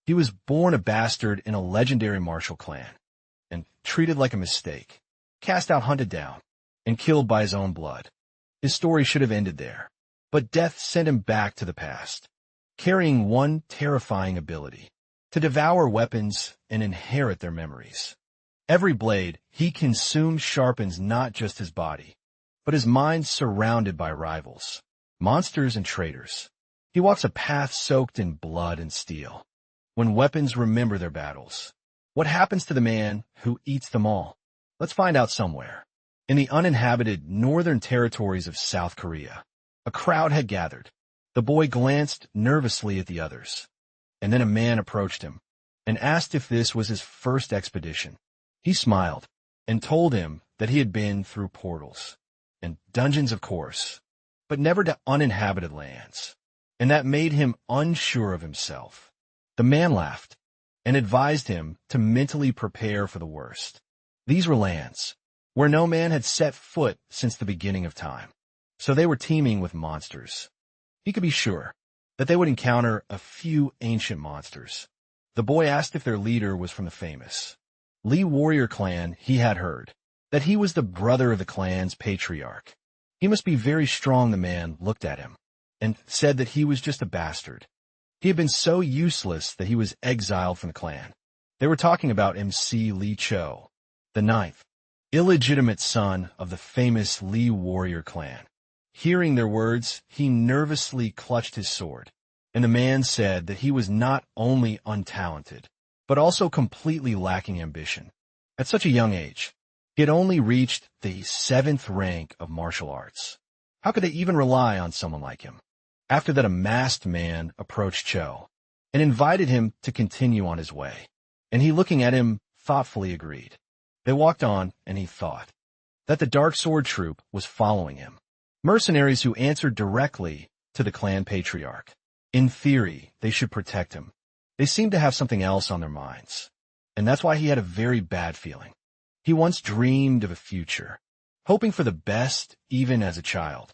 He was born a bastard in a legendary martial clan, and treated like a mistake, cast out, hunted down, and killed by his own blood. His story should have ended there, but death sent him back to the past, carrying one terrifying ability: to devour weapons and inherit their memories. Every blade he consumes sharpens not just his body, but his mind, surrounded by rivals, monsters, and traitors. He walks a path soaked in blood and steel. When weapons remember their battles, what happens to the man who eats them all? Let's find out somewhere. In the uninhabited northern territories of South Korea, a crowd had gathered. The boy glanced nervously at the others, and then a man approached him and asked if this was his first expedition. He smiled and told him that he had been through portals and dungeons, of course, but never to uninhabited lands, and that made him unsure of himself. The man laughed and advised him to mentally prepare for the worst. These were lands where no man had set foot since the beginning of time, so they were teeming with monsters. He could be sure that they would encounter a few ancient monsters. The boy asked if their leader was from the famous Lee warrior clan. He had heard that he was the brother of the clan's patriarch. He must be very strong. The man looked at him and said that he was just a bastard. He had been so useless that he was exiled from the clan. They were talking about MC Lee Cho, the ninth illegitimate son of the famous Lee warrior clan. Hearing their words, he nervously clutched his sword, and the man said that he was not only untalented, but also completely lacking ambition. At such a young age, he had only reached the 7th rank of martial arts. How could they even rely on someone like him? After that, a masked man approached Cho and invited him to continue on his way, and he, looking at him, thoughtfully agreed. They walked on, and he thought that the Dark Sword Troop was following him, mercenaries who answered directly to the clan patriarch. In theory, they should protect him. They seemed to have something else on their minds, and that's why he had a very bad feeling. He once dreamed of a future, hoping for the best even as a child.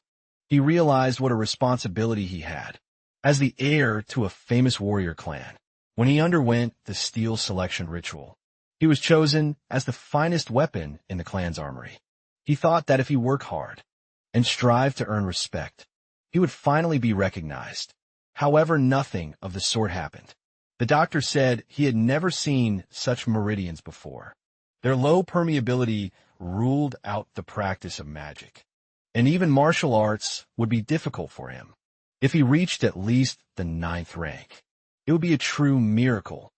He realized what a responsibility he had as the heir to a famous warrior clan. When he underwent the steel selection ritual, he was chosen as the finest weapon in the clan's armory. He thought that if he worked hard and strived to earn respect, he would finally be recognized. However, nothing of the sort happened. The doctor said he had never seen such meridians before. Their low permeability ruled out the practice of magic, and even martial arts would be difficult for him. If he reached at least the 9th rank, it would be a true miracle.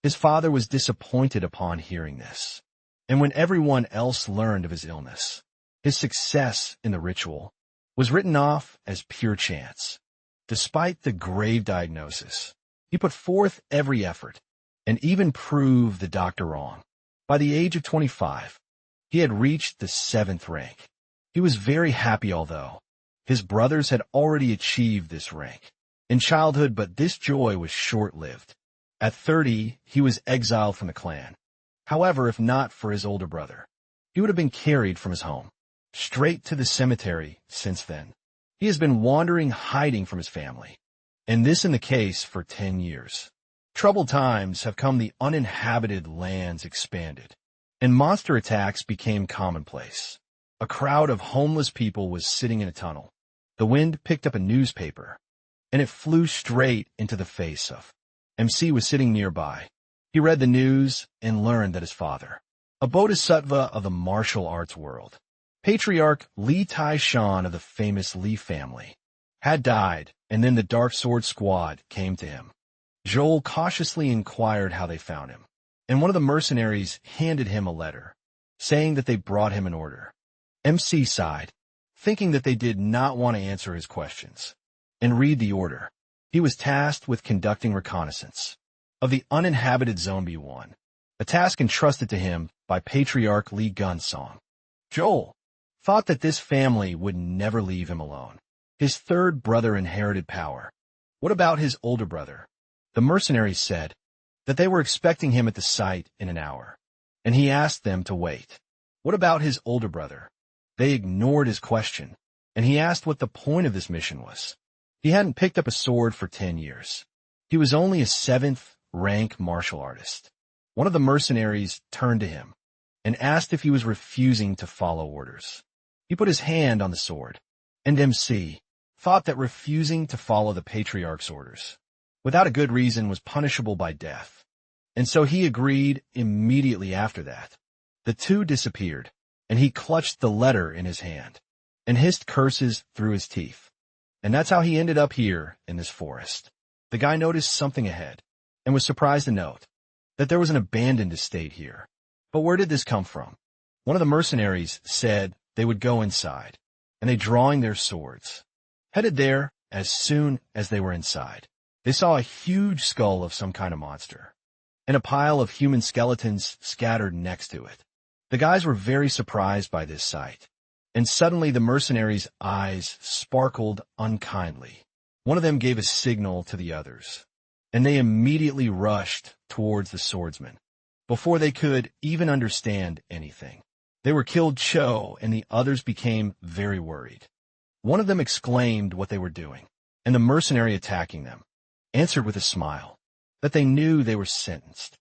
His father was disappointed upon hearing this, and when everyone else learned of his illness, his success in the ritual was written off as pure chance. Despite the grave diagnosis, he put forth every effort and even proved the doctor wrong. By the age of 25, he had reached the 7th rank. He was very happy, although his brothers had already achieved this rank in childhood, but this joy was short-lived. At 30, he was exiled from the clan. However, if not for his older brother, he would have been carried from his home straight to the cemetery. Since then, he has been wandering, hiding from his family, and this in the case for 10 years. Troubled times have come. The uninhabited lands expanded, and monster attacks became commonplace. A crowd of homeless people was sitting in a tunnel. The wind picked up a newspaper, and it flew straight into the face of MC was sitting nearby. He read the news and learned that his father, a bodhisattva of the martial arts world, Patriarch Lee Tai-shan of the famous Lee family, had died, and then the Dark Sword Squad came to him. Joel cautiously inquired how they found him, and one of the mercenaries handed him a letter, saying that they brought him an order. MC sighed, thinking that they did not want to answer his questions and read the order. He was tasked with conducting reconnaissance of the uninhabited Zone B1, a task entrusted to him by Patriarch Lee Gunsong. Joel thought that this family would never leave him alone. His third brother inherited power. What about his older brother? The mercenaries said that they were expecting him at the site in an hour, and he asked them to wait. What about his older brother? They ignored his question, and he asked what the point of this mission was. He hadn't picked up a sword for 10 years. He was only a 7th rank martial artist. One of the mercenaries turned to him and asked if he was refusing to follow orders. He put his hand on the sword, and MC thought that refusing to follow the patriarch's orders without a good reason was punishable by death, and so he agreed immediately after that. The two disappeared, and he clutched the letter in his hand and hissed curses through his teeth. And that's how he ended up here in this forest. The guy noticed something ahead and was surprised to note that there was an abandoned estate here. But where did this come from? One of the mercenaries said they would go inside, and they drawing their swords. Headed there as soon as they were inside. They saw a huge skull of some kind of monster, and a pile of human skeletons scattered next to it. The guys were very surprised by this sight, and suddenly the mercenaries' eyes sparkled unkindly. One of them gave a signal to the others, and they immediately rushed towards the swordsman. Before they could even understand anything, they were killed Cho, and the others became very worried. One of them exclaimed what they were doing, and the mercenary attacking them answered with a smile that they knew they were sentenced.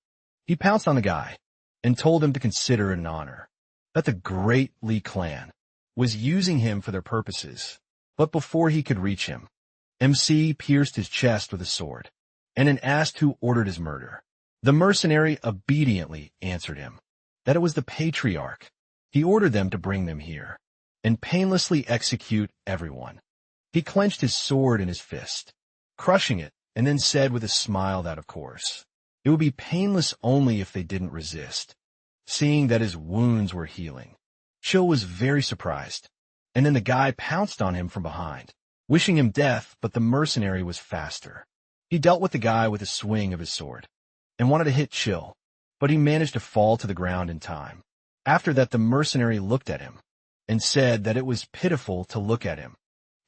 He pounced on the guy and told him to consider it an honor, that the great Li clan was using him for their purposes. But before he could reach him, MC pierced his chest with a sword and then asked who ordered his murder. The mercenary obediently answered him that it was the patriarch. He ordered them to bring them here and painlessly execute everyone. He clenched his sword in his fist, crushing it, and then said with a smile that, of course, it would be painless only if they didn't resist, seeing that his wounds were healing. Chill was very surprised, and then the guy pounced on him from behind, wishing him death, but the mercenary was faster. He dealt with the guy with a swing of his sword and wanted to hit Chill, but he managed to fall to the ground in time. After that, the mercenary looked at him and said that it was pitiful to look at him.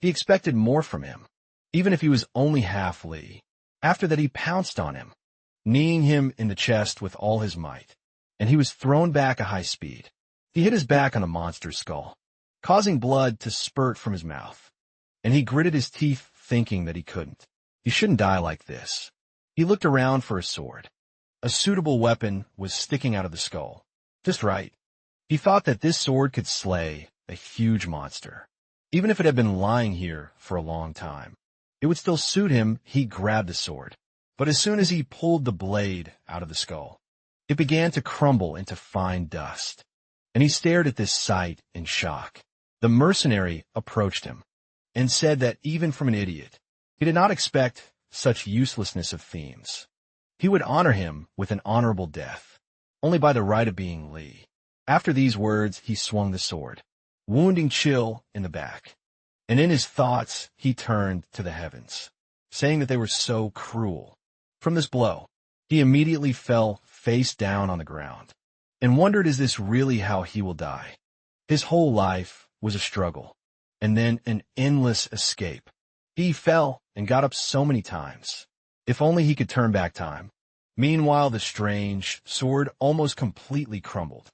He expected more from him, even if he was only half Li. After that, he pounced on him, kneeing him in the chest with all his might, and he was thrown back at high speed. He hit his back on the monster's skull, causing blood to spurt from his mouth, and he gritted his teeth thinking that he couldn't. He shouldn't die like this. He looked around for a sword. A suitable weapon was sticking out of the skull, just right. He thought that this sword could slay a huge monster. Even if it had been lying here for a long time, it would still suit him. He grabbed the sword, but as soon as he pulled the blade out of the skull, it began to crumble into fine dust, and he stared at this sight in shock. The mercenary approached him and said that even from an idiot, he did not expect such uselessness of themes. He would honor him with an honorable death, only by the right of being Li. After these words, he swung the sword, wounding Chill in the back, and in his thoughts he turned to the heavens, saying that they were so cruel. From this blow, he immediately fell face down on the ground, and wondered, is this really how he will die? His whole life was a struggle, and then an endless escape. He fell and got up so many times. If only he could turn back time. Meanwhile, the strange sword almost completely crumbled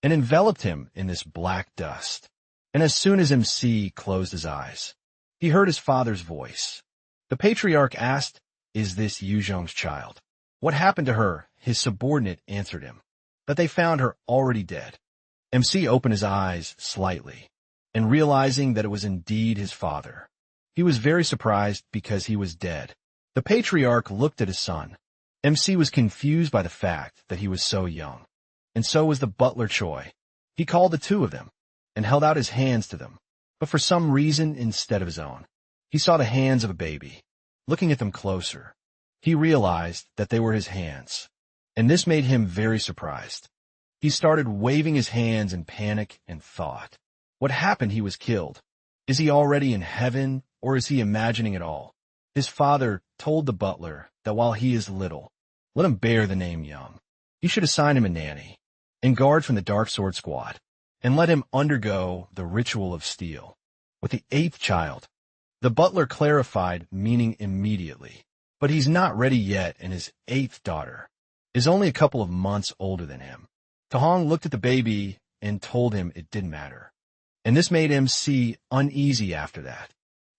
and enveloped him in this black dust. And as soon as MC closed his eyes, he heard his father's voice. The patriarch asked, "Is this Yu Zhong's child?" What happened to her? His subordinate answered him that they found her already dead. MC opened his eyes slightly, and realizing that it was indeed his father, he was very surprised because he was dead. The patriarch looked at his son. MC was confused by the fact that he was so young, and so was the butler Choi. He called the two of them and held out his hands to them, but for some reason, instead of his own, he saw the hands of a baby. Looking at them closer, he realized that they were his hands, and this made him very surprised. He started waving his hands in panic and thought, what happened? He was killed. Is he already in heaven, or is he imagining it all? His father told the butler that while he is little, let him bear the name Young. He should assign him a nanny and guard from the Dark Sword Squad, and let him undergo the ritual of steel. With the 8th child, the butler clarified meaning immediately, but he's not ready yet, and his 8th daughter is only a couple of months older than him. Tahong looked at the baby and told him it didn't matter, and this made MC uneasy after that.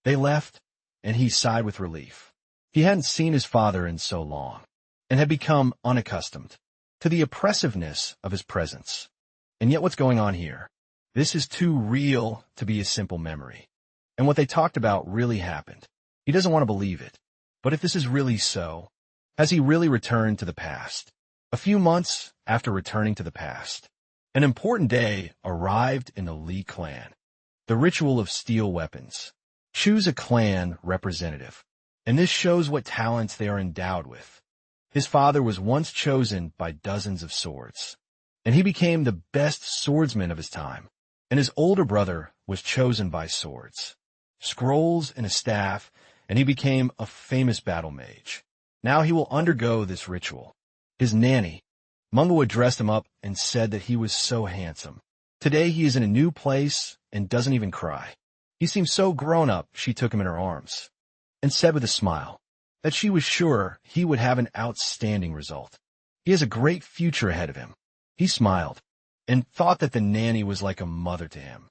They left, and he sighed with relief. He hadn't seen his father in so long. and had become unaccustomed to the oppressiveness of his presence. And yet what's going on here? This is too real to be a simple memory. And what they talked about really happened. He doesn't want to believe it. But if this is really so, has he really returned to the past? A few months after returning to the past, an important day arrived in the Lee clan. The ritual of steel weapons. Choose a clan representative. And this shows what talents they are endowed with. His father was once chosen by dozens of swords, and he became the best swordsman of his time. And his older brother was chosen by swords, scrolls, and a staff, and he became a famous battle mage. Now he will undergo this ritual. His nanny, Manga, dressed him up and said that he was so handsome. Today he is in a new place and doesn't even cry. He seemed so grown up, she took him in her arms and said with a smile that she was sure he would have an outstanding result. He has a great future ahead of him. He smiled and thought that the nanny was like a mother to him.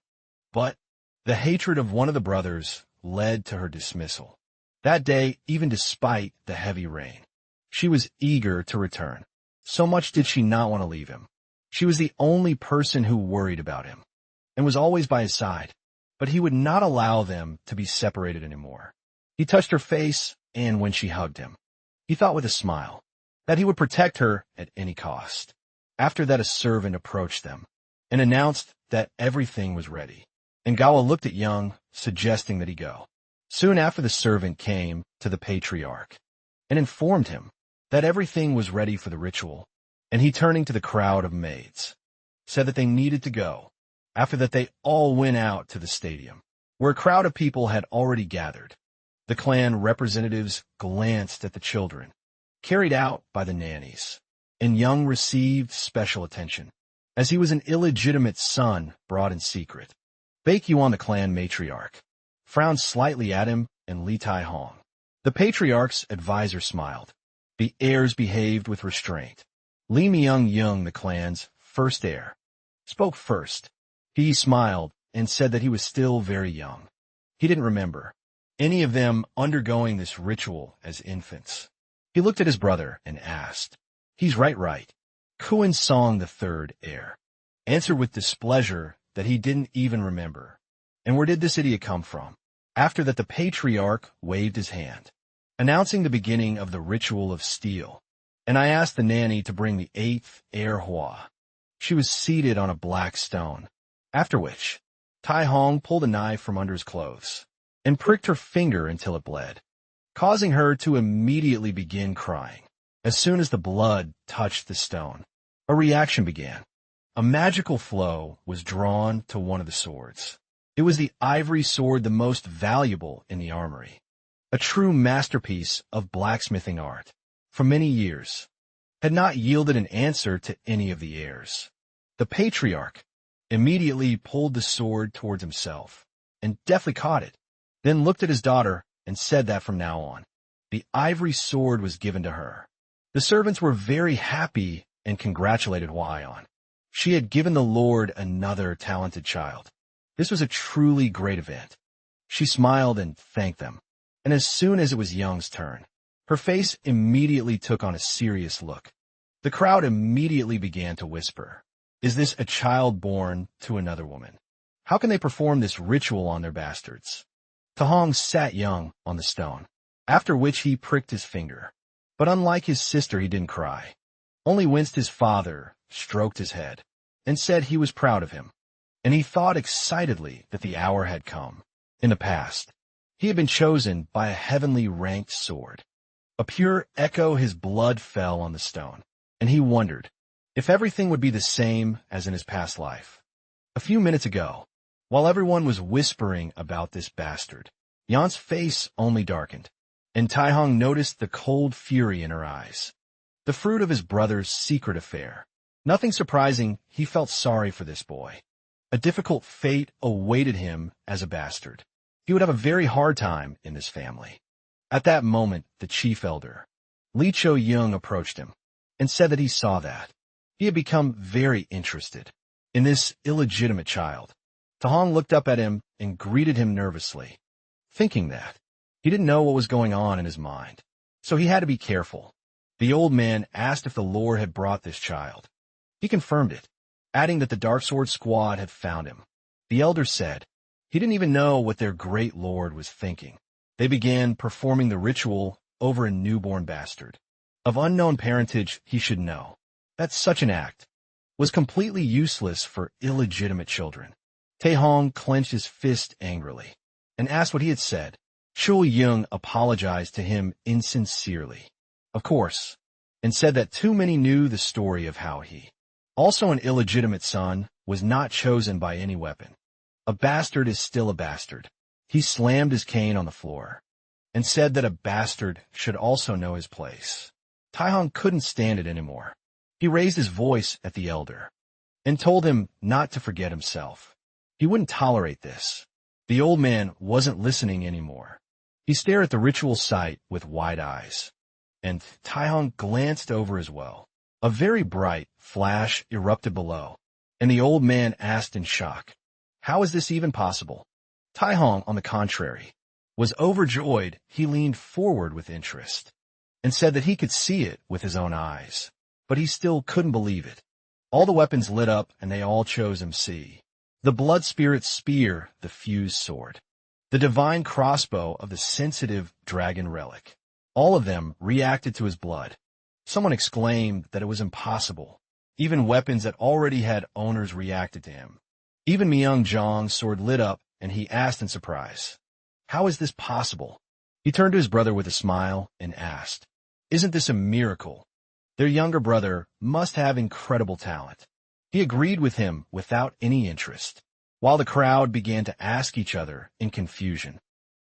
But the hatred of one of the brothers led to her dismissal. That day, even despite the heavy rain, she was eager to return. So much did she not want to leave him. She was the only person who worried about him and was always by his side, but he would not allow them to be separated anymore. He touched her face, and when she hugged him, he thought with a smile that he would protect her at any cost. After that, a servant approached them and announced that everything was ready. And Gawa looked at Young, suggesting that he go. Soon after, the servant came to the patriarch and informed him that everything was ready for the ritual, and he, turning to the crowd of maids, said that they needed to go. After that, they all went out to the stadium, where a crowd of people had already gathered. The clan representatives glanced at the children, carried out by the nannies, and Young received special attention, as he was an illegitimate son brought in secret. Baek-yuan, the clan matriarch, frowned slightly at him, and Lee Tai-hong, the patriarch's advisor, smiled. The heirs behaved with restraint. Lee Myung-young, the clan's first heir, spoke first. He smiled and said that he was still very young. He didn't remember any of them undergoing this ritual as infants. He looked at his brother and asked, "He's right. Kuan Song, the third heir, answered with displeasure that he didn't even remember. And where did this idiot come from? After that, the patriarch waved his hand, announcing the beginning of the ritual of steel. And I asked the nanny to bring the eighth heir Hua. She was seated on a black stone, after which Tai-hong pulled a knife from under his clothes and pricked her finger until it bled, causing her to immediately begin crying. As soon as the blood touched the stone, a reaction began. A magical flow was drawn to one of the swords. It was the ivory sword, the most valuable in the armory, a true masterpiece of blacksmithing art. For many years, had not yielded an answer to any of the heirs. The patriarch immediately pulled the sword towards himself and deftly caught it, then looked at his daughter and said that from now on, the ivory sword was given to her. The servants were very happy and congratulated Hwa-yeon. She had given the Lord another talented child. This was a truly great event. She smiled and thanked them, and as soon as it was Young's turn, her face immediately took on a serious look. The crowd immediately began to whisper, "Is this a child born to another woman? How can they perform this ritual on their bastards?" Ta-hong sat Young on the stone, after which he pricked his finger. But unlike his sister, he didn't cry. Only winced. His father stroked his head and said he was proud of him, and he thought excitedly that the hour had come. In the past, he had been chosen by a heavenly ranked sword. A pure echo, his blood fell on the stone, and he wondered if everything would be the same as in his past life. A few minutes ago, while everyone was whispering about this bastard, Yan's face only darkened, and Tai-hong noticed the cold fury in her eyes. The fruit of his brother's secret affair. Nothing surprising, he felt sorry for this boy. A difficult fate awaited him as a bastard. He would have a very hard time in this family. At that moment, the chief elder, Lee Cho-young, approached him and said that he saw that he had become very interested in this illegitimate child. Ta-hong looked up at him and greeted him nervously, thinking that he didn't know what was going on in his mind, so he had to be careful. The old man asked if the Lord had brought this child. He confirmed it, adding that the Dark Sword Squad had found him. The elder said he didn't even know what their great lord was thinking. They began performing the ritual over a newborn bastard. Of unknown parentage, he should know that such an act was completely useless for illegitimate children. Taehong clenched his fist angrily and asked what he had said. Shul Yung apologized to him insincerely, of course, and said that too many knew the story of how he, also an illegitimate son, was not chosen by any weapon. A bastard is still a bastard. He slammed his cane on the floor and said that a bastard should also know his place. Taehong couldn't stand it anymore. He raised his voice at the elder and told him not to forget himself. He wouldn't tolerate this. The old man wasn't listening anymore. He stared at the ritual site with wide eyes, and Taehong glanced over as well. A very bright flash erupted below, and the old man asked in shock, "How is this even possible?" Taehong, on the contrary, was overjoyed. He leaned forward with interest and said that he could see it with his own eyes, but he still couldn't believe it. All the weapons lit up, and they all chose MC. The blood spirit spear, the fused sword, the divine crossbow of the sensitive dragon relic. All of them reacted to his blood. Someone exclaimed that it was impossible. Even weapons that already had owners reacted to him. Even Myung-jong's sword lit up, and he asked in surprise, "How is this possible?" He turned to his brother with a smile and asked, "Isn't this a miracle?" Their younger brother must have incredible talent. He agreed with him without any interest, while the crowd began to ask each other in confusion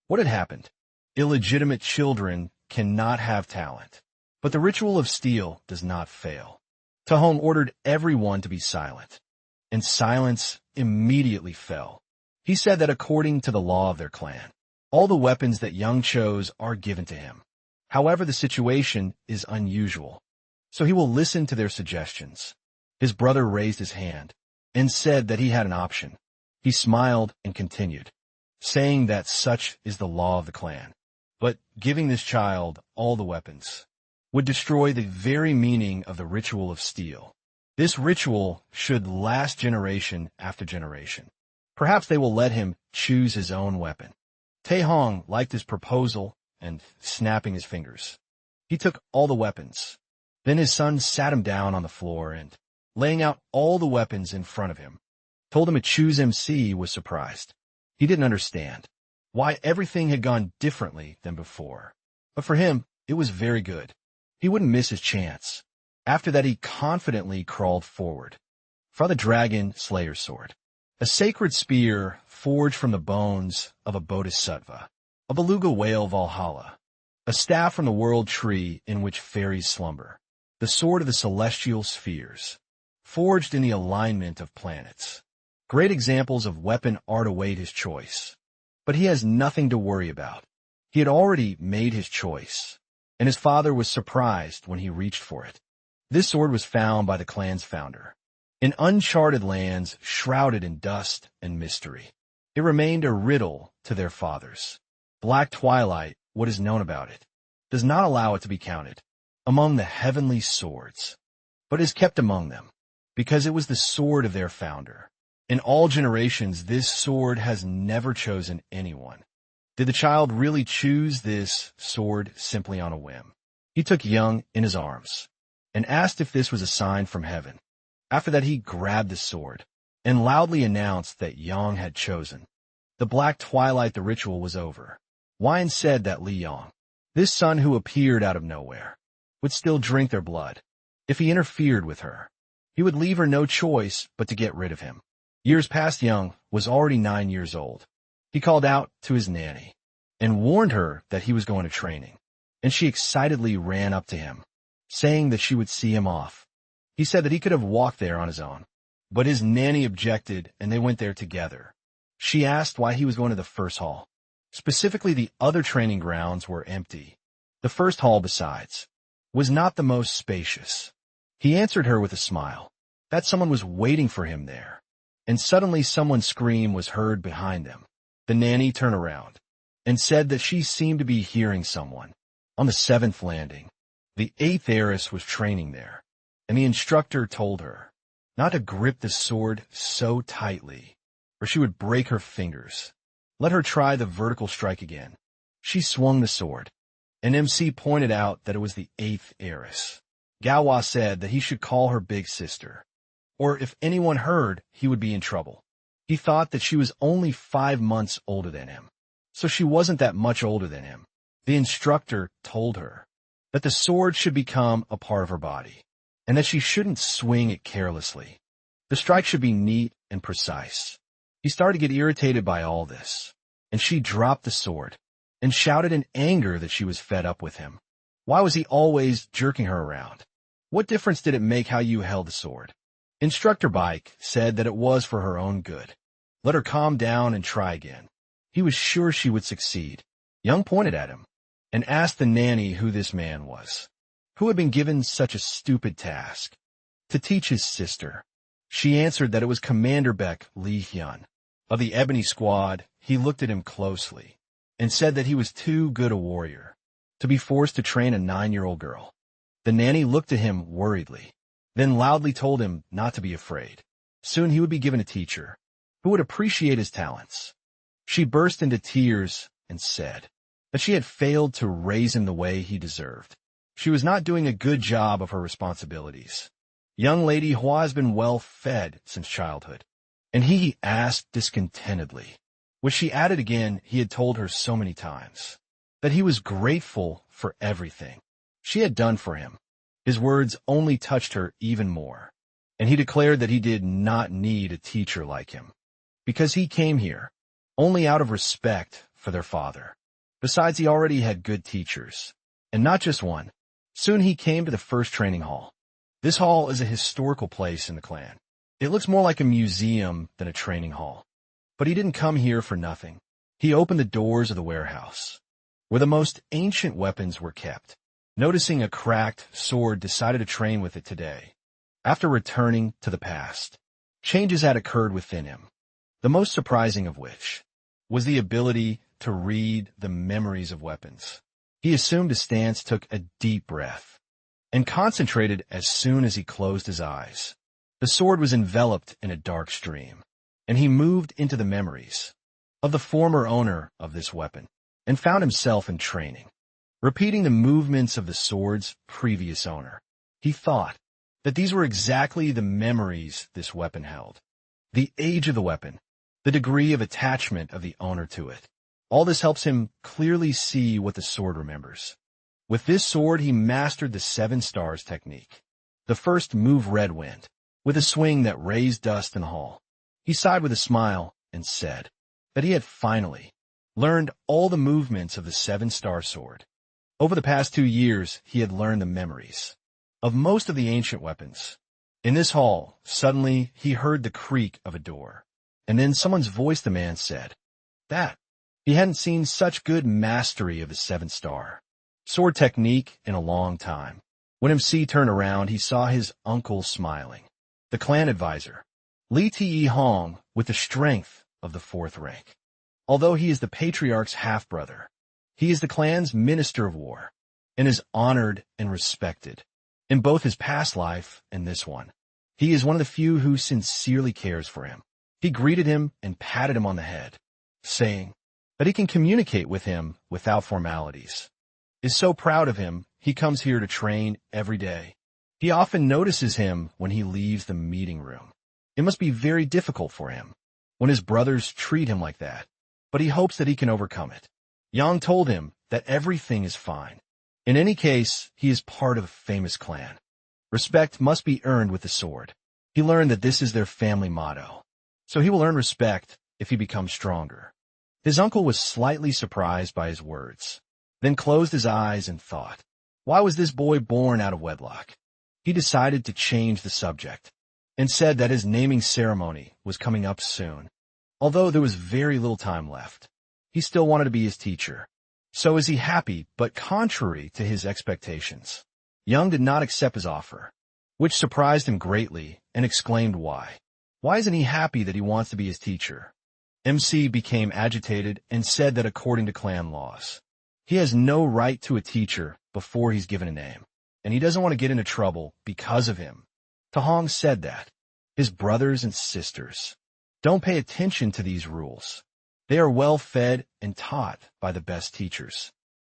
what had happened. Illegitimate children cannot have talent, but the ritual of steel does not fail. Taehong ordered everyone to be silent, and silence immediately fell. He said that according to the law of their clan, all the weapons that Young chose are given to him. However, the situation is unusual, so he will listen to their suggestions. His brother raised his hand and said that he had an option. He smiled and continued, saying that such is the law of the clan. But giving this child all the weapons would destroy the very meaning of the ritual of steel. This ritual should last generation after generation. Perhaps they will let him choose his own weapon. Taehong liked his proposal and, snapping his fingers, he took all the weapons. Then his son sat him down on the floor and, laying out all the weapons in front of him, told him to choose MC. Was surprised. He didn't understand why everything had gone differently than before. But for him, it was very good. He wouldn't miss his chance. After that, he confidently crawled forward. For the dragon slayer's sword, a sacred spear forged from the bones of a bodhisattva, a beluga whale Valhalla, a staff from the world tree in which fairies slumber, the sword of the celestial spheres, forged in the alignment of planets. Great examples of weapon art await his choice. But he has nothing to worry about. He had already made his choice, and his father was surprised when he reached for it. This sword was found by the clan's founder, in uncharted lands shrouded in dust and mystery. It remained a riddle to their fathers. Black Twilight, what is known about it, does not allow it to be counted among the heavenly swords, but is kept among them, because it was the sword of their founder. In all generations, this sword has never chosen anyone. Did the child really choose this sword simply on a whim? He took Young in his arms and asked if this was a sign from heaven. After that, he grabbed the sword and loudly announced that Young had chosen. The Black Twilight, the ritual was over. Wine said that Li Yong, this son who appeared out of nowhere, would still drink their blood. If he interfered with her, he would leave her no choice but to get rid of him. Years past, Young was already 9 years old. He called out to his nanny and warned her that he was going to training, and she excitedly ran up to him, saying that she would see him off. He said that he could have walked there on his own, but his nanny objected, and they went there together. She asked why he was going to the first hall. Specifically, the other training grounds were empty. The first hall, besides, was not the most spacious. He answered her with a smile that someone was waiting for him there, and suddenly someone's scream was heard behind them. The nanny turned around and said that she seemed to be hearing someone on the 7th landing. The 8th heiress was training there, and the instructor told her not to grip the sword so tightly, or she would break her fingers. Let her try the vertical strike again. She swung the sword, and MC pointed out that it was the 8th heiress. Gawa said that he should call her big sister, or if anyone heard, he would be in trouble. He thought that she was only 5 months older than him, so she wasn't that much older than him. The instructor told her that the sword should become a part of her body, and that she shouldn't swing it carelessly. The strike should be neat and precise. He started to get irritated by all this, and she dropped the sword and shouted in anger that she was fed up with him. Why was he always jerking her around? What difference did it make how you held the sword? Instructor Bike said that it was for her own good. Let her calm down and try again. He was sure she would succeed. Young pointed at him and asked the nanny who this man was, who had been given such a stupid task, to teach his sister. She answered that it was Commander Beck Lee Hyun. Of the Ebony Squad, he looked at him closely and said that he was too good a warrior to be forced to train a 9-year-old girl. The nanny looked at him worriedly, then loudly told him not to be afraid. Soon he would be given a teacher who would appreciate his talents. She burst into tears and said that she had failed to raise him the way he deserved. She was not doing a good job of her responsibilities. Young Lady Hua has been well fed since childhood, and he asked discontentedly, which she added again he had told her so many times, that he was grateful for everything she had done for him. His words only touched her even more, and he declared that he did not need a teacher like him, because he came here only out of respect for their father. Besides, he already had good teachers, and not just one. Soon he came to the first training hall. This hall is a historical place in the clan. It looks more like a museum than a training hall. But he didn't come here for nothing. He opened the doors of the warehouse, where the most ancient weapons were kept. Noticing a cracked sword, decided to train with it today. After returning to the past, changes had occurred within him, the most surprising of which was the ability to read the memories of weapons. He assumed a stance, took a deep breath, and concentrated as soon as he closed his eyes. The sword was enveloped in a dark stream, and he moved into the memories of the former owner of this weapon and found himself in training, repeating the movements of the sword's previous owner. He thought that these were exactly the memories this weapon held. The age of the weapon, the degree of attachment of the owner to it. All this helps him clearly see what the sword remembers. With this sword, he mastered the 7 stars technique. The first move, Red Wind, with a swing that raised dust in the hall. He sighed with a smile and said that he had finally learned all the movements of the 7-star sword. Over the past 2 years, he had learned the memories of most of the ancient weapons. In this hall, suddenly he heard the creak of a door, and then someone's voice, the man said that he hadn't seen such good mastery of the 7-star sword technique in a long time. When MC turned around, he saw his uncle smiling, the clan advisor, Lee Te Hong, with the strength of the 4th rank. Although he is the patriarch's half-brother, he is the clan's minister of war, and is honored and respected in both his past life and this one. He is one of the few who sincerely cares for him. He greeted him and patted him on the head, saying that he can communicate with him without formalities. Is so proud of him, he comes here to train every day. He often notices him when he leaves the meeting room. It must be very difficult for him when his brothers treat him like that, but he hopes that he can overcome it. Yang told him that everything is fine. In any case, he is part of a famous clan. Respect must be earned with the sword. He learned that this is their family motto, so he will earn respect if he becomes stronger. His uncle was slightly surprised by his words, then closed his eyes and thought, why was this boy born out of wedlock? He decided to change the subject and said that his naming ceremony was coming up soon. Although there was very little time left, he still wanted to be his teacher. So is he happy, but contrary to his expectations. Young did not accept his offer, which surprised him greatly, and exclaimed why. Why isn't he happy that he wants to be his teacher? MC became agitated and said that according to clan laws, he has no right to a teacher before he's given a name. and he doesn't want to get into trouble because of him. Tahong said that. His brothers and sisters don't pay attention to these rules. They are well fed and taught by the best teachers.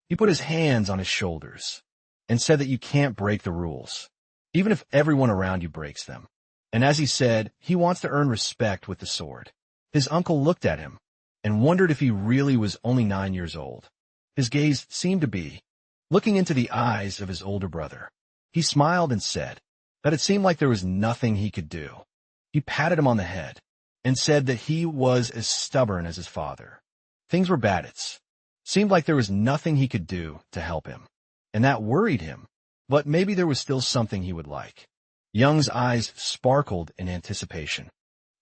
He put his hands on his shoulders and said that you can't break the rules, even if everyone around you breaks them. And as he said, he wants to earn respect with the sword. His uncle looked at him and wondered if he really was only 9 years old. His gaze seemed to be looking into the eyes of his older brother. He smiled and said that it seemed like there was nothing he could do. He patted him on the head and said that he was as stubborn as his father. Things were bad. It seemed like there was nothing he could do to help him, and that worried him. But maybe there was still something he would like. Young's eyes sparkled in anticipation.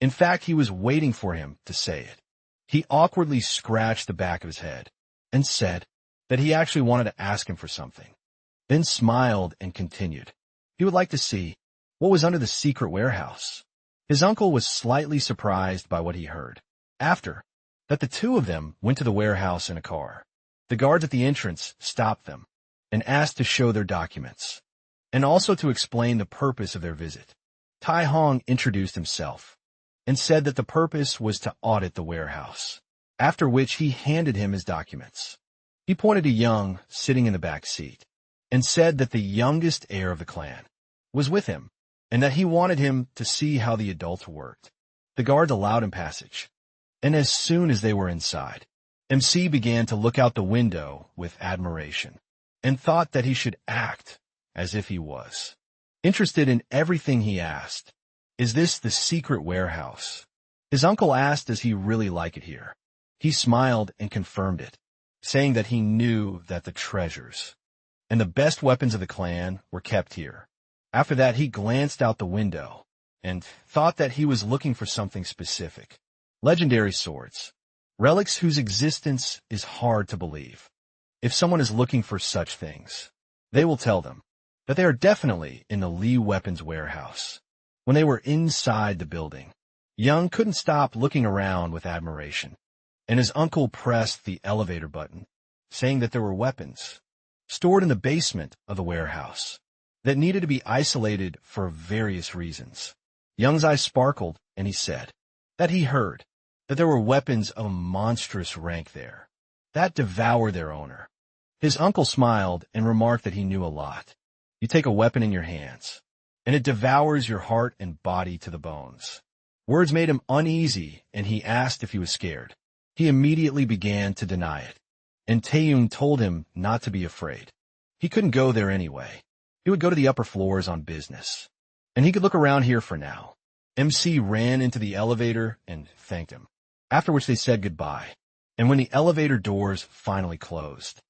In fact, he was waiting for him to say it. He awkwardly scratched the back of his head and said that he actually wanted to ask him for something, then smiled and continued. He would like to see what was under the secret warehouse. His uncle was slightly surprised by what he heard. After that, the two of them went to the warehouse in a car. The guards at the entrance stopped them and asked to show their documents, and also to explain the purpose of their visit. Tai Hong introduced himself and said that the purpose was to audit the warehouse, after which he handed him his documents. He pointed to Young sitting in the back seat and said that the youngest heir of the clan was with him and that he wanted him to see how the adults worked. The guards allowed him passage, and as soon as they were inside, MC began to look out the window with admiration and thought that he should act as if he was interested in everything he asked. Is this the secret warehouse? His uncle asked, does he really like it here? He smiled and confirmed it, saying that he knew that the treasures and the best weapons of the clan were kept here. After that, he glanced out the window and thought that he was looking for something specific. Legendary swords, relics whose existence is hard to believe. If someone is looking for such things, they will tell them that they are definitely in the Lee Weapons warehouse. When they were inside the building, Young couldn't stop looking around with admiration, and his uncle pressed the elevator button, saying that there were weapons stored in the basement of the warehouse that needed to be isolated for various reasons. Young's eyes sparkled, and he said that he heard that there were weapons of a monstrous rank there that devour their owner. His uncle smiled and remarked that he knew a lot. You take a weapon in your hands, and it devours your heart and body to the bones. Words made him uneasy, and he asked if he was scared. He immediately began to deny it, and Taeyun told him not to be afraid. He couldn't go there anyway. He would go to the upper floors on business, and he could look around here for now. MC ran into the elevator and thanked him, after which they said goodbye. And when the elevator doors finally closed,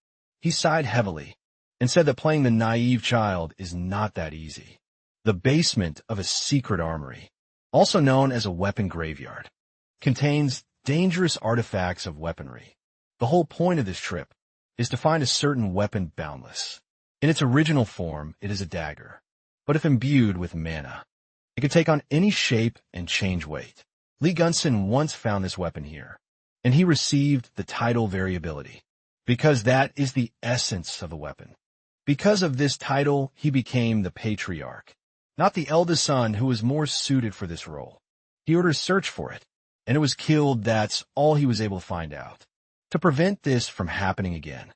he sighed heavily and said that playing the naive child is not that easy. The basement of a secret armory, also known as a weapon graveyard, contains dangerous artifacts of weaponry. The whole point of this trip is to find a certain weapon boundless. In its original form, it is a dagger, but if imbued with mana, it can take on any shape and change weight. Lee Gunson once found this weapon here, and he received the title Variability, because that is the essence of the weapon. Because of this title, he became the patriarch, not the eldest son who was more suited for this role. He ordered a search for it, and it was killed. That's all he was able to find out. To prevent this from happening again,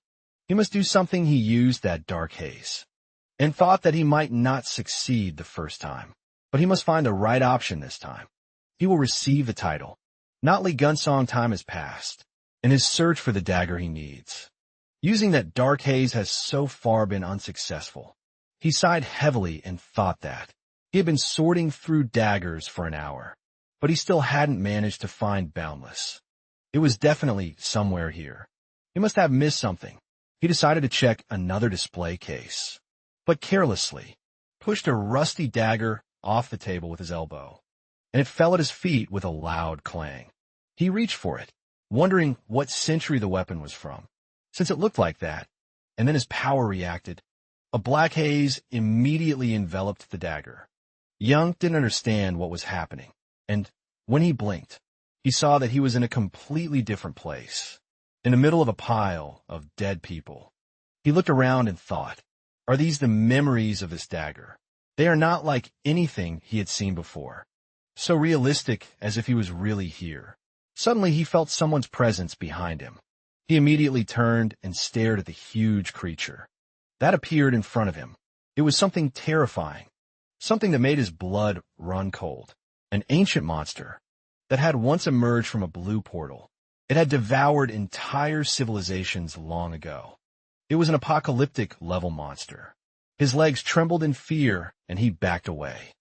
he must do something. He used that dark haze, and thought that he might not succeed the first time, but he must find the right option this time. He will receive the title. Not Lee Gunsong time has passed, in his search for the dagger he needs. Using that dark haze has so far been unsuccessful. He sighed heavily and thought that he had been sorting through daggers for an hour, but he still hadn't managed to find Boundless. It was definitely somewhere here. He must have missed something. He decided to check another display case, but carelessly pushed a rusty dagger off the table with his elbow, and it fell at his feet with a loud clang. He reached for it, wondering what century the weapon was from, since it looked like that, and then his power reacted. A black haze immediately enveloped the dagger. Young didn't understand what was happening, and when he blinked, he saw that he was in a completely different place, in the middle of a pile of dead people. He looked around and thought Are these the memories of this dagger? They are not like anything he had seen before. So realistic, as if he was really here. Suddenly he felt someone's presence behind him. He immediately turned and stared at the huge creature that appeared in front of him. It was something terrifying, something that made his blood run cold. An ancient monster that had once emerged from a blue portal. It had devoured entire civilizations long ago. It was an apocalyptic-level monster. His legs trembled in fear, and he backed away,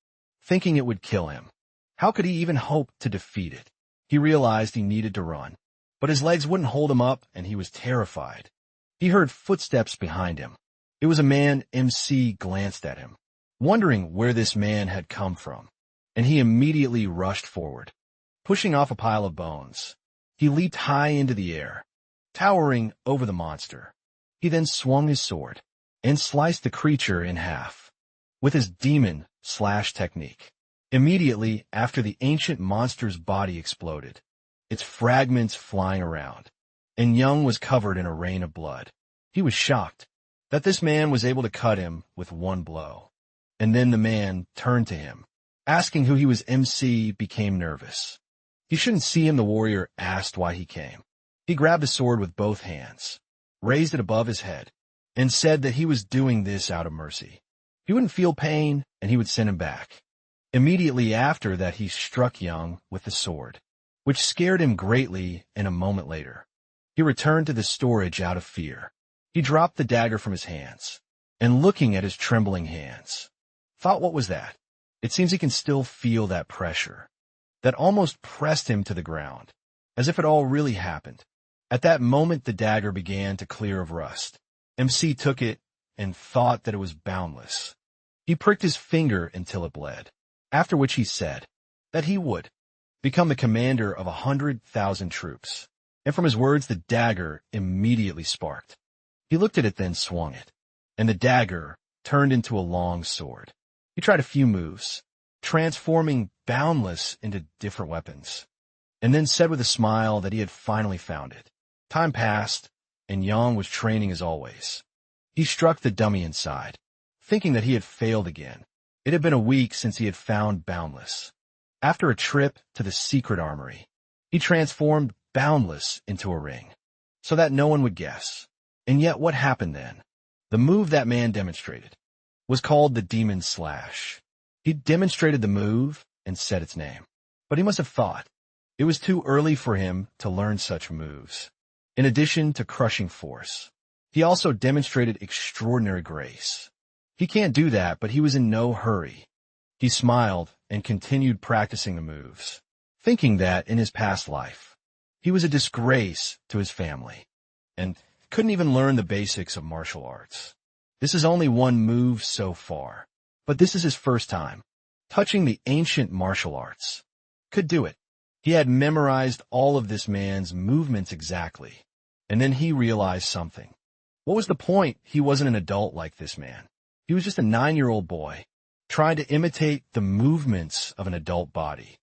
thinking it would kill him. How could he even hope to defeat it? He realized he needed to run, but his legs wouldn't hold him up, and he was terrified. He heard footsteps behind him. It was a man. MC glanced at him, wondering where this man had come from, and he immediately rushed forward, pushing off a pile of bones. He leaped high into the air, towering over the monster. He then swung his sword and sliced the creature in half with his demon slash technique. Immediately after, the ancient monster's body exploded, its fragments flying around, and Young was covered in a rain of blood. He was shocked that this man was able to cut him with one blow. And then the man turned to him, asking who he was. MC became nervous. He shouldn't see him. The warrior asked why he came. He grabbed the sword with both hands, raised it above his head, and said that he was doing this out of mercy. He wouldn't feel pain, and he would send him back. Immediately after that, he struck Young with the sword, which scared him greatly, and a moment later, he returned to the storage out of fear. He dropped the dagger from his hands, and looking at his trembling hands, thought, what was that? It seems he can still feel that pressure that almost pressed him to the ground, as if it all really happened. At that moment, the dagger began to clear of rust. MC took it and thought that it was boundless. He pricked his finger until it bled, after which he said that he would become the commander of 100,000 troops. And from his words, the dagger immediately sparked. He looked at it, then swung it, and the dagger turned into a long sword. He tried a few moves, transforming boundless into different weapons, and then said with a smile that he had finally found it. Time passed, and Yang was training as always. He struck the dummy inside, thinking that he had failed again. It had been a week since he had found Boundless. After a trip to the secret armory, he transformed Boundless into a ring, so that no one would guess. And yet what happened then? The move that man demonstrated was called the Demon Slash. He demonstrated the move and said its name, but he must have thought it was too early for him to learn such moves. In addition to crushing force, he also demonstrated extraordinary grace. He can't do that, but he was in no hurry. He smiled and continued practicing the moves, thinking that in his past life, he was a disgrace to his family and couldn't even learn the basics of martial arts. This is only one move so far, but this is his first time touching the ancient martial arts. Could do it. He had memorized all of this man's movements exactly, and then he realized something. What was the point? He wasn't an adult like this man. He was just a 9-year-old boy, trying to imitate the movements of an adult body.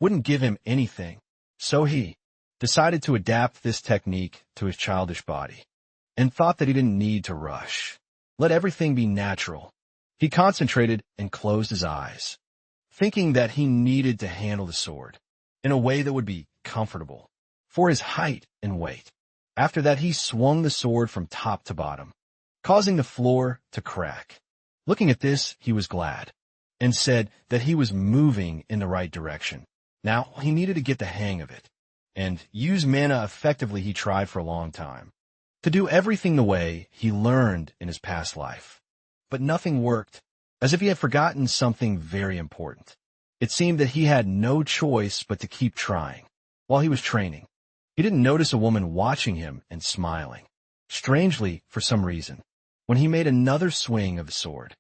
Wouldn't give him anything, so he decided to adapt this technique to his childish body, and thought that he didn't need to rush. Let everything be natural. He concentrated and closed his eyes, thinking that he needed to handle the sword in a way that would be comfortable for his height and weight. After that, he swung the sword from top to bottom, causing the floor to crack. Looking at this, he was glad, and said that he was moving in the right direction. Now, he needed to get the hang of it, and use mana effectively. He tried for a long time to do everything the way he learned in his past life. But nothing worked, as if he had forgotten something very important. It seemed that he had no choice but to keep trying. While he was training, he didn't notice a woman watching him and smiling. Strangely, for some reason, when he made another swing of the sword,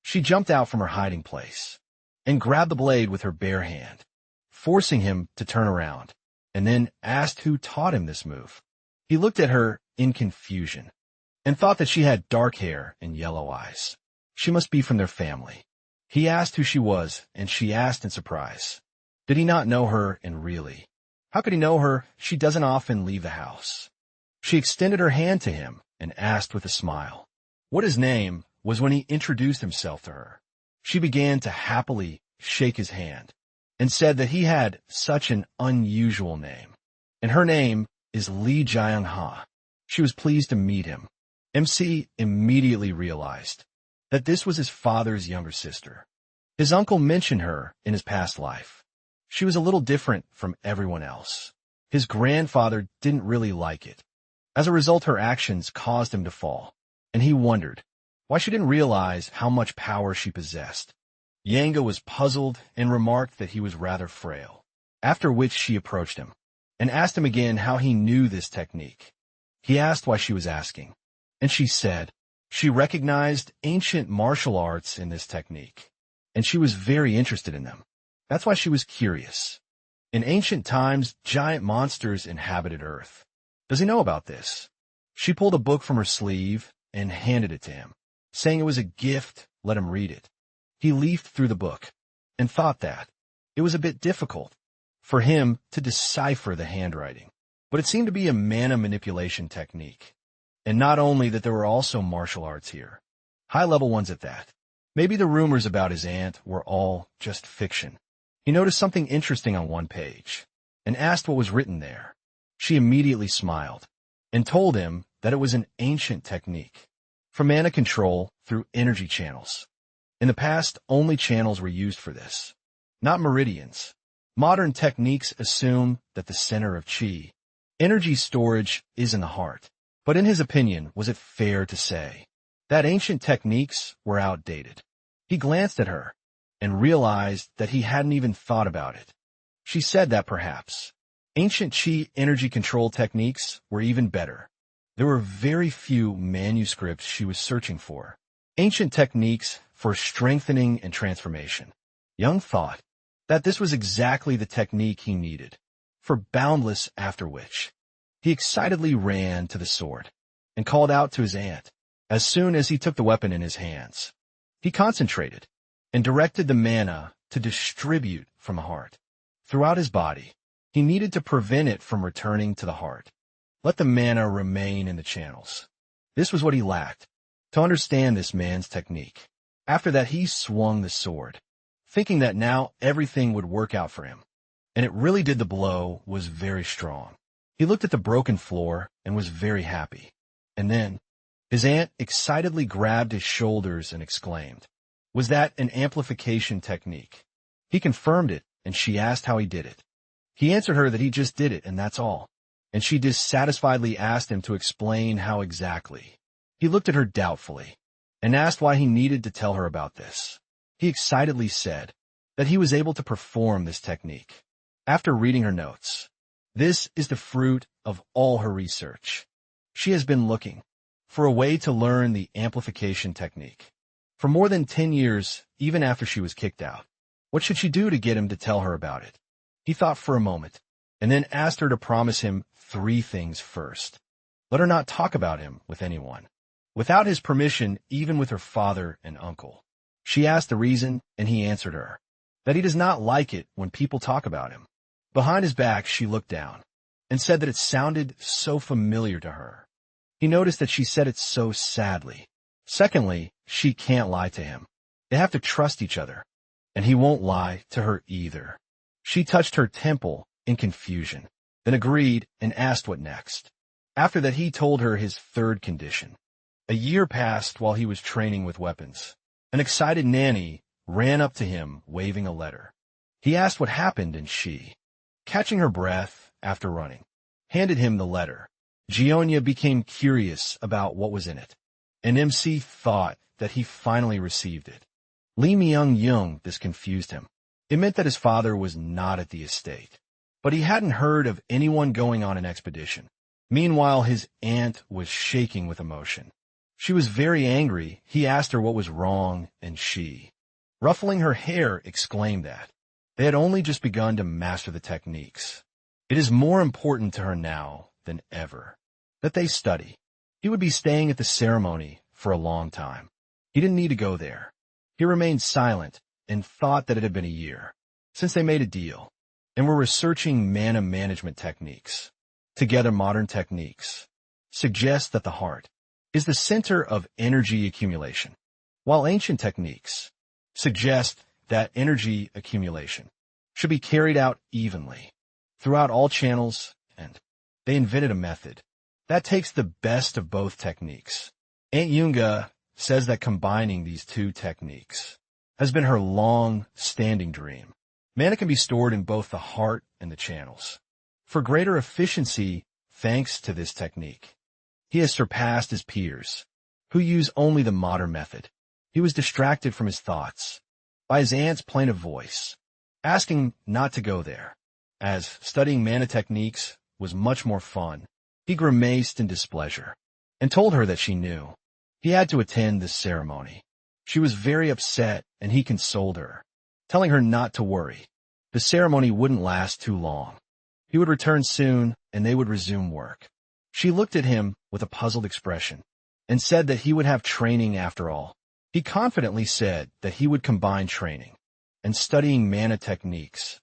she jumped out from her hiding place and grabbed the blade with her bare hand, forcing him to turn around, and then asked who taught him this move. He looked at her in confusion and thought that she had dark hair and yellow eyes. She must be from their family. He asked who she was, and she asked in surprise. Did he not know her? And really, how could he know her? She doesn't often leave the house. She extended her hand to him and asked with a smile what his name was when he introduced himself to her. She began to happily shake his hand and said that he had such an unusual name. And her name is Lee Jiang-ha. She was pleased to meet him. MC immediately realized that this was his father's younger sister. His uncle mentioned her in his past life. She was a little different from everyone else. His grandfather didn't really like it. As a result, her actions caused him to fall, and he wondered why she didn't realize how much power she possessed. Yanga was puzzled and remarked that he was rather frail, after which she approached him and asked him again how he knew this technique. He asked why she was asking, and she said she recognized ancient martial arts in this technique, and she was very interested in them. That's why she was curious. In ancient times, giant monsters inhabited Earth. Does he know about this? She pulled a book from her sleeve and handed it to him, saying it was a gift, let him read it. He leafed through the book and thought that it was a bit difficult for him to decipher the handwriting, but it seemed to be a mana manipulation technique. And not only that, there were also martial arts here, high-level ones at that. Maybe the rumors about his aunt were all just fiction. He noticed something interesting on one page and asked what was written there. She immediately smiled and told him that it was an ancient technique for mana control through energy channels. In the past, only channels were used for this, not meridians. Modern techniques assume that the center of chi, energy storage, is in the heart. But in his opinion, was it fair to say that ancient techniques were outdated? He glanced at her and realized that he hadn't even thought about it. She said that perhaps ancient chi energy control techniques were even better. There were very few manuscripts she was searching for. Ancient techniques for strengthening and transformation. Young thought that this was exactly the technique he needed for boundless, after which he excitedly ran to the sword and called out to his aunt. As soon as he took the weapon in his hands, he concentrated and directed the mana to distribute from the heart throughout his body. He needed to prevent it from returning to the heart. Let the mana remain in the channels. This was what he lacked to understand this man's technique. After that, he swung the sword, thinking that now everything would work out for him. And it really did. The blow was very strong. He looked at the broken floor and was very happy. And then his aunt excitedly grabbed his shoulders and exclaimed, "Was that an amplification technique?" He confirmed it, and she asked how he did it. He answered her that he just did it, and that's all. And she dissatisfiedly asked him to explain how exactly. He looked at her doubtfully and asked why he needed to tell her about this. He excitedly said that he was able to perform this technique after reading her notes. This is the fruit of all her research. She has been looking for a way to learn the amplification technique for more than 10 years, even after she was kicked out. What should she do to get him to tell her about it? He thought for a moment and then asked her to promise him 3 things first. Let her not talk about him with anyone, without his permission, even with her father and uncle. She asked the reason, and he answered her that he does not like it when people talk about him. Behind his back, she looked down and said that it sounded so familiar to her. He noticed that she said it so sadly. Secondly, she can't lie to him. They have to trust each other, and he won't lie to her either. She touched her temple in confusion, then agreed and asked what next. After that, he told her his 3rd condition. A year passed while he was training with weapons. An excited nanny ran up to him, waving a letter. He asked what happened, and she, catching her breath after running, handed him the letter. Gionia became curious about what was in it, and MC thought that he finally received it. Lee Myung-young, this confused him. It meant that his father was not at the estate, but he hadn't heard of anyone going on an expedition. Meanwhile, his aunt was shaking with emotion. She was very angry. He asked her what was wrong, and she, ruffling her hair, exclaimed that they had only just begun to master the techniques. It is more important to her now than ever that they study. He would be staying at the ceremony for a long time. He didn't need to go there. He remained silent and thought that it had been a year since they made a deal and were researching mana management techniques. Together, modern techniques suggest that the heart is the center of energy accumulation. while ancient techniques suggest that energy accumulation should be carried out evenly throughout all channels, and they invented a method that takes the best of both techniques. Aunt Yunga says that combining these two techniques has been her long-standing dream. Mana can be stored in both the heart and the channels. For greater efficiency, thanks to this technique, he has surpassed his peers, who use only the modern method. He was distracted from his thoughts by his aunt's plaintive voice, asking him not to go there, as studying mana techniques was much more fun. He grimaced in displeasure and told her that she knew he had to attend this ceremony. She was very upset, and he consoled her, telling her not to worry. The ceremony wouldn't last too long. He would return soon, and they would resume work. She looked at him with a puzzled expression and said that he would have training after all. He confidently said that he would combine training and studying mana techniques.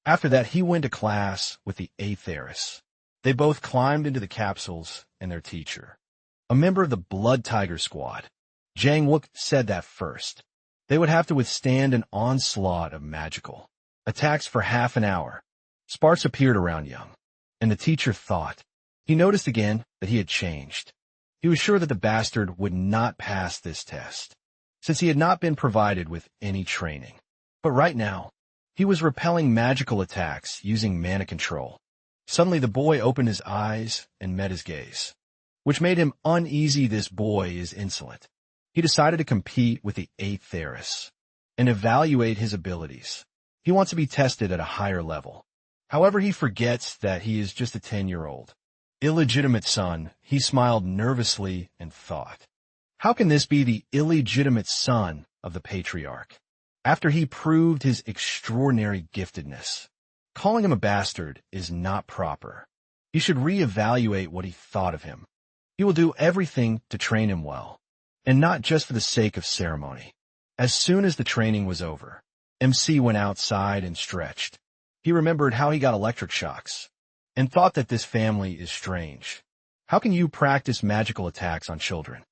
After that, he went to class with the Aetheris. They both climbed into the capsules, and their teacher, a member of the Blood Tiger Squad, Jang Wook, said that first they would have to withstand an onslaught of magical attacks for half an hour. Sparks appeared around Young, and the teacher thought. He noticed again that he had changed. He was sure that the bastard would not pass this test, since he had not been provided with any training. But right now, he was repelling magical attacks using mana control. Suddenly the boy opened his eyes and met his gaze, which made him uneasy. This boy is insolent. He decided to compete with the Aetheris and evaluate his abilities. He wants to be tested at a higher level. However, he forgets that he is just a 10-year-old. Illegitimate son, he smiled nervously and thought, how can this be the illegitimate son of the patriarch? After he proved his extraordinary giftedness, calling him a bastard is not proper. He should reevaluate what he thought of him. He will do everything to train him well, and not just for the sake of ceremony. As soon as the training was over, MC went outside and stretched. He remembered how he got electric shocks, and thought that this family is strange. How can you practice magical attacks on children,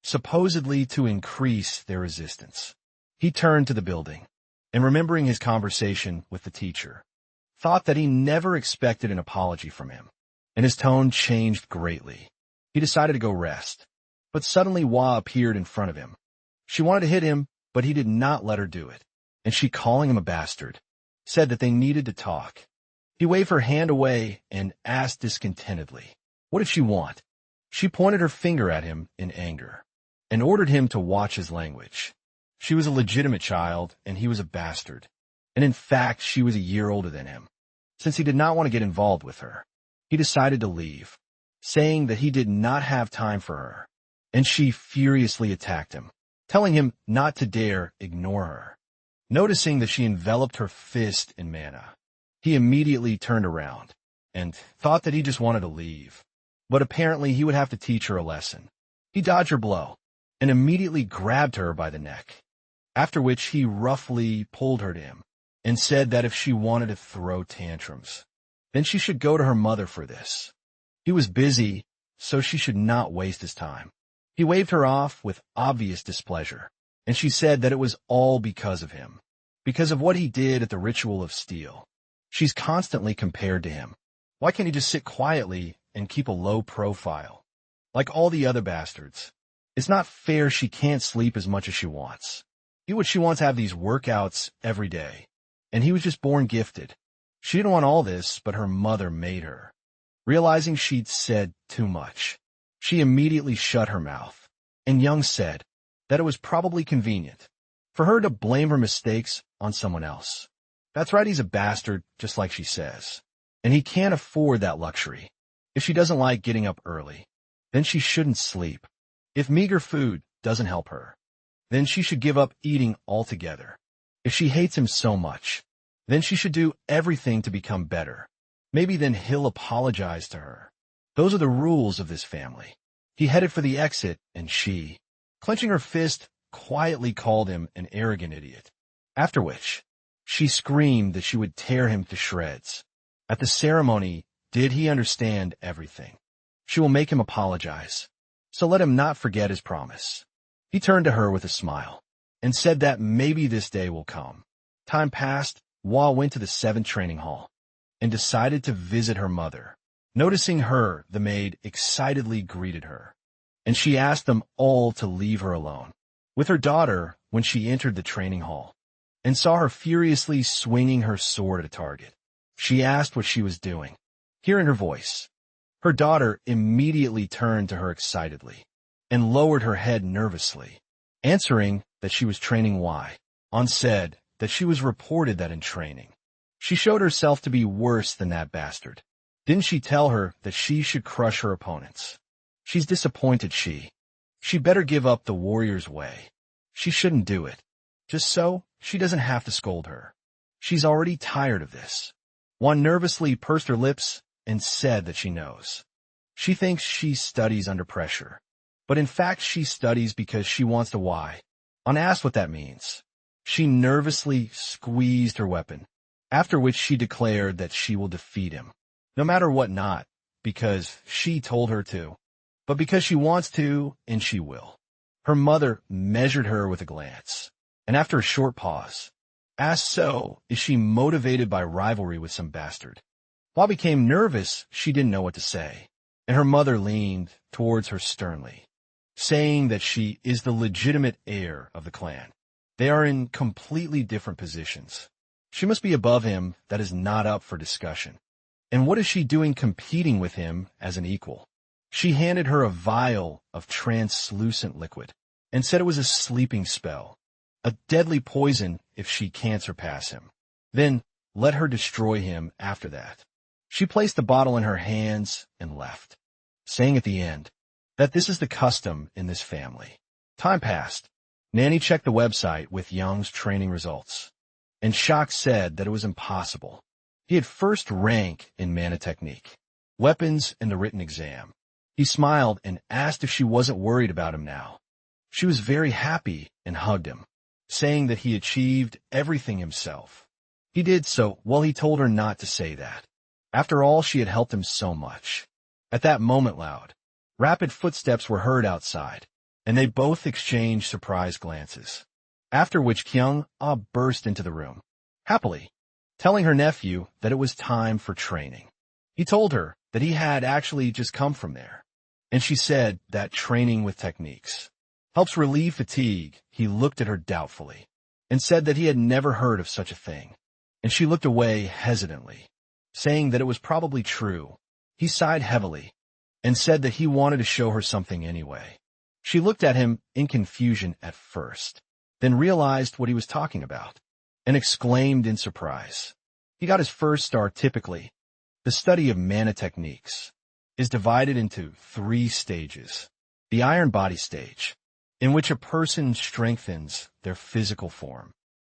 supposedly to increase their resistance? He turned to the building, and remembering his conversation with the teacher, thought that he never expected an apology from him, and his tone changed greatly. He decided to go rest, but suddenly Hua appeared in front of him. She wanted to hit him, but he did not let her do it, and she, calling him a bastard, said that they needed to talk. He waved her hand away and asked discontentedly, what did she want? She pointed her finger at him in anger and ordered him to watch his language. She was a legitimate child, and he was a bastard. And in fact, she was a year older than him. Since he did not want to get involved with her, he decided to leave, saying that he did not have time for her. And she furiously attacked him, telling him not to dare ignore her. Noticing that she enveloped her fist in mana, he immediately turned around and thought that he just wanted to leave. But apparently he would have to teach her a lesson. He dodged her blow and immediately grabbed her by the neck, after which he roughly pulled her to him and said that if she wanted to throw tantrums, then she should go to her mother for this. He was busy, so she should not waste his time. He waved her off with obvious displeasure, and she said that it was all because of him, because of what he did at the ritual of steel. She's constantly compared to him. Why can't he just sit quietly and keep a low profile, like all the other bastards? It's not fair she can't sleep as much as she wants. She wants to have these workouts every day, and he was just born gifted. She didn't want all this, but her mother made her. Realizing she'd said too much, she immediately shut her mouth, and Young said that it was probably convenient for her to blame her mistakes on someone else. That's right, he's a bastard, just like she says, and he can't afford that luxury. If she doesn't like getting up early, then she shouldn't sleep. If meager food doesn't help her, then she should give up eating altogether. If she hates him so much, then she should do everything to become better. Maybe then he'll apologize to her. Those are the rules of this family. He headed for the exit, and she, clenching her fist, quietly called him an arrogant idiot. After which, she screamed that she would tear him to shreds. At the ceremony, did he understand everything? She will make him apologize, so let him not forget his promise. He turned to her with a smile and said that maybe this day will come. Time passed. Hua went to the 7th training hall and decided to visit her mother. Noticing her, the maid excitedly greeted her, and she asked them all to leave her alone with her daughter when she entered the training hall and saw her furiously swinging her sword at a target. She asked what she was doing. Hearing her voice, her daughter immediately turned to her excitedly and lowered her head nervously, answering that she was training Why. On said that she was reported that in training, she showed herself to be worse than that bastard. Didn't she tell her that she should crush her opponents? She's disappointed she better give up the warrior's way. She shouldn't do it. Just so she doesn't have to scold her. She's already tired of this. One nervously pursed her lips and said that she knows. She thinks she studies under pressure, but in fact she studies because she wants to Why. On asked what that means, she nervously squeezed her weapon, after which she declared that she will defeat him, no matter what, not because she told her to, but because she wants to and she will. Her mother measured her with a glance, and after a short pause, asked, so, is she motivated by rivalry with some bastard? While became nervous, she didn't know what to say, and her mother leaned towards her sternly, saying that she is the legitimate heir of the clan. They are in completely different positions. She must be above him. That is not up for discussion. And what is she doing competing with him as an equal? She handed her a vial of translucent liquid and said it was a sleeping spell, a deadly poison if she can't surpass him. Then let her destroy him after that. She placed the bottle in her hands and left, saying at the end that this is the custom in this family. Time passed. Nanny checked the website with Young's training results, and shocked said that it was impossible. He had first rank in mana technique, weapons, and the written exam. He smiled and asked if she wasn't worried about him now. She was very happy and hugged him, saying that he achieved everything himself. He did so while he told her not to say that. After all, she had helped him so much. At that moment, loud, rapid footsteps were heard outside, and they both exchanged surprised glances, after which Kyung-ah burst into the room, happily, telling her nephew that it was time for training. He told her that he had actually just come from there, and she said that training with techniques helps relieve fatigue. He looked at her doubtfully and said that he had never heard of such a thing, and she looked away hesitantly, saying that it was probably true. He sighed heavily and said that he wanted to show her something anyway. She looked at him in confusion at first, then realized what he was talking about, and exclaimed in surprise. He got his first star. Typically, the study of mana techniques is divided into 3 stages. The iron body stage, in which a person strengthens their physical form.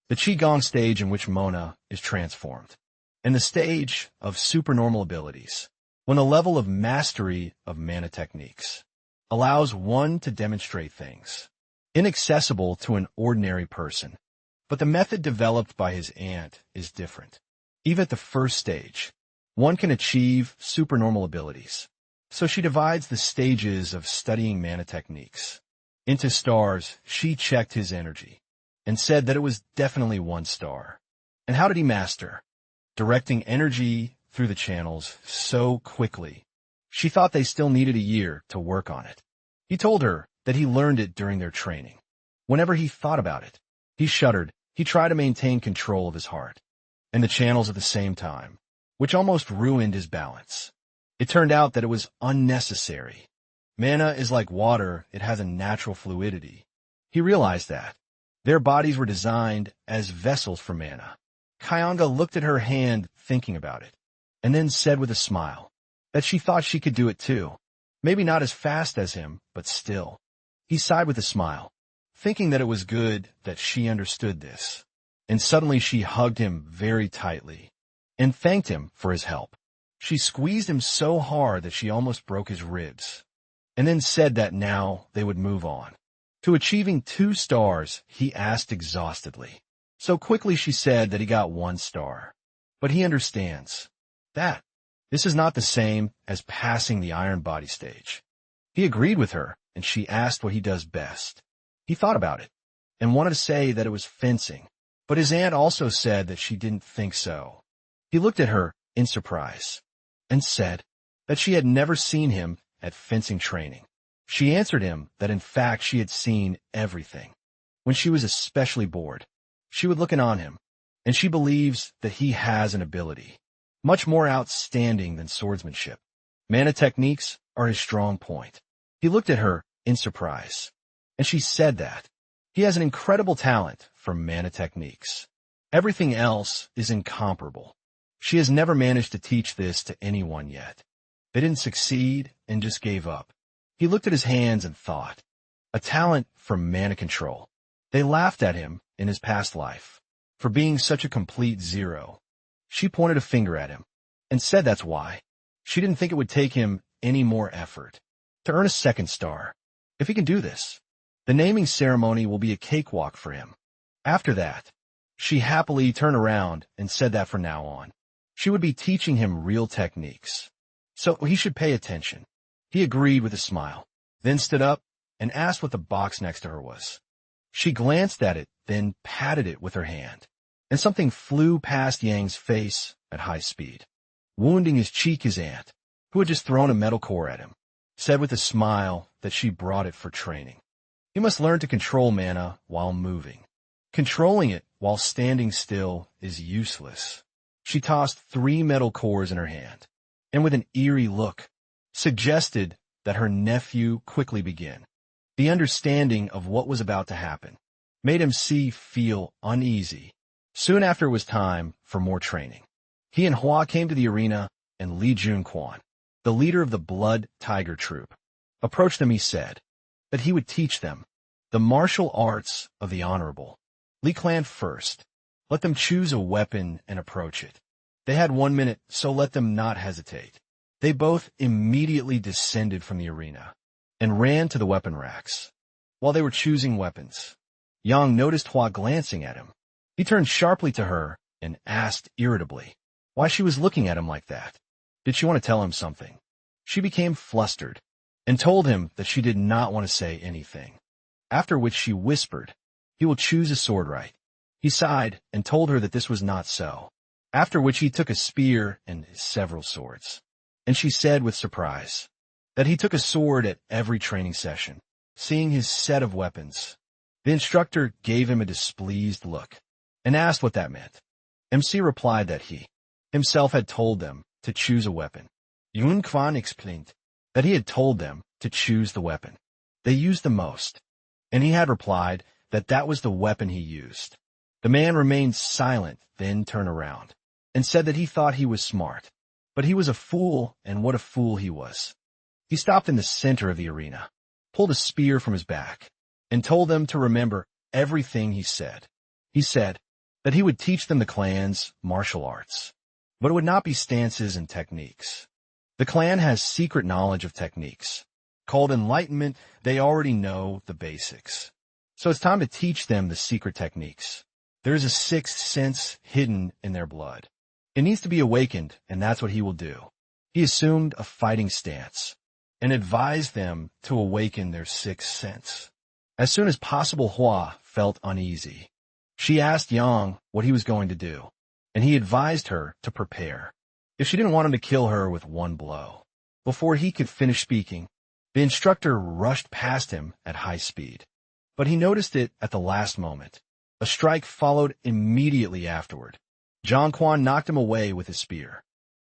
The Qigong stage, in which Mona is transformed. And the stage of supernormal abilities, when the level of mastery of mana techniques allows one to demonstrate things inaccessible to an ordinary person. But the method developed by his aunt is different. Even at the first stage, one can achieve supernormal abilities. So she divides the stages of studying mana techniques into stars. She checked his energy and said that it was definitely 1 star. And how did he master directing energy through the channels so quickly? She thought they still needed a year to work on it. He told her that he learned it during their training. Whenever he thought about it, he shuddered. He tried to maintain control of his heart and the channels at the same time, which almost ruined his balance. It turned out that it was unnecessary. Mana is like water. It has a natural fluidity. He realized that. Their bodies were designed as vessels for mana. Kyanga looked at her hand, thinking about it, and then said with a smile that she thought she could do it too. Maybe not as fast as him, but still. He sighed with a smile, thinking that it was good that she understood this. And suddenly she hugged him very tightly and thanked him for his help. She squeezed him so hard that she almost broke his ribs, and then said that now they would move on to achieving 2 stars. He asked exhaustedly. So quickly she said that he got 1 star. But he understands that this is not the same as passing the iron body stage. He agreed with her, and she asked what he does best. He thought about it and wanted to say that it was fencing, but his aunt also said that she didn't think so. He looked at her in surprise and said that she had never seen him at fencing training. She answered him that in fact she had seen everything. When she was especially bored, she would look in on him, and she believes that he has an ability much more outstanding than swordsmanship. Mana techniques are his strong point. He looked at her in surprise, and she said that he has an incredible talent for mana techniques. Everything else is incomparable. She has never managed to teach this to anyone yet. They didn't succeed and just gave up. He looked at his hands and thought, a talent for mana control. They laughed at him in his past life for being such a complete zero. She pointed a finger at him and said that's why. She didn't think it would take him any more effort to earn a second star. If he can do this, the naming ceremony will be a cakewalk for him. After that, she happily turned around and said that from now on, she would be teaching him real techniques. So he should pay attention. He agreed with a smile, then stood up and asked what the box next to her was. She glanced at it, then patted it with her hand, and something flew past Yang's face at high speed, wounding his cheek. His aunt, who had just thrown a metal core at him, said with a smile that she brought it for training. He must learn to control mana while moving. Controlling it while standing still is useless. She tossed 3 metal cores in her hand, and with an eerie look, suggested that her nephew quickly begin. The understanding of what was about to happen made MC feel uneasy. Soon after it was time for more training. He and Hua came to the arena, and Li Junquan, the leader of the Blood Tiger Troop, approached them. He said that he would teach them the martial arts of the honorable. Li clan first. Let them choose a weapon and approach it. They had 1 minute, so let them not hesitate. They both immediately descended from the arena and ran to the weapon racks. While they were choosing weapons, Yang noticed Hua glancing at him. He turned sharply to her and asked irritably why she was looking at him like that. Did she want to tell him something? She became flustered and told him that she did not want to say anything, after which she whispered, he will choose a sword right. He sighed and told her that this was not so, after which he took a spear and several swords. And she said with surprise that he took a sword at every training session, seeing his set of weapons. The instructor gave him a displeased look and asked what that meant. MC replied that he himself had told them to choose a weapon. Yun Quan explained that he had told them to choose the weapon they used the most, and he had replied that that was the weapon he used. The man remained silent, then turned around and said that he thought he was smart, but he was a fool, and what a fool he was. He stopped in the center of the arena, pulled a spear from his back, and told them to remember everything he said. He said that he would teach them the clan's martial arts, but it would not be stances and techniques. The clan has secret knowledge of techniques. Called enlightenment, they already know the basics. So it's time to teach them the secret techniques. There is a sixth sense hidden in their blood. It needs to be awakened, and that's what he will do. He assumed a fighting stance and advised them to awaken their sixth sense. As soon as possible, Hua felt uneasy. She asked Yang what he was going to do, and he advised her to prepare, if she didn't want him to kill her with one blow. Before he could finish speaking, the instructor rushed past him at high speed, but he noticed it at the last moment. A strike followed immediately afterward. Zhang Quan knocked him away with his spear,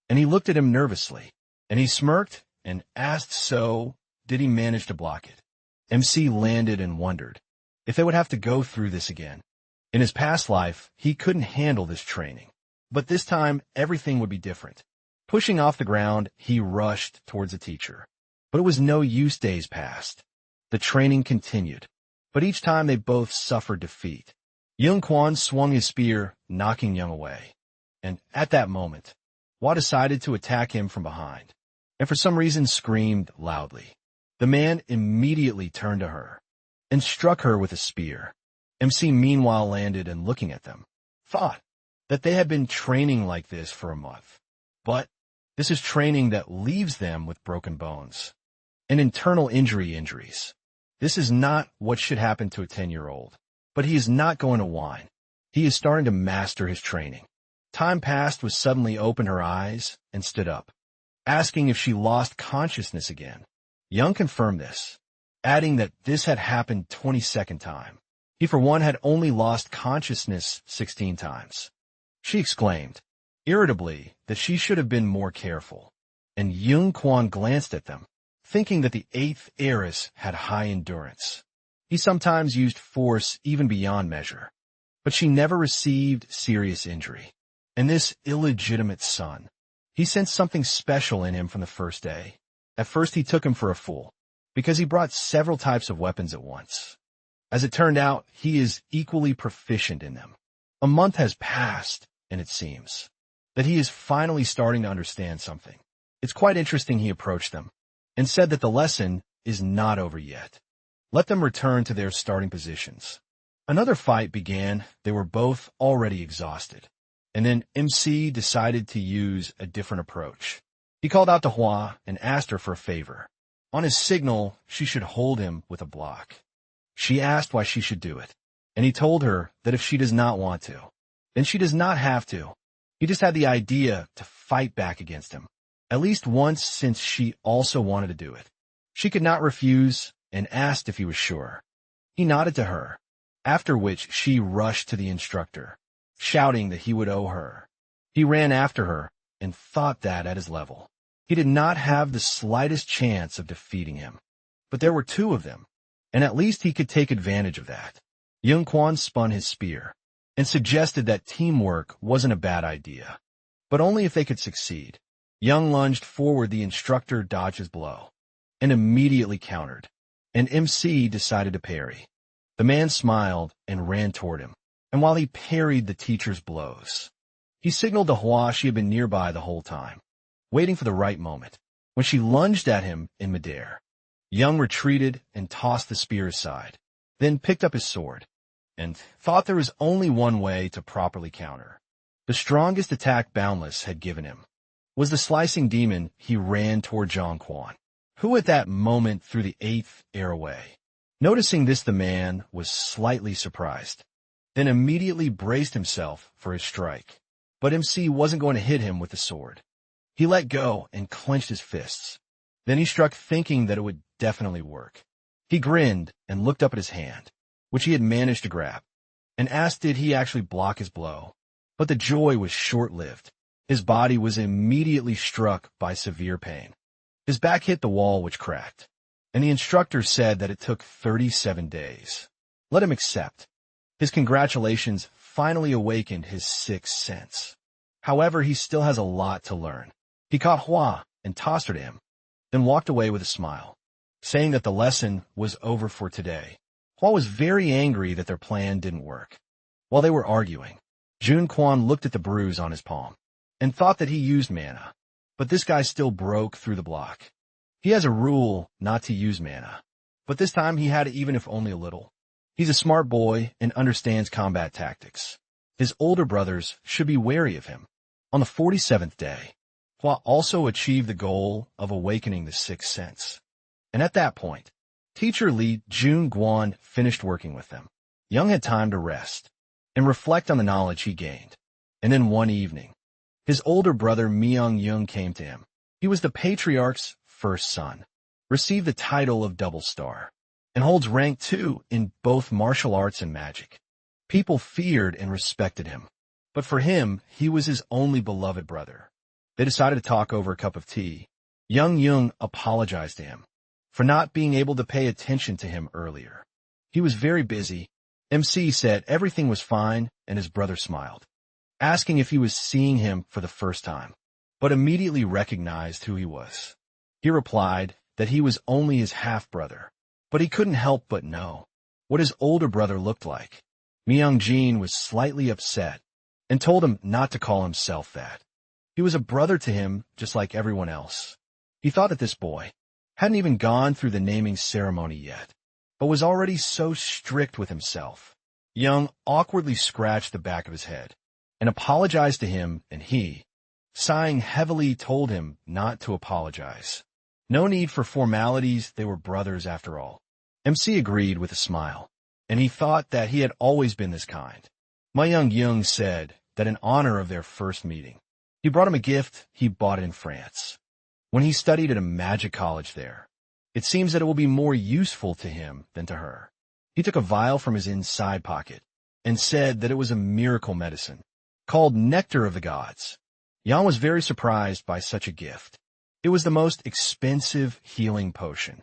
and he looked at him nervously, and he smirked and asked, so did he manage to block it? MC landed and wondered if they would have to go through this again. In his past life, he couldn't handle this training, but this time everything would be different. Pushing off the ground, he rushed towards the teacher, but it was no use. Days passed. The training continued, but each time they both suffered defeat. Yung Quan swung his spear, knocking Young away, and at that moment, Hua decided to attack him from behind, and for some reason screamed loudly. The man immediately turned to her and struck her with a spear. MC meanwhile landed and looking at them, thought that they had been training like this for a month, but this is training that leaves them with broken bones and internal injuries. This is not what should happen to a 10-year-old. But he is not going to whine. He is starting to master his training. Time passed was suddenly opened her eyes and stood up, asking if she lost consciousness again. Young confirmed this, adding that this had happened 22nd time. He for one had only lost consciousness 16 times. She exclaimed, irritably, that she should have been more careful, and Young Kwon glanced at them, thinking that the 8th heiress had high endurance. He sometimes used force even beyond measure, but she never received serious injury. And this illegitimate son, he sensed something special in him from the first day. At first he took him for a fool, because he brought several types of weapons at once. As it turned out, he is equally proficient in them. A month has passed, and it seems that he is finally starting to understand something. It's quite interesting he approached them, and said that the lesson is not over yet. Let them return to their starting positions. Another fight began. They were both already exhausted. And then MC decided to use a different approach. He called out to Hua and asked her for a favor. On his signal, she should hold him with a block. She asked why she should do it, and he told her that if she does not want to, then she does not have to. He just had the idea to fight back against him, at least once since she also wanted to do it. She could not refuse and asked if he was sure. He nodded to her, after which she rushed to the instructor, shouting that he would owe her. He ran after her and thought that at his level, he did not have the slightest chance of defeating him. But there were two of them, and at least he could take advantage of that. Young Kwon spun his spear and suggested that teamwork wasn't a bad idea, but only if they could succeed. Young lunged forward. The instructor dodged his blow and immediately countered, and MC decided to parry. The man smiled and ran toward him, and while he parried the teacher's blows, he signaled to Hua she had been nearby the whole time, waiting for the right moment. When she lunged at him in midair, Young retreated and tossed the spear aside, then picked up his sword, and thought there was only one way to properly counter. The strongest attack Boundless had given him was the slicing demon. He ran toward Zhang Quan, who at that moment threw the 8th air away. Noticing this, the man was slightly surprised, then immediately braced himself for his strike. But MC wasn't going to hit him with the sword. He let go and clenched his fists. Then he struck, thinking that it would definitely work. He grinned and looked up at his hand, which he had managed to grab, and asked did he actually block his blow. But the joy was short-lived. His body was immediately struck by severe pain. His back hit the wall, which cracked, and the instructor said that it took 37 days. Let him accept. His congratulations finally awakened his sixth sense. However, he still has a lot to learn. He caught Hua and tossed her to him, then walked away with a smile, saying that the lesson was over for today. Hua was very angry that their plan didn't work. While they were arguing, Jun Quan looked at the bruise on his palm and thought that he used mana, but this guy still broke through the block. He has a rule not to use mana, but this time he had it, even if only a little. He's a smart boy and understands combat tactics. His older brothers should be wary of him. On the 47th day, Hua also achieved the goal of awakening the sixth sense. And at that point, teacher Li Jun Guan finished working with them. Young had time to rest and reflect on the knowledge he gained. And then one evening, his older brother Myung Young came to him. He was the patriarch's first son, received the title of Double Star, and holds rank 2 in both martial arts and magic. People feared and respected him, but for him, he was his only beloved brother. They decided to talk over a cup of tea. Young Young apologized to him for not being able to pay attention to him earlier. He was very busy. MC said everything was fine, and his brother smiled, asking if he was seeing him for the first time, but immediately recognized who he was. He replied that he was only his half-brother, but he couldn't help but know what his older brother looked like. Myung Jin was slightly upset and told him not to call himself that. He was a brother to him just like everyone else. He thought that this boy hadn't even gone through the naming ceremony yet, but was already so strict with himself. Young awkwardly scratched the back of his head and apologized to him, and he, sighing heavily, told him not to apologize. No need for formalities, they were brothers after all. MC agreed with a smile, and he thought that he had always been this kind. Myung said that in honor of their first meeting, he brought him a gift he bought in France. When he studied at a magic college there, it seems that it will be more useful to him than to her. He took a vial from his inside pocket and said that it was a miracle medicine called Nectar of the Gods. Yang was very surprised by such a gift. It was the most expensive healing potion.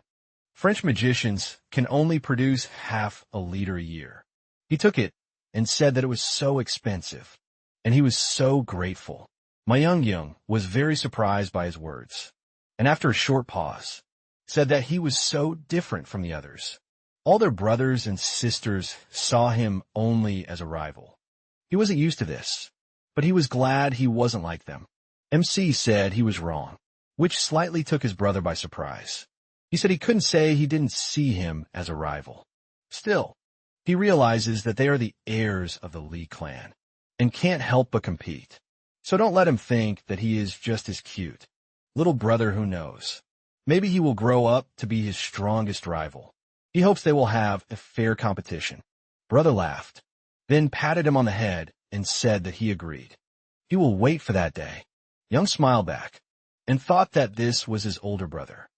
French magicians can only produce half a liter a year. He took it and said that it was so expensive, and he was so grateful. Myung was very surprised by his words, and after a short pause, said that he was so different from the others. All their brothers and sisters saw him only as a rival. He wasn't used to this, but he was glad he wasn't like them. MC said he was wrong, which slightly took his brother by surprise. He said he couldn't say he didn't see him as a rival. Still, he realizes that they are the heirs of the Lee clan and can't help but compete. So don't let him think that he is just as cute. Little brother who knows. Maybe he will grow up to be his strongest rival. He hopes they will have a fair competition. Brother laughed, then patted him on the head and said that he agreed. He will wait for that day. Young smiled back and thought that this was his older brother,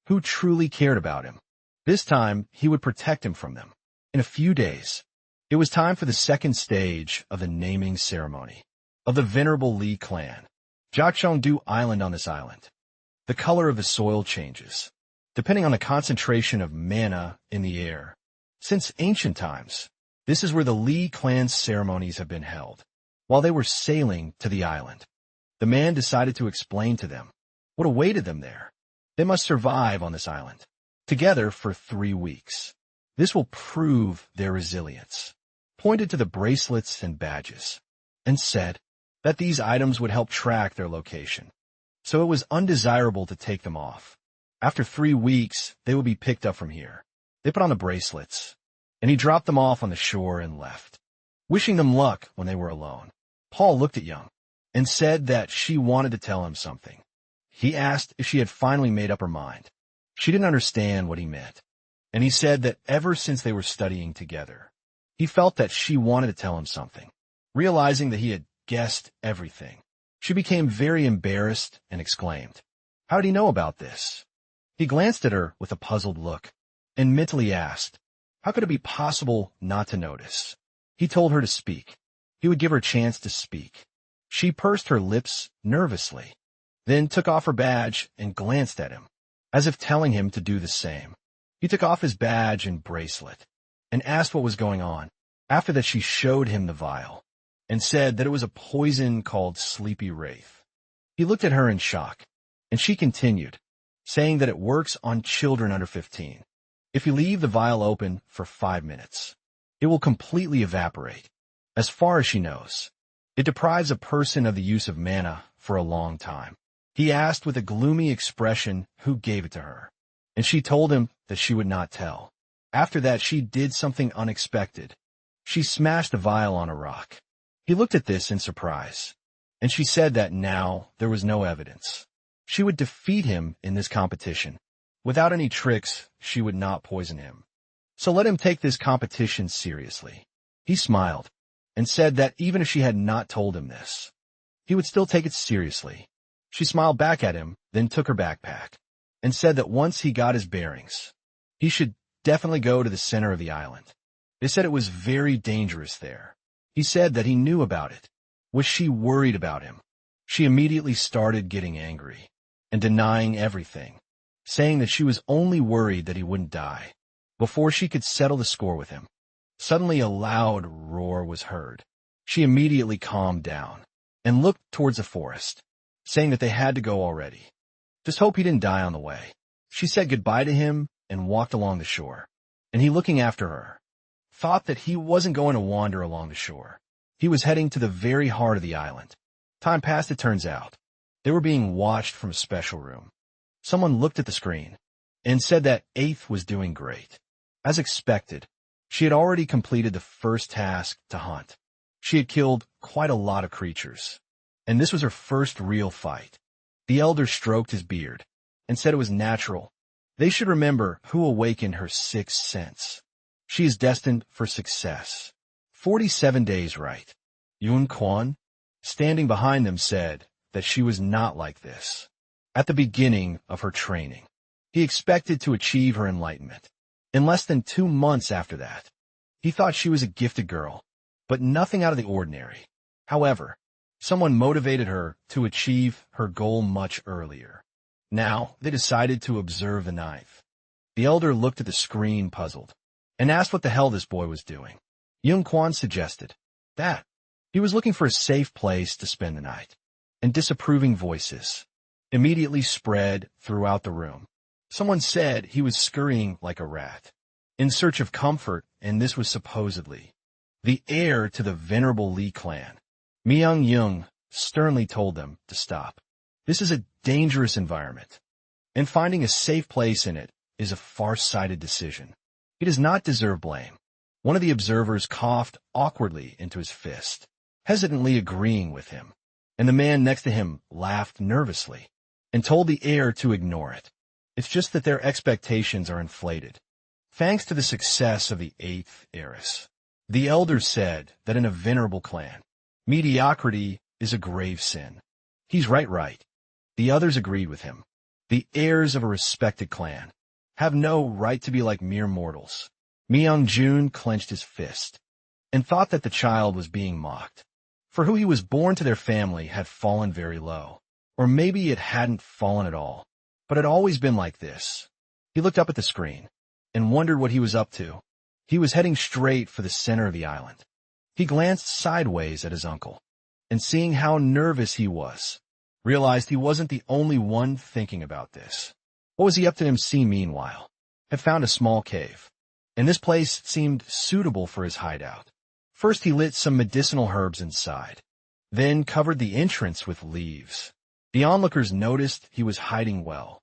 who truly cared about him. This time, he would protect him from them. In a few days, it was time for the second stage of the naming ceremony of the venerable Lee clan. Jiachengdu Island. On this island, the color of the soil changes, depending on the concentration of mana in the air. Since ancient times, this is where the Lee clan ceremonies have been held. While they were sailing to the island, the man decided to explain to them what awaited them there. They must survive on this island, together for 3 weeks. This will prove their resilience. Pointed to the bracelets and badges, and said that these items would help track their location, so it was undesirable to take them off. After 3 weeks, they would be picked up from here. They put on the bracelets, and he dropped them off on the shore and left, wishing them luck when they were alone. Paul looked at Young and said that she wanted to tell him something. He asked if she had finally made up her mind. She didn't understand what he meant, and he said that ever since they were studying together, he felt that she wanted to tell him something. Realizing that he had guessed everything, she became very embarrassed and exclaimed, "How did he know about this?" He glanced at her with a puzzled look and mentally asked, how could it be possible not to notice? He told her to speak. He would give her a chance to speak. She pursed her lips nervously, then took off her badge and glanced at him, as if telling him to do the same. He took off his badge and bracelet and asked what was going on. After that, she showed him the vial and said that it was a poison called Sleepy Wraith. He looked at her in shock, and she continued, saying that it works on children under 15. If you leave the vial open for 5 minutes, it will completely evaporate. As far as she knows, it deprives a person of the use of mana for a long time. He asked with a gloomy expression who gave it to her, and she told him that she would not tell. After that, she did something unexpected. She smashed the vial on a rock. He looked at this in surprise, and she said that now there was no evidence. She would defeat him in this competition. Without any tricks, she would not poison him. So let him take this competition seriously. He smiled and said that even if she had not told him this, he would still take it seriously. She smiled back at him, then took her backpack and said that once he got his bearings, he should definitely go to the center of the island. They said it was very dangerous there. He said that he knew about it. Was she worried about him? She immediately started getting angry and denying everything, saying that she was only worried that he wouldn't die. Before she could settle the score with him, suddenly a loud roar was heard. She immediately calmed down and looked towards the forest, saying that they had to go already. Just hope he didn't die on the way. She said goodbye to him and walked along the shore, and he, looking after her, thought that he wasn't going to wander along the shore. He was heading to the very heart of the island. Time passed, it turns out. They were being watched from a special room. Someone looked at the screen and said that Eighth was doing great. As expected, she had already completed the first task to hunt. She had killed quite a lot of creatures, and this was her first real fight. The elder stroked his beard and said it was natural They should remember who awakened her sixth sense. She is destined for success. 47 days right. Yun Quan, standing behind them, said that she was not like this. At the beginning of her training, he expected to achieve her enlightenment. In less than 2 months after that, he thought she was a gifted girl, but nothing out of the ordinary. However, someone motivated her to achieve her goal much earlier. Now, they decided to observe the ninth. The elder looked at the screen puzzled and asked what the hell this boy was doing. Yun Quan suggested that he was looking for a safe place to spend the night, and disapproving voices immediately spread throughout the room. Someone said he was scurrying like a rat, in search of comfort, and this was supposedly the heir to the venerable Li clan. Myung sternly told them to stop. This is a dangerous environment, and finding a safe place in it is a far-sighted decision. He does not deserve blame. One of the observers coughed awkwardly into his fist, hesitantly agreeing with him, and the man next to him laughed nervously and told the heir to ignore it. It's just that their expectations are inflated, thanks to the success of the eighth heiress. The elder said that in a venerable clan, mediocrity is a grave sin. He's right. The others agreed with him. The heirs of a respected clan have no right to be like mere mortals. Myung-jun clenched his fist and thought that the child was being mocked. For who he was born to, their family had fallen very low. Or maybe it hadn't fallen at all, but had always been like this. He looked up at the screen and wondered what he was up to. He was heading straight for the center of the island. He glanced sideways at his uncle, and seeing how nervous he was, realized he wasn't the only one thinking about this. What was he up to? MC, meanwhile, had found a small cave, and this place seemed suitable for his hideout. First he lit some medicinal herbs inside, then covered the entrance with leaves. The onlookers noticed he was hiding well.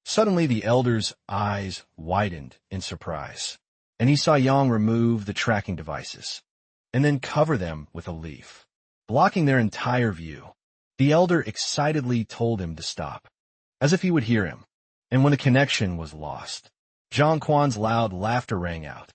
Suddenly the elder's eyes widened in surprise, and he saw Yang remove the tracking devices, and then cover them with a leaf, blocking their entire view. The elder excitedly told him to stop, as if he would hear him, and when the connection was lost, Zhang Quan's loud laughter rang out.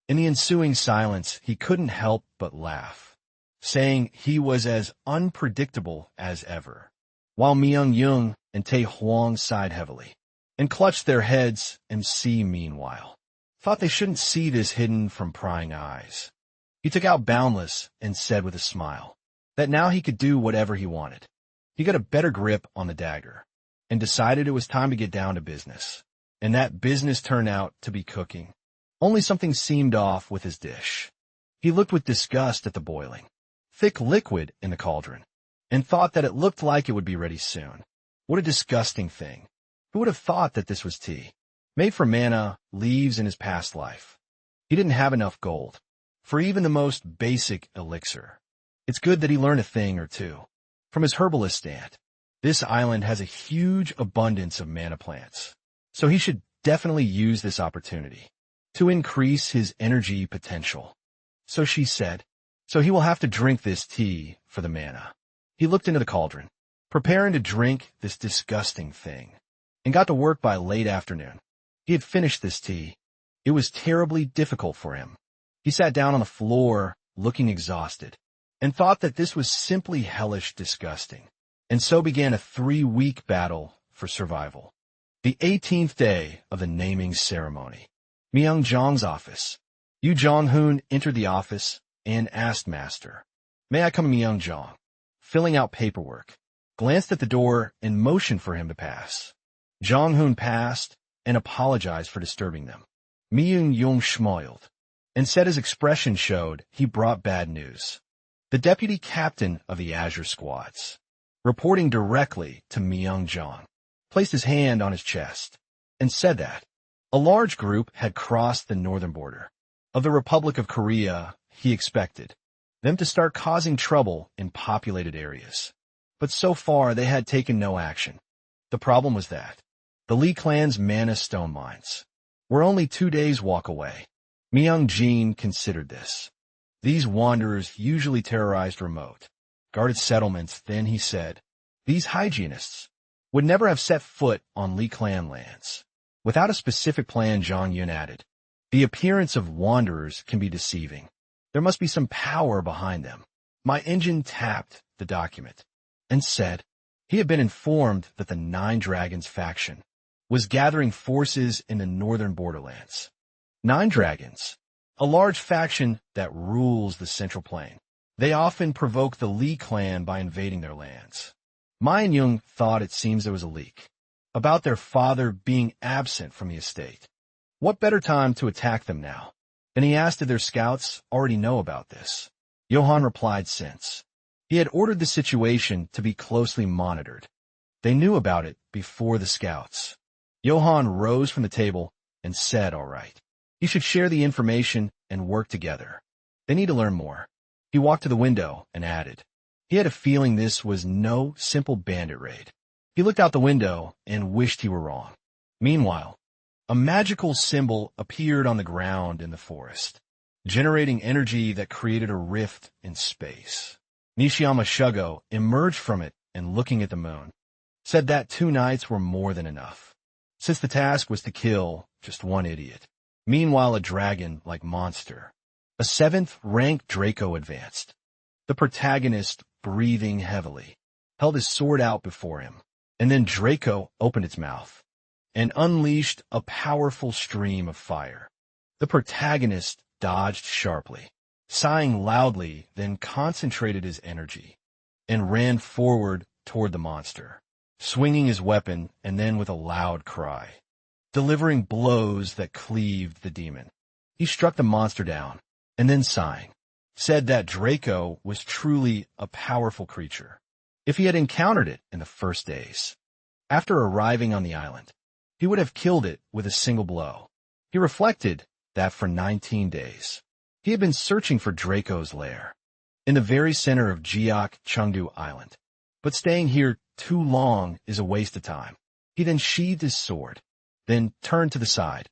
In the ensuing silence, he couldn't help but laugh, saying he was as unpredictable as ever, while Myung and Tae Huang sighed heavily and clutched their heads. MC, meanwhile, thought they shouldn't see this hidden from prying eyes. He took out Boundless and said with a smile that now he could do whatever he wanted. He got a better grip on the dagger and decided it was time to get down to business. And that business turned out to be cooking. Only something seemed off with his dish. He looked with disgust at the boiling, thick liquid in the cauldron, and thought that it looked like it would be ready soon. What a disgusting thing. Who would have thought that this was tea, made from manna leaves in his past life? He didn't have enough gold for even the most basic elixir. It's good that he learned a thing or two from his herbalist stand. This island has a huge abundance of mana plants, so he should definitely use this opportunity to increase his energy potential. So she said, so he will have to drink this tea for the mana. He looked into the cauldron, preparing to drink this disgusting thing, and got to work by late afternoon. He had finished this tea. It was terribly difficult for him. He sat down on the floor, looking exhausted, and thought that this was simply hellish disgusting, and so began a 3-week battle for survival. The 18th day of the naming ceremony. Myung Jong's office. Yu Jong-hoon entered the office and asked Master, "May I come?" Myung Jong, filling out paperwork, glanced at the door and motioned for him to pass. Jong-hoon passed and apologized for disturbing them. Myung Jong smiled and said his expression showed he brought bad news. The deputy captain of the Azure Squads, reporting directly to Myung Jong, placed his hand on his chest and said that a large group had crossed the northern border of the Republic of Korea. He expected them to start causing trouble in populated areas, but so far they had taken no action. The problem was that the Li clan's mana stone mines were only 2 days' walk away. Myung-jin considered this. These wanderers usually terrorized remote, guarded settlements. Then he said, these hygienists would never have set foot on Li clan lands. Without a specific plan, Zhang Yun added, the appearance of wanderers can be deceiving. There must be some power behind them. My engine tapped the document and said he had been informed that the Nine Dragons faction was gathering forces in the northern borderlands. Nine Dragons, a large faction that rules the Central Plain. They often provoke the Li clan by invading their lands. Man Yung thought it seems there was a leak about their father being absent from the estate. What better time to attack them now? And he asked if their scouts already know about this. Johann replied since. He had ordered the situation to be closely monitored. They knew about it before the scouts. Johann rose from the table and said, all right. You should share the information and work together. They need to learn more. He walked to the window and added, he had a feeling this was no simple bandit raid. He looked out the window and wished he were wrong. Meanwhile, a magical symbol appeared on the ground in the forest, generating energy that created a rift in space. Nishiyama Shugo emerged from it and, looking at the moon, said that 2 nights were more than enough, since the task was to kill just one idiot. Meanwhile, a dragon-like monster, a 7th-ranked Draco, advanced. The protagonist, breathing heavily, held his sword out before him, and then Draco opened its mouth and unleashed a powerful stream of fire. The protagonist dodged sharply, sighing loudly, then concentrated his energy and ran forward toward the monster, swinging his weapon and then with a loud cry, delivering blows that cleaved the demon. He struck the monster down and then, sighing, said that Draco was truly a powerful creature if he had encountered it in the first days. After arriving on the island, he would have killed it with a single blow. He reflected that for 19 days, he had been searching for Draco's lair in the very center of Jiak Chengdu Island. But staying here too long is a waste of time. He then sheathed his sword, then turned to the side,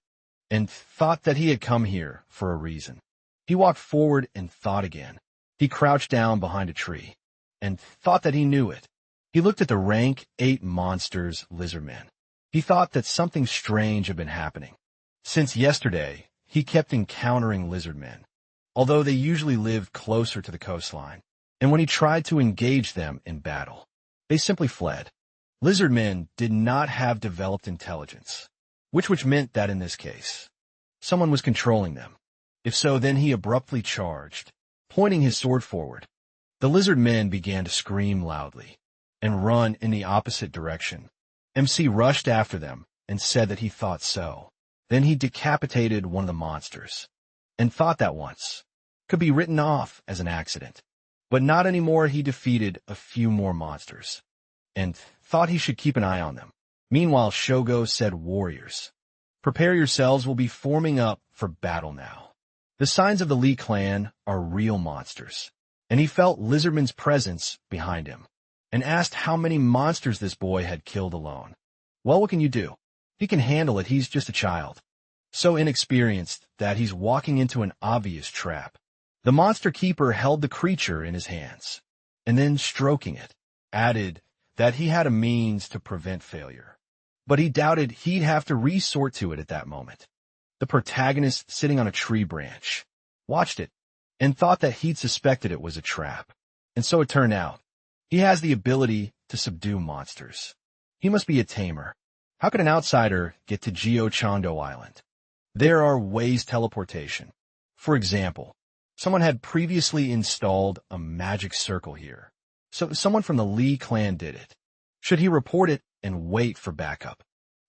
and thought that he had come here for a reason. He walked forward and thought again. He crouched down behind a tree and thought that he knew it. He looked at the rank 8 monsters, lizardmen. He thought that something strange had been happening. Since yesterday, he kept encountering lizardmen, although they usually lived closer to the coastline, and when he tried to engage them in battle, they simply fled. Lizardmen did not have developed intelligence, which meant that in this case, someone was controlling them. If so, then he abruptly charged, pointing his sword forward. The lizard men began to scream loudly and run in the opposite direction. MC rushed after them and said that he thought so. Then he decapitated one of the monsters and thought that once could be written off as an accident. But not anymore. He defeated a few more monsters and thought he should keep an eye on them. Meanwhile, Shogo said, warriors, prepare yourselves, we'll be forming up for battle now. The signs of the Li clan are real monsters, and he felt Lizardman's presence behind him, and asked how many monsters this boy had killed alone. Well, what can you do? He can handle it, he's just a child. So inexperienced that he's walking into an obvious trap. The monster keeper held the creature in his hands, and then stroking it, added that he had a means to prevent failure. But he doubted he'd have to resort to it at that moment. The protagonist, sitting on a tree branch, watched it and thought that he'd suspected it was a trap. And so it turned out. He has the ability to subdue monsters. He must be a tamer. How could an outsider get to Gyeochando Island? There are ways teleportation. For example, someone had previously installed a magic circle here. So someone from the Li clan did it. Should he report it and wait for backup?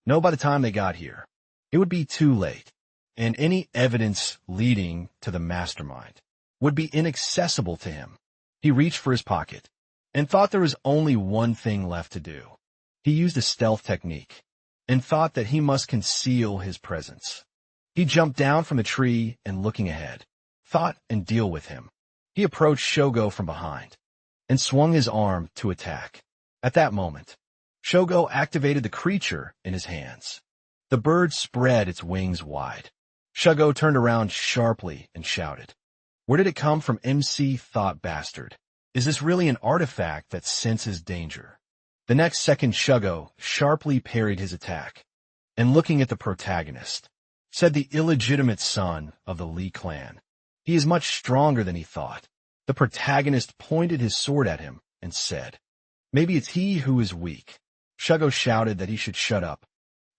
No, by the time they got here, it would be too late, and any evidence leading to the mastermind would be inaccessible to him. He reached for his pocket and thought there was only one thing left to do. He used a stealth technique and thought that he must conceal his presence. He jumped down from the tree and, looking ahead, thought and deal with him. He approached Shogo from behind and swung his arm to attack. At that moment, Shogo activated the creature in his hands. The bird spread its wings wide. Shogo turned around sharply and shouted, "Where did it come from, MC Thought Bastard? Is this really an artifact that senses danger?" The next second, Shogo sharply parried his attack and looking at the protagonist, said the illegitimate son of the Lee clan. He is much stronger than he thought. The protagonist pointed his sword at him and said, maybe it's he who is weak. Shugo shouted that he should shut up.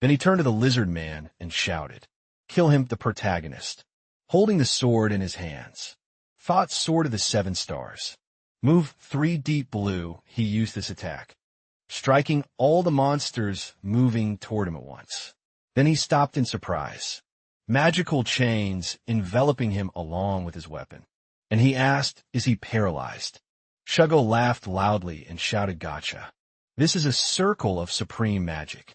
Then he turned to the lizard man and shouted, kill him, the protagonist. Holding the sword in his hands. Thought Sword of the Seven Stars. Move 3 deep blue, he used this attack, striking all the monsters moving toward him at once. Then he stopped in surprise, magical chains enveloping him along with his weapon. And he asked, is he paralyzed? Shugo laughed loudly and shouted, gotcha. This is a circle of supreme magic.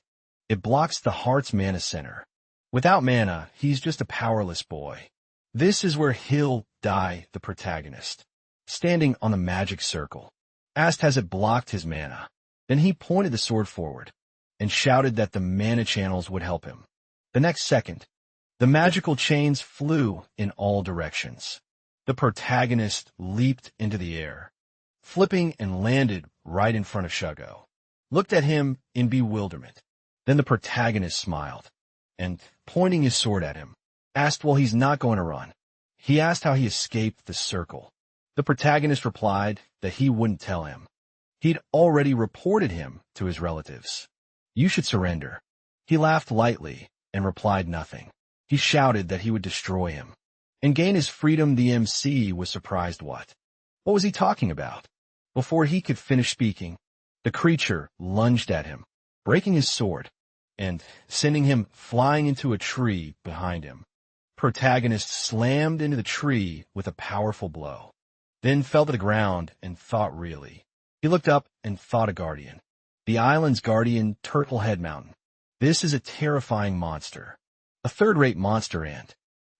It blocks the heart's mana center. Without mana, he's just a powerless boy. This is where he'll die, the protagonist, standing on the magic circle, asked has it blocked his mana. Then he pointed the sword forward and shouted that the mana channels would help him. The next second, the magical chains flew in all directions. The protagonist leaped into the air, flipping and landed right in front of Shugo, looked at him in bewilderment. Then the protagonist smiled and, pointing his sword at him, asked, well, he's not going to run. He asked how he escaped the circle. The protagonist replied that he wouldn't tell him. He'd already reported him to his relatives. You should surrender. He laughed lightly and replied nothing. He shouted that he would destroy him and gain his freedom. The MC was surprised. What was he talking about? Before he could finish speaking, the creature lunged at him, breaking his sword and sending him flying into a tree behind him. Protagonist slammed into the tree with a powerful blow, then fell to the ground and thought really. He looked up and thought a guardian. The island's guardian, Turtlehead Mountain. This is a terrifying monster. A third-rate monster, and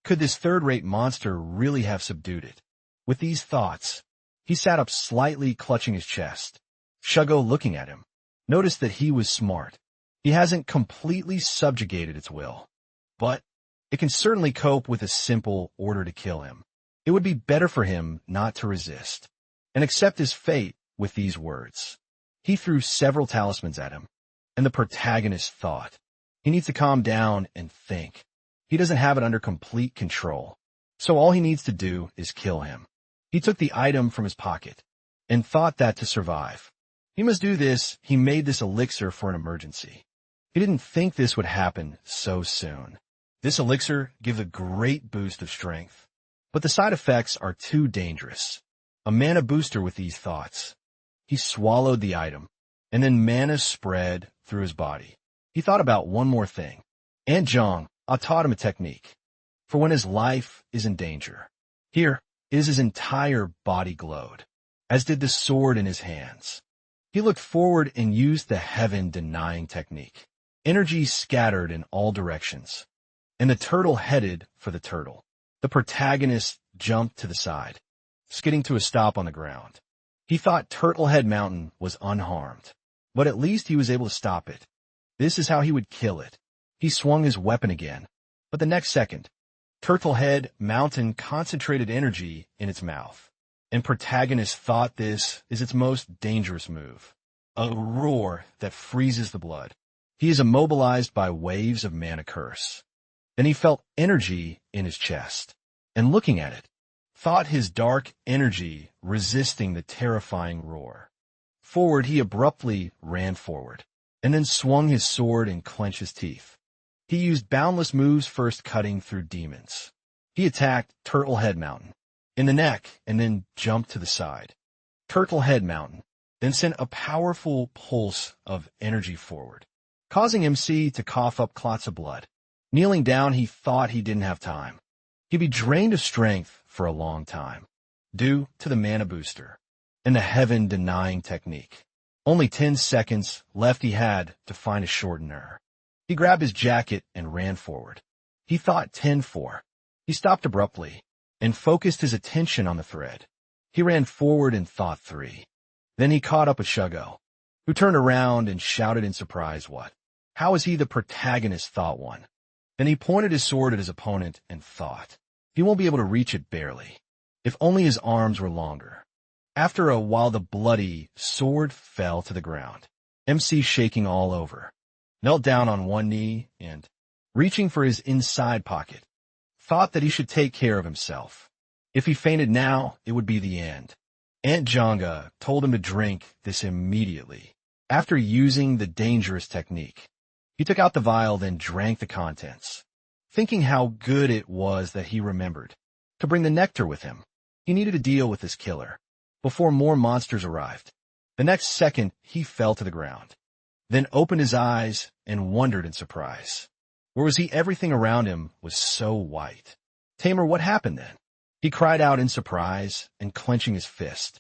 could this third-rate monster really have subdued it? With these thoughts, he sat up slightly, clutching his chest. Shugo, looking at him, noticed that he was smart. He hasn't completely subjugated its will, but it can certainly cope with a simple order to kill him. It would be better for him not to resist and accept his fate with these words. He threw several talismans at him, and the protagonist thought, he needs to calm down and think. He doesn't have it under complete control, so all he needs to do is kill him. He took the item from his pocket and thought that to survive, he must do this. He made this elixir for an emergency. He didn't think this would happen so soon. This elixir gives a great boost of strength, but the side effects are too dangerous. A mana booster with these thoughts. He swallowed the item, and then mana spread through his body. He thought about one more thing. Aunt Zhang taught him a technique for when his life is in danger. Here is his entire body glowed, as did the sword in his hands. He looked forward and used the heaven-denying technique. Energy scattered in all directions, and the turtle headed for the turtle. The protagonist jumped to the side, skidding to a stop on the ground. He thought Turtlehead Mountain was unharmed, but at least he was able to stop it. This is how he would kill it. He swung his weapon again, but the next second, Turtlehead Mountain concentrated energy in its mouth, and protagonist thought this is its most dangerous move. A roar that freezes the blood. He is immobilized by waves of mana curse. Then he felt energy in his chest, and looking at it, thought his dark energy resisting the terrifying roar. Forward, he abruptly ran forward, and then swung his sword and clenched his teeth. He used boundless moves, first cutting through demons. He attacked Turtlehead Mountain in the neck and then jumped to the side. Turtlehead Mountain then sent a powerful pulse of energy forward, causing MC to cough up clots of blood. Kneeling down, he thought he didn't have time. He'd be drained of strength for a long time, due to the mana booster and the heaven-denying technique. Only 10 seconds left he had to find a shortener. He grabbed his jacket and ran forward. He thought 10-4. He stopped abruptly and focused his attention on the thread. He ran forward and thought 3. Then he caught up with Shugo, who turned around and shouted in surprise, what? How is he the protagonist? Thought 1. Then he pointed his sword at his opponent and thought, he won't be able to reach it barely. If only his arms were longer. After a while, the bloody sword fell to the ground, MC shaking all over. knelt down on one knee and, reaching for his inside pocket, thought that he should take care of himself. If he fainted now, it would be the end. Aunt Jonga told him to drink this immediately. After using the dangerous technique, he took out the vial, then drank the contents, thinking how good it was that he remembered to bring the nectar with him. He needed to deal with this killer before more monsters arrived. The next second, he fell to the ground, then opened his eyes and wondered in surprise. Where was he? Everything around him was so white. Tamer, what happened then? He cried out in surprise and clenching his fist,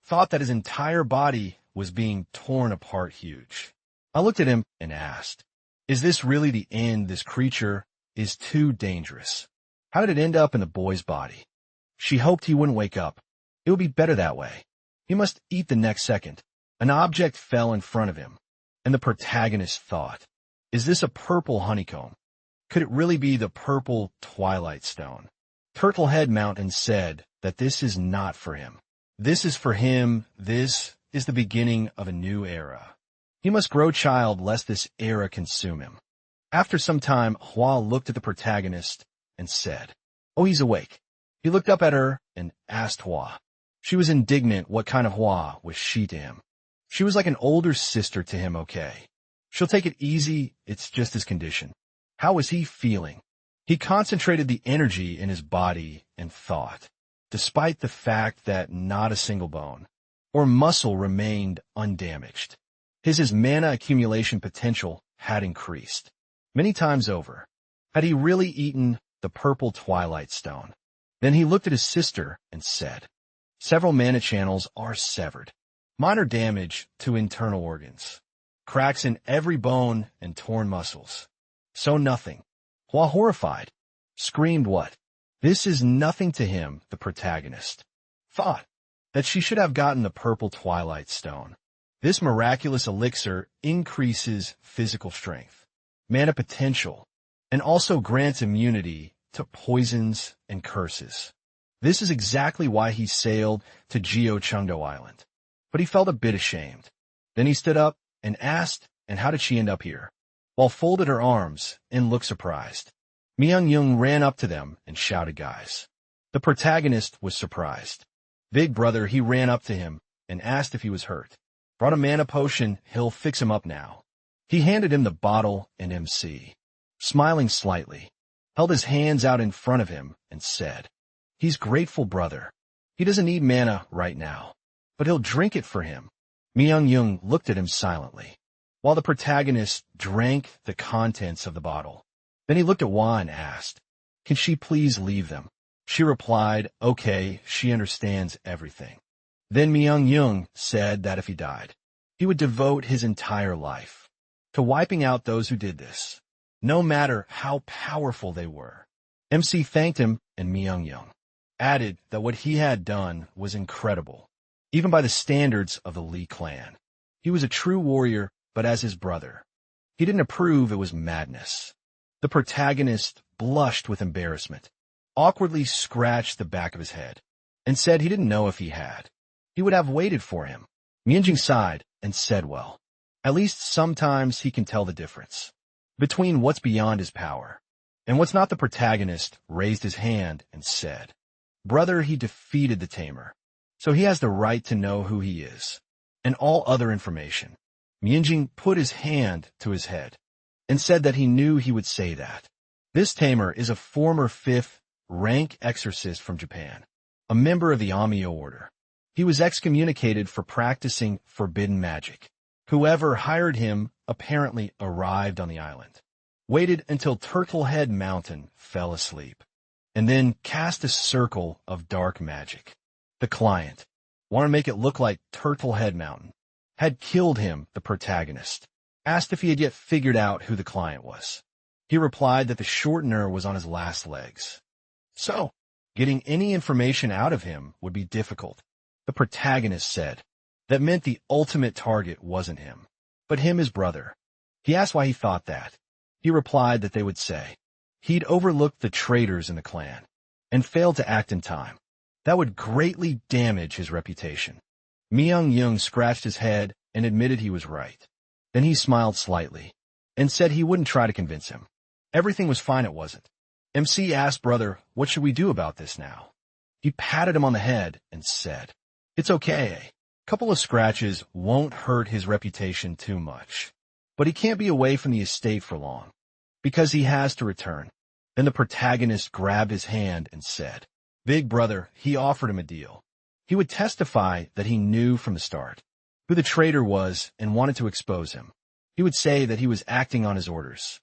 thought that his entire body was being torn apart huge. I looked at him and asked, is this really the end? This creature is too dangerous. How did it end up in the boy's body? She hoped he wouldn't wake up. It would be better that way. He must eat the next second. An object fell in front of him, and the protagonist thought, is this a purple honeycomb? Could it really be the purple twilight stone? Turtlehead Mountain said that this is not for him. This is for him. This is the beginning of a new era. He must grow child lest this era consume him. After some time, Hua looked at the protagonist and said, oh, he's awake. He looked up at her and asked Hua. She was indignant. What kind of Hua was she to him? She was like an older sister to him. Okay. She'll take it easy. It's just his condition. How was he feeling? He concentrated the energy in his body and thought, despite the fact that not a single bone or muscle remained undamaged. His mana accumulation potential had increased many times over. Had he really eaten the purple twilight stone? Then he looked at his sister and said, several mana channels are severed. Minor damage to internal organs. Cracks in every bone and torn muscles. So nothing. Hua, horrified, screamed, what? This is nothing to him, the protagonist. Thought that she should have gotten the purple twilight stone. This miraculous elixir increases physical strength, mana potential, and also grants immunity to poisons and curses. This is exactly why he sailed to Geo Chengdo Island. But he felt a bit ashamed. Then he stood up and asked, and how did she end up here? While folded her arms and looked surprised. Myung-Young ran up to them and shouted, guys. The protagonist was surprised. Big brother, he ran up to him and asked if he was hurt. Brought a mana potion, he'll fix him up now. He handed him the bottle and MC, smiling slightly, held his hands out in front of him and said, he's grateful, brother. He doesn't need mana right now, but he'll drink it for him. Myung-Young looked at him silently, while the protagonist drank the contents of the bottle. Then he looked at Hua and asked, can she please leave them? She replied, okay, she understands everything. Then Myung-Young said that if he died, he would devote his entire life to wiping out those who did this, no matter how powerful they were. MC thanked him, and Myung-Young added that what he had done was incredible, even by the standards of the Li clan. He was a true warrior, but as his brother, he didn't approve. It was madness. The protagonist blushed with embarrassment, awkwardly scratched the back of his head, and said he didn't know if he had. He would have waited for him. Mianjing sighed and said, well, at least sometimes he can tell the difference between what's beyond his power and what's not. The protagonist raised his hand and said, brother, he defeated the tamer, so he has the right to know who he is and all other information. Mianjing put his hand to his head and said that he knew he would say that. This tamer is a former 5th rank exorcist from Japan, a member of the Amio order. He was excommunicated for practicing forbidden magic. Whoever hired him apparently arrived on the island, waited until Turtlehead Mountain fell asleep, and then cast a circle of dark magic. The client wanted to make it look like Turtlehead Mountain had killed him. The protagonist asked if he had yet figured out who the client was. He replied that the shortener was on his last legs, so getting any information out of him would be difficult. The protagonist said that meant the ultimate target wasn't him, but him, his brother. He asked why he thought that. He replied that they would say he'd overlooked the traitors in the clan and failed to act in time. That would greatly damage his reputation. Myung-Young scratched his head and admitted he was right. Then he smiled slightly and said he wouldn't try to convince him. Everything was fine, it wasn't. MC asked brother, what should we do about this now? He patted him on the head and said, it's okay. Couple of scratches won't hurt his reputation too much. But he can't be away from the estate for long, because he has to return. Then the protagonist grabbed his hand and said, big brother, he offered him a deal. He would testify that he knew from the start who the traitor was and wanted to expose him. He would say that he was acting on his orders.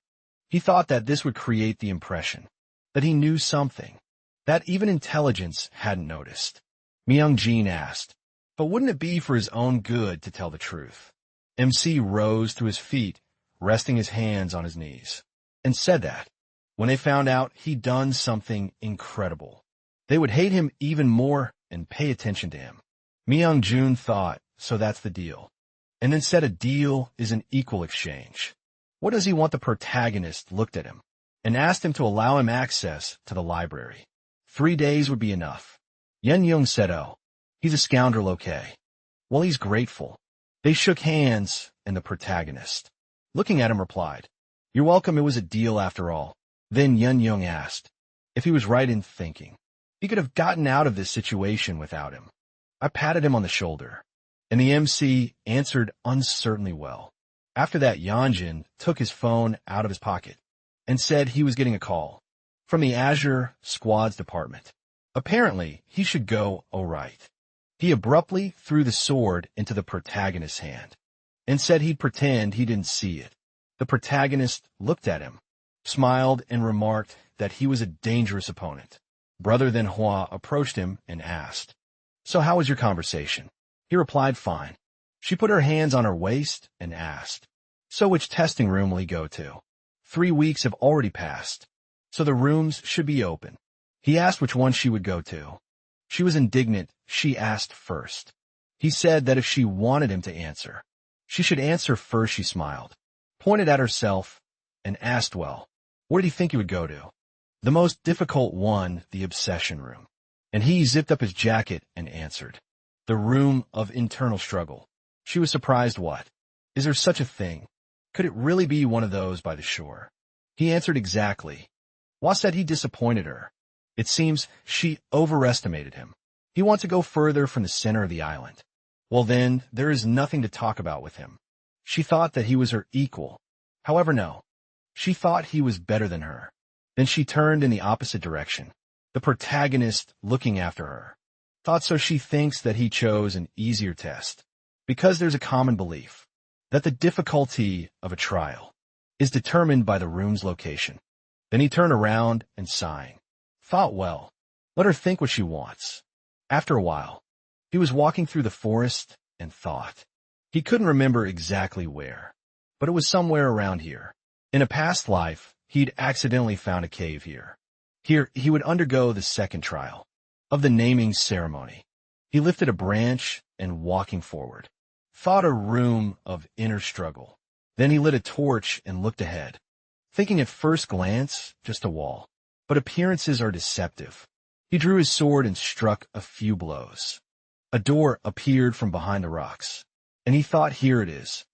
He thought that this would create the impression that he knew something that even intelligence hadn't noticed. Myung-jin asked, but wouldn't it be for his own good to tell the truth? MC rose to his feet, resting his hands on his knees, and said that when they found out he'd done something incredible, they would hate him even more and pay attention to him. Myung-jin thought, so that's the deal. And then said a deal is an equal exchange. What does he want? The protagonist looked at him and asked him to allow him access to the library. 3 days would be enough. Yen-young said, oh, he's a scoundrel, okay. Well, he's grateful. They shook hands, and the protagonist, looking at him, replied, you're welcome, it was a deal after all. Then Yen-young asked if he was right in thinking he could have gotten out of this situation without him. I patted him on the shoulder, and the MC answered uncertainly well. After that, Yeonjin took his phone out of his pocket and said he was getting a call from the Azure Squad's department. Apparently, he should go all right. He abruptly threw the sword into the protagonist's hand and said he'd pretend he didn't see it. The protagonist looked at him, smiled, and remarked that he was a dangerous opponent. Brother then Hua approached him and asked, so how was your conversation? He replied, fine. She put her hands on her waist and asked, so which testing room will he go to? 3 weeks have already passed, so the rooms should be open. He asked which one she would go to. She was indignant. She asked first. He said that if she wanted him to answer, she should answer first. She smiled, pointed at herself, and asked, well, where did he think he would go to? The most difficult one, the obsession room. And he zipped up his jacket and answered, the room of internal struggle. She was surprised. What? Is there such a thing? Could it really be one of those by the shore? He answered exactly. Hua said he disappointed her. It seems she overestimated him. He wants to go further from the center of the island. Well then, there is nothing to talk about with him. She thought that he was her equal. However, no. She thought he was better than her. Then she turned in the opposite direction. The protagonist, looking after her, thought so. She thinks that he chose an easier test, because there's a common belief that the difficulty of a trial is determined by the room's location. Then he turned around and, sighing, thought, well, let her think what she wants. After a while, he was walking through the forest and thought. He couldn't remember exactly where, but it was somewhere around here. In a past life, he'd accidentally found a cave here. Here, he would undergo the second trial of the naming ceremony. He lifted a branch and, walking forward, thought a room of inner struggle. Then he lit a torch and looked ahead, thinking at first glance just a wall. But appearances are deceptive. He drew his sword and struck a few blows. A door appeared from behind the rocks, and he thought, here it is.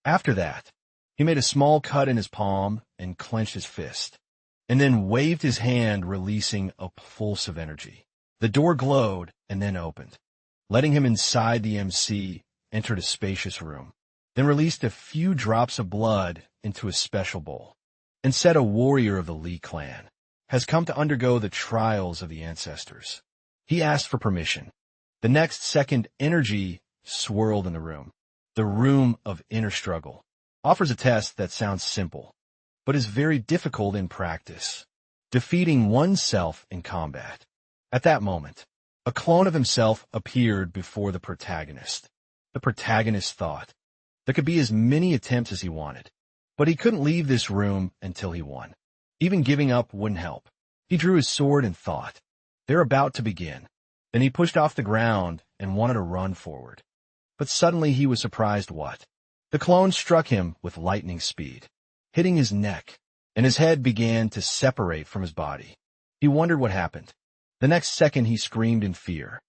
After that, he made a small cut in his palm and clenched his fist, and then waved his hand, releasing a pulse of energy. The door glowed and then opened, letting him inside. The MC entered a spacious room, then released a few drops of blood into a special bowl, and said, a warrior of the Li clan has come to undergo the trials of the ancestors. He asked for permission. The next second, energy swirled in the room. The room of inner struggle offers a test that sounds simple, but is very difficult in practice. Defeating oneself in combat. At that moment, a clone of himself appeared before the protagonist. The protagonist thought there could be as many attempts as he wanted, but he couldn't leave this room until he won. Even giving up wouldn't help. He drew his sword and thought, they're about to begin. Then he pushed off the ground and wanted to run forward. But suddenly he was surprised. What? The clone struck him with lightning speed, hitting his neck, and his head began to separate from his body. He wondered what happened. The next second he screamed in fear,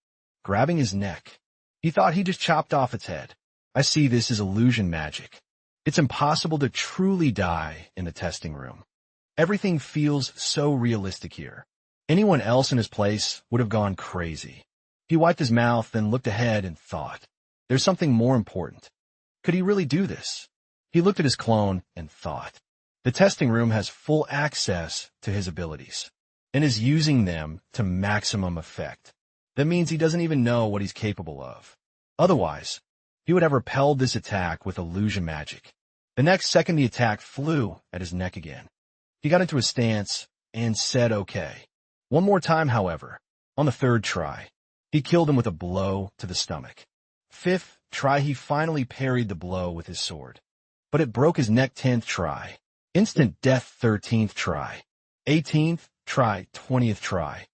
grabbing his neck. He thought he just chopped off its head. I see, this is illusion magic. It's impossible to truly die in the testing room. Everything feels so realistic here. Anyone else in his place would have gone crazy. He wiped his mouth, then looked ahead and thought, there's something more important. Could he really do this? He looked at his clone and thought, the testing room has full access to his abilities and is using them to maximum effect. That means he doesn't even know what he's capable of. Otherwise, he would have repelled this attack with illusion magic. The next second, the attack flew at his neck again. He got into a stance and said okay. One more time, however, on the third try, he killed him with a blow to the stomach. Fifth try, he finally parried the blow with his sword, but it broke his neck. 10th try, instant death. 13th try, 18th try, 20th try,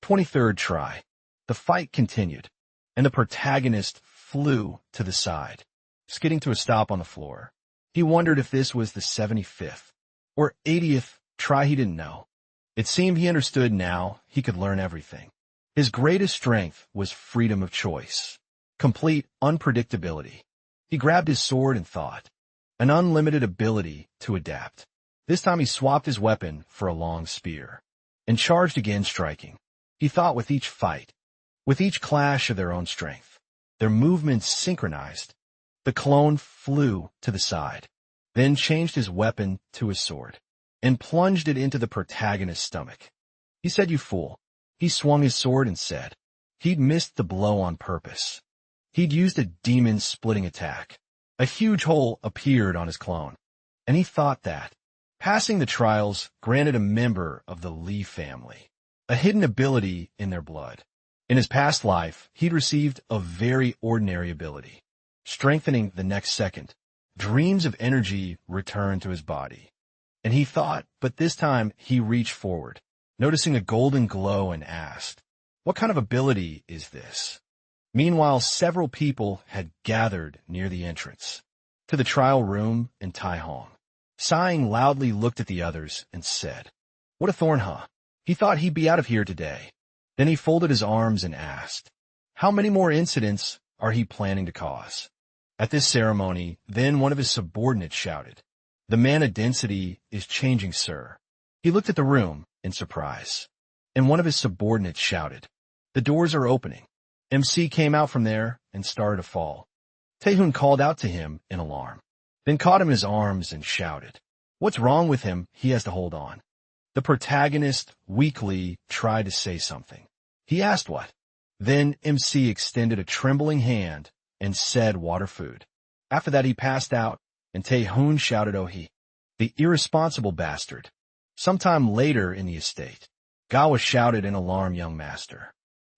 23rd try. The fight continued, and the protagonist flew to the side, skidding to a stop on the floor. He wondered if this was the 75th or 80th try. He didn't know. It seemed he understood now. He could learn everything. His greatest strength was freedom of choice, complete unpredictability. He grabbed his sword and thought, an unlimited ability to adapt. This time he swapped his weapon for a long spear and charged again, striking. He thought with each fight, with each clash of their own strength, their movements synchronized. The clone flew to the side, then changed his weapon to his sword, and plunged it into the protagonist's stomach. He said, you fool. He swung his sword and said he'd missed the blow on purpose. He'd used a demon-splitting attack. A huge hole appeared on his clone, and he thought that passing the trials granted a member of the Lee family a hidden ability in their blood. In his past life, he'd received a very ordinary ability. Strengthening the next second, dreams of energy returned to his body. And he thought, but this time he reached forward, noticing a golden glow, and asked, what kind of ability is this? Meanwhile, several people had gathered near the entrance to the trial room, and Tai Hong, sighing loudly, looked at the others and said, what a thorn, huh? He thought he'd be out of here today. Then he folded his arms and asked, how many more incidents are he planning to cause? At this ceremony, then one of his subordinates shouted, the mana density is changing, sir. He looked at the room in surprise, and one of his subordinates shouted, the doors are opening. MC came out from there and started to fall. Taehun called out to him in alarm, then caught him in his arms and shouted, what's wrong with him? He has to hold on. The protagonist weakly tried to say something. He asked what? Then MC extended a trembling hand and said water food. After that he passed out, and Taehun shouted, oh the irresponsible bastard. Sometime later in the estate, Gawa shouted in alarm, young master.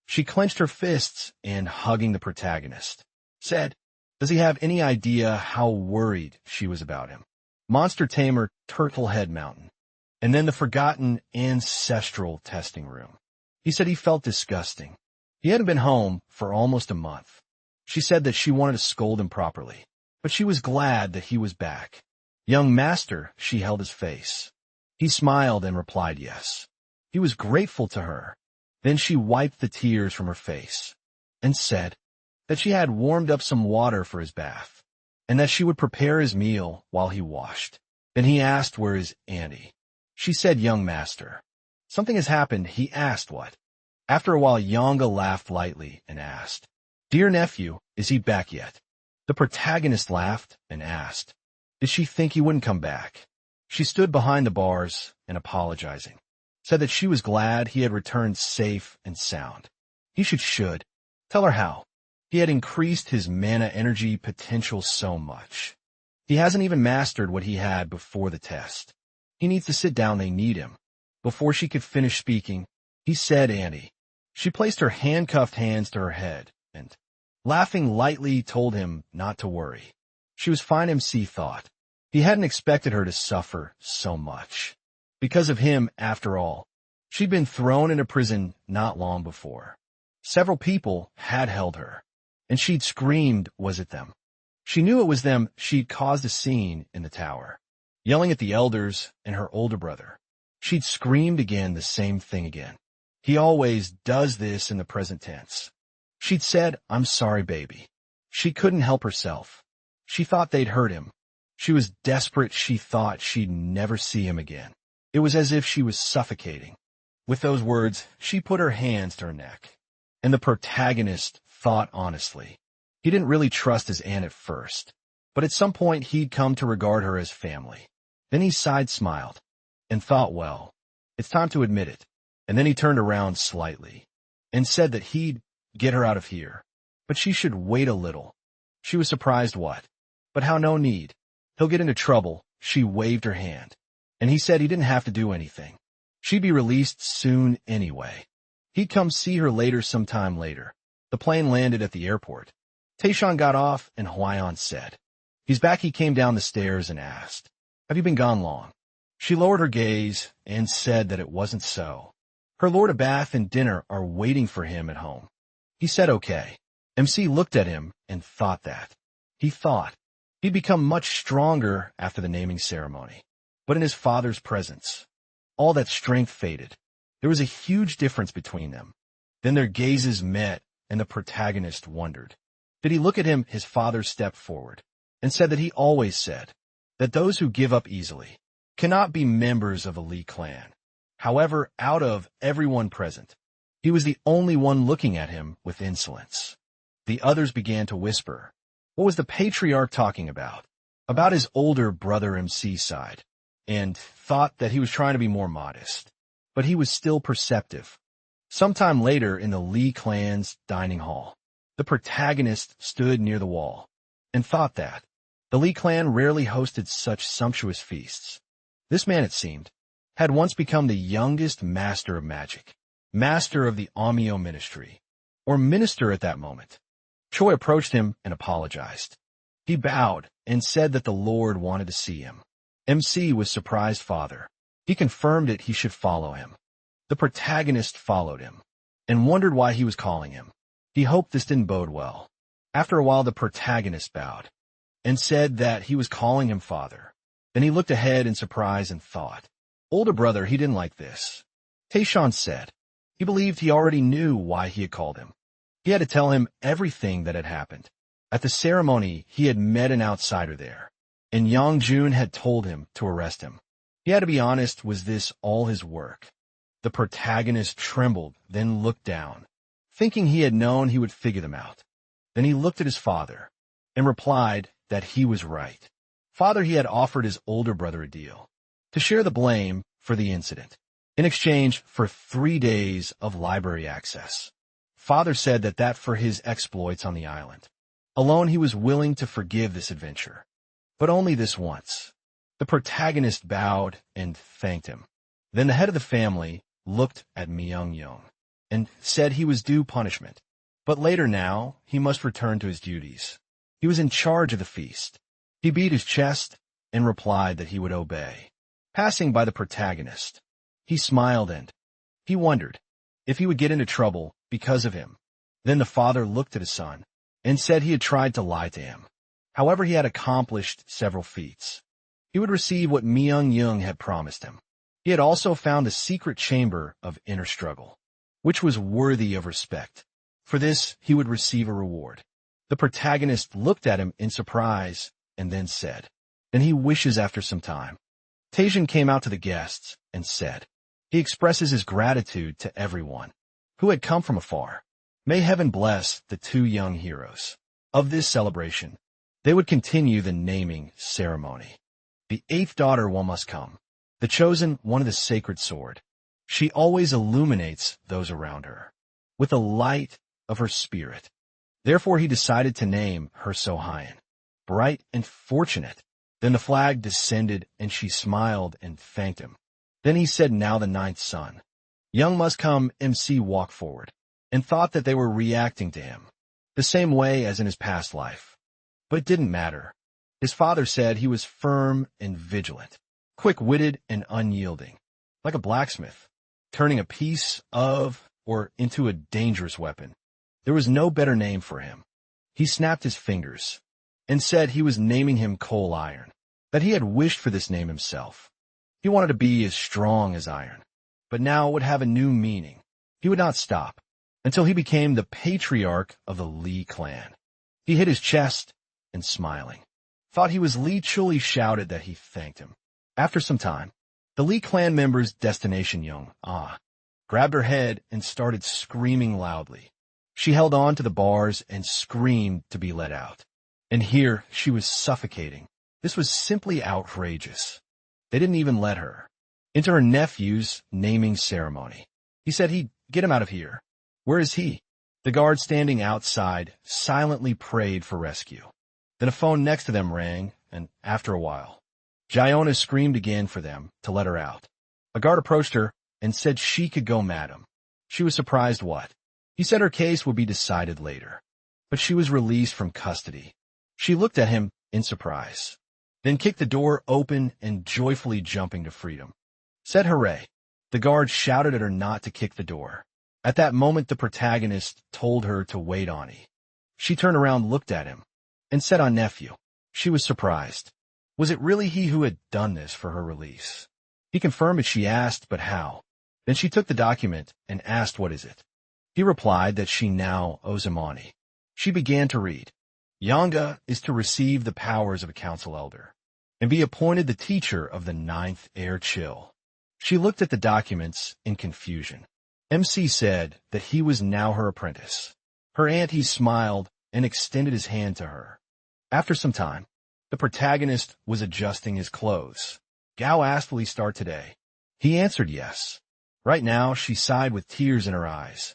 She clenched her fists and, hugging the protagonist, said, does he have any idea how worried she was about him? Monster Tamer, Turtlehead Mountain, and then the forgotten ancestral testing room. He said he felt disgusting. He hadn't been home for almost a month. She said that she wanted to scold him properly, but she was glad that he was back. Young master, she held his face. He smiled and replied yes. He was grateful to her. Then she wiped the tears from her face and said that she had warmed up some water for his bath and that she would prepare his meal while he washed. Then he asked, where is Annie? She said, young master, something has happened. He asked what? After a while, Yonga laughed lightly and asked, dear nephew, is he back yet? The protagonist laughed and asked, did she think he wouldn't come back? She stood behind the bars and, apologizing, said that she was glad he had returned safe and sound. He should. Tell her how. He had increased his mana energy potential so much. He hasn't even mastered what he had before the test. He needs to sit down. They need him. Before she could finish speaking, he said, Annie. She placed her handcuffed hands to her head and, laughing lightly, told him not to worry. She was fine. MC thought. He hadn't expected her to suffer so much. Because of him, after all, she'd been thrown into prison not long before. Several people had held her, and she'd screamed, was it them? She knew it was them. She'd caused a scene in the tower, yelling at the elders and her older brother. She'd screamed again, the same thing again. He always does this in the present tense. She'd said, I'm sorry, baby. She couldn't help herself. She thought they'd hurt him. She was desperate. She thought she'd never see him again. It was as if she was suffocating. With those words, she put her hands to her neck. And the protagonist thought honestly. He didn't really trust his aunt at first, but at some point he'd come to regard her as family. Then he smiled, and thought, well, it's time to admit it. And then he turned around slightly and said that he'd get her out of here, but she should wait a little. She was surprised. What? But how? No need. He'll get into trouble. She waved her hand, and he said he didn't have to do anything. She'd be released soon anyway. He'd come see her later, sometime later. The plane landed at the airport. Taeshan got off, and Hwayeon said, "He's back." He came down the stairs and asked, "Have you been gone long?" She lowered her gaze and said that it wasn't so. Her lord, a bath and dinner are waiting for him at home. He said okay. MC looked at him and thought that. He thought he'd become much stronger after the naming ceremony. But in his father's presence, all that strength faded. There was a huge difference between them. Then their gazes met, and the protagonist wondered. Did he look at him? His father stepped forward and said that he always said that those who give up easily cannot be members of a Lee clan. However, out of everyone present, he was the only one looking at him with insolence. The others began to whisper. What was the patriarch talking about? About his older brother. MC sighed and thought that he was trying to be more modest, but he was still perceptive. Sometime later, in the Lee clan's dining hall, the protagonist stood near the wall and thought that the Lee clan rarely hosted such sumptuous feasts. This man, it seemed, had once become the youngest master of magic, master of the Amyo ministry, or minister at that moment. Choi approached him and apologized. He bowed and said that the Lord wanted to see him. MC was surprised. Father. He confirmed it. He should follow him. The protagonist followed him and wondered why he was calling him. He hoped this didn't bode well. After a while, the protagonist bowed and said that he was calling him father. Then he looked ahead in surprise and thought, older brother. He didn't like this. Taeshan said he believed he already knew why he had called him. He had to tell him everything that had happened. At the ceremony, he had met an outsider there, and Youngjun had told him to arrest him. He had to be honest. Was this all his work? The protagonist trembled, then looked down, thinking he had known he would figure them out. Then he looked at his father and replied that he was right. Father, he had offered his older brother a deal to share the blame for the incident in exchange for 3 days of library access. Father said that for his exploits on the island alone, he was willing to forgive this adventure, but only this once. The protagonist bowed and thanked him. Then the head of the family looked at Myung-young and said he was due punishment, but later now he must return to his duties. He was in charge of the feast. He beat his chest and replied that he would obey. Passing by the protagonist, he smiled and he wondered if he would get into trouble because of him. Then the father looked at his son and said he had tried to lie to him. However, he had accomplished several feats. He would receive what Myung-young had promised him. He had also found a secret chamber of inner struggle, which was worthy of respect. For this, he would receive a reward. The protagonist looked at him in surprise and then said, "Then he wishes after some time." Taejin came out to the guests and said, he expresses his gratitude to everyone who had come from afar. May heaven bless the 2 young heroes of this celebration. They would continue the naming ceremony. The 8th daughter, one must come. The chosen one of the sacred sword. She always illuminates those around her with the light of her spirit. Therefore he decided to name her Sohyun, bright and fortunate. Then the flag descended and she smiled and thanked him. Then he said, now the 9th son. Young must come. MC walked forward and thought that they were reacting to him the same way as in his past life. But it didn't matter. His father said he was firm and vigilant, quick-witted and unyielding, like a blacksmith, turning a piece of or into a dangerous weapon. There was no better name for him. He snapped his fingers and said he was naming him Coal Iron, that he had wished for this name himself. He wanted to be as strong as iron, but now it would have a new meaning. He would not stop until he became the patriarch of the Lee clan. He hit his chest and smiling, thought he was Lee Chuli shouted that he thanked him. After some time, the Lee clan member's destination Young grabbed her head and started screaming loudly. She held on to the bars and screamed to be let out. And here she was suffocating. This was simply outrageous. They didn't even let her into her nephew's naming ceremony. He said he'd get him out of here. Where is he? The guard standing outside silently prayed for rescue. Then a phone next to them rang, and after a while, Jiona screamed again for them to let her out. A guard approached her and said she could go, madam. She was surprised what? He said her case would be decided later. But she was released from custody. She looked at him in surprise, then kicked the door open and joyfully jumping to freedom, said hooray. The guard shouted at her not to kick the door. At that moment, the protagonist told her to wait on he. She turned around, looked at him, and said on nephew. She was surprised. Was it really he who had done this for her release? He confirmed it. She asked, but how? Then she took the document and asked, what is it? He replied that she now owes him money. She began to read. Yanga is to receive the powers of a council elder and be appointed the teacher of the 9th heir Chill. She looked at the documents in confusion. MC said that he was now her apprentice. Her auntie smiled and extended his hand to her. After some time, the protagonist was adjusting his clothes. Gao asked, will he start today? He answered yes. Right now, she sighed with tears in her eyes.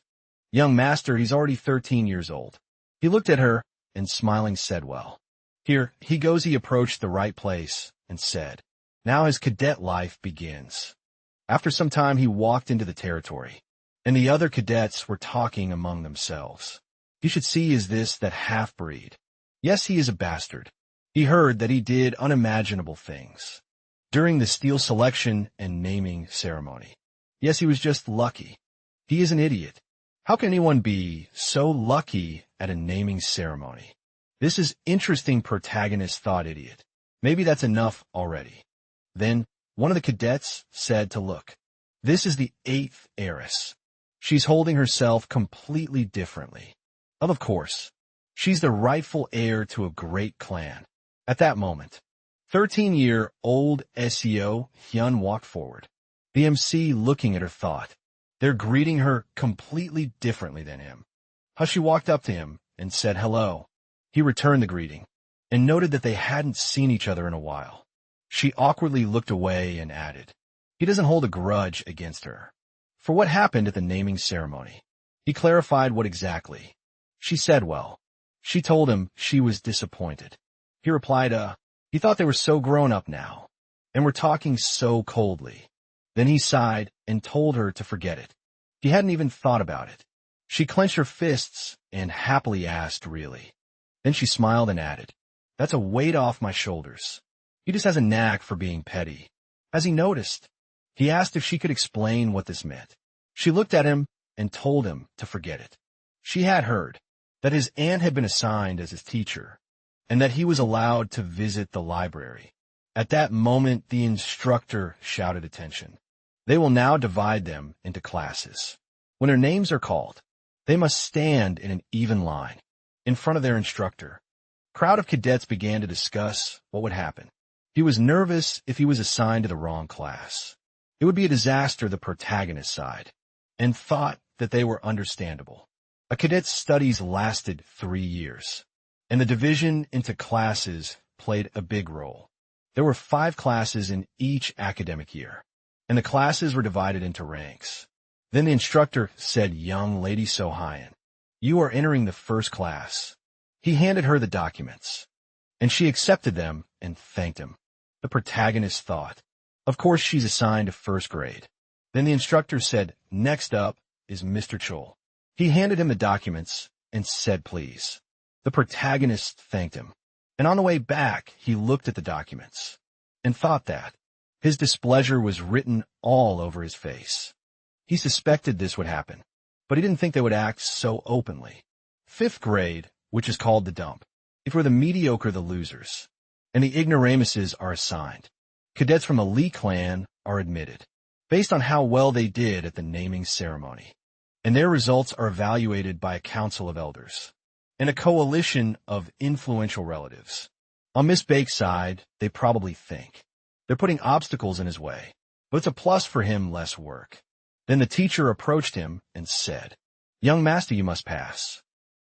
Young master, he's already 13 years old. He looked at her and smiling said, well, here he goes. He approached the right place and said, now his cadet life begins. After some time, he walked into the territory, and the other cadets were talking among themselves. You should see, is this that half-breed? Yes, he is a bastard. He heard that he did unimaginable things during the steel selection and naming ceremony. Yes, he was just lucky. He is an idiot. How can anyone be so lucky at a naming ceremony? This is interesting, protagonist thought. Idiot. Maybe that's enough already. Then one of the cadets said to look. This is the 8th heiress. She's holding herself completely differently. Of course, she's the rightful heir to a great clan. At that moment, 13-year-old SEO Hyun walked forward. The MC looking at her thought, they're greeting her completely differently than him. She walked up to him and said hello. He returned the greeting and noted that they hadn't seen each other in a while. She awkwardly looked away and added, he doesn't hold a grudge against her for what happened at the naming ceremony. He clarified what exactly. She said, well, she told him she was disappointed. He replied, he thought they were so grown up now and were talking so coldly. Then he sighed and told her to forget it. He hadn't even thought about it. She clenched her fists and happily asked, really? Then she smiled and added, that's a weight off my shoulders. He just has a knack for being petty. As he noticed, he asked if she could explain what this meant. She looked at him and told him to forget it. She had heard that his aunt had been assigned as his teacher and that he was allowed to visit the library. At that moment, the instructor shouted attention. They will now divide them into classes. When their names are called, they must stand in an even line in front of their instructor. A crowd of cadets began to discuss what would happen. He was nervous if he was assigned to the wrong class. It would be a disaster, the protagonist sighed, and thought that they were understandable. A cadet's studies lasted 3 years, and the division into classes played a big role. There were 5 classes in each academic year, and the classes were divided into ranks. Then the instructor said, young lady Sohyun, you are entering the first class. He handed her the documents, and she accepted them and thanked him. The protagonist thought, of course she's assigned to first grade. Then the instructor said, next up is Mr. Chul. He handed him the documents and said, please. The protagonist thanked him, and on the way back, he looked at the documents and thought that his displeasure was written all over his face. He suspected this would happen, but he didn't think they would act so openly. 5th grade, which is called the dump, if we're the mediocre, the losers, and the ignoramuses are assigned. Cadets from the Lee clan are admitted, based on how well they did at the naming ceremony, and their results are evaluated by a council of elders and a coalition of influential relatives. On Miss Bake's side, they probably think they're putting obstacles in his way, but it's a plus for him less work. Then the teacher approached him and said, "Young master, you must pass.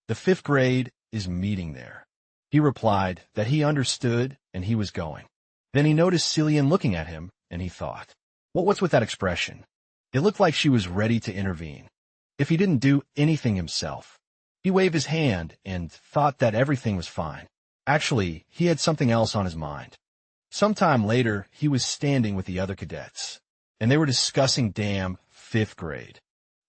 The 5th grade is meeting there." He replied that he understood and he was going. Then he noticed Cillian looking at him, and he thought, what's with that expression? It looked like she was ready to intervene. If he didn't do anything himself. He waved his hand and thought that everything was fine. Actually, he had something else on his mind. Sometime later, he was standing with the other cadets, and they were discussing damn 5th grade.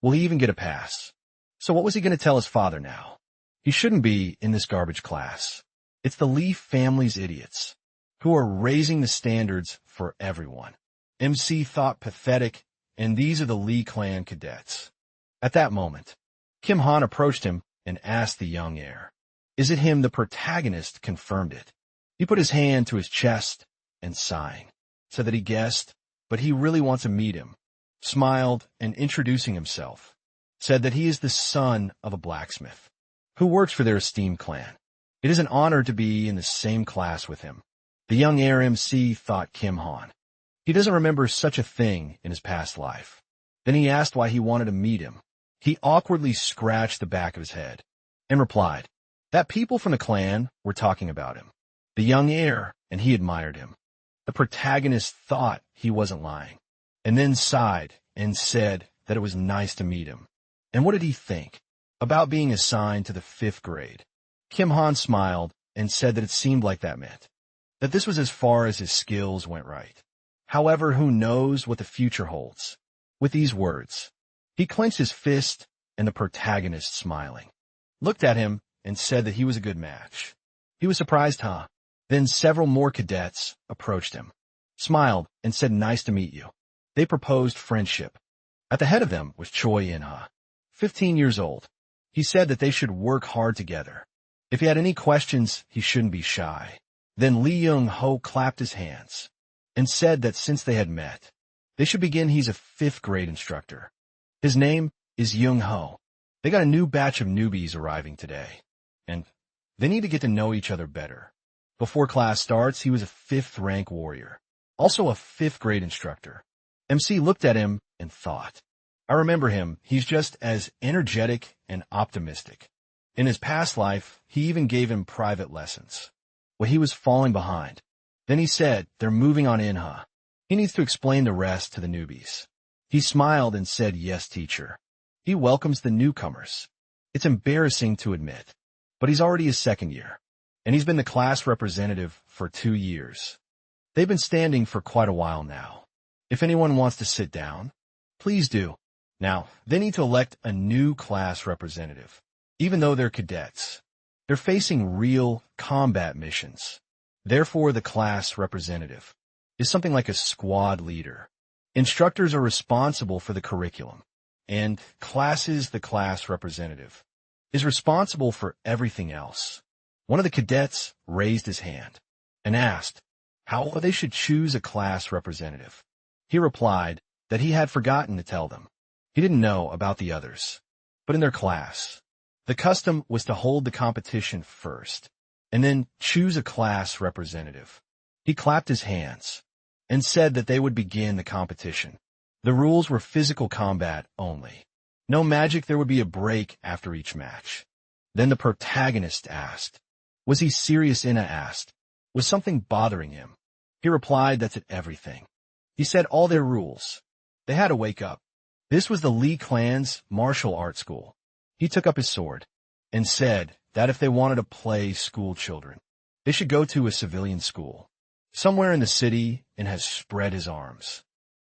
Will he even get a pass? So what was he going to tell his father now? He shouldn't be in this garbage class. It's the Lee family's idiots, who are raising the standards for everyone. MC thought pathetic, and these are the Lee clan cadets. At that moment, Kim Han approached him and asked the young heir, "Is it him?" The protagonist confirmed it. He put his hand to his chest and, sighing, said that he guessed, but he really wants to meet him. Smiled and, introducing himself, said that he is the son of a blacksmith who works for their esteemed clan. It is an honor to be in the same class with him. The young heir MC thought Kim Han. He doesn't remember such a thing in his past life. Then he asked why he wanted to meet him. He awkwardly scratched the back of his head and replied that people from the clan were talking about him, the young heir, and he admired him. The protagonist thought he wasn't lying, and then sighed and said that it was nice to meet him. And what did he think about being assigned to the 5th grade? Kim Han smiled and said that it seemed like that meant that this was as far as his skills went right. However, who knows what the future holds? With these words, he clenched his fist, and the protagonist, smiling, looked at him and said that he was a good match. He was surprised, huh? Then several more cadets approached him, smiled, and said, "Nice to meet you." They proposed friendship. At the head of them was Choi In-ha, 15 years old. He said that they should work hard together. If he had any questions, he shouldn't be shy. Then Lee Young-ho clapped his hands and said that since they had met, they should begin. He's a 5th grade instructor. His name is Young-ho. They got a new batch of newbies arriving today, and they need to get to know each other better. Before class starts, he was a 5th rank warrior, also a 5th grade instructor. MC looked at him and thought, I remember him. He's just as energetic and optimistic. In his past life, he even gave him private lessons. Well, he was falling behind. Then he said, they're moving on In-ha. He needs to explain the rest to the newbies. He smiled and said, yes, teacher. He welcomes the newcomers. It's embarrassing to admit, but he's already his 2nd year, and he's been the class representative for 2 years. They've been standing for quite a while now. If anyone wants to sit down, please do. Now, they need to elect a new class representative. Even though they're cadets, they're facing real combat missions. Therefore, the class representative is something like a squad leader. Instructors are responsible for the curriculum, and the class representative is responsible for everything else. One of the cadets raised his hand and asked how they should choose a class representative. He replied that he had forgotten to tell them. He didn't know about the others, but in their class, the custom was to hold the competition first and then choose a class representative. He clapped his hands and said that they would begin the competition. The rules were physical combat only. No magic. There would be a break after each match. Then the protagonist asked, was he serious? Inna asked, was something bothering him? He replied, that's it, everything. He said all their rules. They had to wake up. This was the Lee clan's martial arts school. He took up his sword and said that if they wanted to play school children, they should go to a civilian school somewhere in the city, and has spread his arms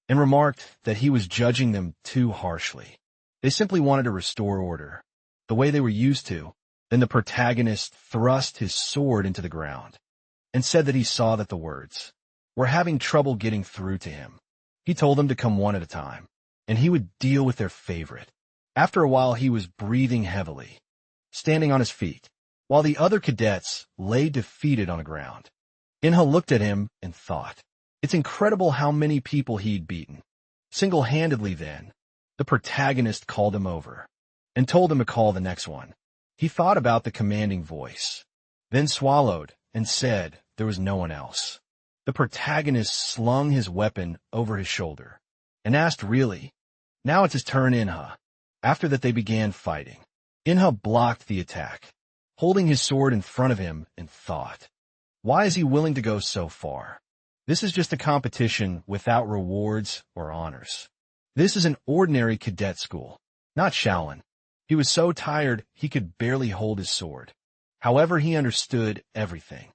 and remarked that he was judging them too harshly. They simply wanted to restore order the way they were used to. Then the protagonist thrust his sword into the ground and said that he saw that the words were having trouble getting through to him. He told them to come one at a time, and he would deal with their favorite. After a while, he was breathing heavily, standing on his feet, while the other cadets lay defeated on the ground. In-ha looked at him and thought, it's incredible how many people he'd beaten. Single-handedly then, the protagonist called him over and told him to call the next one. He thought about the commanding voice, then swallowed and said there was no one else. The protagonist slung his weapon over his shoulder and asked, "Really? Now it's his turn, Inha." After that, they began fighting. Inha blocked the attack, holding his sword in front of him, and thought, why is he willing to go so far? This is just a competition without rewards or honors. This is an ordinary cadet school, not Shaolin. He was so tired he could barely hold his sword. However, he understood everything.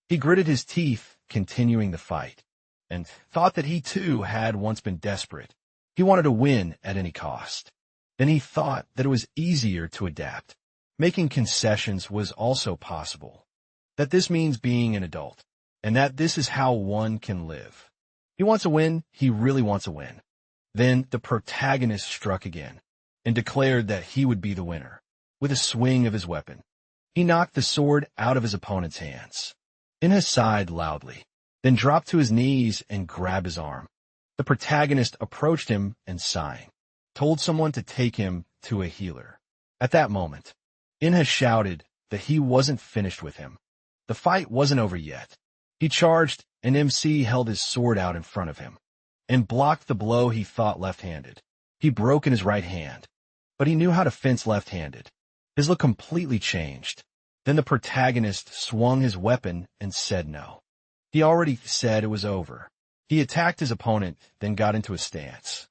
He gritted his teeth, continuing the fight, and thought that he too had once been desperate. He wanted to win at any cost. Then he thought that it was easier to adapt. Making concessions was also possible. That this means being an adult, and that this is how one can live. He wants to win, he really wants to win. Then the protagonist struck again, and declared that he would be the winner. With a swing of his weapon, he knocked the sword out of his opponent's hands. Inha sighed loudly, then dropped to his knees and grabbed his arm. The protagonist approached him and, sighing, told someone to take him to a healer. At that moment, Inha shouted that he wasn't finished with him. The fight wasn't over yet. He charged, and MC held his sword out in front of him and blocked the blow he thought left-handed. He broke in his right hand, but he knew how to fence left-handed. His look completely changed. Then the protagonist swung his weapon and said no. He already said it was over. He attacked his opponent, then got into a stance,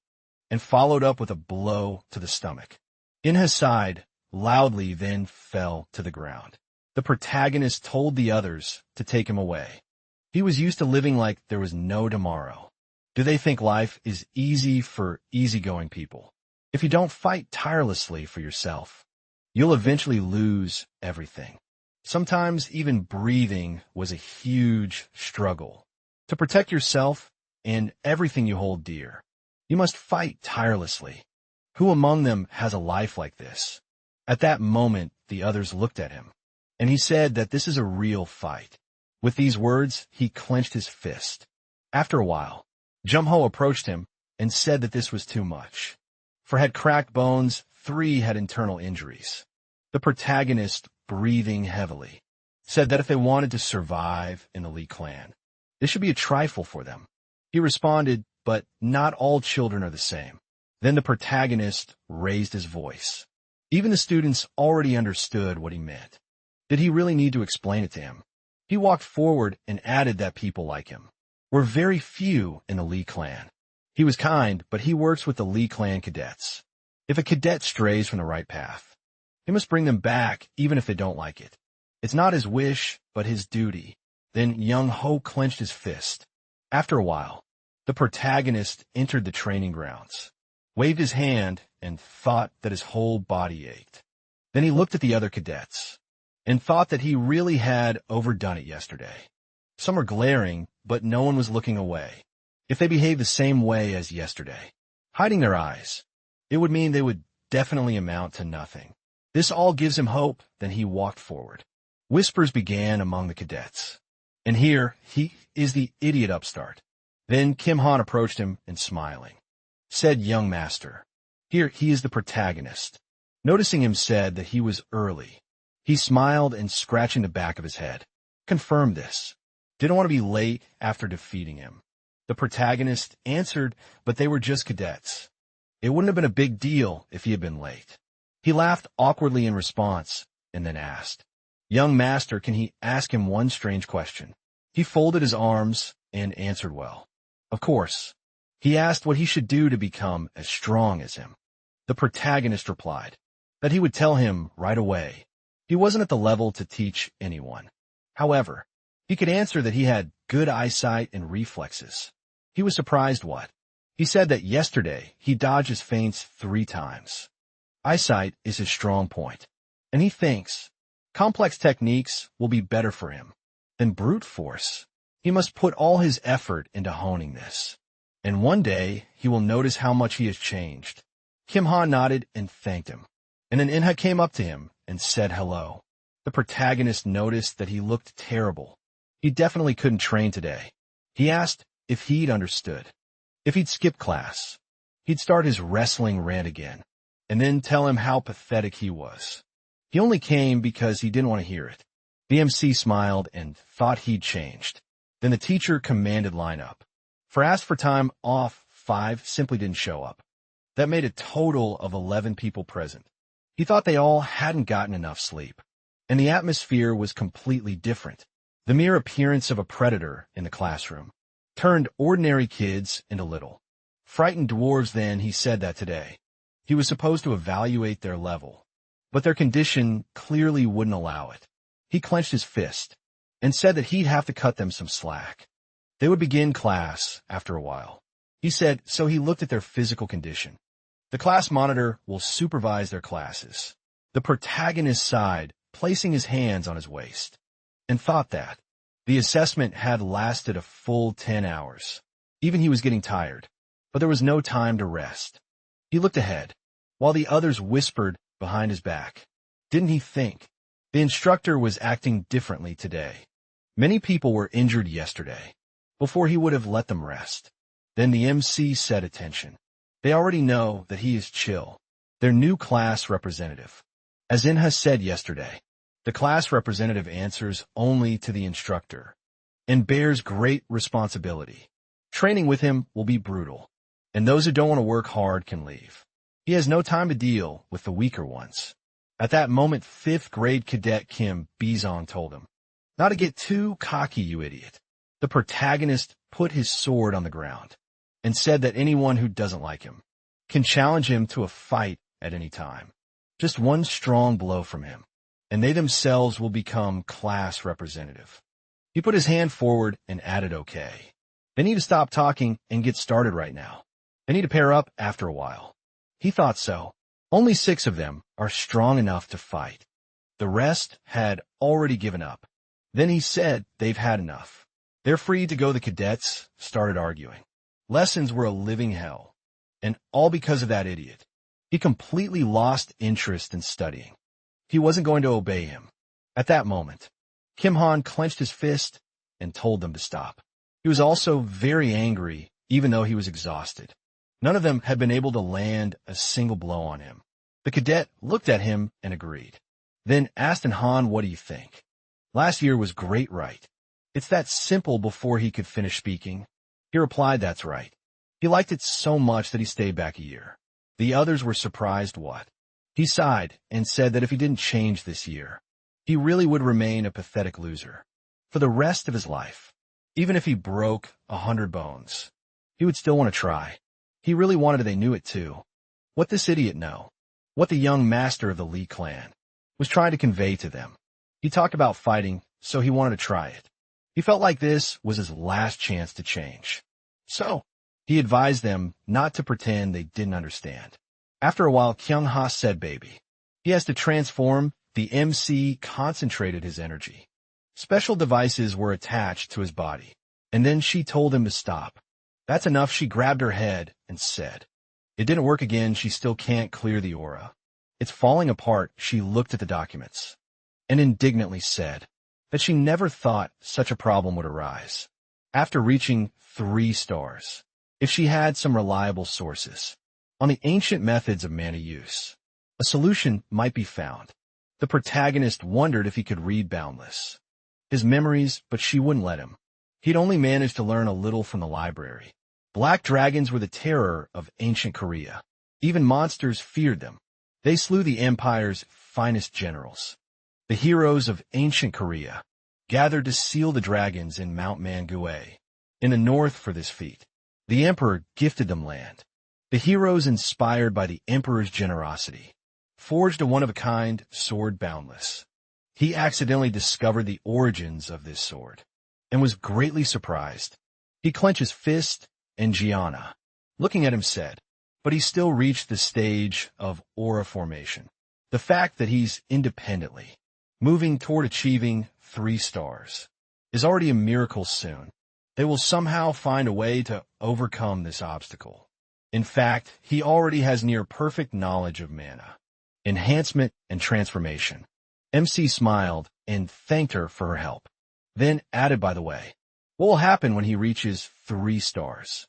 and followed up with a blow to the stomach. Inha sighed loudly, then fell to the ground. The protagonist told the others to take him away. He was used to living like there was no tomorrow. Do they think life is easy for easygoing people? If you don't fight tirelessly for yourself, you'll eventually lose everything. Sometimes even breathing was a huge struggle. To protect yourself and everything you hold dear, you must fight tirelessly. Who among them has a life like this? At that moment, the others looked at him, and he said that this is a real fight. With these words, he clenched his fist. After a while, Jumho approached him and said that this was too much. For had cracked bones, 3 had internal injuries. The protagonist, breathing heavily, said that if they wanted to survive in the Lee clan, this should be a trifle for them. He responded, but not all children are the same. Then the protagonist raised his voice. Even the students already understood what he meant. Did he really need to explain it to him? He walked forward and added that people like him were very few in the Lee clan. He was kind, but he works with the Lee clan cadets. If a cadet strays from the right path, he must bring them back even if they don't like it. It's not his wish, but his duty. Then Young Ho clenched his fist. After a while, the protagonist entered the training grounds, waved his hand, and thought that his whole body ached. Then he looked at the other cadets and thought that he really had overdone it yesterday. Some were glaring, but no one was looking away. If they behaved the same way as yesterday, hiding their eyes, it would mean they would definitely amount to nothing. This all gives him hope. Then he walked forward. Whispers began among the cadets. And here, he is the idiot upstart. Then Kim Han approached him and, smiling, said, "Young master." Here he is the protagonist. Noticing him, said that he was early. He smiled and, scratching the back of his head, confirmed this. Didn't want to be late after defeating him. The protagonist answered, but they were just cadets. It wouldn't have been a big deal if he had been late. He laughed awkwardly in response and then asked, "Young master, can he ask him one strange question?" He folded his arms and answered well. Of course. He asked what he should do to become as strong as him. The protagonist replied that he would tell him right away. He wasn't at the level to teach anyone. However, he could answer that he had good eyesight and reflexes. He was surprised what? He said that yesterday he dodged his feints 3 times. Eyesight is his strong point, and he thinks complex techniques will be better for him than brute force. He must put all his effort into honing this, and one day he will notice how much he has changed. Kim Han nodded and thanked him, and then Inha came up to him and said hello. The protagonist noticed that he looked terrible. He definitely couldn't train today. He asked if he'd understood. If he'd skip class, he'd start his wrestling rant again, and then tell him how pathetic he was. He only came because he didn't want to hear it. The MC smiled and thought he'd changed. Then the teacher commanded line up. For asked for time off, 5 simply didn't show up. That made a total of 11 people present. He thought they all hadn't gotten enough sleep. And the atmosphere was completely different. The mere appearance of a predator in the classroom turned ordinary kids into little frightened dwarves. Then he said that today he was supposed to evaluate their level, but their condition clearly wouldn't allow it. He clenched his fist and said that he'd have to cut them some slack. They would begin class after a while, he said, so he looked at their physical condition. The class monitor will supervise their classes. The protagonist sighed, placing his hands on his waist, and thought that the assessment had lasted a full 10 hours. Even he was getting tired, but there was no time to rest. He looked ahead, while the others whispered behind his back. Didn't he think the instructor was acting differently today? Many people were injured yesterday, before he would have let them rest. Then the MC said, attention. They already know that he is chill, their new class representative. As Inha said yesterday, the class representative answers only to the instructor and bears great responsibility. Training with him will be brutal, and those who don't want to work hard can leave. He has no time to deal with the weaker ones. At that moment, 5th grade cadet Kim Bizong told him, not to get too cocky, you idiot. The protagonist put his sword on the ground and said that anyone who doesn't like him can challenge him to a fight at any time. Just one strong blow from him, and they themselves will become class representative. He put his hand forward and added, okay. They need to stop talking and get started right now. They need to pair up after a while. He thought so. Only 6 of them are strong enough to fight. The rest had already given up. Then he said they've had enough. They're free to go. The cadets started arguing. Lessons were a living hell, and all because of that idiot. He completely lost interest in studying. He wasn't going to obey him. At that moment, Kim Han clenched his fist and told them to stop. He was also very angry, even though he was exhausted. None of them had been able to land a single blow on him. The cadet looked at him and agreed. Then asked Han, what do you think? Last year was great, right? It's that simple. Before he could finish speaking, he replied, that's right. He liked it so much that he stayed back a year. The others were surprised. What? He sighed and said that if he didn't change this year, he really would remain a pathetic loser for the rest of his life. Even if he broke 100 bones, he would still want to try. He really wanted it. They knew it too. What this idiot know? What the young master of the Li clan was trying to convey to them. He talked about fighting, so he wanted to try it. He felt like this was his last chance to change. So, he advised them not to pretend they didn't understand. After a while, Kyung Ha said, baby, he has to transform. The MC concentrated his energy. Special devices were attached to his body, and then she told him to stop. That's enough. She grabbed her head and said, it didn't work again. She still can't clear the aura. It's falling apart. She looked at the documents and indignantly said that she never thought such a problem would arise. After reaching 3 stars, if she had some reliable sources on the ancient methods of mana use, a solution might be found. The protagonist wondered if he could read Boundless, his memories, but she wouldn't let him. He'd only managed to learn a little from the library. Black dragons were the terror of ancient Korea. Even monsters feared them. They slew the empire's finest generals. The heroes of ancient Korea gathered to seal the dragons in Mount Manhwa in the north for this feat. The emperor gifted them land. The heroes, inspired by the emperor's generosity, forged a one-of-a-kind sword, Boundless. He accidentally discovered the origins of this sword and was greatly surprised. He clenched his fist, and Gianna, looking at him, said, but he still reached the stage of aura formation. The fact that he's independently moving toward achieving 3 stars is already a miracle. Soon, they will somehow find a way to overcome this obstacle. In fact, he already has near-perfect knowledge of mana, enhancement, and transformation. MC smiled and thanked her for her help, then added, by the way, what will happen when he reaches 3 stars?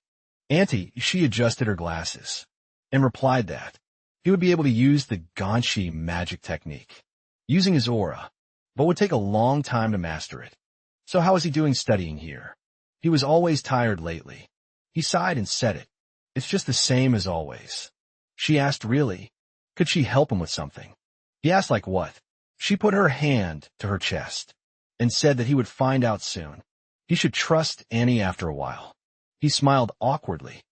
Auntie, she adjusted her glasses and replied that he would be able to use the Ganshi magic technique. Using his aura, but would take a long time to master it. So how is he doing studying here? He was always tired lately. He sighed and said it. It's just the same as always. She asked really. Could she help him with something? He asked like what? She put her hand to her chest and said that he would find out soon. He should trust Annie after a while. He smiled awkwardly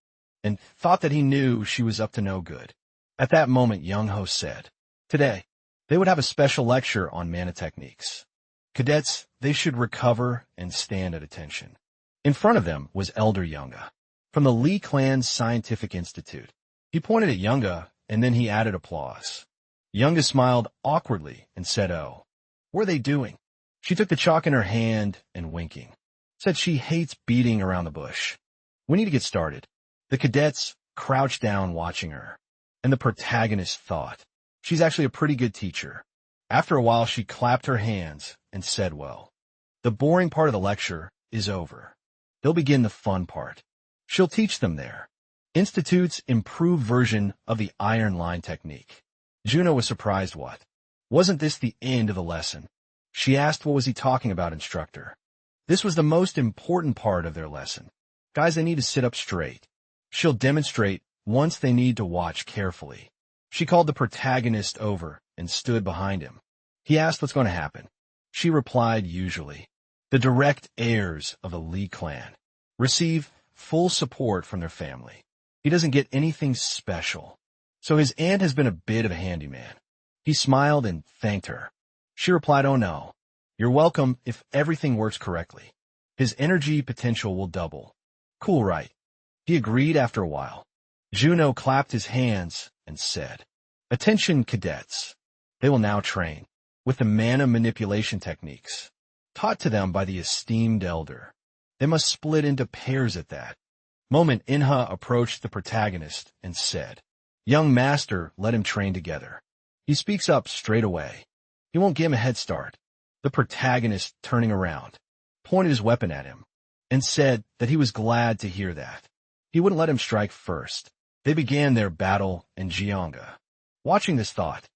and thought that he knew she was up to no good. At that moment, Young-ho said, today, they would have a special lecture on mana techniques. Cadets, they should recover and stand at attention. In front of them was Elder Younga, from the Lee Clan's Scientific Institute. He pointed at Younga, and then he added applause. Younga smiled awkwardly and said, oh, what are they doing? She took the chalk in her hand and winking, said she hates beating around the bush. We need to get started. The cadets crouched down watching her, and the protagonist thought, she's actually a pretty good teacher. After a while, she clapped her hands and said, well, the boring part of the lecture is over. They'll begin the fun part. She'll teach them there. Institute's improved version of the iron line technique. Juno was surprised what? Wasn't this the end of the lesson? She asked what was he talking about, instructor. This was the most important part of their lesson. Guys, they need to sit up straight. She'll demonstrate once they need to watch carefully. She called the protagonist over and stood behind him. He asked what's going to happen. She replied usually. The direct heirs of the Lee clan receive full support from their family. He doesn't get anything special. So his aunt has been a bit of a handyman. He smiled and thanked her. She replied, oh no, you're welcome if everything works correctly. His energy potential will double. Cool, right? He agreed after a while. Juno clapped his hands and said, attention, cadets. They will now train with the mana manipulation techniques taught to them by the esteemed elder. They must split into pairs at that moment. Inha approached the protagonist and said, young master, let him train together. He speaks up straight away. He won't give him a head start. The protagonist, turning around, pointed his weapon at him and said that he was glad to hear that. He wouldn't let him strike first. They began their battle, and Jianga, watching this, thought,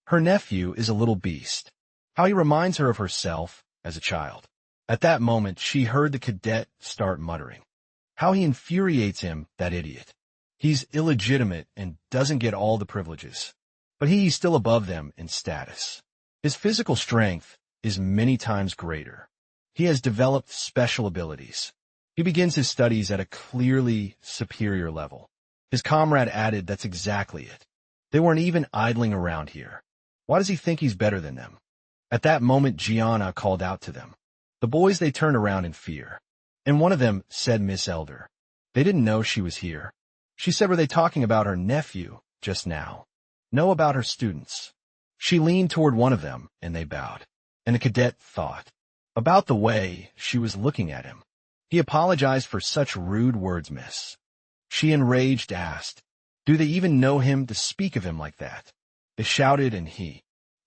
her nephew is a little beast. How he reminds her of herself as a child. At that moment, she heard the cadet start muttering. How he infuriates him, that idiot. He's illegitimate and doesn't get all the privileges. But he's still above them in status. His physical strength is many times greater. He has developed special abilities. He begins his studies at a clearly superior level. His comrade added, that's exactly it. They weren't even idling around here. Why does he think he's better than them? At that moment, Gianna called out to them. The boys, they turned around in fear. And one of them said, Miss Elder. They didn't know she was here. She said, were they talking about her nephew just now? No, about her students. She leaned toward one of them, and they bowed. And the cadet thought about the way she was looking at him. He apologized for such rude words, miss. She, enraged, asked, do they even know him to speak of him like that? They shouted, and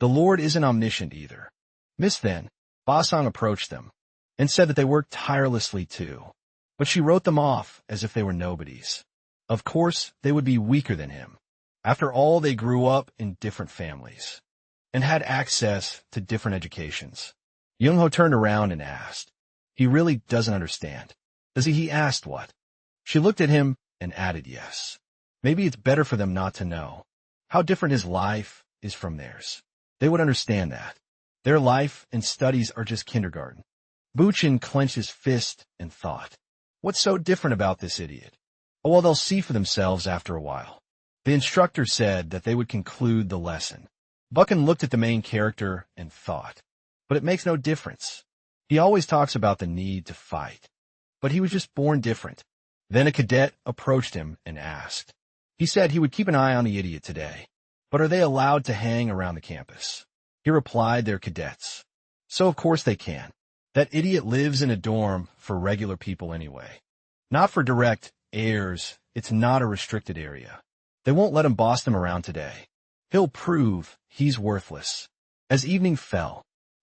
the Lord isn't omniscient either. Miss, then, Basang approached them and said that they worked tirelessly too. But she wrote them off as if they were nobodies. Of course, they would be weaker than him. After all, they grew up in different families and had access to different educations. Young-ho turned around and asked. He really doesn't understand. Does he? He asked what? She looked at him and added, yes. Maybe it's better for them not to know how different his life is from theirs. They would understand that. Their life and studies are just kindergarten. Buchin clenched his fist and thought, what's so different about this idiot? Oh, well, they'll see for themselves after a while. The instructor said that they would conclude the lesson. Buchan looked at the main character and thought, but it makes no difference. He always talks about the need to fight, but he was just born different. Then a cadet approached him and asked. He said he would keep an eye on the idiot today, but are they allowed to hang around the campus? He replied, they're cadets. So of course they can. That idiot lives in a dorm for regular people anyway. Not for direct heirs, it's not a restricted area. They won't let him boss them around today. He'll prove he's worthless. As evening fell,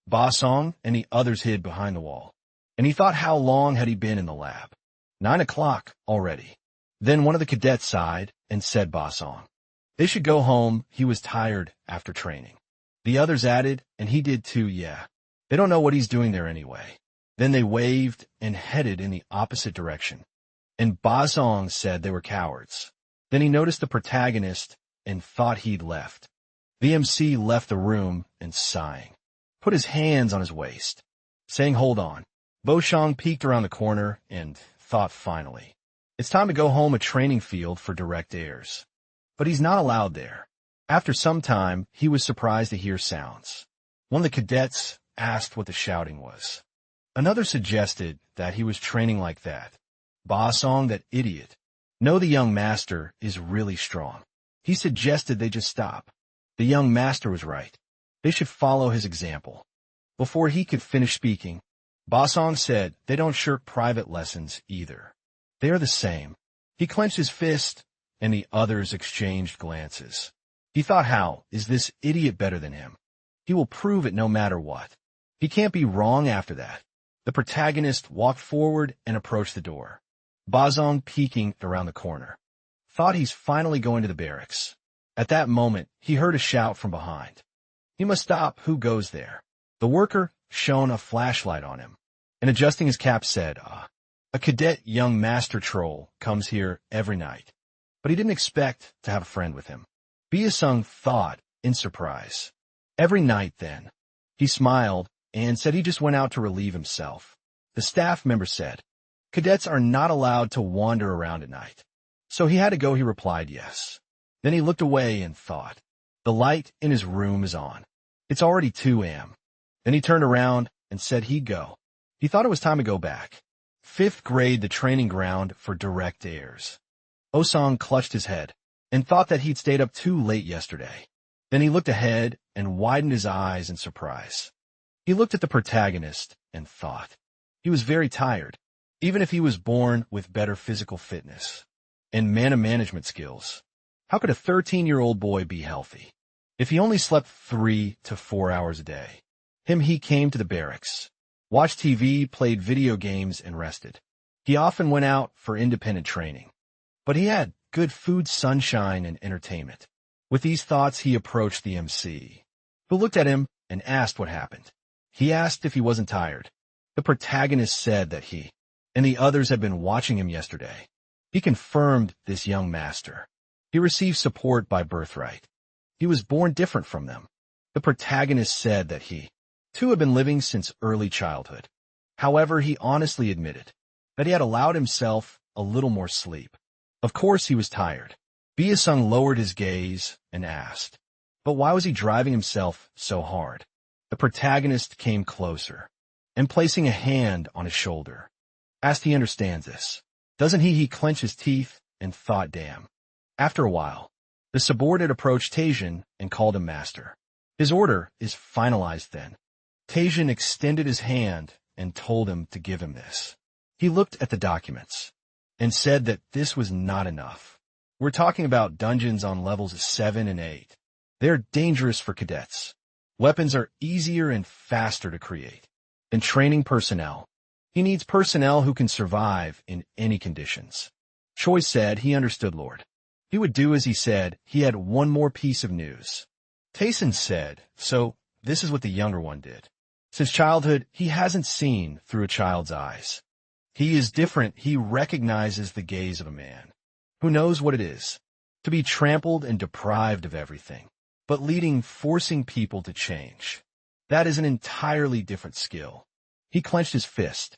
Basong and the others hid behind the wall, and he thought how long had he been in the lab. 9 o'clock already. Then one of the cadets sighed and said Basong. They should go home, he was tired after training. The others added, and he did too, yeah. They don't know what he's doing there anyway. Then they waved and headed in the opposite direction. And Bazong said they were cowards. Then he noticed the protagonist and thought he'd left. The MC left the room and sighing, put his hands on his waist, saying, "Hold on." Boshong peeked around the corner and thought finally, it's time to go home a training field for direct airs. But he's not allowed there. After some time, he was surprised to hear sounds. One of the cadets asked what the shouting was. Another suggested that he was training like that. Basong, that idiot. No, the young master is really strong. He suggested they just stop. The young master was right. They should follow his example. Before he could finish speaking, Basong said they don't shirk private lessons either. They are the same. He clenched his fist, and the others exchanged glances. He thought, how is this idiot better than him? He will prove it no matter what. He can't be wrong after that. The protagonist walked forward and approached the door. Bazong, peeking around the corner, thought he's finally going to the barracks. At that moment, he heard a shout from behind. He must stop. Who goes there? The worker shone a flashlight on him, and adjusting his cap said, a cadet young master troll comes here every night. But he didn't expect to have a friend with him. Biasung thought in surprise. Every night then. He smiled and said he just went out to relieve himself. The staff member said, cadets are not allowed to wander around at night. So he had to go. He replied yes. Then he looked away and thought, the light in his room is on. It's already 2 a.m. Then he turned around and said he'd go. He thought it was time to go back. 5th grade, the training ground for direct airs. Osong clutched his head and thought that he'd stayed up too late yesterday. Then he looked ahead and widened his eyes in surprise. He looked at the protagonist and thought. He was very tired, even if he was born with better physical fitness and mana management skills. How could a 13-year-old boy be healthy? If he only slept 3 to 4 hours a day. He came to the barracks, watched TV, played video games, and rested. He often went out for independent training. But he had good food, sunshine, and entertainment. With these thoughts, he approached the MC, who looked at him and asked what happened. He asked if he wasn't tired. The protagonist said that he and the others had been watching him yesterday. He confirmed this young master. He received support by birthright. He was born different from them. The protagonist said that he, too, had been living since early childhood. However, he honestly admitted that he had allowed himself a little more sleep. Of course, he was tired. Biasung lowered his gaze and asked, but why was he driving himself so hard? The protagonist came closer and, placing a hand on his shoulder, asked he understands this. Doesn't he? He clenched his teeth and thought, damn. After a while, the subordinate approached Taejin and called him master. His order is finalized then. Taejin extended his hand and told him to give him this. He looked at the documents and said that this was not enough. We're talking about dungeons on levels 7 and 8. They're dangerous for cadets. Weapons are easier and faster to create than training personnel. He needs personnel who can survive in any conditions. Choi said he understood, Lord. He would do as he said. He had one more piece of news. Taesin said, so this is what the younger one did. Since childhood, he hasn't seen through a child's eyes. He is different. He recognizes the gaze of a man who knows what it is to be trampled and deprived of everything, but forcing people to change. That is an entirely different skill. He clenched his fist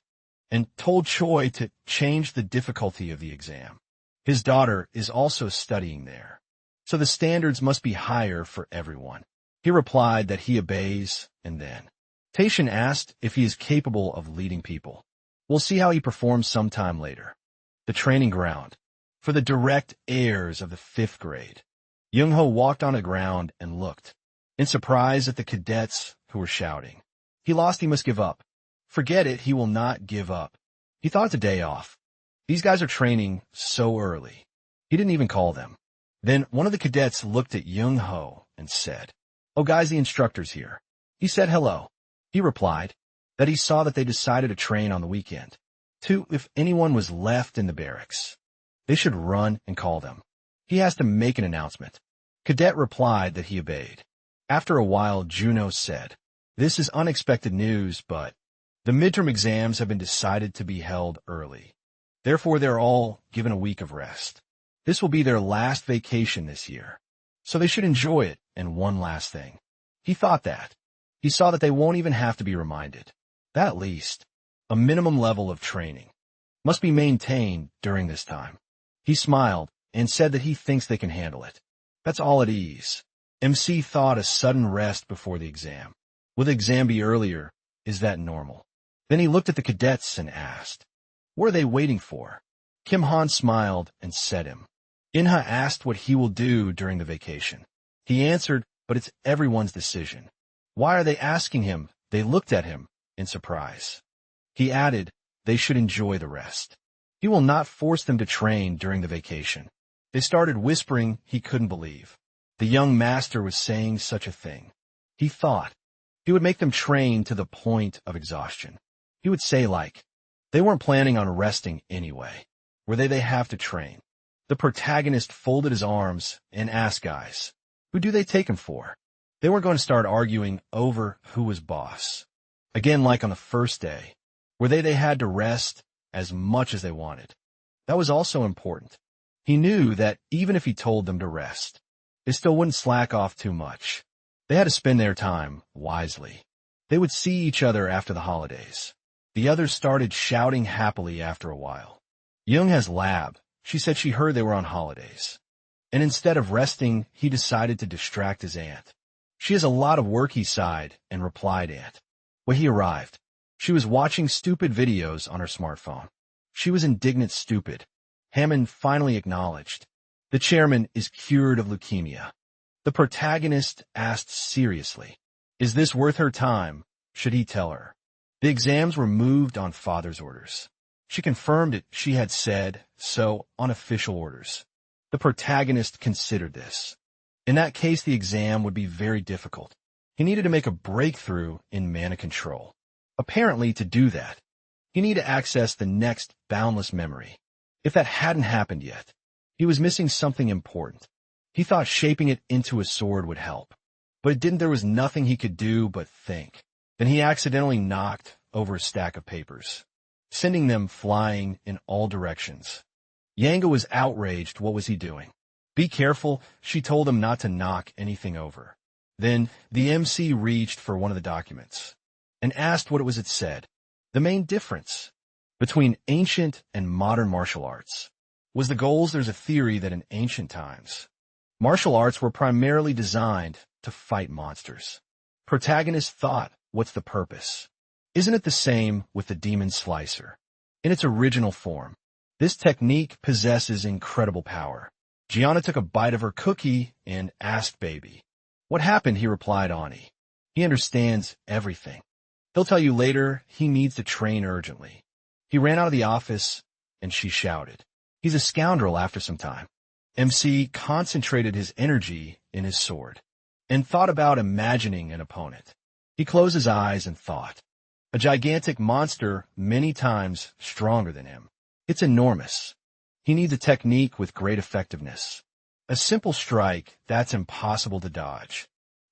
and told Choi to change the difficulty of the exam. His daughter is also studying there, so the standards must be higher for everyone. He replied that he obeys, and then Taishin asked if he is capable of leading people. We'll see how he performs sometime later. The training ground for the direct heirs of the 5th grade. Young-ho walked on the ground and looked in surprise at the cadets who were shouting. He lost. He must give up. Forget it. He will not give up. He thought it's a day off. These guys are training so early. He didn't even call them. Then one of the cadets looked at Young-ho and said, oh guys, the instructor's here. He said hello. He replied that he saw that they decided to train on the weekend. 2, if anyone was left in the barracks, they should run and call them. He has to make an announcement. Cadet replied that he obeyed. After a while, Juno said, This is unexpected news, but the midterm exams have been decided to be held early. Therefore, they're all given a week of rest. This will be their last vacation this year, so they should enjoy it. And one last thing. He thought that. He saw that they won't even have to be reminded. That at least, a minimum level of training, must be maintained during this time. He smiled and said that he thinks they can handle it. That's all at ease. MC thought a sudden rest before the exam. Will the exam be earlier? Is that normal? Then he looked at the cadets and asked, what are they waiting for? Kim Han smiled and said him. Inha asked what he will do during the vacation. He answered, but it's everyone's decision. Why are they asking him? They looked at him in surprise. He added, they should enjoy the rest. He will not force them to train during the vacation. They started whispering he couldn't believe. The young master was saying such a thing. He thought he would make them train to the point of exhaustion. He would say they weren't planning on resting anyway. Were they have to train? The protagonist folded his arms and asked guys, who do they take him for? They weren't going to start arguing over who was boss. Again, like on the first day, where they had to rest as much as they wanted. That was also important. He knew that even if he told them to rest, they still wouldn't slack off too much. They had to spend their time wisely. They would see each other after the holidays. The others started shouting happily after a while. Young has lab. She said she heard they were on holidays. And instead of resting, he decided to distract his aunt. She has a lot of work, he sighed and replied, Aunt. When he arrived, she was watching stupid videos on her smartphone. She was indignant stupid. Hammond finally acknowledged. The chairman is cured of leukemia. The protagonist asked seriously, is this worth her time? Should he tell her? The exams were moved on father's orders. She confirmed it. She had said so on official orders. The protagonist considered this. In that case, the exam would be very difficult. He needed to make a breakthrough in mana control. Apparently, to do that, he needed to access the next boundless memory. If that hadn't happened yet, he was missing something important. He thought shaping it into a sword would help. But it didn't. There was nothing he could do but think. Then he accidentally knocked over a stack of papers, sending them flying in all directions. Yanga was outraged. What was he doing? Be careful, she told him not to knock anything over. Then the MC reached for one of the documents and asked what it said. The main difference between ancient and modern martial arts was the goals. There's a theory that in ancient times, martial arts were primarily designed to fight monsters. Protagonist thought, what's the purpose? Isn't it the same with the demon slicer? In its original form, this technique possesses incredible power. Gianna took a bite of her cookie and asked Baby. What happened? He replied, Ani. He understands everything. He'll tell you later. He needs to train urgently. He ran out of the office and she shouted. He's a scoundrel. After some time, MC concentrated his energy in his sword and thought about imagining an opponent. He closed his eyes and thought. A gigantic monster many times stronger than him. It's enormous. He needs a technique with great effectiveness. A simple strike that's impossible to dodge.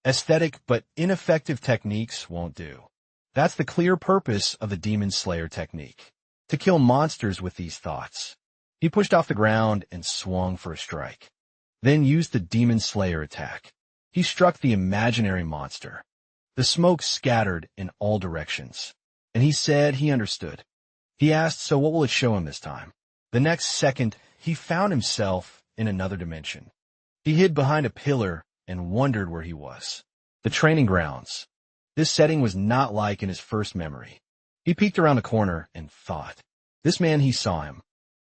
Aesthetic but ineffective techniques won't do. That's the clear purpose of the Demon Slayer technique. To kill monsters with these thoughts. He pushed off the ground and swung for a strike. Then used the Demon Slayer attack. He struck the imaginary monster. The smoke scattered in all directions. And he said he understood. He asked, so what will it show him this time? The next second, he found himself in another dimension. He hid behind a pillar and wondered where he was. The training grounds. This setting was not like in his first memory. He peeked around the corner and thought. This man, he saw him.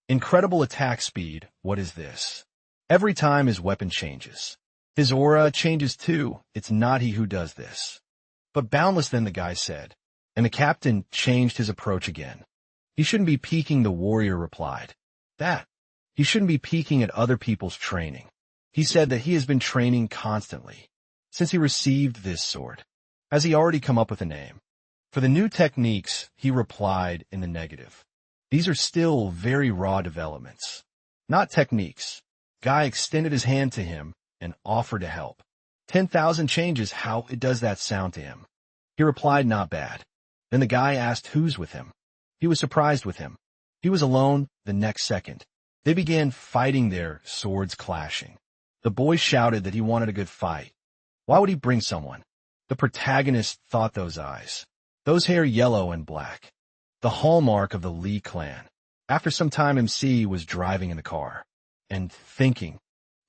Incredible attack speed. What is this? Every time his weapon changes. His aura changes too. It's not he who does this. But boundless, then the guy said. And the captain changed his approach again. He shouldn't be peeking, the warrior replied. That. He shouldn't be peeking at other people's training. He said that he has been training constantly since he received this sword. Has he already come up with a name? For the new techniques, he replied in the negative. These are still very raw developments. Not techniques. Guy extended his hand to him and offered to help. 10,000 changes. How it does that sound to him? He replied, not bad. Then the guy asked who's with him. He was surprised with him. He was alone the next second. They began fighting, their swords clashing. The boy shouted that he wanted a good fight. Why would he bring someone? The protagonist thought those eyes. Those hair yellow and black. The hallmark of the Lee clan. After some time, MC was driving in the car and thinking,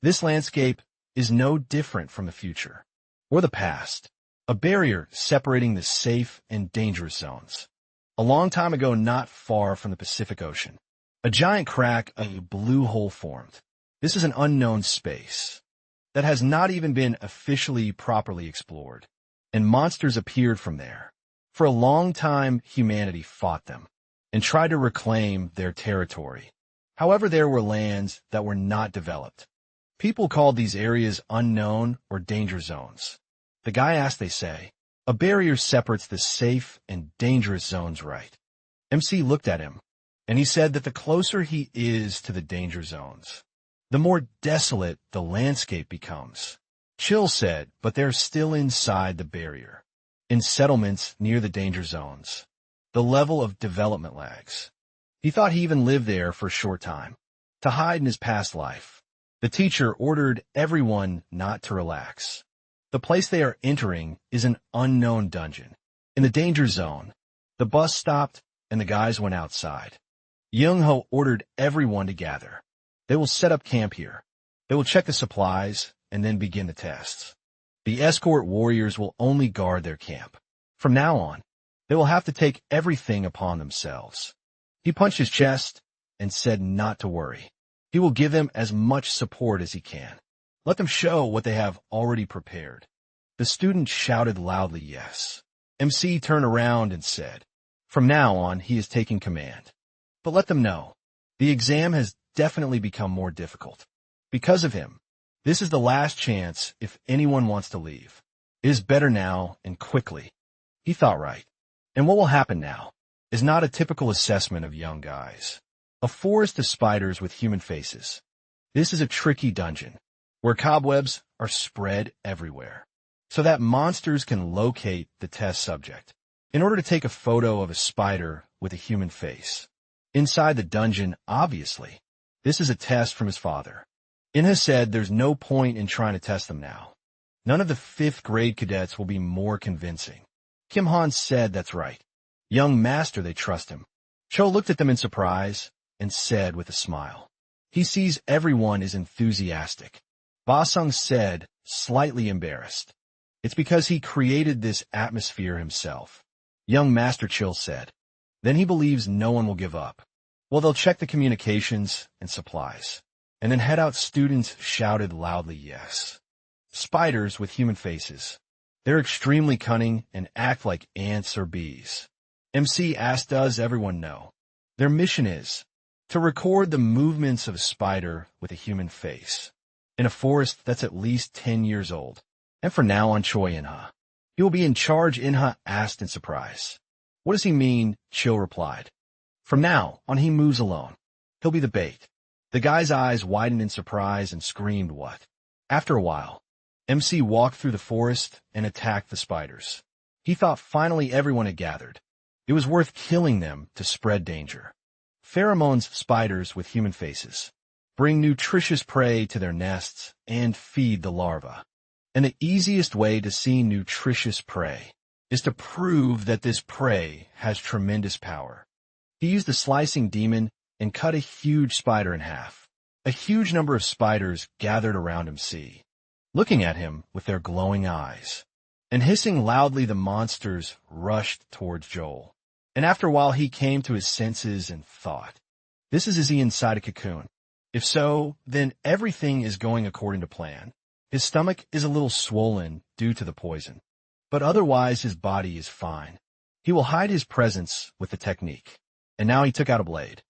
this landscape is no different from the future or the past. A barrier separating the safe and dangerous zones. A long time ago, not far from the Pacific Ocean, a giant crack, a blue hole formed. This is an unknown space that has not even been officially properly explored, and monsters appeared from there. For a long time, humanity fought them and tried to reclaim their territory. However, there were lands that were not developed. People called these areas unknown or danger zones. The guy asked, they say, a barrier separates the safe and dangerous zones, right? MC looked at him, and he said that the closer he is to the danger zones, the more desolate the landscape becomes. Chill said, but they're still inside the barrier. In settlements near the danger zones, the level of development lags. He thought he even lived there for a short time, to hide in his past life. The teacher ordered everyone not to relax. The place they are entering is an unknown dungeon. In the danger zone, the bus stopped and the guys went outside. Young-ho ordered everyone to gather. They will set up camp here. They will check the supplies and then begin the tests. The escort warriors will only guard their camp. From now on, they will have to take everything upon themselves. He punched his chest and said not to worry. He will give them as much support as he can. Let them show what they have already prepared. The student shouted loudly, yes. MC turned around and said, from now on, he is taking command. But let them know, the exam has definitely become more difficult. Because of him, this is the last chance if anyone wants to leave. It is better now and quickly. He thought right. And what will happen now is not a typical assessment of young guys. A forest of spiders with human faces. This is a tricky dungeon where cobwebs are spread everywhere so that monsters can locate the test subject. In order to take a photo of a spider with a human face inside the dungeon, obviously, this is a test from his father. Inha said there's no point in trying to test them now. None of the 5th grade cadets will be more convincing. Kim Han said that's right. Young master, they trust him. Cho looked at them in surprise and said with a smile, he sees everyone is enthusiastic. Ba Sung said, slightly embarrassed. It's because he created this atmosphere himself. Young Master Chill said. Then he believes no one will give up. Well, they'll check the communications and supplies. And then head out. Students shouted loudly, yes. Spiders with human faces. They're extremely cunning and act like ants or bees. MC asked, does everyone know? Their mission is to record the movements of a spider with a human face in a forest that's at least 10 years old. And for now on, Choi Inha. He will be in charge. Inha asked in surprise. What does he mean? Chill replied. From now on, he moves alone. He'll be the bait. The guy's eyes widened in surprise and screamed, what? After a while, MC walked through the forest and attacked the spiders. He thought finally everyone had gathered. It was worth killing them to spread danger. Pheromones, spiders with human faces, bring nutritious prey to their nests and feed the larvae. And the easiest way to see nutritious prey is to prove that this prey has tremendous power. He used the slicing demon and cut a huge spider in half. A huge number of spiders gathered around MC, looking at him with their glowing eyes. And hissing loudly, the monsters rushed towards Joel. And after a while, he came to his senses and thought, this is he inside a cocoon? If so, then everything is going according to plan. His stomach is a little swollen due to the poison, but otherwise his body is fine. He will hide his presence with the technique. And now he took out a blade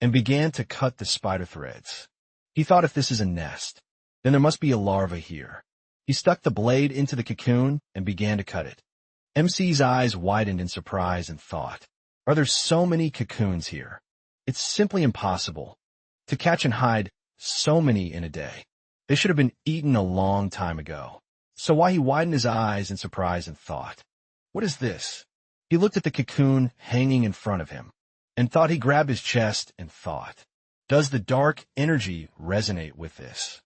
and began to cut the spider threads. He thought, if this is a nest, then there must be a larva here. He stuck the blade into the cocoon and began to cut it. MC's eyes widened in surprise and thought, are there so many cocoons here? It's simply impossible to catch and hide so many in a day. They should have been eaten a long time ago. So why he widened his eyes in surprise and thought, What is this? He looked at the cocoon hanging in front of him and thought. He grabbed his chest and thought, does the dark energy resonate with this?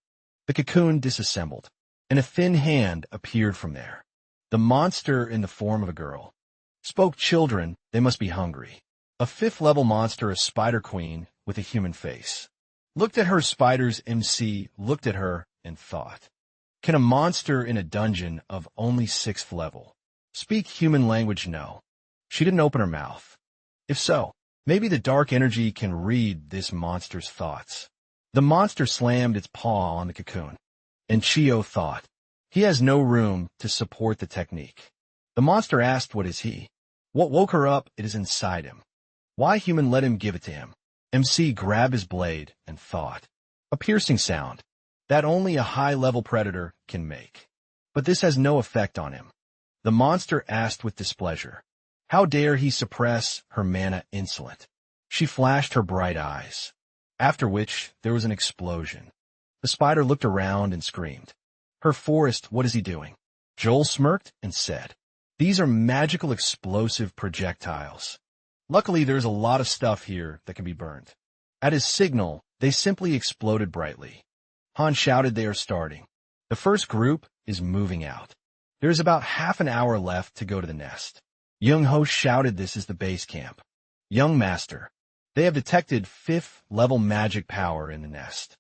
The cocoon disassembled, and a thin hand appeared from there. The monster, in the form of a girl, spoke. Children, they must be hungry. A fifth-level monster, a spider queen with a human face, looked at her. Spider's MC looked at her and thought, can a monster in a dungeon of only 6th level speak human language? No. She didn't open her mouth. If so, maybe the dark energy can read this monster's thoughts. The monster slammed its paw on the cocoon, and Chio thought, he has no room to support the technique. The monster asked, what is he? What woke her up? It is inside him. Why human? Let him give it to him. MC grabbed his blade and thought, a piercing sound that only a high-level predator can make. But this has no effect on him. The monster asked with displeasure, how dare he suppress her mana? Insolent. She flashed her bright eyes, after which there was an explosion. The spider looked around and screamed, her forest, what is he doing? Joel smirked and said, these are magical explosive projectiles. Luckily, there's a lot of stuff here that can be burned. At his signal, they simply exploded brightly. Han shouted, they are starting. The first group is moving out. There is about half an hour left to go to the nest. Young Ho shouted, this is the base camp. Young Master, they have detected 5th level magic power in the nest.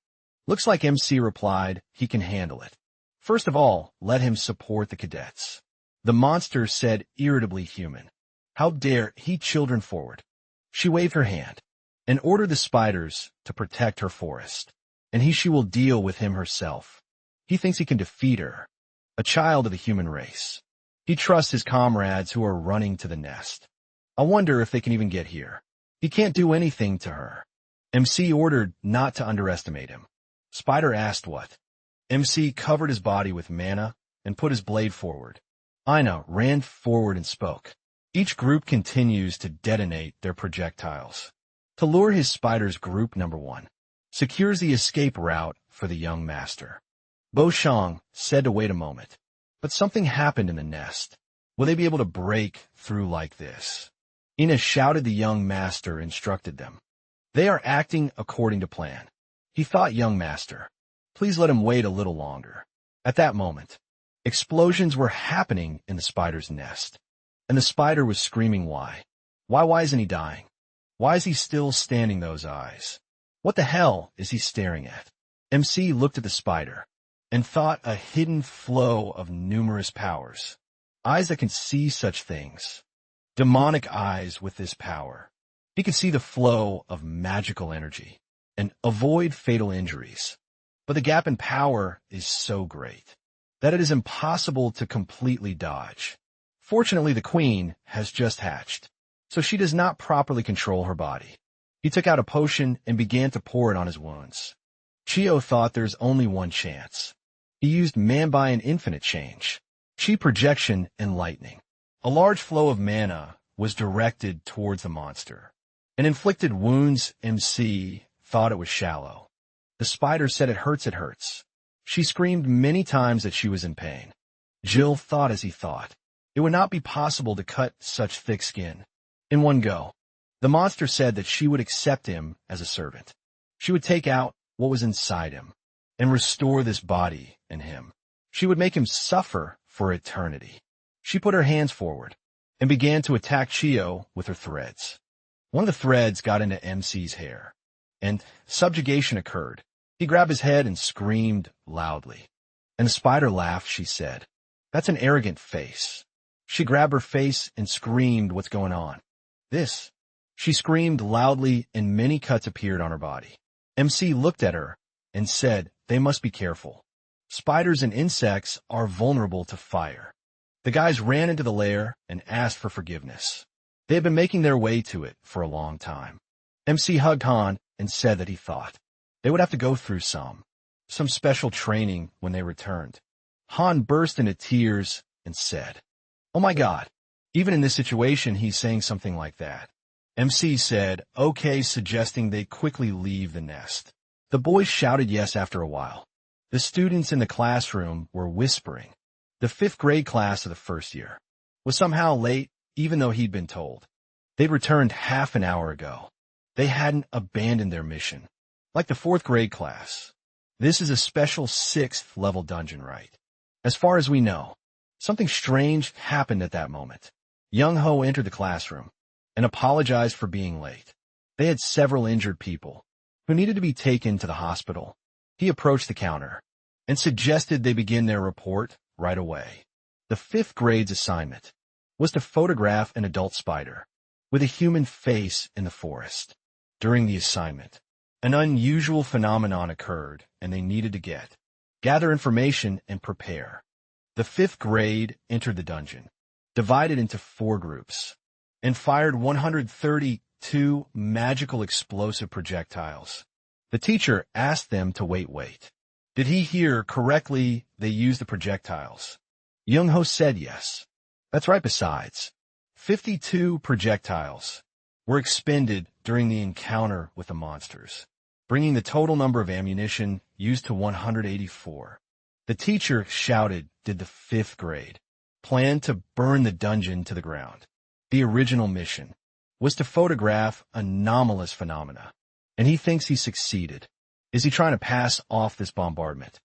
Looks like MC replied, he can handle it. First of all, let him support the cadets. The monster said irritably, human. How dare he? Children forward. She waved her hand and ordered the spiders to protect her forest, and she will deal with him herself. He thinks he can defeat her, a child of the human race. He trusts his comrades who are running to the nest. I wonder if they can even get here. He can't do anything to her. MC ordered not to underestimate him. Spider asked what? MC covered his body with mana and put his blade forward. Ina ran forward and spoke. Each group continues to detonate their projectiles. To lure his spiders, group number 1 secures the escape route for the young master. Bo Shang said to wait a moment. But something happened in the nest. Will they be able to break through like this? Ina shouted. The young master instructed them. They are acting according to plan. He thought, young master, please let him wait a little longer. At that moment, explosions were happening in the spider's nest. And the spider was screaming, why? Why isn't he dying? Why is he still standing? Those eyes. What the hell is he staring at? MC looked at the spider and thought, a hidden flow of numerous powers. Eyes that can see such things. Demonic eyes with this power. He could see the flow of magical energy and avoid fatal injuries. But the gap in power is so great that it is impossible to completely dodge. Fortunately, the queen has just hatched, so she does not properly control her body. He took out a potion and began to pour it on his wounds. Chio thought there's only one chance. He used Manhwa and infinite change, chi projection and lightning. A large flow of mana was directed towards the monster and inflicted wounds. MC thought it was shallow. The spider said, it hurts, it hurts. She screamed many times that she was in pain. Jill thought as he thought. It would not be possible to cut such thick skin in one go. The monster said that she would accept him as a servant. She would take out what was inside him and restore this body in him. She would make him suffer for eternity. She put her hands forward and began to attack Chio with her threads. One of the threads got into MC's hair, and subjugation occurred. He grabbed his head and screamed loudly. And the spider laughed. She said, that's an arrogant face. She grabbed her face and screamed, what's going on? This. She screamed loudly and many cuts appeared on her body. MC looked at her and said, they must be careful. Spiders and insects are vulnerable to fire. The guys ran into the lair and asked for forgiveness. They had been making their way to it for a long time. MC hugged Han and said that he thought they would have to go through some special training when they returned. Han burst into tears and said, oh my God, even in this situation he's saying something like that. MC said, okay, suggesting they quickly leave the nest. The boys shouted yes after a while. The students in the classroom were whispering. The 5th grade class of the first year was somehow late, even though he'd been told. They'd returned half an hour ago. They hadn't abandoned their mission. Like the 4th grade class. This is a special 6th level dungeon, right? As far as we know, something strange happened at that moment. Young-ho entered the classroom and apologized for being late. They had several injured people who needed to be taken to the hospital. He approached the counter and suggested they begin their report right away. The 5th grade's assignment was to photograph an adult spider with a human face in the forest. During the assignment, an unusual phenomenon occurred, and they needed to gather information and prepare. The 5th grade entered the dungeon, divided into 4 groups, and fired 132 magical explosive projectiles. The teacher asked them to wait. Did he hear correctly? They used the projectiles. Young-ho said yes. That's right. Besides, 52 projectiles were expended during the encounter with the monsters, bringing the total number of ammunition used to 184. The teacher shouted, did the 5th grade plan to burn the dungeon to the ground? The original mission was to photograph anomalous phenomena, and he thinks he succeeded. Is he trying to pass off this bombardment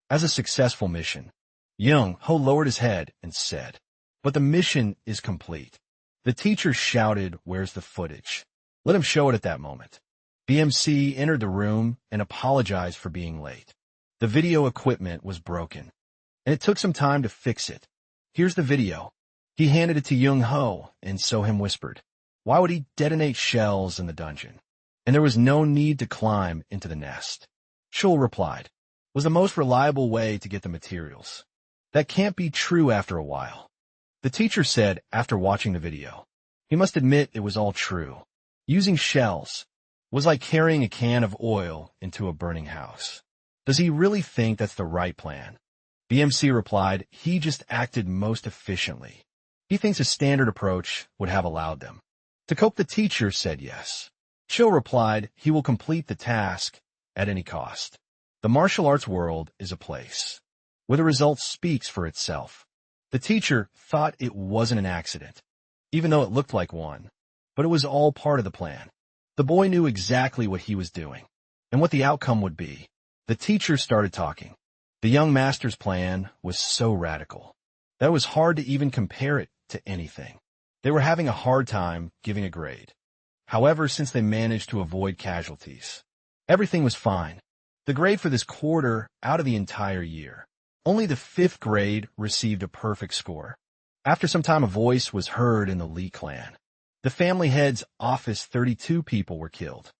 as a successful mission? Young-ho lowered his head and said, but the mission is complete. The teacher shouted, where's the footage? Let him show it at that moment. BMC entered the room and apologized for being late. The video equipment was broken, and it took some time to fix it. Here's the video. He handed it to Young-ho, and So-him whispered, why would he detonate shells in the dungeon? And there was no need to climb into the nest. Shul replied, was the most reliable way to get the materials. That can't be true after a while. The teacher said after watching the video, he must admit it was all true. Using shells was like carrying a can of oil into a burning house. Does he really think that's the right plan? BMC replied, he just acted most efficiently. He thinks a standard approach would have allowed them to cope. The teacher said yes. Chill replied, he will complete the task at any cost. The martial arts world is a place where the result speaks for itself. The teacher thought it wasn't an accident, even though it looked like one, but it was all part of the plan. The boy knew exactly what he was doing and what the outcome would be. The teacher started talking. The young master's plan was so radical that it was hard to even compare it to anything. They were having a hard time giving a grade. However, since they managed to avoid casualties, everything was fine. The grade for this quarter out of the entire year, only the 5th grade received a perfect score. After some time, a voice was heard in the Lee clan. The family head's office, 32 people were killed.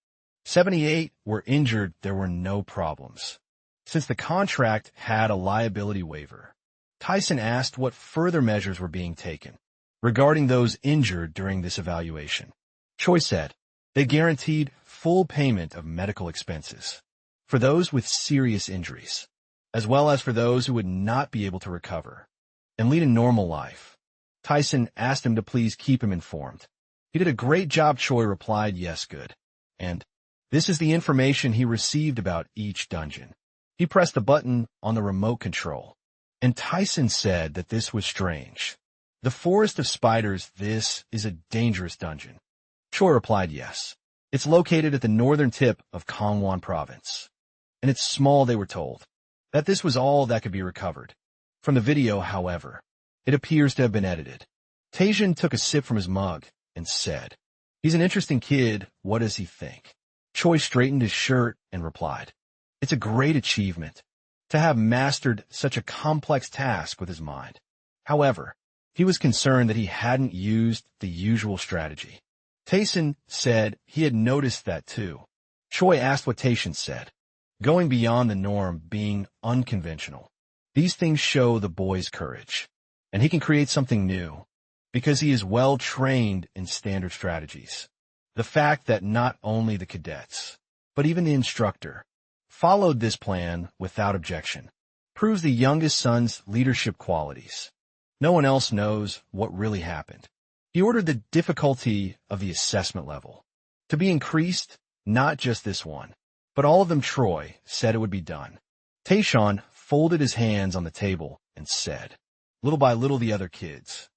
78 were injured. There were no problems. Since the contract had a liability waiver, Tyson asked what further measures were being taken regarding those injured during this evaluation. Choi said they guaranteed full payment of medical expenses for those with serious injuries, as well as for those who would not be able to recover and lead a normal life. Tyson asked him to please keep him informed. He did a great job. Choi replied, yes, good. And this is the information he received about each dungeon. He pressed a button on the remote control, and Tyson said that this was strange. The Forest of Spiders, this is a dangerous dungeon. Choi replied, yes. It's located at the northern tip of Gangwon province, and it's small. They were told that this was all that could be recovered. From the video, however, it appears to have been edited. Taejin took a sip from his mug and said, he's an interesting kid. What does he think? Choi straightened his shirt and replied, it's a great achievement to have mastered such a complex task with his mind. However, he was concerned that he hadn't used the usual strategy. Taejin said he had noticed that too. Choi asked what Taejin said. Going beyond the norm, being unconventional. These things show the boy's courage, and he can create something new because he is well trained in standard strategies. The fact that not only the cadets, but even the instructor, followed this plan without objection proves the youngest son's leadership qualities. No one else knows what really happened. He ordered the difficulty of the assessment level to be increased, not just this one, but all of them. Troy said it would be done. Taeshan folded his hands on the table and said, little by little, the other kids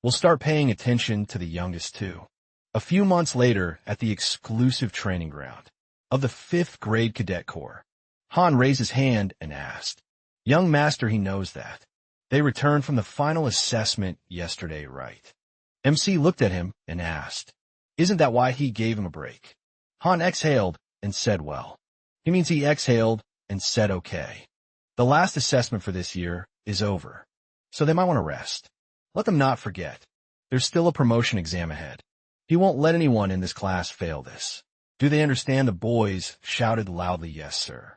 We'll start paying attention to the youngest too. A few months later, at the exclusive training ground of the 5th grade cadet corps, Han raised his hand and asked, "Young master, he knows that. They returned from the final assessment yesterday, right?" MC looked at him and asked, "Isn't that why he gave him a break?" Han exhaled and said, "Well, he means he exhaled and said okay. The last assessment for this year is over, so they might want to rest. Let them not forget. There's still a promotion exam ahead. He won't let anyone in this class fail this. Do they understand?" The boys shouted loudly, "Yes, sir."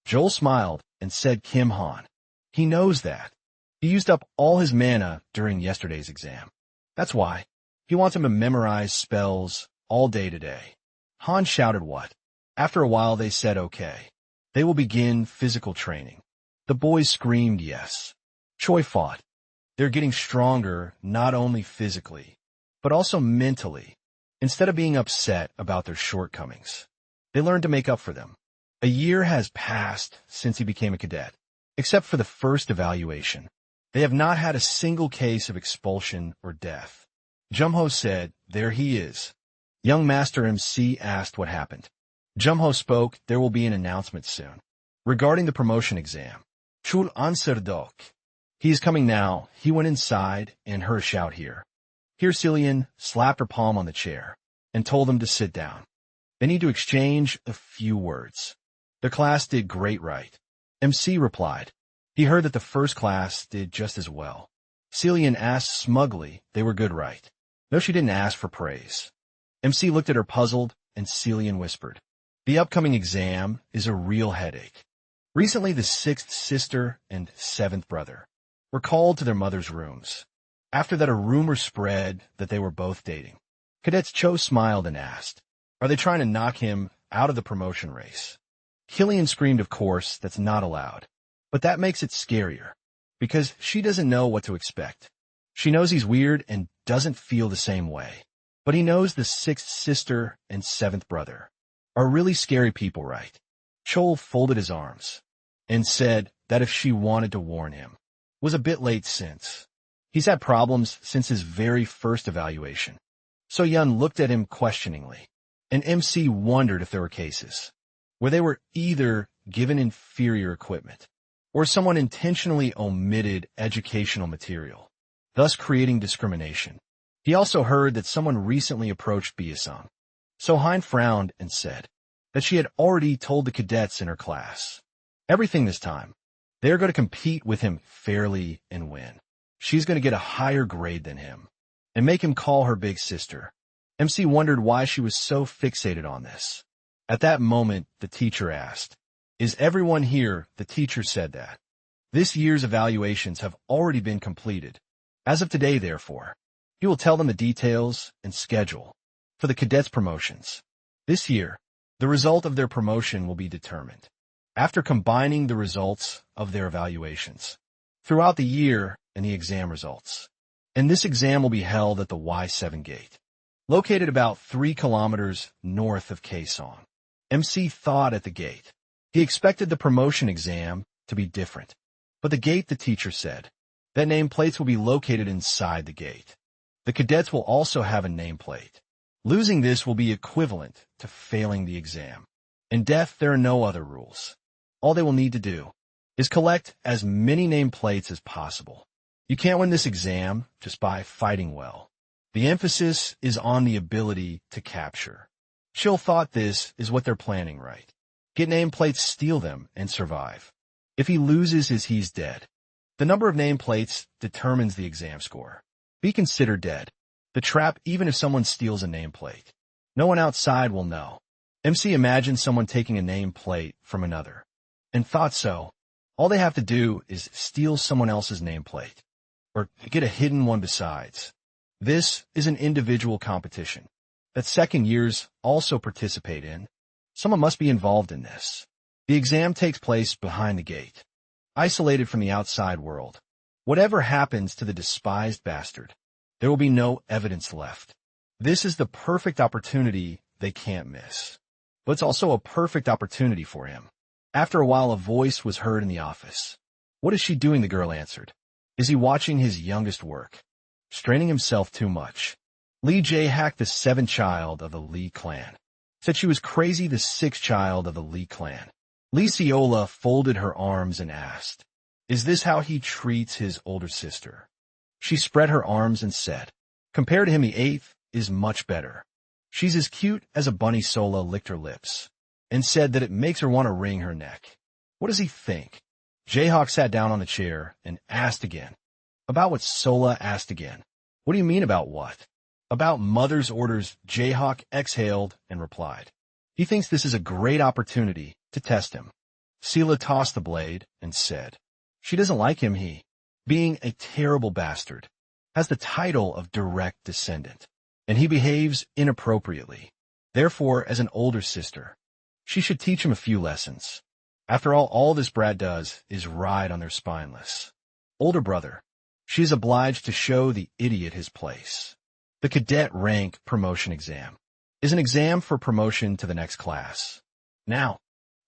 Joel smiled and said, "Kim Han. He knows that. He used up all his mana during yesterday's exam. That's why. He wants him to memorize spells all day today." Han shouted, "What?" After a while they said, "Okay. They will begin physical training." The boys screamed, "Yes." Choi fought. They're getting stronger not only physically, but also mentally. Instead of being upset about their shortcomings, they learned to make up for them. A year has passed since he became a cadet. Except for the first evaluation, they have not had a single case of expulsion or death. Jumho said, "There he is." Young Master MC asked what happened. Jumho spoke, "There will be an announcement soon. Regarding the promotion exam. Chul anserdok. He is coming now." He went inside and heard a shout here. Here Cillian slapped her palm on the chair and told them to sit down. They need to exchange a few words. The class did great, right? MC replied. He heard that the first class did just as well. Cillian asked smugly, "They were good, right?" No, she didn't ask for praise. MC looked at her puzzled, and Cillian whispered, "The upcoming exam is a real headache." Recently, the 6th sister and 7th brother were called to their mother's rooms. After that, a rumor spread that they were both dating. Cadets Cho smiled and asked, "Are they trying to knock him out of the promotion race?" Killian screamed, "Of course, that's not allowed. But that makes it scarier, because she doesn't know what to expect. She knows he's weird and doesn't feel the same way. But he knows the 6th sister and 7th brother are really scary people, right?" Chol folded his arms and said that if she wanted to warn him, it was a bit late since he's had problems since his very first evaluation. So Yun looked at him questioningly, and MC wondered if there were cases where they were either given inferior equipment or someone intentionally omitted educational material, thus creating discrimination. He also heard that someone recently approached Biasung. So Hein frowned and said that she had already told the cadets in her class everything this time. They are going to compete with him fairly and win. She's going to get a higher grade than him and make him call her big sister. MC wondered why she was so fixated on this. At that moment, the teacher asked, "Is everyone here?" The teacher said that this year's evaluations have already been completed. As of today, therefore, he will tell them the details and schedule for the cadets' promotions. This year, the result of their promotion will be determined after combining the results of their evaluations throughout the year and the exam results. And this exam will be held at the Y7 gate, located about 3 kilometers north of Kaesong. MC thought at the gate. He expected the promotion exam to be different, but the gate, the teacher said, that nameplates will be located inside the gate. The cadets will also have a nameplate. Losing this will be equivalent to failing the exam. In death, there are no other rules. All they will need to do is collect as many nameplates as possible. You can't win this exam just by fighting well. The emphasis is on the ability to capture. Chill thought this is what they're planning, right? Get nameplates, steal them, and survive. If he loses, he's dead. The number of nameplates determines the exam score. Be considered dead. The trap, even if someone steals a nameplate, no one outside will know. MC imagined someone taking a nameplate from another, and thought so. All they have to do is steal someone else's nameplate, or get a hidden one besides. This is an individual competition that second years also participate in. Someone must be involved in this. The exam takes place behind the gate, isolated from the outside world. Whatever happens to the despised bastard, there will be no evidence left. This is the perfect opportunity they can't miss. But it's also a perfect opportunity for him. After a while, a voice was heard in the office. "What is she doing?" the girl answered. "Is he watching his youngest work?" straining himself too much. Lee Jae-hak, the seventh child of the Lee clan, said she was crazy, the sixth child of the Lee clan. Lee Seola folded her arms and asked, "Is this how he treats his older sister?" She spread her arms and said, "Compared to him, the eighth is much better. She's as cute as a bunny." Sola licked her lips and said that it makes her want to wring her neck. What does he think? Jae-hak sat down on the chair and asked again. About what? Sola asked again. What do you mean about what? About mother's orders. Jae-hak exhaled and replied. He thinks this is a great opportunity to test him. Sela tossed the blade and said, she doesn't like him. He, being a terrible bastard, has the title of direct descendant, and he behaves inappropriately. Therefore, as an older sister, she should teach him a few lessons. After all this brat does is ride on their spineless older brother. She is obliged to show the idiot his place. The cadet rank promotion exam is an exam for promotion to the next class. Now,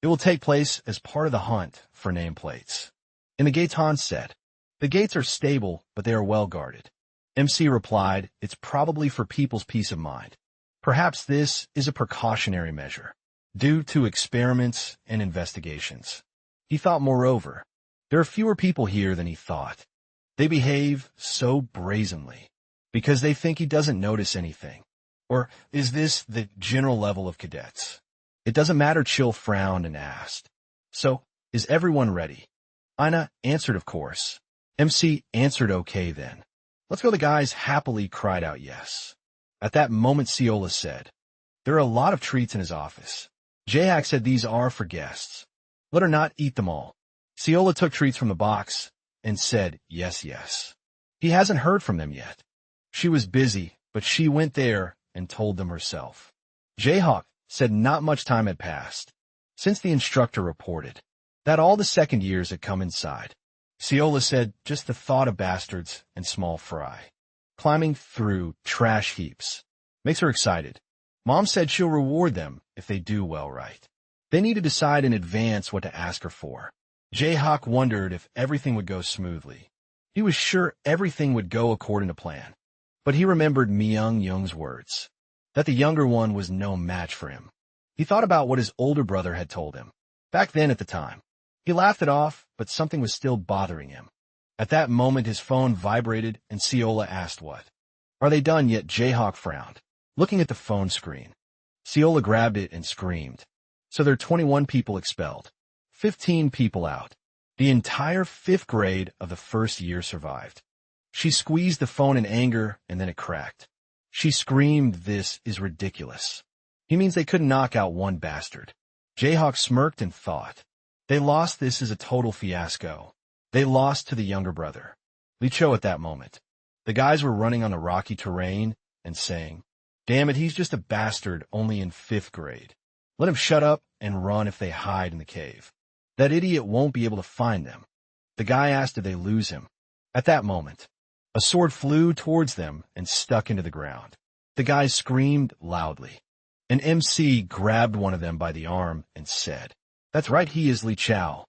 it will take place as part of the hunt for nameplates. In the gates, Han said, the gates are stable, but they are well guarded. MC replied, it's probably for people's peace of mind. Perhaps this is a precautionary measure, due to experiments and investigations. He thought, moreover, there are fewer people here than he thought. They behave so brazenly because they think he doesn't notice anything. Or is this the general level of cadets? It doesn't matter. Chill frowned and asked, so, is everyone ready? Ina answered, of course. MC answered, okay then. Let's go. The guys happily cried out yes. At that moment, Seola said, there are a lot of treats in his office. Jae-hak said, these are for guests. Let her not eat them all. Seola took treats from the box and said, yes, yes. He hasn't heard from them yet. She was busy, but she went there and told them herself. Jae-hak said not much time had passed since the instructor reported that all the second years had come inside. Seola said, just the thought of bastards and small fry climbing through trash heaps makes her excited. Mom said she'll reward them if they do well, right? They need to decide in advance what to ask her for. Jae-hak wondered if everything would go smoothly. He was sure everything would go according to plan. But he remembered Myung-young's words, that the younger one was no match for him. He thought about what his older brother had told him back then at the time. He laughed it off, but something was still bothering him. At that moment, his phone vibrated, and Seola asked what. Are they done yet? Jae-hak frowned, looking at the phone screen. Seola grabbed it and screamed. So there are 21 people expelled, 15 people out. The entire 5th grade of the first year survived. She squeezed the phone in anger, and then it cracked. She screamed, this is ridiculous. He means they couldn't knock out one bastard. Jae-hak smirked and thought, they lost. This is a total fiasco. They lost to the younger brother, Lee Cho. At that moment, the guys were running on the rocky terrain and saying, damn it, he's just a bastard only in 5th grade. Let him shut up and run if they hide in the cave. That idiot won't be able to find them. The guy asked, did they lose him? At that moment, a sword flew towards them and stuck into the ground. The guys screamed loudly. An MC grabbed one of them by the arm and said, that's right, he is Lee Chow.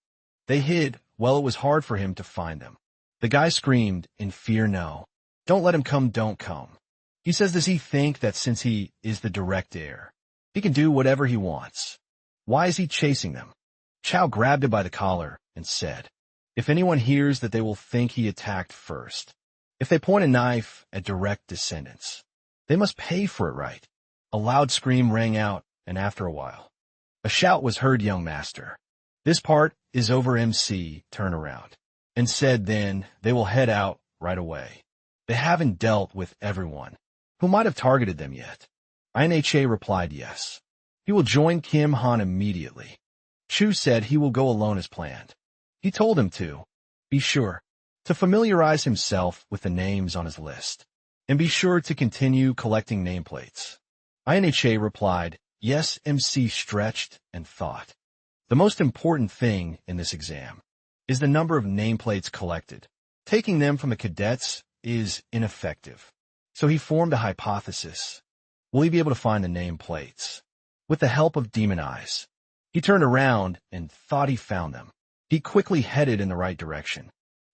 They hid. Well, it was hard for him to find them. The guy screamed in fear, no. Don't let him come, don't come. He says, does he think that since he is the direct heir, he can do whatever he wants? Why is he chasing them? Chow grabbed him by the collar and said, if anyone hears that, they will think he attacked first. If they point a knife at direct descendants, they must pay for it, right? A loud scream rang out, and after a while, a shout was heard, young master. This part is over. MC turned around and said, then they will head out right away. They haven't dealt with everyone who might have targeted them yet. INHA replied, yes. He will join Kim Han immediately. Chu said he will go alone as planned. He told him to be sure to familiarize himself with the names on his list and be sure to continue collecting nameplates. INHA replied, yes. MC stretched and thought. The most important thing in this exam is the number of nameplates collected. Taking them from the cadets is ineffective. So he formed a hypothesis. Will he be able to find the nameplates? With the help of demon eyes, he turned around and thought he found them. He quickly headed in the right direction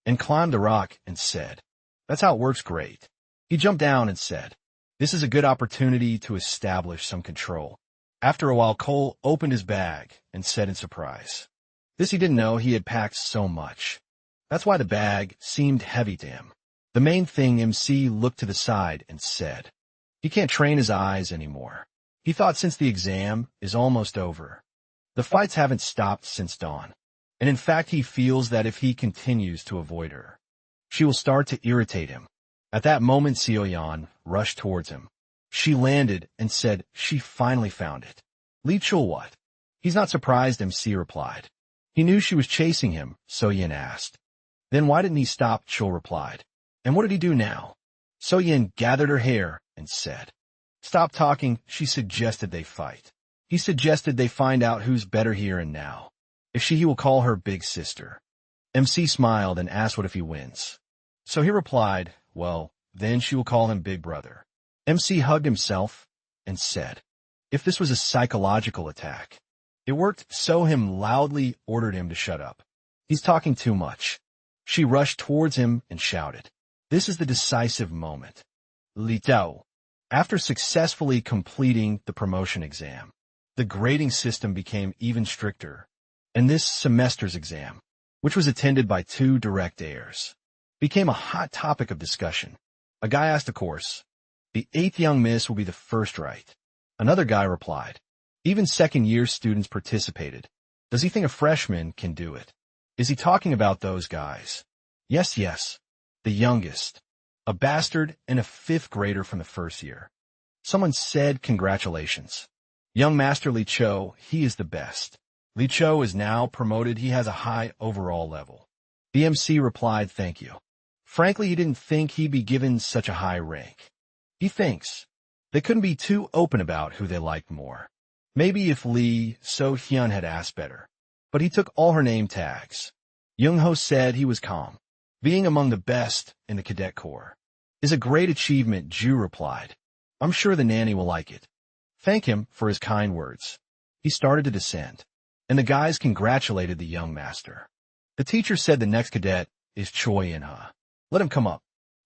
and climbed the rock and said, that's how it works, great. He jumped down and said, "This is a good opportunity to establish some control." After a while, Cole opened his bag and said in surprise, "This he didn't know he had packed so much." That's why the bag seemed heavy to him. The main thing, MC looked to the side and said, "He can't train his eyes anymore." He thought since the exam is almost over, the fights haven't stopped since dawn. And in fact, he feels that if he continues to avoid her, she will start to irritate him. At that moment, Seo-yeon rushed towards him. She landed and said she finally found it. "Lee Chul what?" "He's not surprised," MC replied. "He knew she was chasing him," So-yeon asked. "Then why didn't he stop?" Chul replied. "And what did he do now?" So-yeon gathered her hair and said, "Stop talking." She suggested they fight. He suggested they find out who's better here and now. If he will call her big sister. MC smiled and asked what if he wins. So he replied, "Well, then she will call him big brother." MC hugged himself and said, if this was a psychological attack. It worked, so him loudly ordered him to shut up. "He's talking too much." She rushed towards him and shouted, "This is the decisive moment." Li Tao. After successfully completing the promotion exam, the grading system became even stricter, and this semester's exam, which was attended by 2 direct heirs, became a hot topic of discussion. A guy asked a course, "The 8th young miss will be the first, right?" Another guy replied, "Even second-year students participated. Does he think a freshman can do it?" Is he talking about those guys? Yes, yes. The youngest. A bastard and a 5th grader from the first year. Someone said congratulations. Young Master Lee Cho, he is the best. Lee Cho is now promoted. He has a high overall level. The MC replied, "Thank you." Frankly, he didn't think he'd be given such a high rank. He thinks they couldn't be too open about who they liked more. Maybe if Lee So-hyun had asked better. But he took all her name tags. Young-ho said he was calm. "Being among the best in the cadet corps is a great achievement," Ju replied. "I'm sure the nanny will like it." Thank him for his kind words. He started to descend, and the guys congratulated the young master. The teacher said the next cadet is Choi In-ha. Let him come up.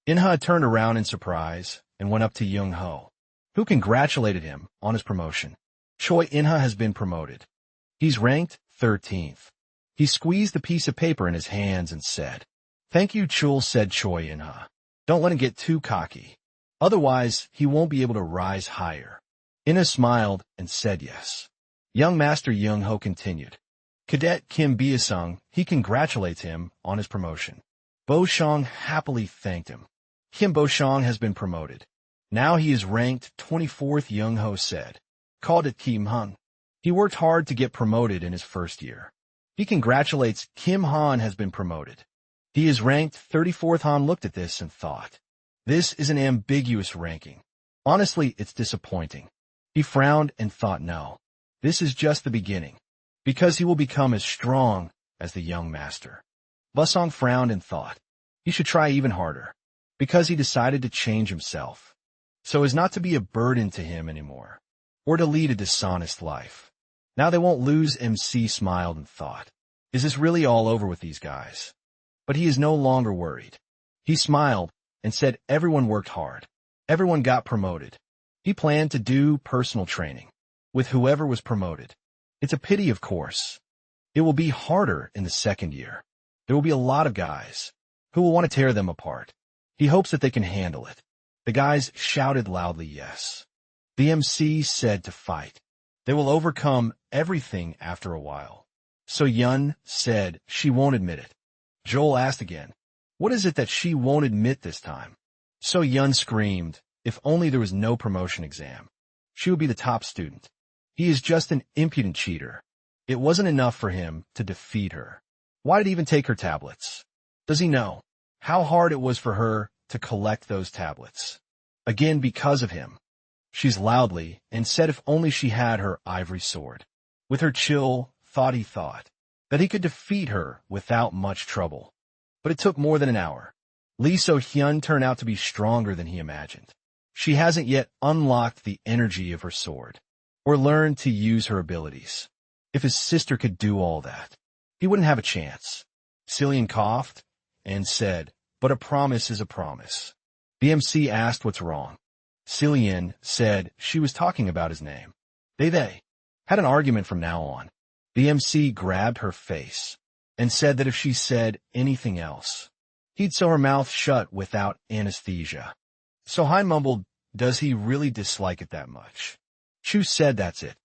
In-ha turned around in surprise and went up to Young-ho, who congratulated him on his promotion. Choi In-ha has been promoted. He's ranked 13th. He squeezed a piece of paper in his hands and said, "Thank you, Chul," said Choi In-ha. "Don't let him get too cocky. Otherwise, he won't be able to rise higher." In-ha smiled and said yes. Young Master Young-ho continued. Cadet Kim Bia-sung, he congratulates him on his promotion. Bo-shong happily thanked him. Kim Bo-shong has been promoted. Now he is ranked 24th, Young-ho said. Called it Kim Han. He worked hard to get promoted in his first year. He congratulates Kim Han has been promoted. He is ranked 34th. Han looked at this and thought, this is an ambiguous ranking. Honestly, it's disappointing. He frowned and thought, no, this is just the beginning, because he will become as strong as the young master. Busong frowned and thought, he should try even harder, because he decided to change himself, so as not to be a burden to him anymore, or to lead a dishonest life. Now they won't lose. MC smiled and thought, is this really all over with these guys? But he is no longer worried. He smiled and said everyone worked hard. Everyone got promoted. He planned to do personal training with whoever was promoted. It's a pity, of course. It will be harder in the second year. There will be a lot of guys who will want to tear them apart. He hopes that they can handle it. The guys shouted loudly yes. The MC said to fight. They will overcome everything after a while. So Yun said she won't admit it. Joel asked again, what is it that she won't admit this time? So Yun screamed, if only there was no promotion exam. She would be the top student. He is just an impudent cheater. It wasn't enough for him to defeat her. Why did he even take her tablets? Does he know how hard it was for her to collect those tablets? Again, because of him. She's loudly and said if only she had her ivory sword. With her chill, he thought that he could defeat her without much trouble. But it took more than an hour. Lee So-hyun turned out to be stronger than he imagined. She hasn't yet unlocked the energy of her sword, or learned to use her abilities. If his sister could do all that, he wouldn't have a chance. Cillian coughed and said, but a promise is a promise. BMC asked what's wrong. Cillian said she was talking about his name. They had an argument from now on. BMC grabbed her face and said that if she said anything else, he'd sew her mouth shut without anesthesia. Sohain mumbled, "Does he really dislike it that much?" Chu said that's it.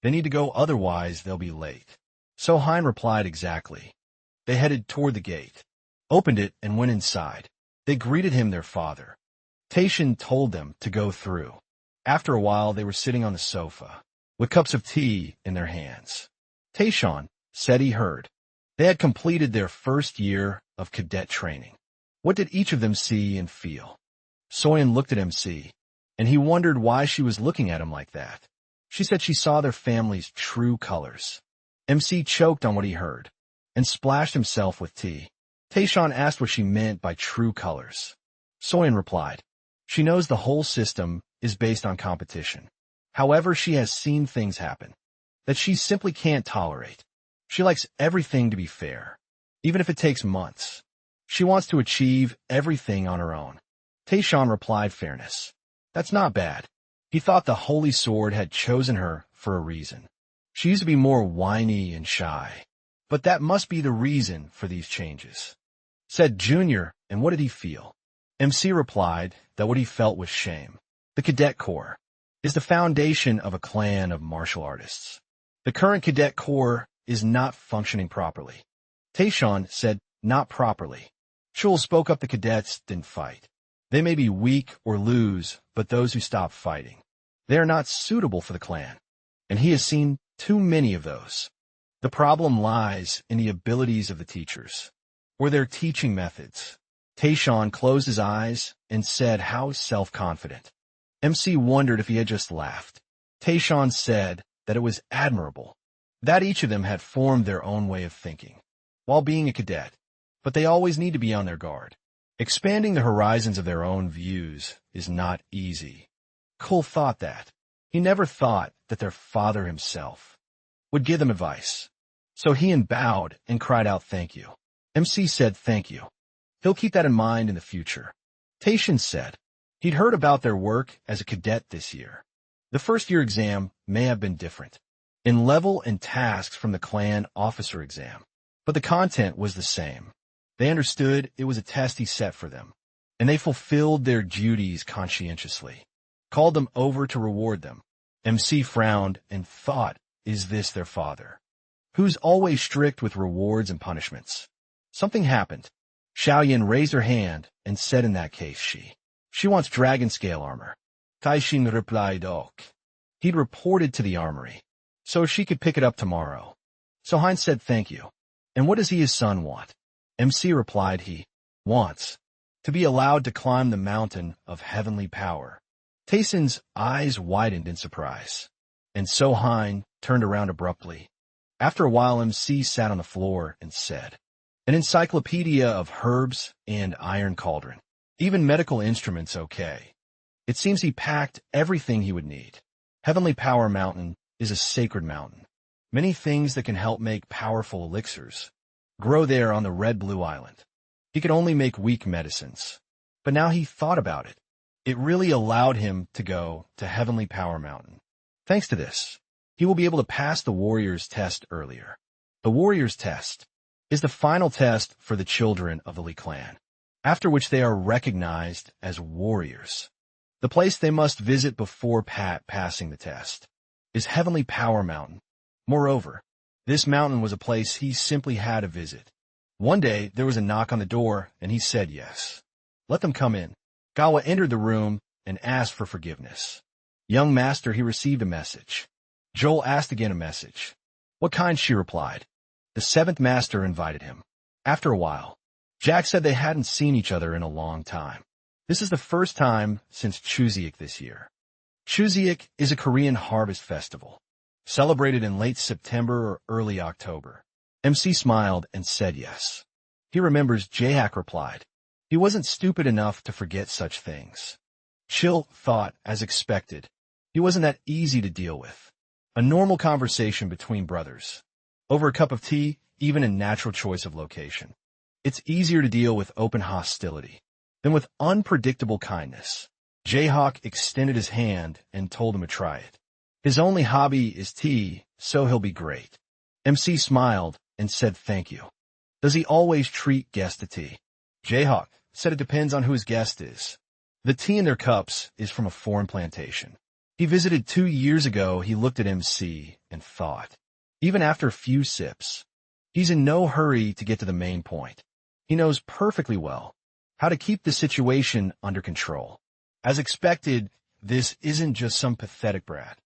They need to go, otherwise they'll be late. Sohain replied exactly. They headed toward the gate, opened it, and went inside. They greeted him, their father. Taishan told them to go through. After a while, they were sitting on the sofa, with cups of tea in their hands. Taishan said he heard. They had completed their first year of cadet training. What did each of them see and feel? Soyeon looked at MC, and he wondered why she was looking at him like that. She said she saw their family's true colors. MC choked on what he heard, and splashed himself with tea. Taishan asked what she meant by true colors. Soyeon replied, she knows the whole system is based on competition. However, she has seen things happen that she simply can't tolerate. She likes everything to be fair, even if it takes months. She wants to achieve everything on her own. Taishan replied, fairness. That's not bad. He thought the Holy Sword had chosen her for a reason. She used to be more whiny and shy, but that must be the reason for these changes. Said Junior, and what did he feel? MC replied that what he felt was shame. The Cadet Corps is the foundation of a clan of martial artists. The current Cadet Corps is not functioning properly. Taishan said, not properly. Chul spoke up, the cadets didn't fight. They may be weak or lose, but those who stop fighting, they are not suitable for the clan, and he has seen too many of those. The problem lies in the abilities of the teachers, or their teaching methods. Taishan closed his eyes and said, how self-confident. MC wondered if he had just laughed. Taishan said that it was admirable, that each of them had formed their own way of thinking, while being a cadet, but they always need to be on their guard. Expanding the horizons of their own views is not easy. Cole thought that. He never thought that their father himself would give them advice. So he bowed and cried out, thank you. MC said, thank you. He'll keep that in mind in the future. Taishan said he'd heard about their work as a cadet this year. The first-year exam may have been different in level and tasks from the clan officer exam, but the content was the same. They understood it was a test he set for them, and they fulfilled their duties conscientiously, called them over to reward them. MC frowned and thought, is this their father, who's always strict with rewards and punishments? Something happened. Xiaoyan raised her hand and said in that case she wants dragon scale armor. Taishin replied, ok. He'd reported to the armory, so she could pick it up tomorrow. Sohain said thank you. And what does his son want? MC replied he wants to be allowed to climb the mountain of heavenly power. Taison's eyes widened in surprise, and Sohain turned around abruptly. After a while, MC sat on the floor and said, an encyclopedia of herbs and iron cauldron. Even medical instruments, okay. It seems he packed everything he would need. Heavenly Power Mountain is a sacred mountain. Many things that can help make powerful elixirs grow there on the Red-Blue Island. He could only make weak medicines. But now he thought about it. It really allowed him to go to Heavenly Power Mountain. Thanks to this, he will be able to pass the Warrior's Test earlier. The Warrior's Test is the final test for the children of the Lee clan, after which they are recognized as warriors. The place they must visit before passing the test is Heavenly Power Mountain. Moreover, this mountain was a place he simply had to visit. One day, there was a knock on the door, and he said yes. Let them come in. Gawa entered the room and asked for forgiveness. Young master, he received a message. Joel asked again a message. What kind? She replied. The seventh master invited him. After a while, Jack said they hadn't seen each other in a long time. This is the first time since Chuseok this year. Chuseok is a Korean harvest festival, celebrated in late September or early October. MC smiled and said yes. He remembers. Jaehak replied. He wasn't stupid enough to forget such things. Chill thought, as expected, he wasn't that easy to deal with. A normal conversation between brothers. Over a cup of tea, even a natural choice of location. It's easier to deal with open hostility. Then with unpredictable kindness, Jayhawk extended his hand and told him to try it. His only hobby is tea, so he'll be great. MC smiled and said thank you. Does he always treat guests to tea? Jayhawk said it depends on who his guest is. The tea in their cups is from a foreign plantation. He visited 2 years ago. He looked at MC and thought, even after a few sips, he's in no hurry to get to the main point. He knows perfectly well how to keep the situation under control. As expected, this isn't just some pathetic brat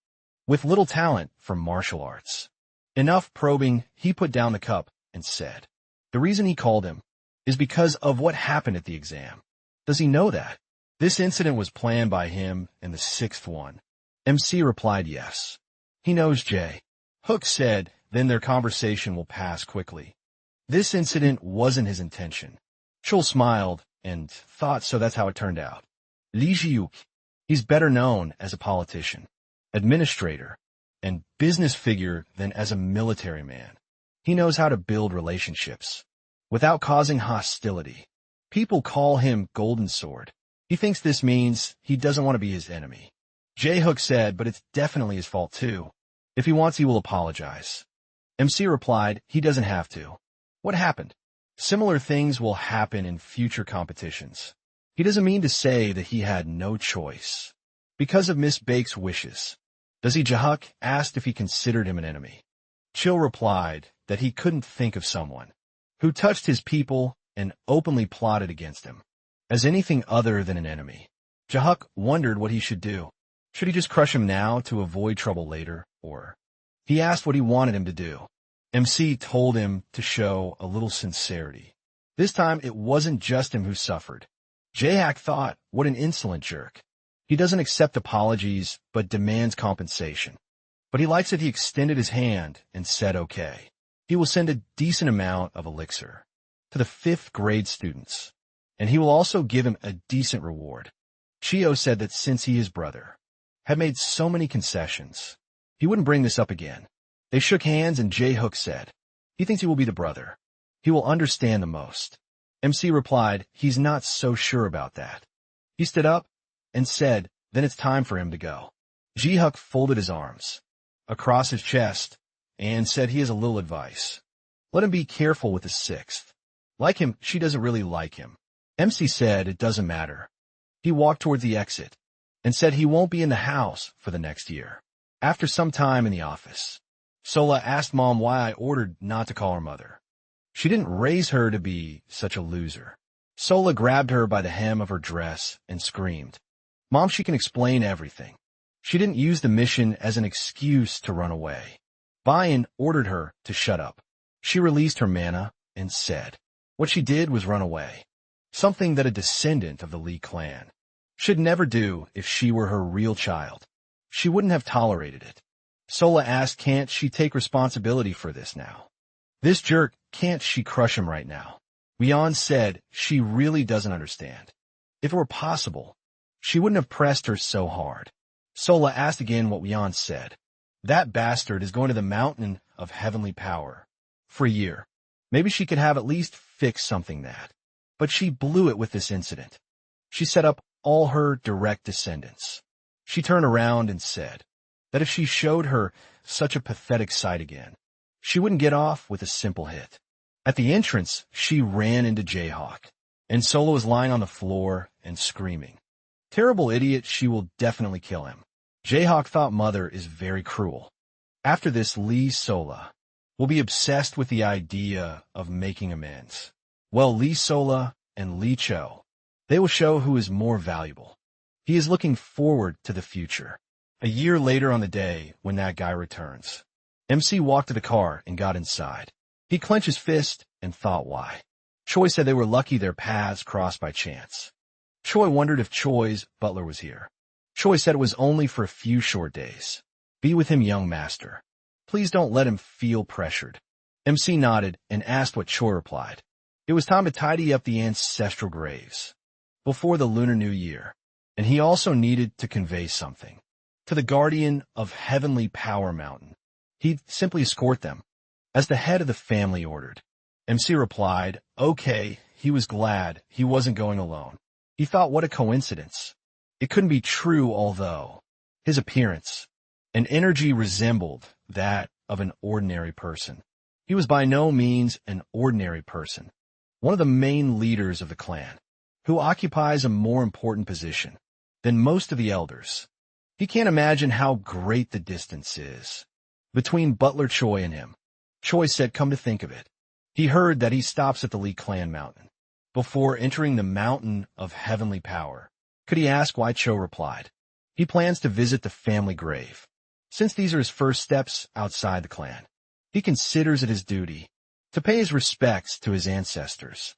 with little talent for martial arts. Enough probing, he put down the cup and said, the reason he called him is because of what happened at the exam. Does he know that? This incident was planned by him and the sixth one. MC replied yes. He knows Jay. Hook said, then their conversation will pass quickly. This incident wasn't his intention. Chul smiled and thought so that's how it turned out. Lee Ji-yuk, he's better known as a politician, administrator, and business figure than as a military man. He knows how to build relationships without causing hostility. People call him Golden Sword. He thinks this means he doesn't want to be his enemy. J-Hook said, but it's definitely his fault too. If he wants, he will apologize. MC replied, he doesn't have to. What happened? Similar things will happen in future competitions. He doesn't mean to say that he had no choice. Because of Miss Bake's wishes. Does he? Jahuk asked if he considered him an enemy. Chill replied that he couldn't think of someone who touched his people and openly plotted against him as anything other than an enemy. Jahuk wondered what he should do. Should he just crush him now to avoid trouble later, or? He asked what he wanted him to do. MC told him to show a little sincerity. This time it wasn't just him who suffered. Jahak thought, what an insolent jerk. He doesn't accept apologies, but demands compensation. But he likes that he extended his hand and said okay. He will send a decent amount of elixir to the 5th grade students, and he will also give him a decent reward. Chio said that since he, his brother, had made so many concessions, he wouldn't bring this up again. They shook hands and J-Hook said, he thinks he will be the brother. He will understand the most. MC replied, he's not so sure about that. He stood up and said, then it's time for him to go. J-Hook folded his arms across his chest and said he has a little advice. Let him be careful with the 6th. Like him, she doesn't really like him. MC said it doesn't matter. He walked toward the exit and said he won't be in the house for the next year. After some time in the office, Sola asked Mom why I ordered not to call her mother. She didn't raise her to be such a loser. Sola grabbed her by the hem of her dress and screamed, Mom, she can explain everything. She didn't use the mission as an excuse to run away. Bayan ordered her to shut up. She released her mana and said, what she did was run away. Something that a descendant of the Lee clan should never do if she were her real child. She wouldn't have tolerated it. Sola asked, can't she take responsibility for this now? This jerk, can't she crush him right now? Leon said she really doesn't understand. If it were possible, she wouldn't have pressed her so hard. Sola asked again what Leon said. That bastard is going to the mountain of heavenly power for a year. Maybe she could have at least fixed something that. But she blew it with this incident. She set up all her direct descendants. She turned around and said that if she showed her such a pathetic sight again, she wouldn't get off with a simple hit. At the entrance, she ran into Jayhawk, and Solo was lying on the floor and screaming. Terrible idiot, she will definitely kill him. Jayhawk thought Mother is very cruel. After this, Lee Sola will be obsessed with the idea of making amends. Well, Lee Sola and Lee Cho, they will show who is more valuable. He is looking forward to the future. A year later on the day when that guy returns, MC walked to the car and got inside. He clenched his fist and thought why. Choi said they were lucky their paths crossed by chance. Choi wondered if Choi's butler was here. Choi said it was only for a few short days. Be with him, young master. Please don't let him feel pressured. MC nodded and asked what Choi replied. It was time to tidy up the ancestral graves before the Lunar New Year, and he also needed to convey something to the guardian of Heavenly Power Mountain. He'd simply escort them, as the head of the family ordered. MC replied, okay, he was glad he wasn't going alone. He thought what a coincidence. It couldn't be true, although his appearance and energy resembled that of an ordinary person. He was by no means an ordinary person, one of the main leaders of the clan, who occupies a more important position than most of the elders. He can't imagine how great the distance is between Butler Choi and him. Choi said, come to think of it, he heard that he stops at the Lee Clan Mountain before entering the Mountain of Heavenly Power. Could he ask why? Cho replied, he plans to visit the family grave. Since these are his first steps outside the clan, he considers it his duty to pay his respects to his ancestors.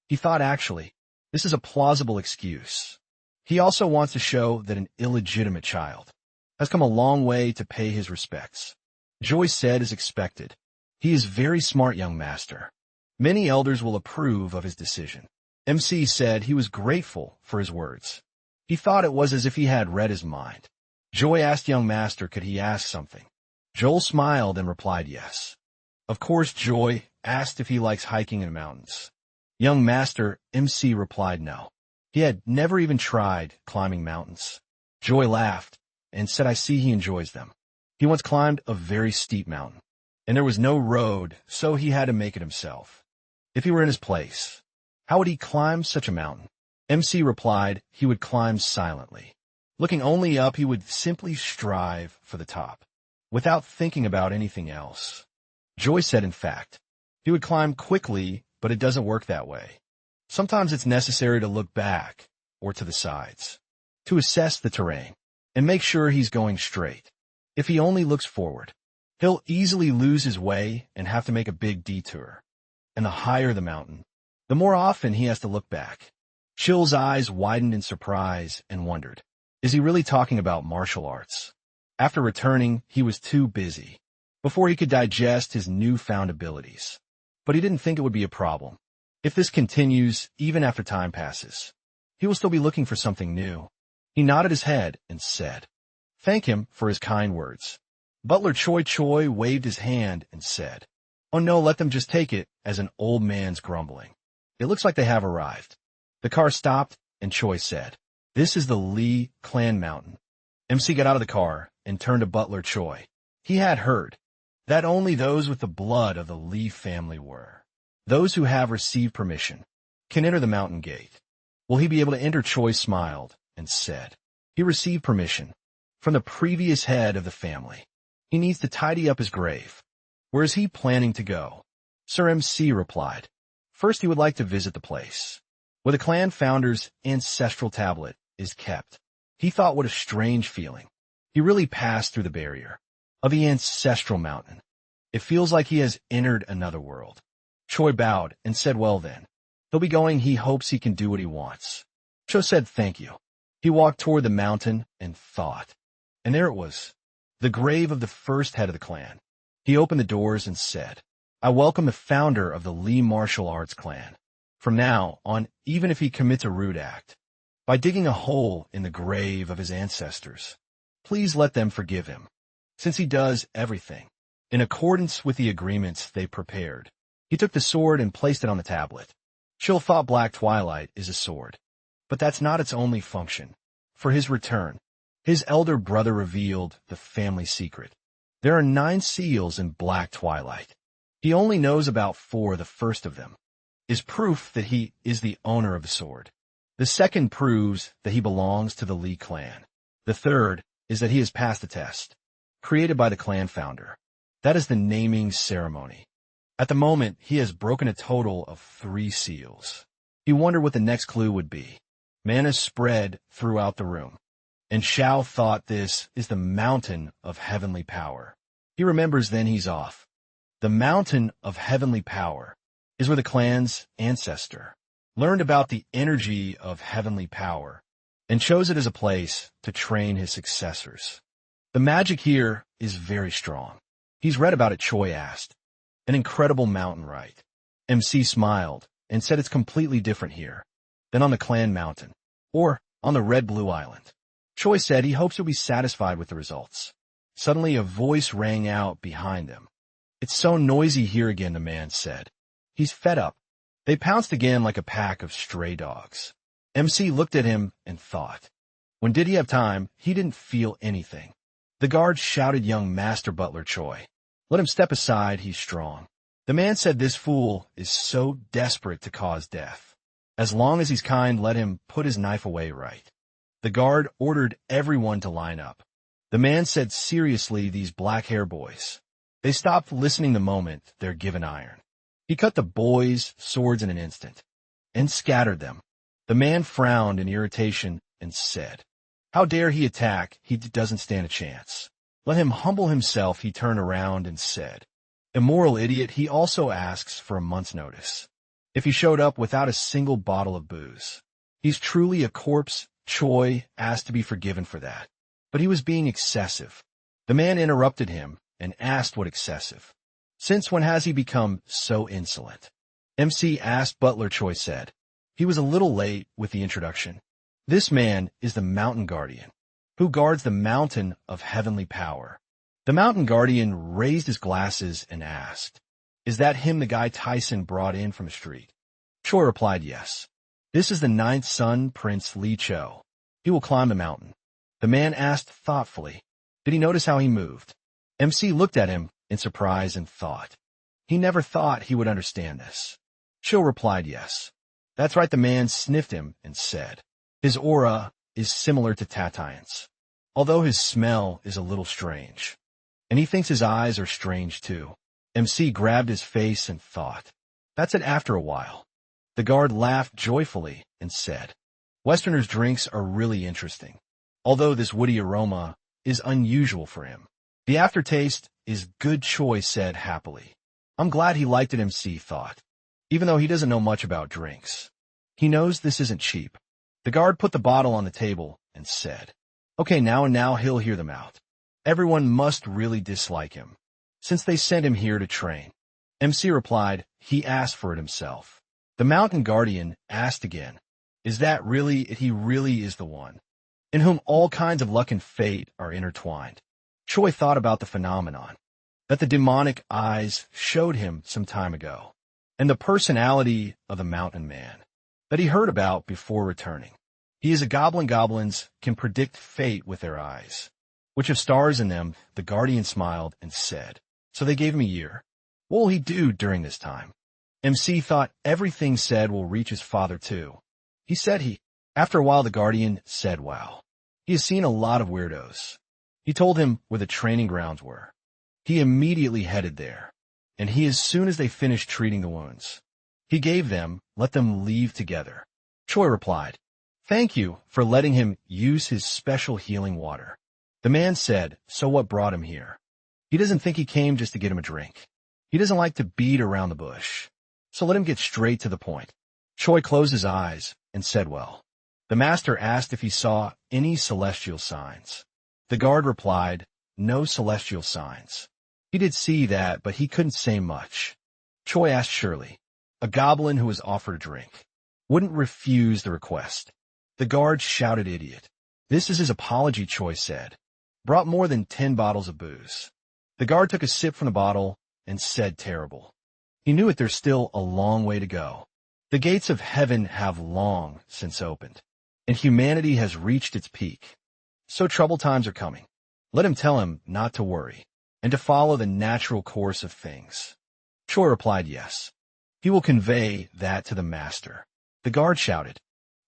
He thought, actually, this is a plausible excuse. He also wants to show that an illegitimate child has come a long way to pay his respects. Joy said, as expected, he is very smart, young master. Many elders will approve of his decision. MC said he was grateful for his words. He thought it was as if he had read his mind. Joy asked young master, could he ask something? Joel smiled and replied yes. Of course. Joy asked if he likes hiking in the mountains. Young master, MC replied no. He had never even tried climbing mountains. Joy laughed and said, I see he enjoys them. He once climbed a very steep mountain, and there was no road, so he had to make it himself. If he were in his place, how would he climb such a mountain? MC replied, he would climb silently. Looking only up, he would simply strive for the top, without thinking about anything else. Joy said, in fact, he would climb quickly, but it doesn't work that way. Sometimes it's necessary to look back or to the sides to assess the terrain and make sure he's going straight. If he only looks forward, he'll easily lose his way and have to make a big detour. And the higher the mountain, the more often he has to look back. Chill's eyes widened in surprise and wondered, is he really talking about martial arts? After returning, he was too busy before he could digest his newfound abilities. But he didn't think it would be a problem. If this continues, even after time passes, he will still be looking for something new. He nodded his head and said, thank him for his kind words. Butler Choi waved his hand and said, oh no, let them just take it as an old man's grumbling. It looks like they have arrived. The car stopped and Choi said, this is the Lee Clan Mountain. MC got out of the car and turned to Butler Choi. He had heard that only those with the blood of the Lee family were. Those who have received permission can enter the mountain gate. Will he be able to enter? Choi smiled and said, he received permission from the previous head of the family. He needs to tidy up his grave. Where is he planning to go? Sir, MC replied, first he would like to visit the place where the clan founder's ancestral tablet is kept. He thought what a strange feeling. He really passed through the barrier of the ancestral mountain. It feels like he has entered another world. Choi bowed and said, well then, he'll be going. He hopes he can do what he wants. Cho said, thank you. He walked toward the mountain and thought. And there it was, the grave of the first head of the clan. He opened the doors and said, I welcome the founder of the Lee martial arts clan. From now on, even if he commits a rude act, by digging a hole in the grave of his ancestors, please let them forgive him, since he does everything in accordance with the agreements they prepared. He took the sword and placed it on the tablet. Chill thought Black Twilight is a sword, but that's not its only function. For his return, his elder brother revealed the family secret. There are 9 seals in Black Twilight. He only knows about 4. The first of them is proof that he is the owner of the sword. The second proves that he belongs to the Lee clan. The third is that he has passed a test created by the clan founder. That is the naming ceremony. At the moment, he has broken a total of 3 seals. He wondered what the next clue would be. Mana spread throughout the room, and Xiao thought this is the Mountain of Heavenly Power. He remembers, then he's off. The Mountain of Heavenly Power is where the clan's ancestor learned about the energy of heavenly power and chose it as a place to train his successors. The magic here is very strong. He's read about it, Choi asked. An incredible mountain, right? MC smiled and said it's completely different here than on the Clan Mountain or on the Red Blue Island. Choi said he hopes he'll be satisfied with the results. Suddenly a voice rang out behind them. It's so noisy here again, the man said. He's fed up. They pounced again like a pack of stray dogs. MC looked at him and thought. When did he have time, he didn't feel anything. The guard shouted young Master Butler Choi. Let him step aside, he's strong. The man said this fool is so desperate to cause death. As long as he's kind, let him put his knife away right. The guard ordered everyone to line up. The man said seriously, these black hair boys. They stopped listening the moment they're given iron. He cut the boys' swords in an instant and scattered them. The man frowned in irritation and said, how dare he attack? He doesn't stand a chance. Let him humble himself. He turned around and said, immoral idiot, he also asks for a month's notice. If he showed up without a single bottle of booze, he's truly a corpse. Choi asked to be forgiven for that, but he was being excessive. The man interrupted him and asked what excessive. Since when has he become so insolent? MC asked. Butler Choi said. He was a little late with the introduction. This man is the mountain guardian, who guards the mountain of heavenly power. The mountain guardian raised his glasses and asked, is that him the guy Tyson brought in from the street? Choi replied, yes. This is the 9th son, Prince Lee Cho. He will climb the mountain. The man asked thoughtfully, did he notice how he moved? MC looked at him in surprise and thought. He never thought he would understand this. Cho replied, yes. That's right. The man sniffed him and said, his aura is similar to Tatian's, although his smell is a little strange. And he thinks his eyes are strange too. MC grabbed his face and thought. That's it. After a while, the guard laughed joyfully and said, Westerners' drinks are really interesting, although this woody aroma is unusual for him. The aftertaste is good, Choi said happily. I'm glad he liked it, MC thought, even though he doesn't know much about drinks. He knows this isn't cheap. The guard put the bottle on the table and said, okay, now he'll hear them out. Everyone must really dislike him, since they sent him here to train. MC replied, he asked for it himself. The mountain guardian asked again, is that really it? He really is the one, in whom all kinds of luck and fate are intertwined. Choi thought about the phenomenon that the demonic eyes showed him some time ago, and the personality of the mountain man that he heard about before returning. He is a goblin. Goblins can predict fate with their eyes, which have stars in them. The guardian smiled and said, so they gave him a year. What will he do during this time? MC thought everything said will reach his father too. He said after a while the guardian said, wow, he has seen a lot of weirdos. He told him where the training grounds were. He immediately headed there, and as soon as they finished treating the wounds, he gave them, let them leave together. Choi replied, thank you for letting him use his special healing water. The man said, so what brought him here? He doesn't think he came just to get him a drink. He doesn't like to beat around the bush. So let him get straight to the point. Choi closed his eyes and said, well. The master asked if he saw any celestial signs. The guard replied, no celestial signs. He did see that, but he couldn't say much. Choi asked surely. A goblin who was offered a drink wouldn't refuse the request. The guard shouted, idiot. This is his apology, Choi said. Brought more than 10 bottles of booze. The guard took a sip from the bottle and said, terrible. He knew it. There's still a long way to go. The gates of heaven have long since opened, and humanity has reached its peak. So troubled times are coming. Let him tell him not to worry, and to follow the natural course of things. Choi replied, yes. He will convey that to the master. The guard shouted,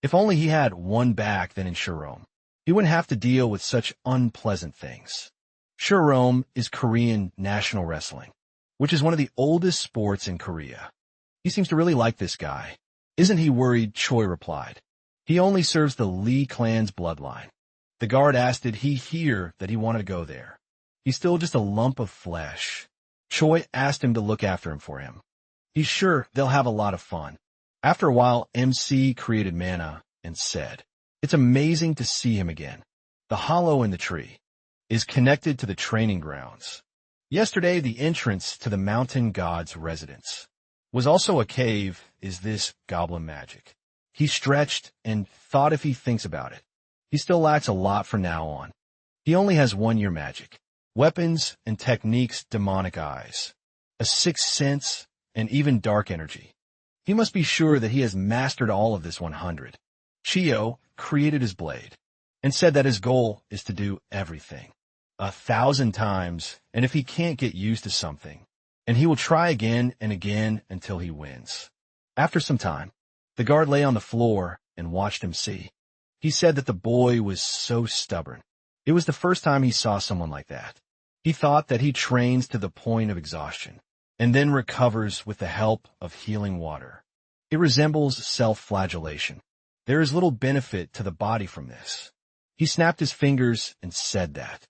if only he had one back then in Shurome, he wouldn't have to deal with such unpleasant things. Shurome is Korean national wrestling, which is one of the oldest sports in Korea. He seems to really like this guy. Isn't he worried? Choi replied. He only serves the Lee clan's bloodline. The guard asked, did he hear that he wanted to go there? He's still just a lump of flesh. Choi asked him to look after him for him. He's sure they'll have a lot of fun. After a while, MC created mana and said, it's amazing to see him again. The hollow in the tree is connected to the training grounds. Yesterday, the entrance to the mountain god's residence was also a cave. Is this goblin magic? He stretched and thought, if he thinks about it, he still lacks a lot from now on. He only has 1 year magic, weapons and techniques, demonic eyes, a sixth sense, and even dark energy. He must be sure that he has mastered all of this 100. Chio created his blade and said that his goal is to do everything 1,000 times, and if he can't get used to something, and he will try again and again until he wins. After some time, the guard lay on the floor and watched him see. He said that the boy was so stubborn. It was the first time he saw someone like that. He thought that he trains to the point of exhaustion and then recovers with the help of healing water. It resembles self-flagellation. There is little benefit to the body from this. He snapped his fingers and said that.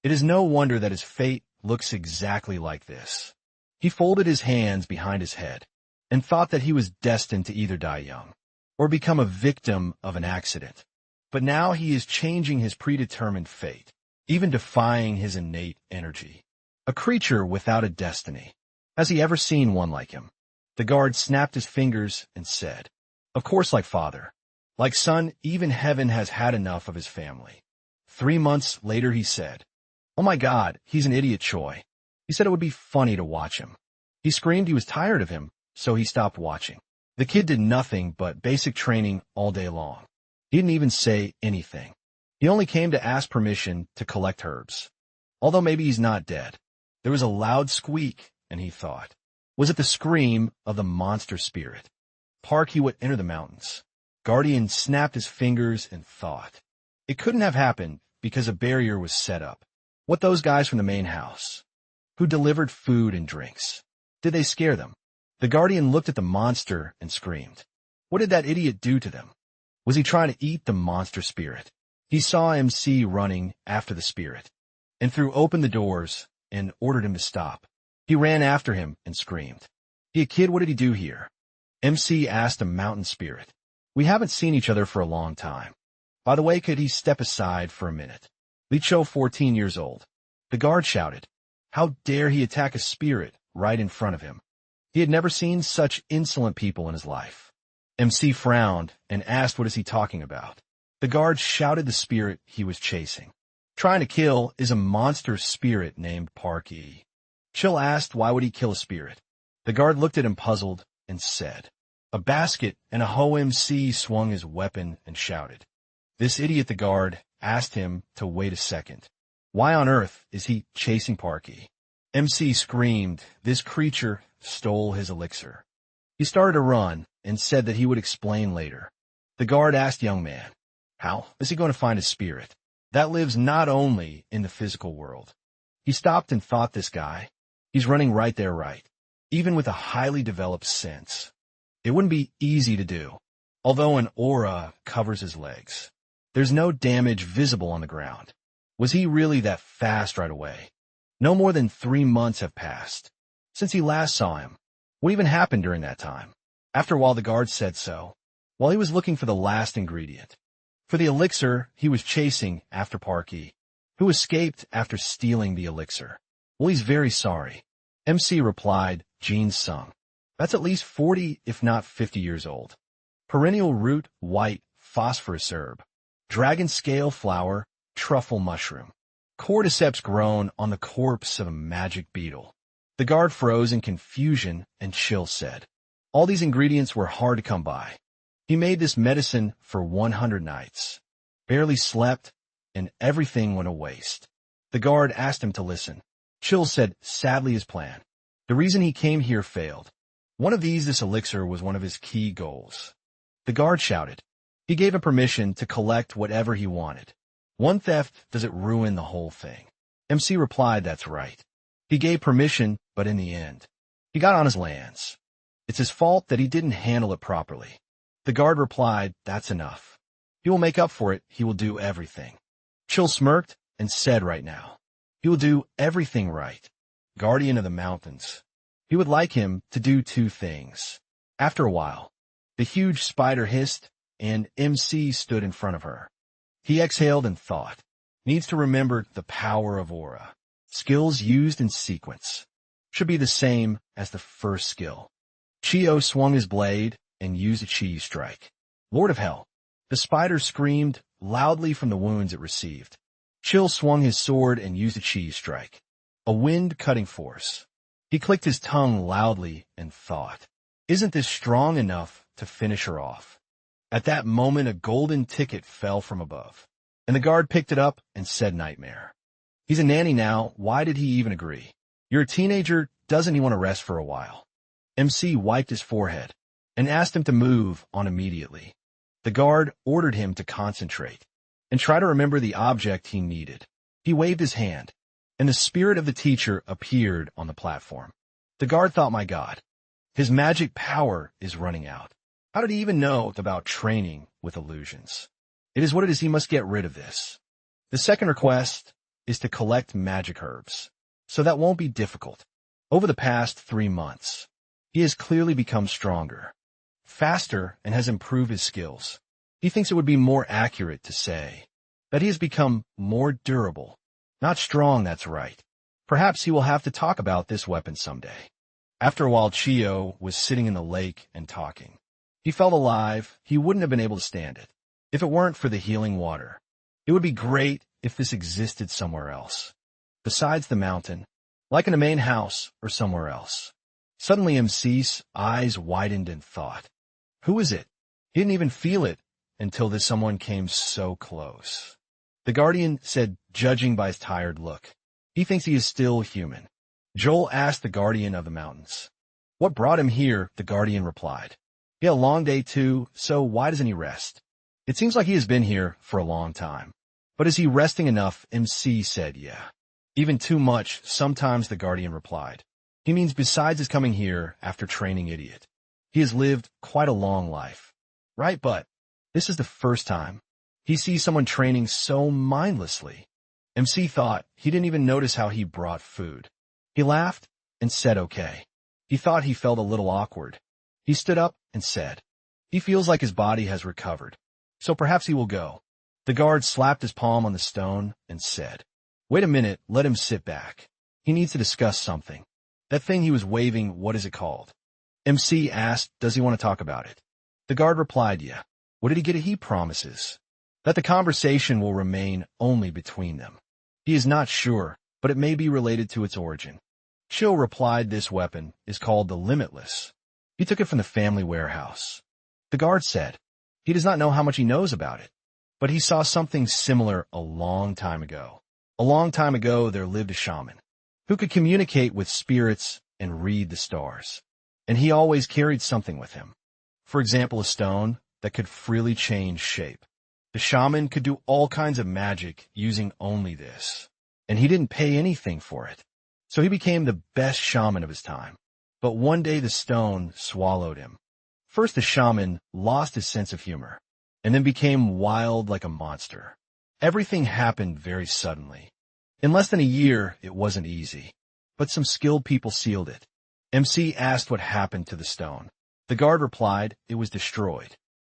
It is no wonder that his fate looks exactly like this. He folded his hands behind his head and thought that he was destined to either die young or become a victim of an accident. But now he is changing his predetermined fate, even defying his innate energy. A creature without a destiny. Has he ever seen one like him? The guard snapped his fingers and said, "Of course, like father. Like son, even heaven has had enough of his family." 3 months later he said, "Oh my God, he's an idiot, Choi." He said it would be funny to watch him. He screamed he was tired of him, so he stopped watching. The kid did nothing but basic training all day long. He didn't even say anything. He only came to ask permission to collect herbs. Although maybe he's not dead. There was a loud squeak, and he thought, was it the scream of the monster spirit? Park he would enter the mountains. Guardian snapped his fingers and thought. It couldn't have happened because a barrier was set up. What those guys from the main house? Who delivered food and drinks? Did they scare them? The Guardian looked at the monster and screamed. What did that idiot do to them? Was he trying to eat the monster spirit? He saw MC running after the spirit and threw open the doors and ordered him to stop. He ran after him and screamed. Hey kid, what did he do here? MC asked a mountain spirit. We haven't seen each other for a long time. By the way, could he step aside for a minute? Li Cho, 14 years old. The guard shouted. How dare he attack a spirit right in front of him? He had never seen such insolent people in his life. MC frowned and asked what is he talking about. The guard shouted the spirit he was chasing. Trying to kill is a monster spirit named Parky. Chill asked why would he kill a spirit. The guard looked at him puzzled and said. A basket and a hoe MC swung his weapon and shouted. This idiot, the guard, asked him to wait a second. Why on earth is he chasing Parky? MC screamed, this creature stole his elixir. He started to run and said that he would explain later. The guard asked young man, how is he going to find a spirit that lives not only in the physical world? He stopped and thought this guy, he's running right there right, even with a highly developed sense. It wouldn't be easy to do, although an aura covers his legs. There's no damage visible on the ground. Was he really that fast right away? No more than 3 months have passed since he last saw him. What even happened during that time? After a while, the guard said so, while he was looking for the last ingredient. For the elixir he was chasing after Parky, who escaped after stealing the elixir. Well, he's very sorry. MC replied, Jean Sung. That's at least 40, if not 50 years old. Perennial root, white, phosphorus herb. Dragon scale flower, truffle mushroom. Cordyceps grown on the corpse of a magic beetle. The guard froze in confusion and Chill said. All these ingredients were hard to come by. He made this medicine for 100 nights. Barely slept, and everything went to waste. The guard asked him to listen. Chill said sadly his plan. The reason he came here failed. One of these, this elixir, was one of his key goals. The guard shouted. He gave him permission to collect whatever he wanted. One theft doesn't ruin the whole thing. MC replied, that's right. He gave permission, but in the end, he got on his lands. It's his fault that he didn't handle it properly. The guard replied, that's enough. He will make up for it. He will do everything. Chill smirked and said right now, he will do everything right. Guardian of the mountains. He would like him to do 2 things. After a while, the huge spider hissed and MC stood in front of her. He exhaled and thought, needs to remember the power of aura. Skills used in sequence should be the same as the first skill. Chio swung his blade and used a chi strike. Lord of Hell. The spider screamed loudly from the wounds it received. Chill swung his sword and used a chi strike. A wind-cutting force. He clicked his tongue loudly and thought, isn't this strong enough to finish her off? At that moment, a golden ticket fell from above, and the guard picked it up and said nightmare. He's a nanny now, why did he even agree? You're a teenager, doesn't he want to rest for a while? MC wiped his forehead and asked him to move on immediately. The guard ordered him to concentrate and try to remember the object he needed. He waved his hand, and the spirit of the teacher appeared on the platform. The guard thought, my God, his magic power is running out. How did he even know about training with illusions? It is what it is, he must get rid of this. The second request is to collect magic herbs, so that won't be difficult. Over the past 3 months, he has clearly become stronger, faster, and has improved his skills. He thinks it would be more accurate to say that he has become more durable. Not strong, that's right. Perhaps he will have to talk about this weapon someday. After a while, Chio was sitting in the lake and talking. He felt alive. He wouldn't have been able to stand it if it weren't for the healing water. It would be great if this existed somewhere else, besides the mountain, like in a main house or somewhere else. Suddenly MC's eyes widened in thought. Who is it? He didn't even feel it until this someone came so close. The guardian said, judging by his tired look, he thinks he is still human. Joel asked the guardian of the mountains. What brought him here? The guardian replied. He had a long day too, so why doesn't he rest? It seems like he has been here for a long time. But is he resting enough? MC said, yeah. Even too much, sometimes, the guardian replied. He means besides his coming here after training idiot. He has lived quite a long life. Right, but this is the first time he sees someone training so mindlessly. MC thought he didn't even notice how he brought food. He laughed and said okay. He thought he felt a little awkward. He stood up and said, he feels like his body has recovered, so perhaps he will go. The guard slapped his palm on the stone and said, wait a minute, let him sit back. He needs to discuss something. That thing he was waving, what is it called? MC asked, does he want to talk about it? The guard replied, yeah. What did he get? He promises that the conversation will remain only between them. He is not sure, but it may be related to its origin. Chill replied, this weapon is called the Limitless. He took it from the family warehouse. The guard said, he does not know how much he knows about it, but he saw something similar a long time ago. A long time ago, there lived a shaman who could communicate with spirits and read the stars, and he always carried something with him. For example, a stone that could freely change shape. The shaman could do all kinds of magic using only this, and he didn't pay anything for it. So he became the best shaman of his time. But one day the stone swallowed him. First, the shaman lost his sense of humor, and then became wild like a monster. Everything happened very suddenly. In less than a year, it wasn't easy, but some skilled people sealed it. MC asked what happened to the stone. The guard replied, it was destroyed.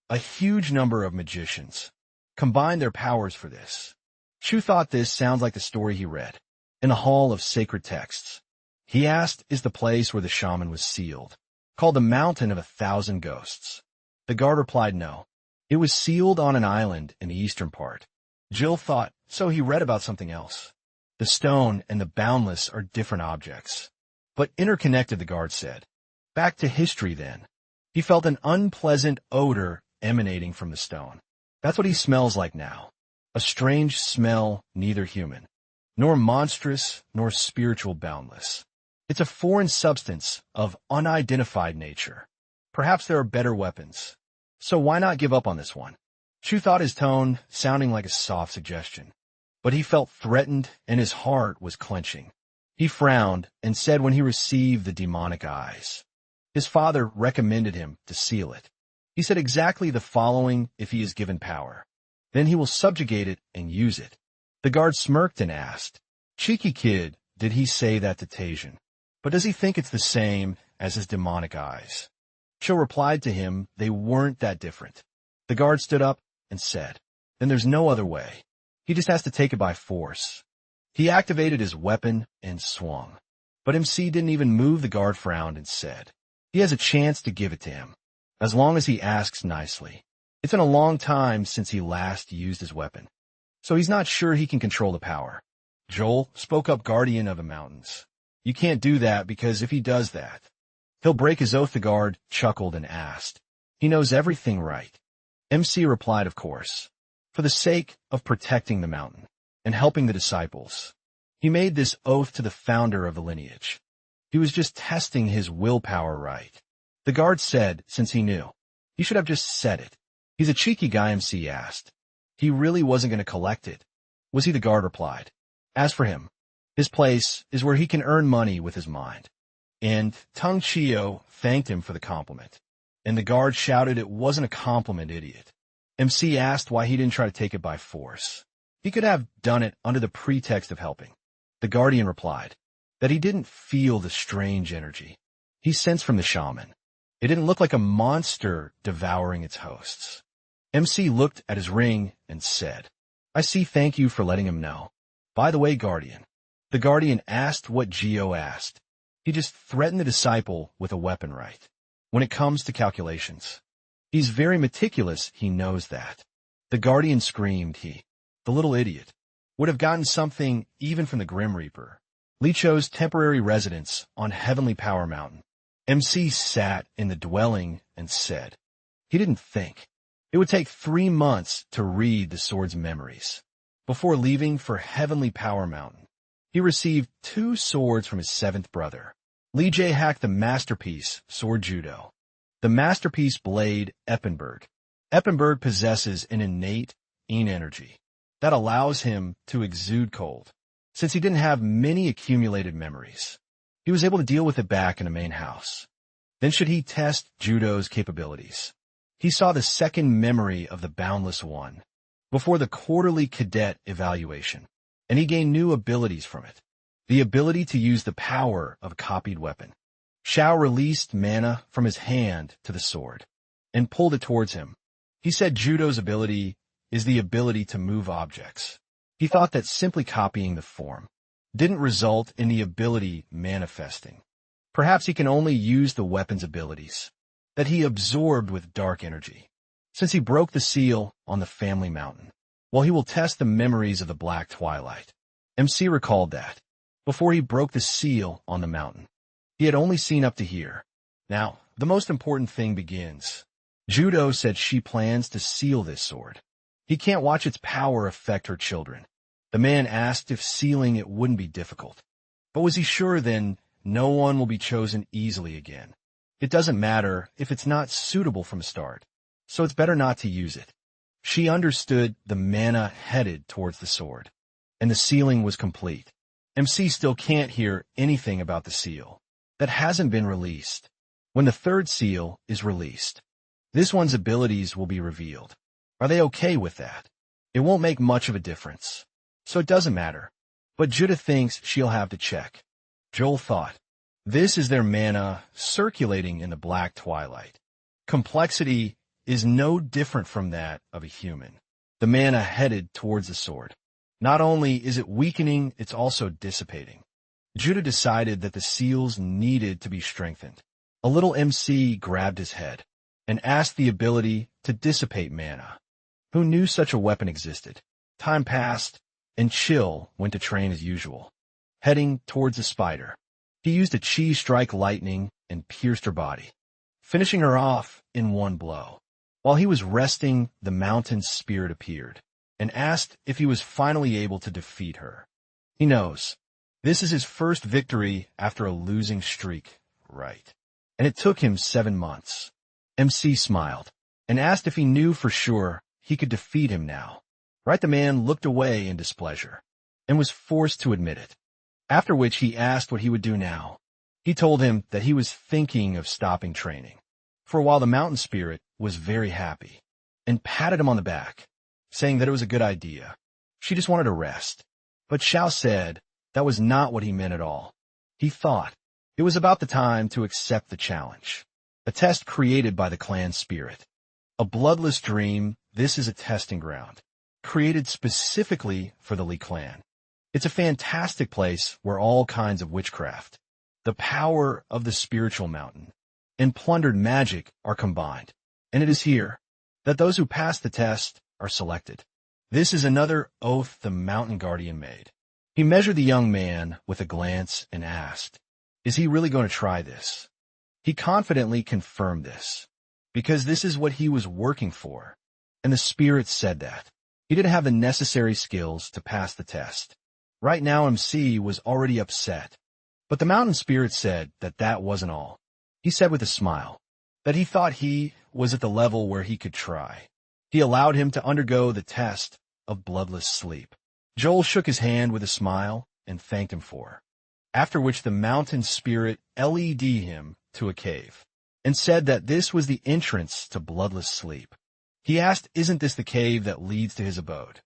A huge number of magicians combined their powers for this. Chu thought this sounds like the story he read in a hall of sacred texts. He asked, is the place where the shaman was sealed called the Mountain of 1,000 Ghosts? The guard replied, no. It was sealed on an island in the eastern part. Jill thought, so he read about something else. The stone and the boundless are different objects, but interconnected, the guard said. Back to history then. He felt an unpleasant odor emanating from the stone. That's what he smells like now. A strange smell, neither human, nor monstrous, nor spiritual boundless. It's a foreign substance of unidentified nature. Perhaps there are better weapons. So why not give up on this one? Chu thought his tone sounding like a soft suggestion, but he felt threatened and his heart was clenching. He frowned and said when he received the demonic eyes, his father recommended him to seal it. He said exactly the following if he is given power. Then he will subjugate it and use it. The guard smirked and asked, cheeky kid, did he say that to Tajian? But does he think it's the same as his demonic eyes? Cho replied to him, they weren't that different. The guard stood up and said, then there's no other way. He just has to take it by force. He activated his weapon and swung. But MC didn't even move. The guard frowned and said, he has a chance to give it to him, as long as he asks nicely. It's been a long time since he last used his weapon, so he's not sure he can control the power. Joel spoke up, guardian of the mountains. You can't do that because if he does that, he'll break his oath. The guard chuckled and asked, he knows everything, right? MC replied, of course, for the sake of protecting the mountain and helping the disciples. He made this oath to the founder of the lineage. He was just testing his willpower right. The guard said, since he knew, he should have just said it. He's a cheeky guy, MC asked. He really wasn't going to collect it, was he? The guard replied. As for him, his place is where he can earn money with his mind. And Tung Chio thanked him for the compliment. And the guard shouted it wasn't a compliment, idiot. MC asked why he didn't try to take it by force. He could have done it under the pretext of helping. The guardian replied that he didn't feel the strange energy he sensed from the shaman. It didn't look like a monster devouring its hosts. MC looked at his ring and said, I see, thank you for letting him know. By the way, guardian. The guardian asked what Gio asked. He just threatened the disciple with a weapon, right? When it comes to calculations. He's very meticulous, he knows that. The guardian screamed the little idiot, would have gotten something even from the Grim Reaper. Li Cho's temporary residence on Heavenly Power Mountain. MC sat in the dwelling and said, he didn't think. It would take 3 months to read the sword's memories. Before leaving for Heavenly Power Mountain, he received 2 swords from his 7th brother. Li Jie hacked the masterpiece, Sword Judo. The masterpiece blade, Eppenberg. Eppenberg possesses an innate yin energy that allows him to exude cold. Since he didn't have many accumulated memories, he was able to deal with it back in the main house. Then should he test Judo's capabilities? He saw the second memory of the Boundless One before the quarterly cadet evaluation, and he gained new abilities from it. The ability to use the power of a copied weapon. Shao released mana from his hand to the sword and pulled it towards him. He said Judo's ability is the ability to move objects. He thought that simply copying the form didn't result in the ability manifesting. Perhaps he can only use the weapon's abilities that he absorbed with dark energy, since he broke the seal on the family mountain. Well, he will test the memories of the Black Twilight. MC recalled that, before he broke the seal on the mountain, he had only seen up to here. Now, the most important thing begins. Judo said she plans to seal this sword. He can't watch its power affect her children. The man asked if sealing it wouldn't be difficult. But was he sure then no one will be chosen easily again? It doesn't matter if it's not suitable from the start, so it's better not to use it. She understood the mana headed towards the sword, and the sealing was complete. MC still can't hear anything about the seal that hasn't been released. When the 3rd seal is released, this one's abilities will be revealed. Are they okay with that? It won't make much of a difference, so it doesn't matter. But Judah thinks she'll have to check. Joel thought, this is their mana circulating in the Black Twilight. Complexity is no different from that of a human. The mana headed towards the sword. Not only is it weakening, it's also dissipating. Judah decided that the seals needed to be strengthened. A little MC grabbed his head and asked the ability to dissipate mana. Who knew such a weapon existed? Time passed, and Chill went to train as usual, heading towards the spider. He used a chi strike lightning and pierced her body, finishing her off in one blow. While he was resting, the mountain's spirit appeared and asked if he was finally able to defeat her. He knows. This is his first victory after a losing streak, right? And it took him 7 months. MC smiled and asked if he knew for sure he could defeat him now. Right, the man looked away in displeasure and was forced to admit it. After which he asked what he would do now. He told him that he was thinking of stopping training. For a while the mountain spirit was very happy and patted him on the back, saying that it was a good idea. She just wanted to rest. But Xiao said that was not what he meant at all. He thought it was about the time to accept the challenge. A test created by the clan spirit. A bloodless dream, this is a testing ground, created specifically for the Li clan. It's a fantastic place where all kinds of witchcraft, the power of the spiritual mountain, and plundered magic are combined. And it is here that those who pass the test are selected. This is another oath the mountain guardian made. He measured the young man with a glance and asked, is he really going to try this? He confidently confirmed this, because this is what he was working for. and the spirit said that he didn't have the necessary skills to pass the test. Right now MC was already upset, but the mountain spirit said that that wasn't all. He said with a smile that he thought he was at the level where he could try. He allowed him to undergo the test of bloodless sleep. Joel shook his hand with a smile and thanked him for, after which the mountain spirit led him to a cave and said that this was the entrance to bloodless sleep. He asked, "Isn't this the cave that leads to his abode?"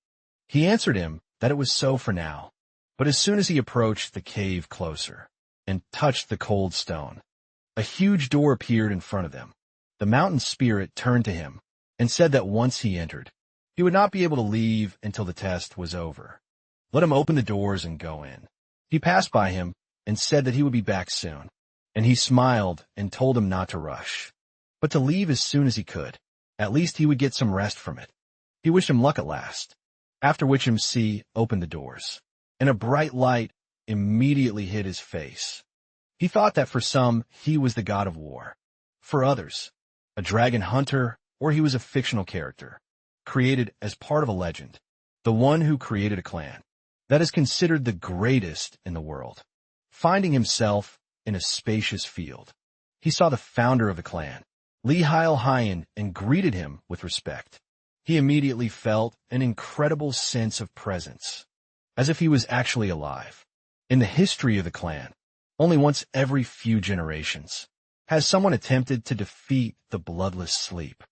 He answered him that it was so for now, but as soon as he approached the cave closer and touched the cold stone, a huge door appeared in front of them. The mountain spirit turned to him and said that once he entered, he would not be able to leave until the test was over. Let him open the doors and go in. He passed by him and said that he would be back soon, and he smiled and told him not to rush, but to leave as soon as he could. At least he would get some rest from it. He wished him luck at last, after which MC opened the doors, and a bright light immediately hit his face. He thought that for some, he was the god of war. For others, a dragon hunter, or he was a fictional character, created as part of a legend, the one who created a clan that is considered the greatest in the world. Finding himself in a spacious field, he saw the founder of the clan, Lee Hyan, and greeted him with respect. He immediately felt an incredible sense of presence, as if he was actually alive. In the history of the clan, only once every few generations has someone attempted to defeat the bloodless sleep.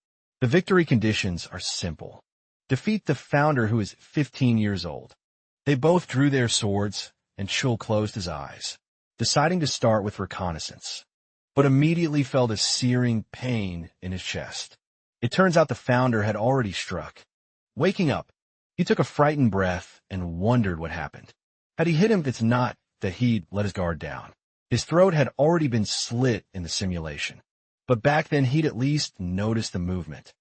The victory conditions are simple. Defeat the founder, who is 15 years old. They both drew their swords, and Chul closed his eyes, deciding to start with reconnaissance, but immediately felt a searing pain in his chest. It turns out the founder had already struck. Waking up, he took a frightened breath and wondered what happened. Had he hit him? It's not that he'd let his guard down. His throat had already been slit in the simulation, but back then he'd at least noticed the movement.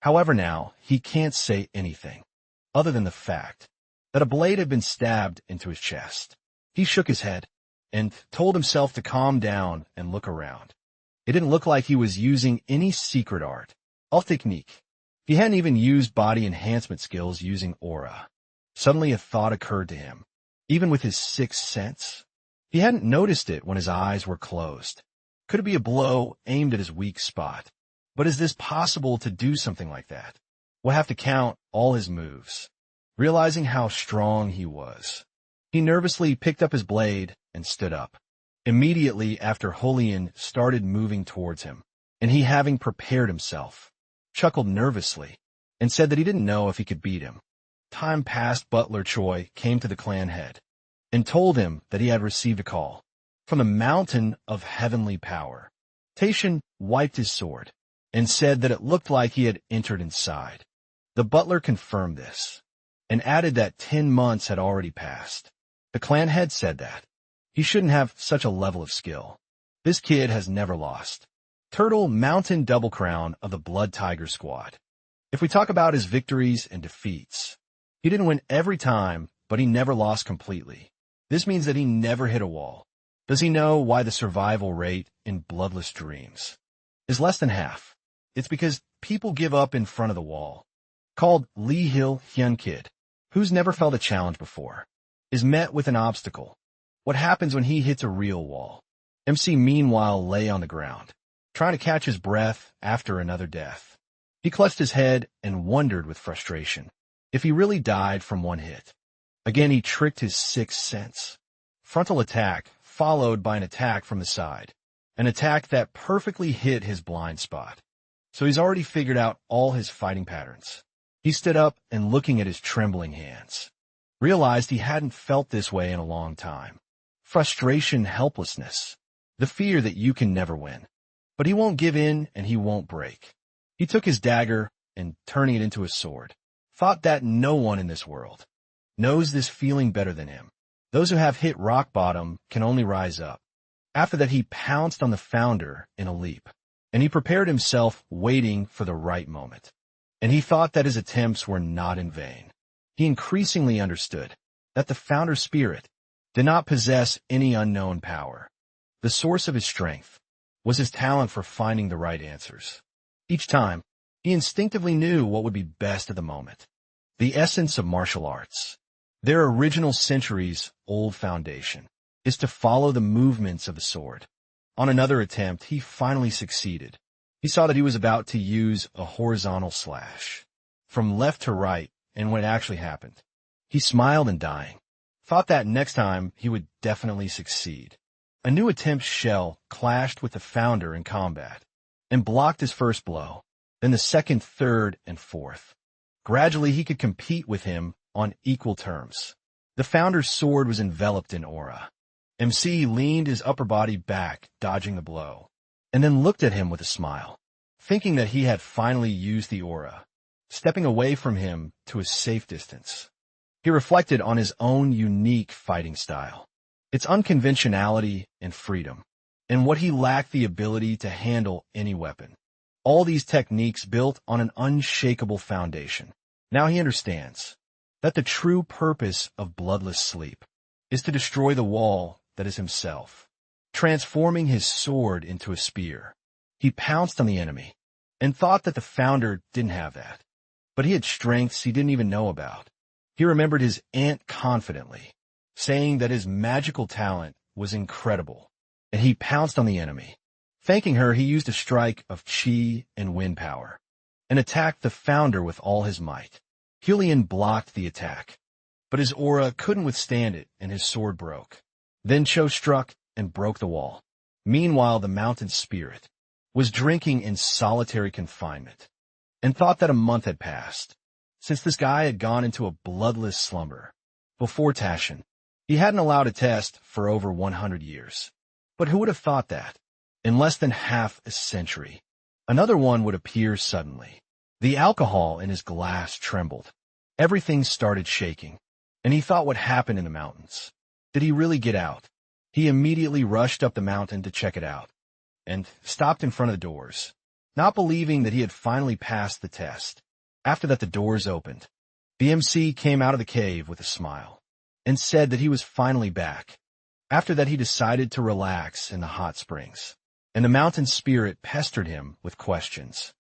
However, now he can't say anything other than the fact that a blade had been stabbed into his chest. He shook his head and told himself to calm down and look around. It didn't look like he was using any secret art or technique. He hadn't even used body enhancement skills using aura. Suddenly a thought occurred to him. Even with his sixth sense, he hadn't noticed it when his eyes were closed. Could it be a blow aimed at his weak spot? But is this possible to do something like that? We'll have to count all his moves. Realizing how strong he was, he nervously picked up his blade and stood up. Immediately after, Julian started moving towards him, and he, having prepared himself, chuckled nervously and said that he didn't know if he could beat him. Time passed. Butler Choi came to the clan head and told him that he had received a call from the mountain of heavenly power. Taishan wiped his sword and said that it looked like he had entered inside. The butler confirmed this and added that 10 months had already passed. The clan head said that he shouldn't have such a level of skill. This kid has never lost. Turtle Mountain Double Crown of the Blood Tiger Squad. If we talk about his victories and defeats, he didn't win every time, but he never lost completely. This means that he never hit a wall. Does he know why the survival rate in Bloodless Dreams is less than half? It's because people give up in front of the wall. Called Lee Hill Hyun Kid, who's never felt a challenge before, is met with an obstacle. What happens when he hits a real wall? MC meanwhile lay on the ground, trying to catch his breath after another death. He clutched his head and wondered with frustration if he really died from one hit. Again, he tricked his sixth sense. Frontal attack, followed by an attack from the side. An attack that perfectly hit his blind spot. So he's already figured out all his fighting patterns. He stood up and, looking at his trembling hands, realized he hadn't felt this way in a long time. Frustration, helplessness, the fear that you can never win. But he won't give in and he won't break. He took his dagger and, turning it into a sword, thought that no one in this world knows this feeling better than him. Those who have hit rock bottom can only rise up. After that, he pounced on the founder in a leap, and he prepared himself, waiting for the right moment. And he thought that his attempts were not in vain. He increasingly understood that the founder spirit did not possess any unknown power. The source of his strength was his talent for finding the right answers. Each time, He instinctively knew what would be best at the moment. The essence of martial arts, their original centuries-old foundation, is to follow the movements of the sword. On another attempt, he finally succeeded. He saw that he was about to use a horizontal slash, from left to right, and when it actually happened, he smiled in dying, thought that next time he would definitely succeed. A new attempt's shell clashed with the founder in combat, and blocked his first blow, then the second, third, and fourth. Gradually, he could compete with him on equal terms. The founder's sword was enveloped in aura. MC leaned his upper body back, dodging the blow, and then looked at him with a smile, thinking that he had finally used the aura, stepping away from him to a safe distance. He reflected on his own unique fighting style, its unconventionality and freedom, and what he lacked the ability to handle any weapon. All these techniques built on an unshakable foundation. Now he understands that the true purpose of bloodless sleep is to destroy the wall that is himself. Transforming his sword into a spear, he pounced on the enemy and thought that the founder didn't have that. But he had strengths he didn't even know about. He remembered his aunt confidently, saying that his magical talent was incredible, and he pounced on the enemy. Thanking her, he used a strike of chi and wind power, and attacked the founder with all his might. Julian blocked the attack, but his aura couldn't withstand it, and his sword broke. Then Cho struck and broke the wall. Meanwhile, the mountain spirit was drinking in solitary confinement, and thought that a month had passed, since this guy had gone into a bloodless slumber. Before Taschen, he hadn't allowed a test for over 100 years. But who would have thought that? In less than half a century, another one would appear suddenly. The alcohol in his glass trembled. Everything started shaking, and he thought what happened in the mountains. Did he really get out? He immediately rushed up the mountain to check it out, and stopped in front of the doors, not believing that he had finally passed the test. After that, the doors opened. The MC came out of the cave with a smile, and said that he was finally back. After that, he decided to relax in the hot springs, and the mountain spirit pestered him with questions.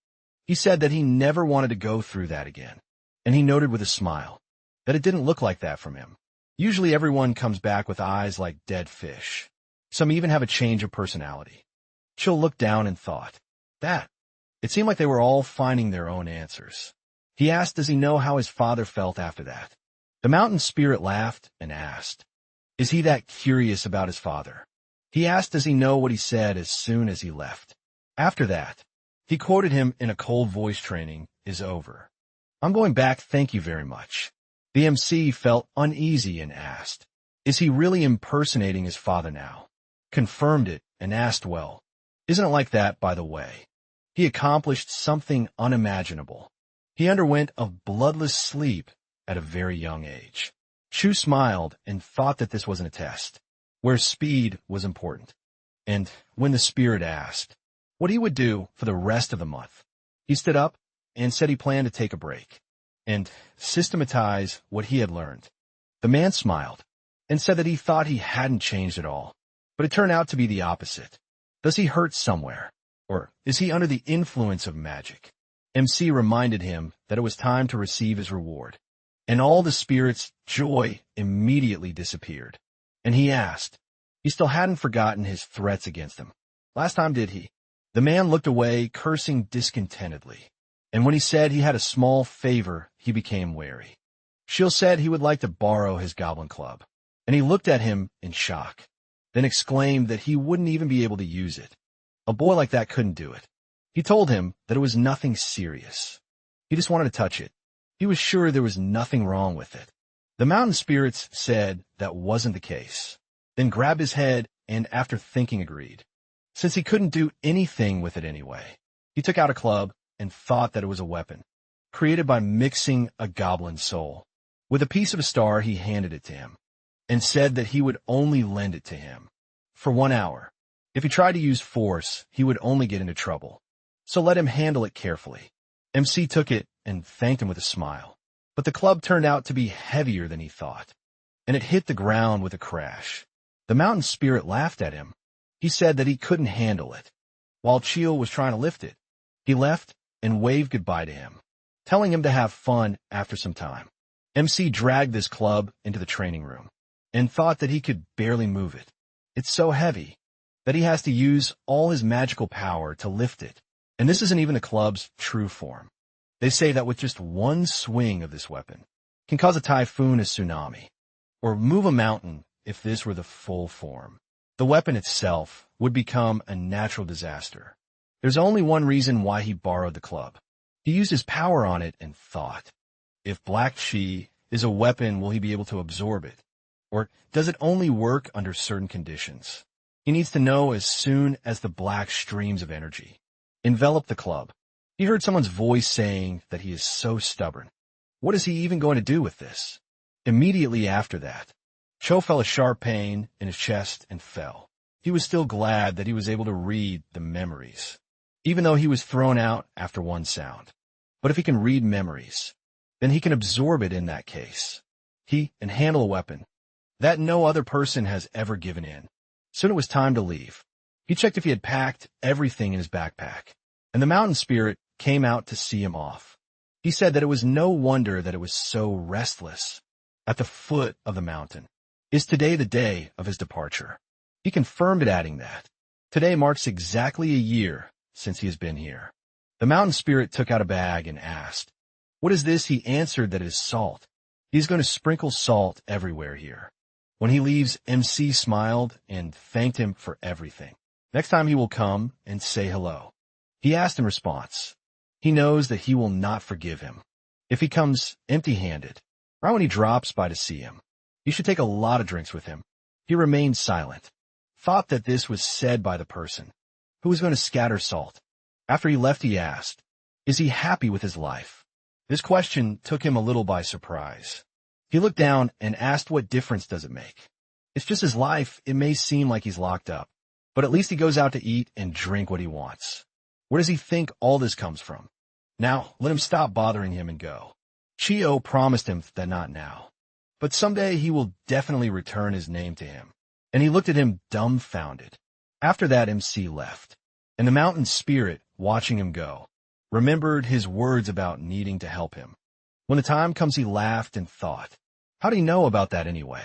He said that he never wanted to go through that again, and he noted with a smile that it didn't look like that from him. Usually everyone comes back with eyes like dead fish. Some even have a change of personality. Chill looked down and thought, that. It seemed like they were all finding their own answers. He asked, does he know how his father felt after that? The mountain spirit laughed and asked, is he that curious about his father? He asked, does he know what he said as soon as he left? After that, he quoted him in a cold voice training, is over. I'm going back, thank you very much. The MC felt uneasy and asked, is he really impersonating his father now? Confirmed it and asked, well, isn't it like that, by the way? He accomplished something unimaginable. He underwent a bloodless sleep at a very young age. Chu smiled and thought that this wasn't a test, where speed was important. And when the spirit asked what he would do for the rest of the month, he stood up and said he planned to take a break and systematize what he had learned. The man smiled and said that he thought he hadn't changed at all, but it turned out to be the opposite. Does he hurt somewhere? Or is he under the influence of magic? MC reminded him that it was time to receive his reward, and all the spirit's joy immediately disappeared. And he asked, he still hadn't forgotten his threats against him. Last time, did he? The man looked away, cursing discontentedly, and when he said he had a small favor, he became wary. Shiel said he would like to borrow his goblin club, and he looked at him in shock, then exclaimed that he wouldn't even be able to use it. A boy like that couldn't do it. He told him that it was nothing serious. He just wanted to touch it. He was sure there was nothing wrong with it. The mountain spirits said that wasn't the case, then grabbed his head and, after thinking, agreed. Since he couldn't do anything with it anyway, he took out a club and thought that it was a weapon, created by mixing a goblin soul. With a piece of a star, he handed it to him, and said that he would only lend it to him for 1 hour. If he tried to use force, he would only get into trouble. So let him handle it carefully. MC took it and thanked him with a smile. But the club turned out to be heavier than he thought, and it hit the ground with a crash. The mountain spirit laughed at him. He said that he couldn't handle it, while Chio was trying to lift it. He left and waved goodbye to him, telling him to have fun after some time. MC dragged this club into the training room and thought that he could barely move it. It's so heavy that he has to use all his magical power to lift it. And this isn't even the club's true form. They say that with just one swing of this weapon can cause a typhoon, a tsunami, or move a mountain if this were the full form. The weapon itself would become a natural disaster. There's only one reason why he borrowed the club. He used his power on it and thought, if black chi is a weapon, will he be able to absorb it? Or does it only work under certain conditions? He needs to know as soon as the black streams of energy envelop the club. He heard someone's voice saying that he is so stubborn. What is he even going to do with this? Immediately after that, Cho felt a sharp pain in his chest and fell. He was still glad that he was able to read the memories, even though he was thrown out after one sound. But if he can read memories, then he can absorb it in that case. He can handle a weapon that no other person has ever given in. Soon it was time to leave. He checked if he had packed everything in his backpack, and the mountain spirit came out to see him off. He said that it was no wonder that it was so restless at the foot of the mountain. Is today the day of his departure? He confirmed it, adding that today marks exactly a year since he has been here. The mountain spirit took out a bag and asked, "What is this?" He answered that it is salt. He's going to sprinkle salt everywhere here. When he leaves, MC smiled and thanked him for everything. Next time he will come and say hello. He asked in response. He knows that he will not forgive him if he comes empty-handed, right when he drops by to see him. He should take a lot of drinks with him. He remained silent, thought that this was said by the person who was going to scatter salt. After he left, he asked, is he happy with his life? This question took him a little by surprise. He looked down and asked, what difference does it make? It's just his life. It may seem like he's locked up, but at least he goes out to eat and drink what he wants. Where does he think all this comes from? Now, let him stop bothering him and go. Chio promised him that not now, but someday he will definitely return his name to him. And he looked at him dumbfounded. After that, MC left, and the mountain spirit, watching him go, remembered his words about needing to help him. When the time comes, he laughed and thought, how do you know about that anyway?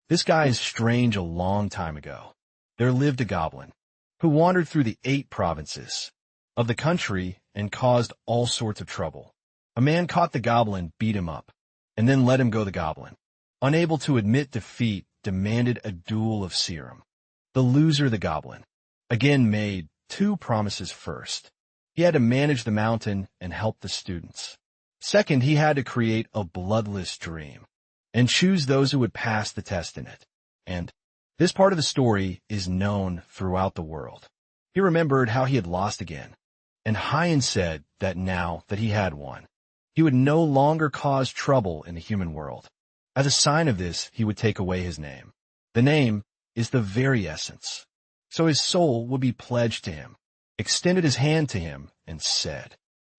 This guy is strange. A long time ago, there lived a goblin who wandered through the 8 provinces of the country and caused all sorts of trouble. A man caught the goblin, beat him up, and then let him go. The goblin, unable to admit defeat, demanded a duel of serum. The loser, the goblin, again made 2 promises. First, he had to manage the mountain and help the students. Second, he had to create a bloodless dream and choose those who would pass the test in it. And this part of the story is known throughout the world. He remembered how he had lost again, and Hyen said that now that he had won, he would no longer cause trouble in the human world. As a sign of this, he would take away his name. The name is the very essence. So his soul would be pledged to him, extended his hand to him, and said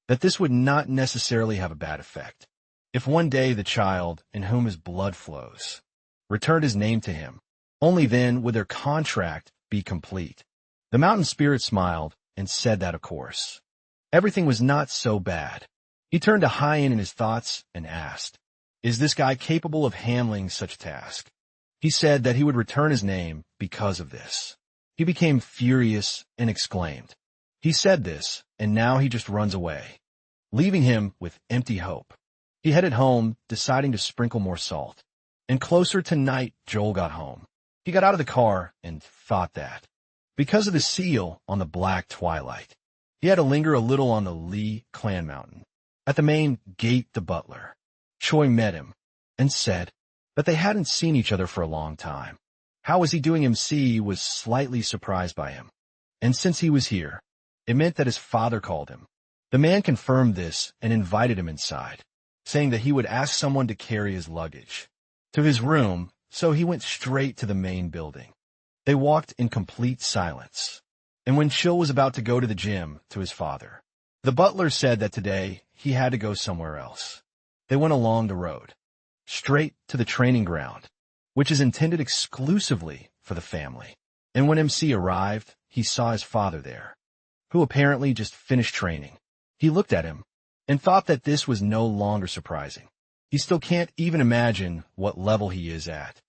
that this would not necessarily have a bad effect. If one day the child in whom his blood flows returned his name to him, only then would their contract be complete. The mountain spirit smiled and said that, of course, everything was not so bad. He turned to Hyen in his thoughts and asked, is this guy capable of handling such a task? He said that he would return his name because of this. He became furious and exclaimed. He said this, and now he just runs away, leaving him with empty hope. He headed home, deciding to sprinkle more salt. And closer to night, Joel got home. He got out of the car and thought that, because of the seal on the black twilight, he had to linger a little on the Lee clan mountain. At the main gate, the butler, Choi, met him and said that they hadn't seen each other for a long time. How was he doing? MC was slightly surprised by him, and since he was here, it meant that his father called him. The man confirmed this and invited him inside, saying that he would ask someone to carry his luggage to his room, so he went straight to the main building. They walked in complete silence, and when Chill was about to go to the gym to his father, the butler said that today he had to go somewhere else. They went along the road, straight to the training ground, which is intended exclusively for the family. And when MC arrived, he saw his father there, who apparently just finished training. He looked at him and thought that this was no longer surprising. He still can't even imagine what level he is at.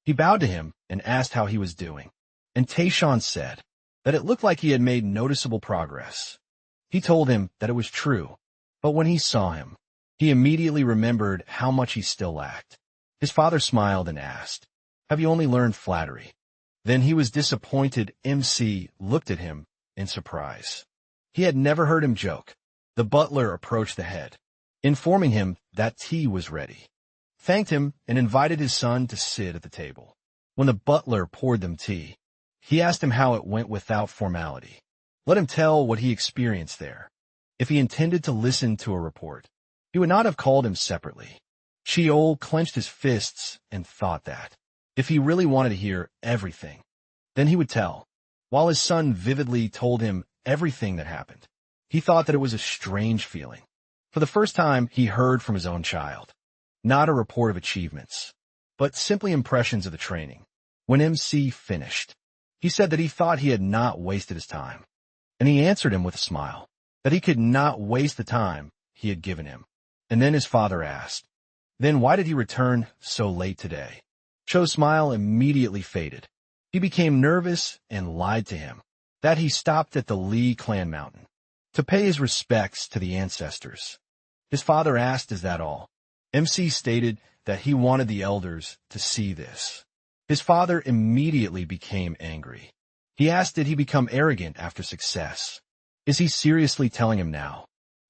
He bowed to him and asked how he was doing, and Taishan said that it looked like he had made noticeable progress. He told him that it was true, but when he saw him, he immediately remembered how much he still lacked. His father smiled and asked, "Have you only learned flattery?" Then he was disappointed. MC looked at him in surprise. He had never heard him joke. The butler approached the head, informing him that tea was ready, thanked him, and invited his son to sit at the table. When the butler poured them tea, he asked him how it went without formality. Let him tell what he experienced there. If he intended to listen to a report, he would not have called him separately. Sheol clenched his fists and thought that, if he really wanted to hear everything, then he would tell. While his son vividly told him everything that happened, he thought that it was a strange feeling. For the first time, he heard from his own child. Not a report of achievements, but simply impressions of the training. When MC finished, he said that he thought he had not wasted his time. And he answered him with a smile, that he could not waste the time he had given him. And then his father asked, "Then why did he return so late today?" Cho's smile immediately faded. He became nervous and lied to him that he stopped at the Lee clan mountain to pay his respects to the ancestors. His father asked, "Is that all?" MC stated that he wanted the elders to see this. His father immediately became angry. He asked, did he become arrogant after success? Is he seriously telling him now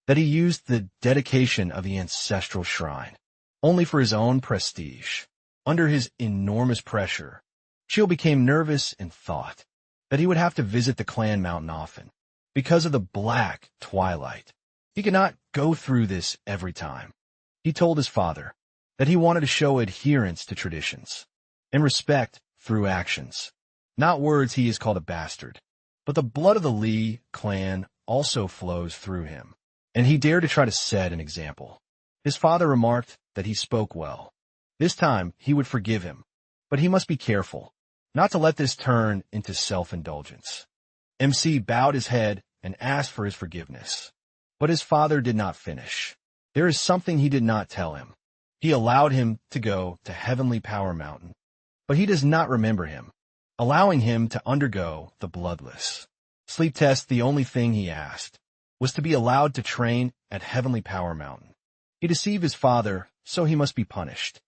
that he used the dedication of the ancestral shrine only for his own prestige? Under his enormous pressure, Sheol became nervous and thought that he would have to visit the clan mountain often because of the black twilight. He could not go through this every time. He told his father that he wanted to show adherence to traditions and respect through actions. Not words. He is called a bastard, but the blood of the Lee clan also flows through him, and he dared to try to set an example. His father remarked that he spoke well. This time he would forgive him, but he must be careful not to let this turn into self-indulgence. MC bowed his head and asked for his forgiveness, but his father did not finish. There is something he did not tell him. He allowed him to go to Heavenly Power Mountain, but he does not remember him, allowing him to undergo the bloodless sleep test. The only thing he asked was to be allowed to train at Heavenly Power Mountain. He deceived his father, so he must be punished.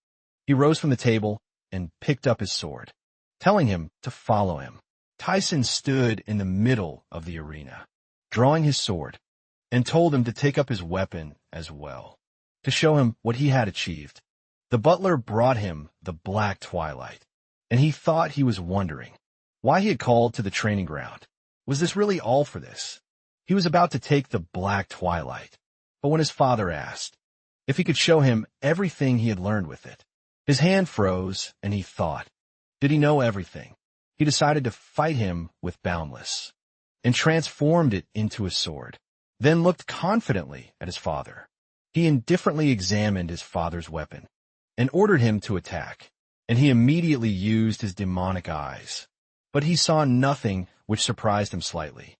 He rose from the table and picked up his sword, telling him to follow him. Tyson stood in the middle of the arena, drawing his sword, and told him to take up his weapon as well, to show him what he had achieved. The butler brought him the black twilight, and he thought he was wondering why he had called to the training ground. Was this really all for this? He was about to take the black twilight, but when his father asked if he could show him everything he had learned with it, his hand froze, and he thought, did he know everything? He decided to fight him with Boundless, and transformed it into a sword, then looked confidently at his father. He indifferently examined his father's weapon and ordered him to attack, and he immediately used his demonic eyes. But he saw nothing, which surprised him slightly.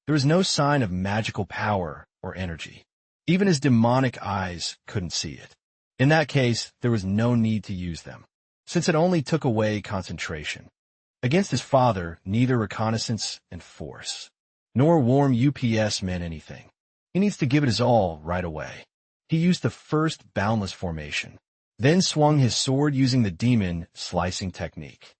There was no sign of magical power or energy. Even his demonic eyes couldn't see it. In that case, there was no need to use them, since it only took away concentration. Against his father, neither reconnaissance and force, nor warm UPS meant anything. He needs to give it his all right away. He used the first Boundless formation, then swung his sword using the demon slicing technique.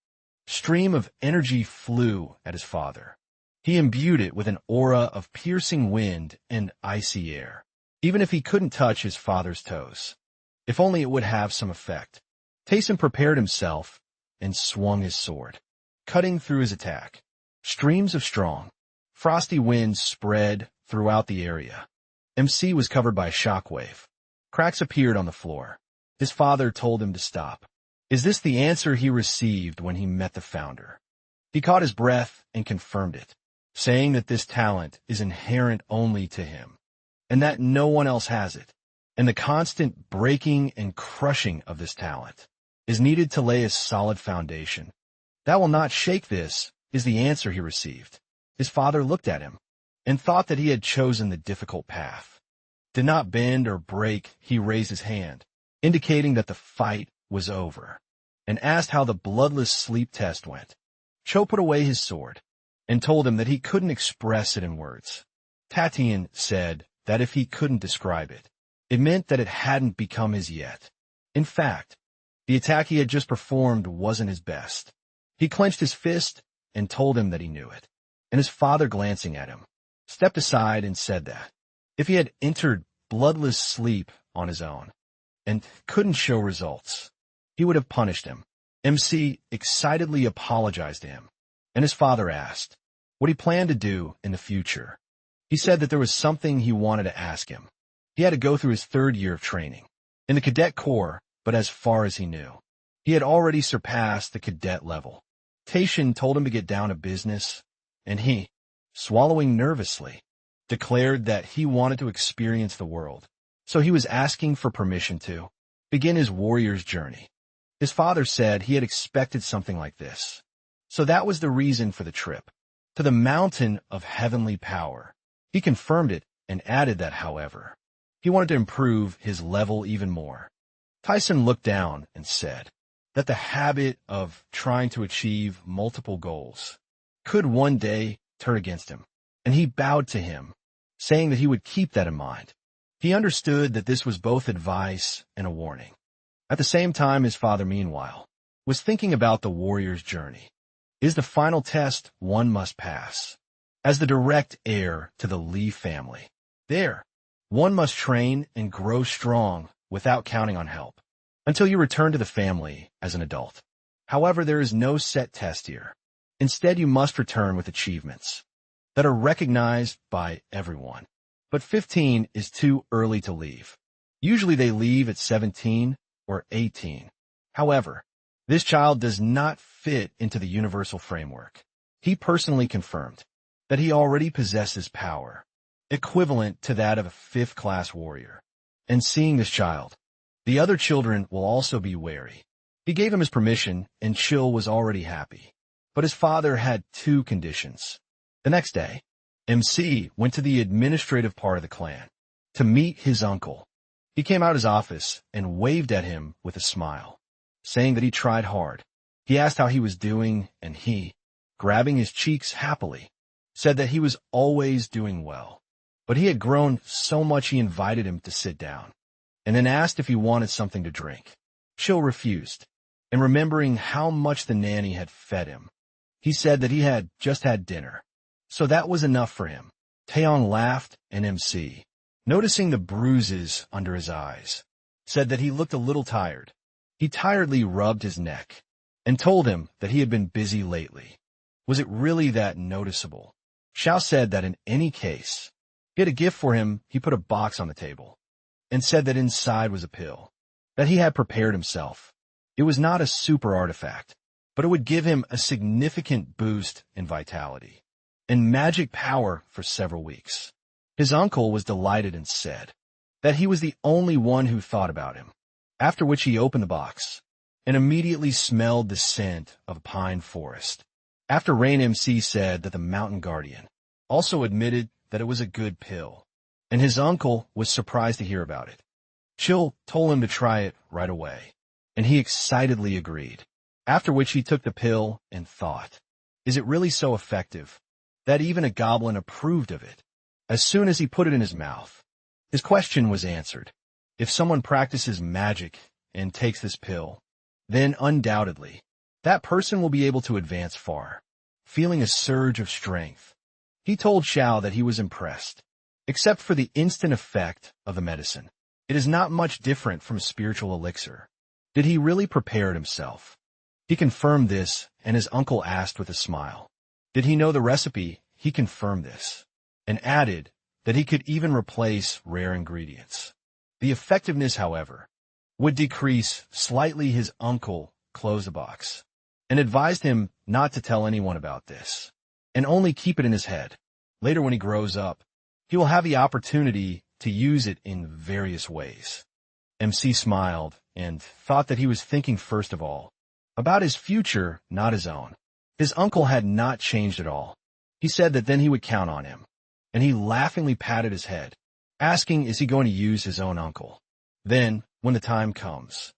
Stream of energy flew at his father. He imbued it with an aura of piercing wind and icy air, even if he couldn't touch his father's toes. If only it would have some effect. Tayson prepared himself and swung his sword, cutting through his attack. Streams of strong, frosty winds spread throughout the area. MC was covered by a shockwave. Cracks appeared on the floor. His father told him to stop. Is this the answer he received when he met the founder? He caught his breath and confirmed it, saying that this talent is inherent only to him, and that no one else has it, and the constant breaking and crushing of this talent is needed to lay a solid foundation. That will not shake this, is the answer he received. His father looked at him and thought that he had chosen the difficult path. did not bend or break, he raised his hand, indicating that the fight was over, and asked how the bloodless sleep test went. Cho put away his sword and told him that he couldn't express it in words. Tatian said that if he couldn't describe it, it meant that it hadn't become his yet. In fact, the attack he had just performed wasn't his best. He clenched his fist and told him that he knew it, and his father, glancing at him, stepped aside and said that if he had entered bloodless sleep on his own and couldn't show results, he would have punished him. MC excitedly apologized to him, and his father asked what he planned to do in the future. He said that there was something he wanted to ask him. He had to go through his 3rd year of training in the cadet corps, but as far as he knew, he had already surpassed the cadet level. Taishin told him to get down to business, and he, swallowing nervously, declared that he wanted to experience the world, so he was asking for permission to begin his warrior's journey. His father said he had expected something like this, so that was the reason for the trip to the mountain of heavenly power. He confirmed it and added that, however, he wanted to improve his level even more. Tyson looked down and said that the habit of trying to achieve multiple goals could one day turn against him, and he bowed to him, saying that he would keep that in mind. He understood that this was both advice and a warning. At the same time, his father, meanwhile, was thinking about the warrior's journey. Is the final test one must pass? As the direct heir to the Lee family, there, one must train and grow strong without counting on help, until you return to the family as an adult. However, there is no set test here. Instead, you must return with achievements that are recognized by everyone. But 15 is too early to leave. Usually they leave at 17 or 18. However, this child does not fit into the universal framework. He personally confirmed that he already possesses power, equivalent to that of a 5th-class warrior. And seeing this child, the other children will also be wary. He gave him his permission, and Chill was already happy. But his father had 2 conditions. The next day, MC went to the administrative part of the clan to meet his uncle. He came out of his office and waved at him with a smile, saying that he tried hard. He asked how he was doing, and he, grabbing his cheeks happily, said that he was always doing well. But he had grown so much he invited him to sit down, and then asked if he wanted something to drink. Chill refused, and remembering how much the nanny had fed him, he said that he had just had dinner, so that was enough for him. Taeyong laughed, and MC, noticing the bruises under his eyes, said that he looked a little tired. He tiredly rubbed his neck and told him that he had been busy lately. Was it really that noticeable? Xiao said that in any case, he had a gift for him. He put a box on the table and said that inside was a pill that he had prepared himself. It was not a super artifact, but it would give him a significant boost in vitality and magic power for several weeks. His uncle was delighted and said that he was the only one who thought about him, after which he opened the box and immediately smelled the scent of a pine forest. After Rain, MC said that the mountain guardian also admitted that it was a good pill, and his uncle was surprised to hear about it. Chill told him to try it right away, and he excitedly agreed, after which he took the pill and thought, is it really so effective that even a goblin approved of it? As soon as he put it in his mouth, his question was answered. If someone practices magic and takes this pill, then undoubtedly, that person will be able to advance far, feeling a surge of strength. He told Xiao that he was impressed, except for the instant effect of the medicine. It is not much different from a spiritual elixir. Did he really prepare it himself? He confirmed this, and his uncle asked with a smile. Did he know the recipe? He confirmed this, and added that he could even replace rare ingredients. The effectiveness, however, would decrease slightly. His uncle closed the box and advised him not to tell anyone about this, and only keep it in his head. Later, when he grows up, he will have the opportunity to use it in various ways. MC smiled and thought that he was thinking first of all about his future, not his own. His uncle had not changed at all. He said that then he would count on him, and he laughingly patted his head asking is he going to use his own uncle. Then, when the time comes,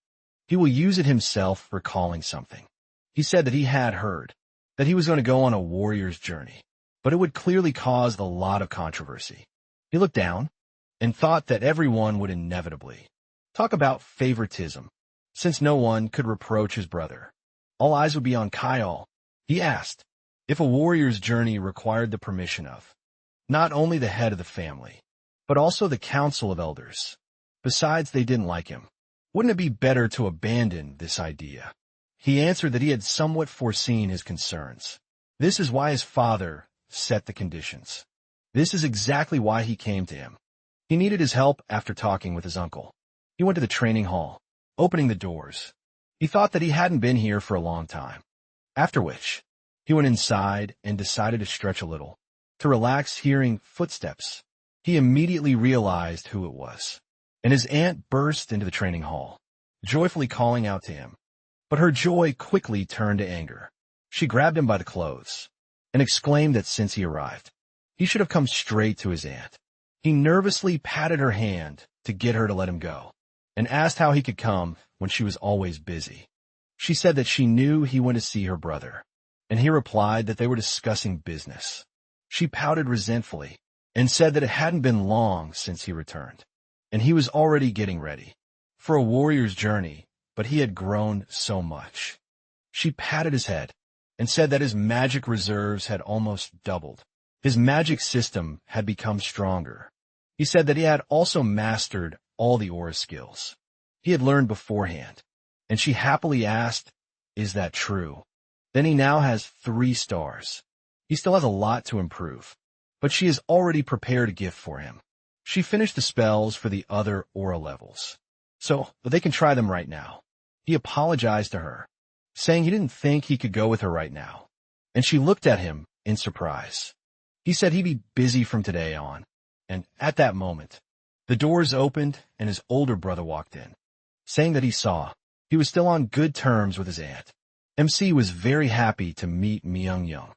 he will use it himself, recalling something. He said that he had heard that he was going to go on a warrior's journey, but it would clearly cause a lot of controversy. He looked down and thought that everyone would inevitably talk about favoritism, since no one could reproach his brother. All eyes would be on Kyle. He asked if a warrior's journey required the permission of not only the head of the family, but also the council of elders. Besides, they didn't like him. Wouldn't it be better to abandon this idea? He answered that he had somewhat foreseen his concerns. This is why his father set the conditions. This is exactly why he came to him. He needed his help after talking with his uncle. He went to the training hall, opening the doors. He thought that he hadn't been here for a long time. After which, he went inside and decided to stretch a little, to relax, hearing footsteps. He immediately realized who it was, and his aunt burst into the training hall, joyfully calling out to him. But her joy quickly turned to anger. She grabbed him by the clothes and exclaimed that since he arrived, he should have come straight to his aunt. He nervously patted her hand to get her to let him go, and asked how he could come when she was always busy. She said that she knew he went to see her brother, and he replied that they were discussing business. She pouted resentfully and said that it hadn't been long since he returned, and he was already getting ready for a warrior's journey, but he had grown so much. She patted his head and said that his magic reserves had almost doubled. His magic system had become stronger. He said that he had also mastered all the aura skills he had learned beforehand, and she happily asked, "Is that true?" Then he now has 3 stars. He still has a lot to improve, but she has already prepared a gift for him. She finished the spells for the other aura levels, so they can try them right now. He apologized to her, saying he didn't think he could go with her right now, and she looked at him in surprise. He said he'd be busy from today on, and at that moment, the doors opened and his older brother walked in, saying that he was still on good terms with his aunt. MC was very happy to meet Myung-young,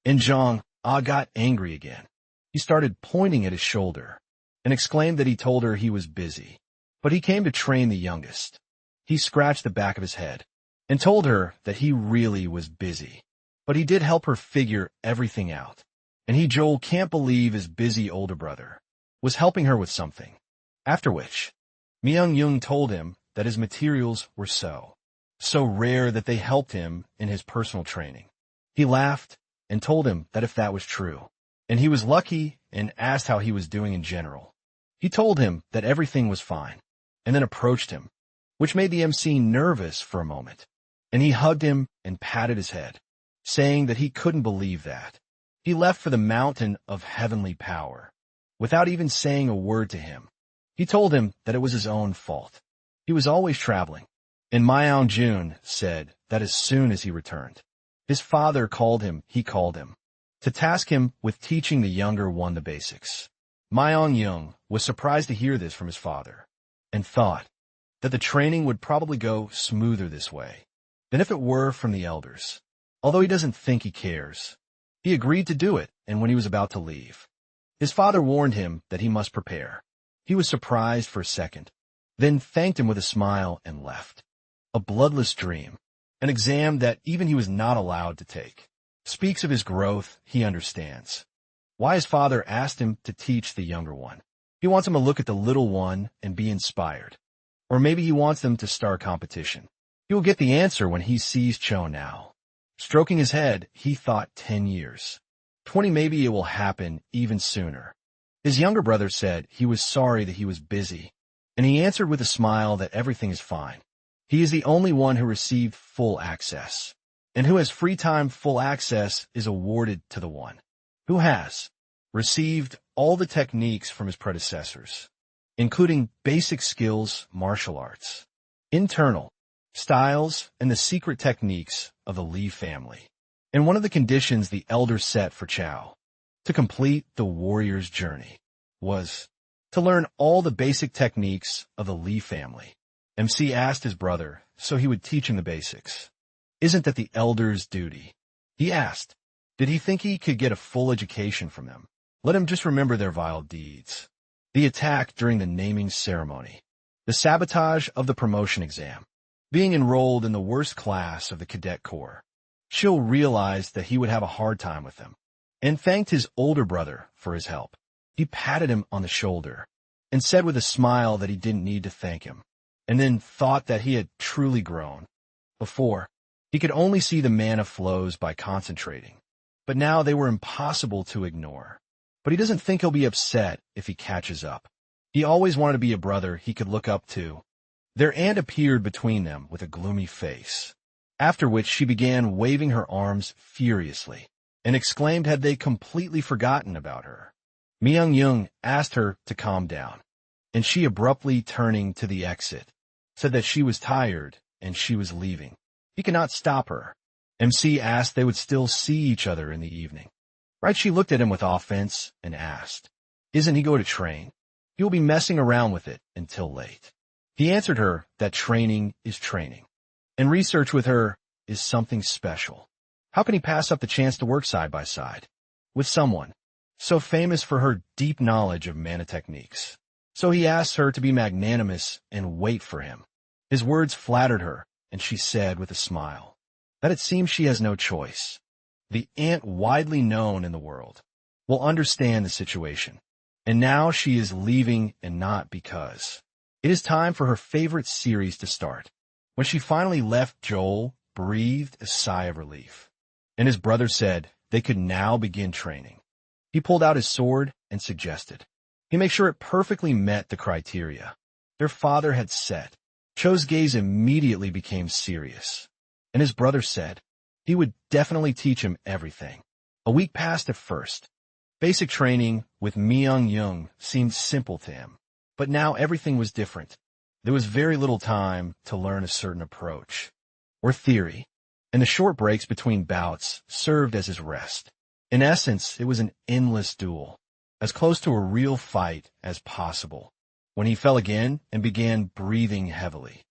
and Jong got angry again. He started pointing at his shoulder and exclaimed that he told her he was busy, but he came to train the youngest. He scratched the back of his head and told her that he really was busy, but he did help her figure everything out. And Joel can't believe his busy older brother was helping her with something. After which, Myung-young told him that his materials were so rare that they helped him in his personal training. He laughed and told him that if that was true, and he was lucky, and asked how he was doing in general. He told him that everything was fine, and then approached him, which made the MC nervous for a moment, and he hugged him and patted his head, saying that he couldn't believe that. He left for the mountain of heavenly power, without even saying a word to him. He told him that it was his own fault. He was always traveling, and Myeon Jun said that as soon as he returned, his father called him to task him with teaching the younger one the basics. Myeon Young was surprised to hear this from his father, and thought that the training would probably go smoother this way than if it were from the elders. Although he doesn't think he cares, he agreed to do it, and when he was about to leave, his father warned him that he must prepare. He was surprised for a second, then thanked him with a smile and left. A bloodless dream, an exam that even he was not allowed to take, speaks of his growth. He understands why his father asked him to teach the younger one. He wants him to look at the little one and be inspired. Or maybe he wants them to start competition. He will get the answer when he sees Cho now. Stroking his head, he thought 10 years. 20, maybe it will happen even sooner. His younger brother said he was sorry that he was busy, and he answered with a smile that everything is fine. He is the only one who received full access, and who has free time. Full access is awarded to the one who has received all the techniques from his predecessors, including basic skills, martial arts, internal styles, and the secret techniques of the Lee family. And one of the conditions the elders set for Chow to complete the warrior's journey was to learn all the basic techniques of the Lee family. MC asked his brother so he would teach him the basics. Isn't that the elder's duty? He asked, did he think he could get a full education from them? Let him just remember their vile deeds. The attack during the naming ceremony. The sabotage of the promotion exam. Being enrolled in the worst class of the cadet corps. Chill realized that he would have a hard time with him, and thanked his older brother for his help. He patted him on the shoulder, and said with a smile that he didn't need to thank him, and then thought that he had truly grown. Before, he could only see the mana flows by concentrating, but now they were impossible to ignore. But he doesn't think he'll be upset if he catches up. He always wanted to be a brother he could look up to. Their aunt appeared between them with a gloomy face, after which she began waving her arms furiously, and exclaimed had they completely forgotten about her. Myung-young asked her to calm down, and she abruptly turning to the exit, said that she was tired and she was leaving. He could not stop her. MC asked they would still see each other in the evening. Right, she looked at him with offense and asked, "Isn't he going to train? He will be messing around with it until late." He answered her that training is training, and research with her is something special. How can he pass up the chance to work side by side with someone so famous for her deep knowledge of mana techniques? So he asks her to be magnanimous and wait for him. His words flattered her, and she said with a smile that it seems she has no choice. The aunt widely known in the world will understand the situation, and now she is leaving and not because. It is time for her favorite series to start. When she finally left, Joel breathed a sigh of relief, and his brother said they could now begin training. He pulled out his sword and suggested he make sure it perfectly met the criteria their father had set. Cho's gaze immediately became serious, and his brother said he would definitely teach him everything. A week passed at first. Basic training with Myung-young seemed simple to him, but now everything was different. There was very little time to learn a certain approach or theory, and the short breaks between bouts served as his rest. In essence, it was an endless duel, as close to a real fight as possible, when he fell again and began breathing heavily.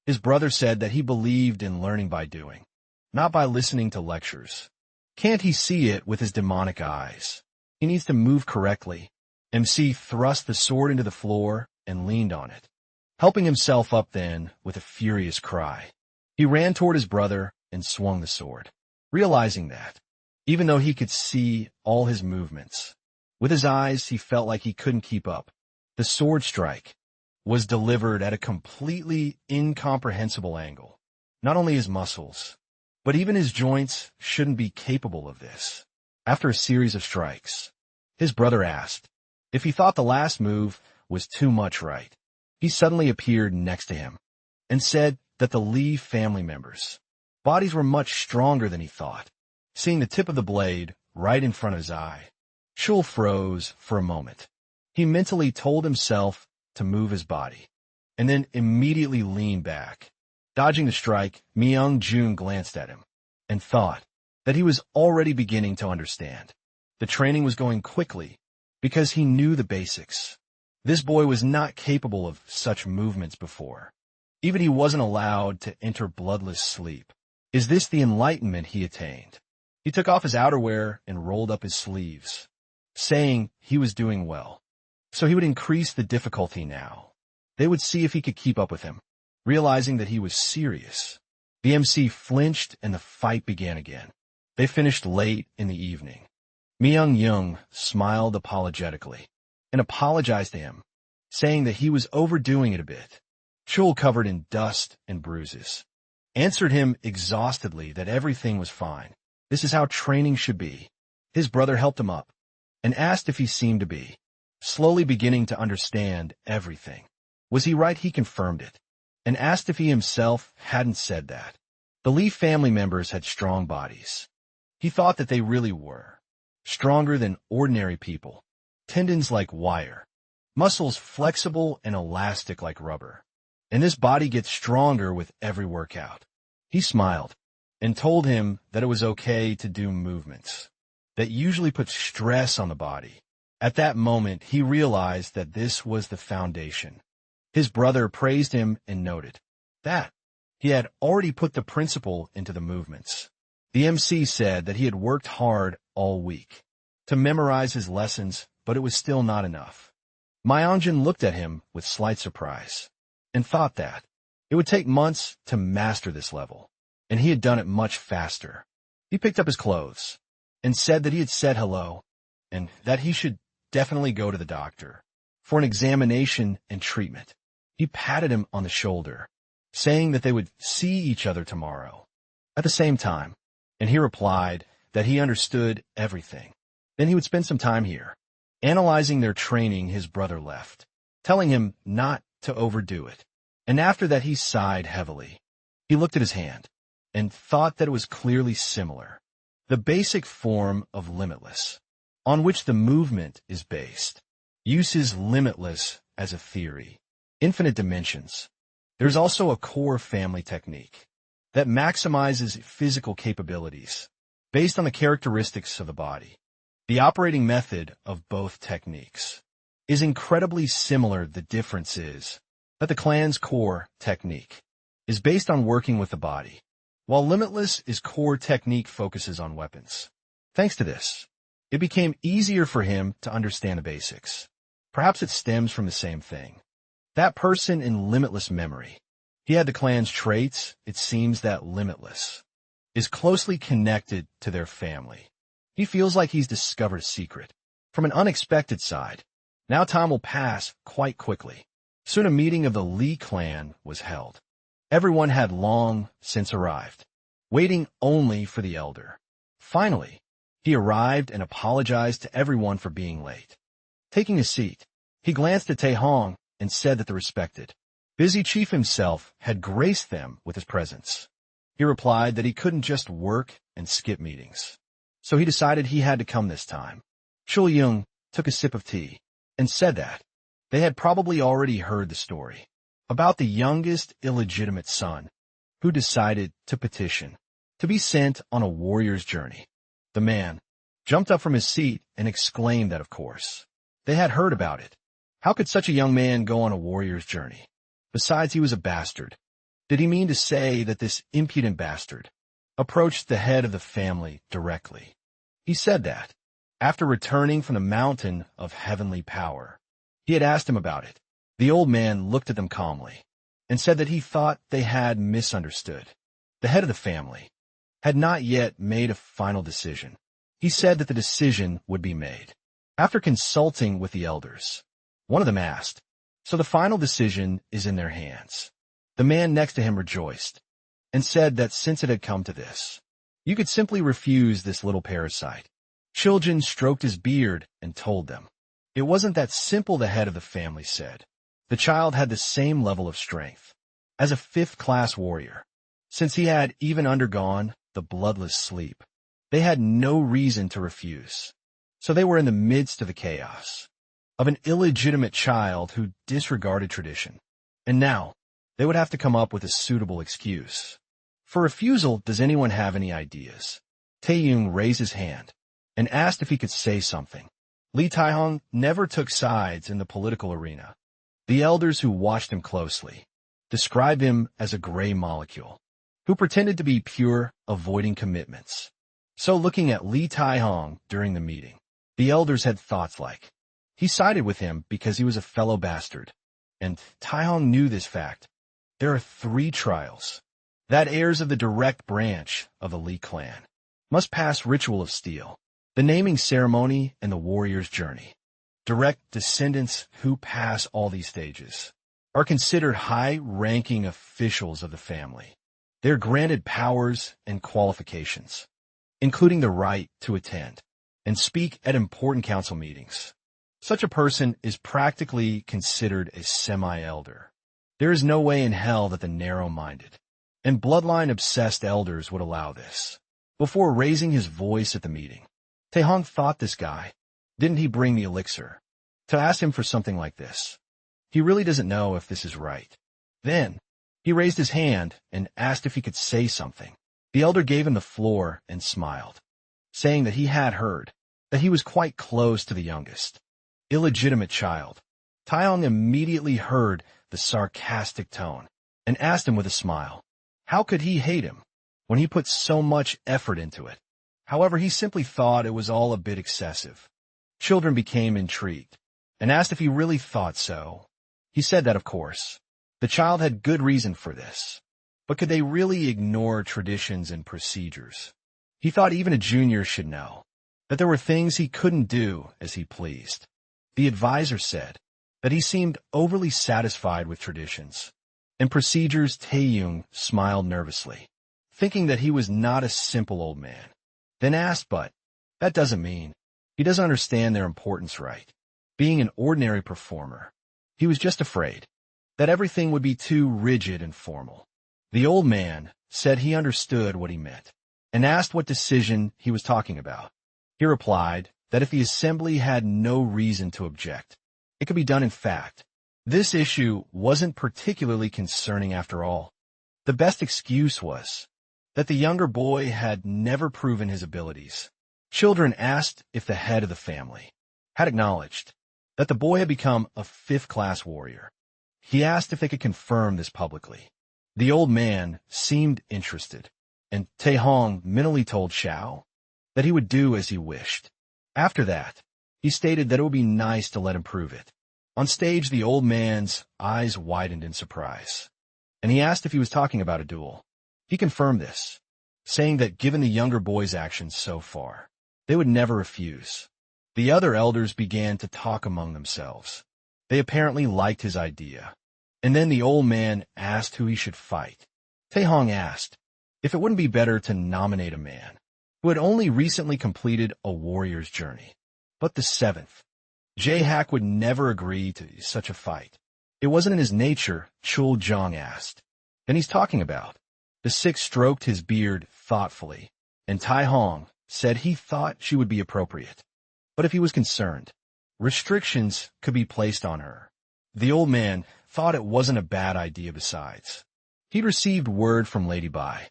His brother said that he believed in learning by doing, not by listening to lectures. Can't he see it with his demonic eyes? He needs to move correctly. MC thrust the sword into the floor and leaned on it, helping himself up then with a furious cry. He ran toward his brother and swung the sword, realizing that, even though he could see all his movements, with his eyes he felt like he couldn't keep up. The sword strike was delivered at a completely incomprehensible angle. Not only his muscles, but even his joints shouldn't be capable of this. After a series of strikes, his brother asked if he thought the last move was too much right. He suddenly appeared next to him and said that the Lee family members' bodies were much stronger than he thought. Seeing the tip of the blade right in front of his eye, Chul froze for a moment. He mentally told himself to move his body, and then immediately leaned back. Dodging the strike, Myung-jun glanced at him and thought that he was already beginning to understand. The training was going quickly because he knew the basics. This boy was not capable of such movements before. Even he wasn't allowed to enter bloodless sleep. Is this the enlightenment he attained? He took off his outerwear and rolled up his sleeves, saying he was doing well. So he would increase the difficulty now. They would see if he could keep up with him. Realizing that he was serious, the MC flinched and the fight began again. They finished late in the evening. Myung-young smiled apologetically and apologized to him, saying that he was overdoing it a bit. Chul, covered in dust and bruises, answered him exhaustedly that everything was fine. This is how training should be. His brother helped him up and asked if he seemed to be slowly beginning to understand everything. Was he right? He confirmed it and asked if he himself hadn't said that. The Lee family members had strong bodies. He thought that they really were stronger than ordinary people, tendons like wire, muscles flexible and elastic like rubber. And this body gets stronger with every workout. He smiled and told him that it was okay to do movements that usually put stress on the body. At that moment, he realized that this was the foundation. His brother praised him and noted that he had already put the principle into the movements. The MC said that he had worked hard all week to memorize his lessons, but it was still not enough. Myonjin looked at him with slight surprise and thought that it would take months to master this level, and he had done it much faster. He picked up his clothes and said that he had said hello and that he should definitely go to the doctor for an examination and treatment. He patted him on the shoulder, saying that they would see each other tomorrow at the same time, and he replied that he understood everything. Then he would spend some time here. Analyzing their training, his brother left, telling him not to overdo it. And after that he sighed heavily. He looked at his hand and thought that it was clearly similar. The basic form of limitless, on which the movement is based, uses limitless as a theory. Infinite dimensions. There's also a core family technique that maximizes physical capabilities based on the characteristics of the body. The operating method of both techniques is incredibly similar. The difference is that the clan's core technique is based on working with the body, while Limitless' core technique focuses on weapons. Thanks to this, it became easier for him to understand the basics. Perhaps it stems from the same thing. That person in Limitless memory. He had the clan's traits. It seems that Limitless is closely connected to their family. He feels like he's discovered a secret from an unexpected side. Now time will pass quite quickly. Soon a meeting of the Li clan was held. Everyone had long since arrived, waiting only for the elder. Finally, he arrived and apologized to everyone for being late. Taking a seat, he glanced at Taehong and said that the respected, busy chief himself had graced them with his presence. He replied that he couldn't just work and skip meetings, so he decided he had to come this time. Chul Yung took a sip of tea and said that they had probably already heard the story about the youngest illegitimate son who decided to petition to be sent on a warrior's journey. The man jumped up from his seat and exclaimed that, of course, they had heard about it. How could such a young man go on a warrior's journey? Besides, he was a bastard. Did he mean to say that this impudent bastard approached the head of the family directly? He said that, after returning from the mountain of heavenly power, he had asked him about it. The old man looked at them calmly and said that he thought they had misunderstood. The head of the family had not yet made a final decision. He said that the decision would be made after consulting with the elders. One of them asked, "So the final decision is in their hands?" The man next to him rejoiced and said that since it had come to this, you could simply refuse this little parasite. Children stroked his beard and told them. It wasn't that simple, the head of the family said. The child had the same level of strength as a fifth-class warrior. Since he had even undergone the bloodless sleep, they had no reason to refuse. So they were in the midst of the chaos of an illegitimate child who disregarded tradition. And now, they would have to come up with a suitable excuse. For refusal, does anyone have any ideas? Taeyong raised his hand and asked if he could say something. Li Taihong never took sides in the political arena. The elders who watched him closely described him as a gray molecule who pretended to be pure, avoiding commitments. So looking at Li Taihong during the meeting, the elders had thoughts like, he sided with him because he was a fellow bastard. And Taihong knew this fact. There are 3 trials that heirs of the direct branch of the Li clan must pass: ritual of steel, the naming ceremony, and the warrior's journey. Direct descendants who pass all these stages are considered high-ranking officials of the family. They're granted powers and qualifications, including the right to attend and speak at important council meetings. Such a person is practically considered a semi-elder. There is no way in hell that the narrow-minded and bloodline-obsessed elders would allow this. Before raising his voice at the meeting, Taehong thought, this guy, didn't he bring the elixir to ask him for something like this? He really doesn't know if this is right. Then, he raised his hand and asked if he could say something. The elder gave him the floor and smiled, saying that he had heard that he was quite close to the youngest illegitimate child. Taeyong immediately heard the sarcastic tone and asked him with a smile, how could he hate him when he put so much effort into it? However, he simply thought it was all a bit excessive. Children became intrigued and asked if he really thought so. He said that, of course, the child had good reason for this, but could they really ignore traditions and procedures? He thought even a junior should know that there were things he couldn't do as he pleased. The advisor said that he seemed overly satisfied with traditions and procedures. Taeyong smiled nervously, thinking that he was not a simple old man, then asked, but that doesn't mean he doesn't understand their importance, right? Being an ordinary performer, he was just afraid that everything would be too rigid and formal. The old man said he understood what he meant and asked what decision he was talking about. He replied that if the assembly had no reason to object, it could be done. In fact, this issue wasn't particularly concerning after all. The best excuse was that the younger boy had never proven his abilities. Children asked if the head of the family had acknowledged that the boy had become a fifth-class warrior. He asked if they could confirm this publicly. The old man seemed interested, and Taehong mentally told Xiao that he would do as he wished. After that, he stated that it would be nice to let him prove it. On stage, the old man's eyes widened in surprise, and he asked if he was talking about a duel. He confirmed this, saying that given the younger boy's actions so far, they would never refuse. The other elders began to talk among themselves. They apparently liked his idea. And then the old man asked who he should fight. Taehong asked if it wouldn't be better to nominate a man who had only recently completed a warrior's journey. But the seventh, Jae-hak, would never agree to such a fight. It wasn't in his nature, Chul Jong asked. Then he's talking about. The sixth stroked his beard thoughtfully, and Taehong said he thought she would be appropriate. But if he was concerned, restrictions could be placed on her. The old man thought it wasn't a bad idea besides. He'd received word from Lady Bai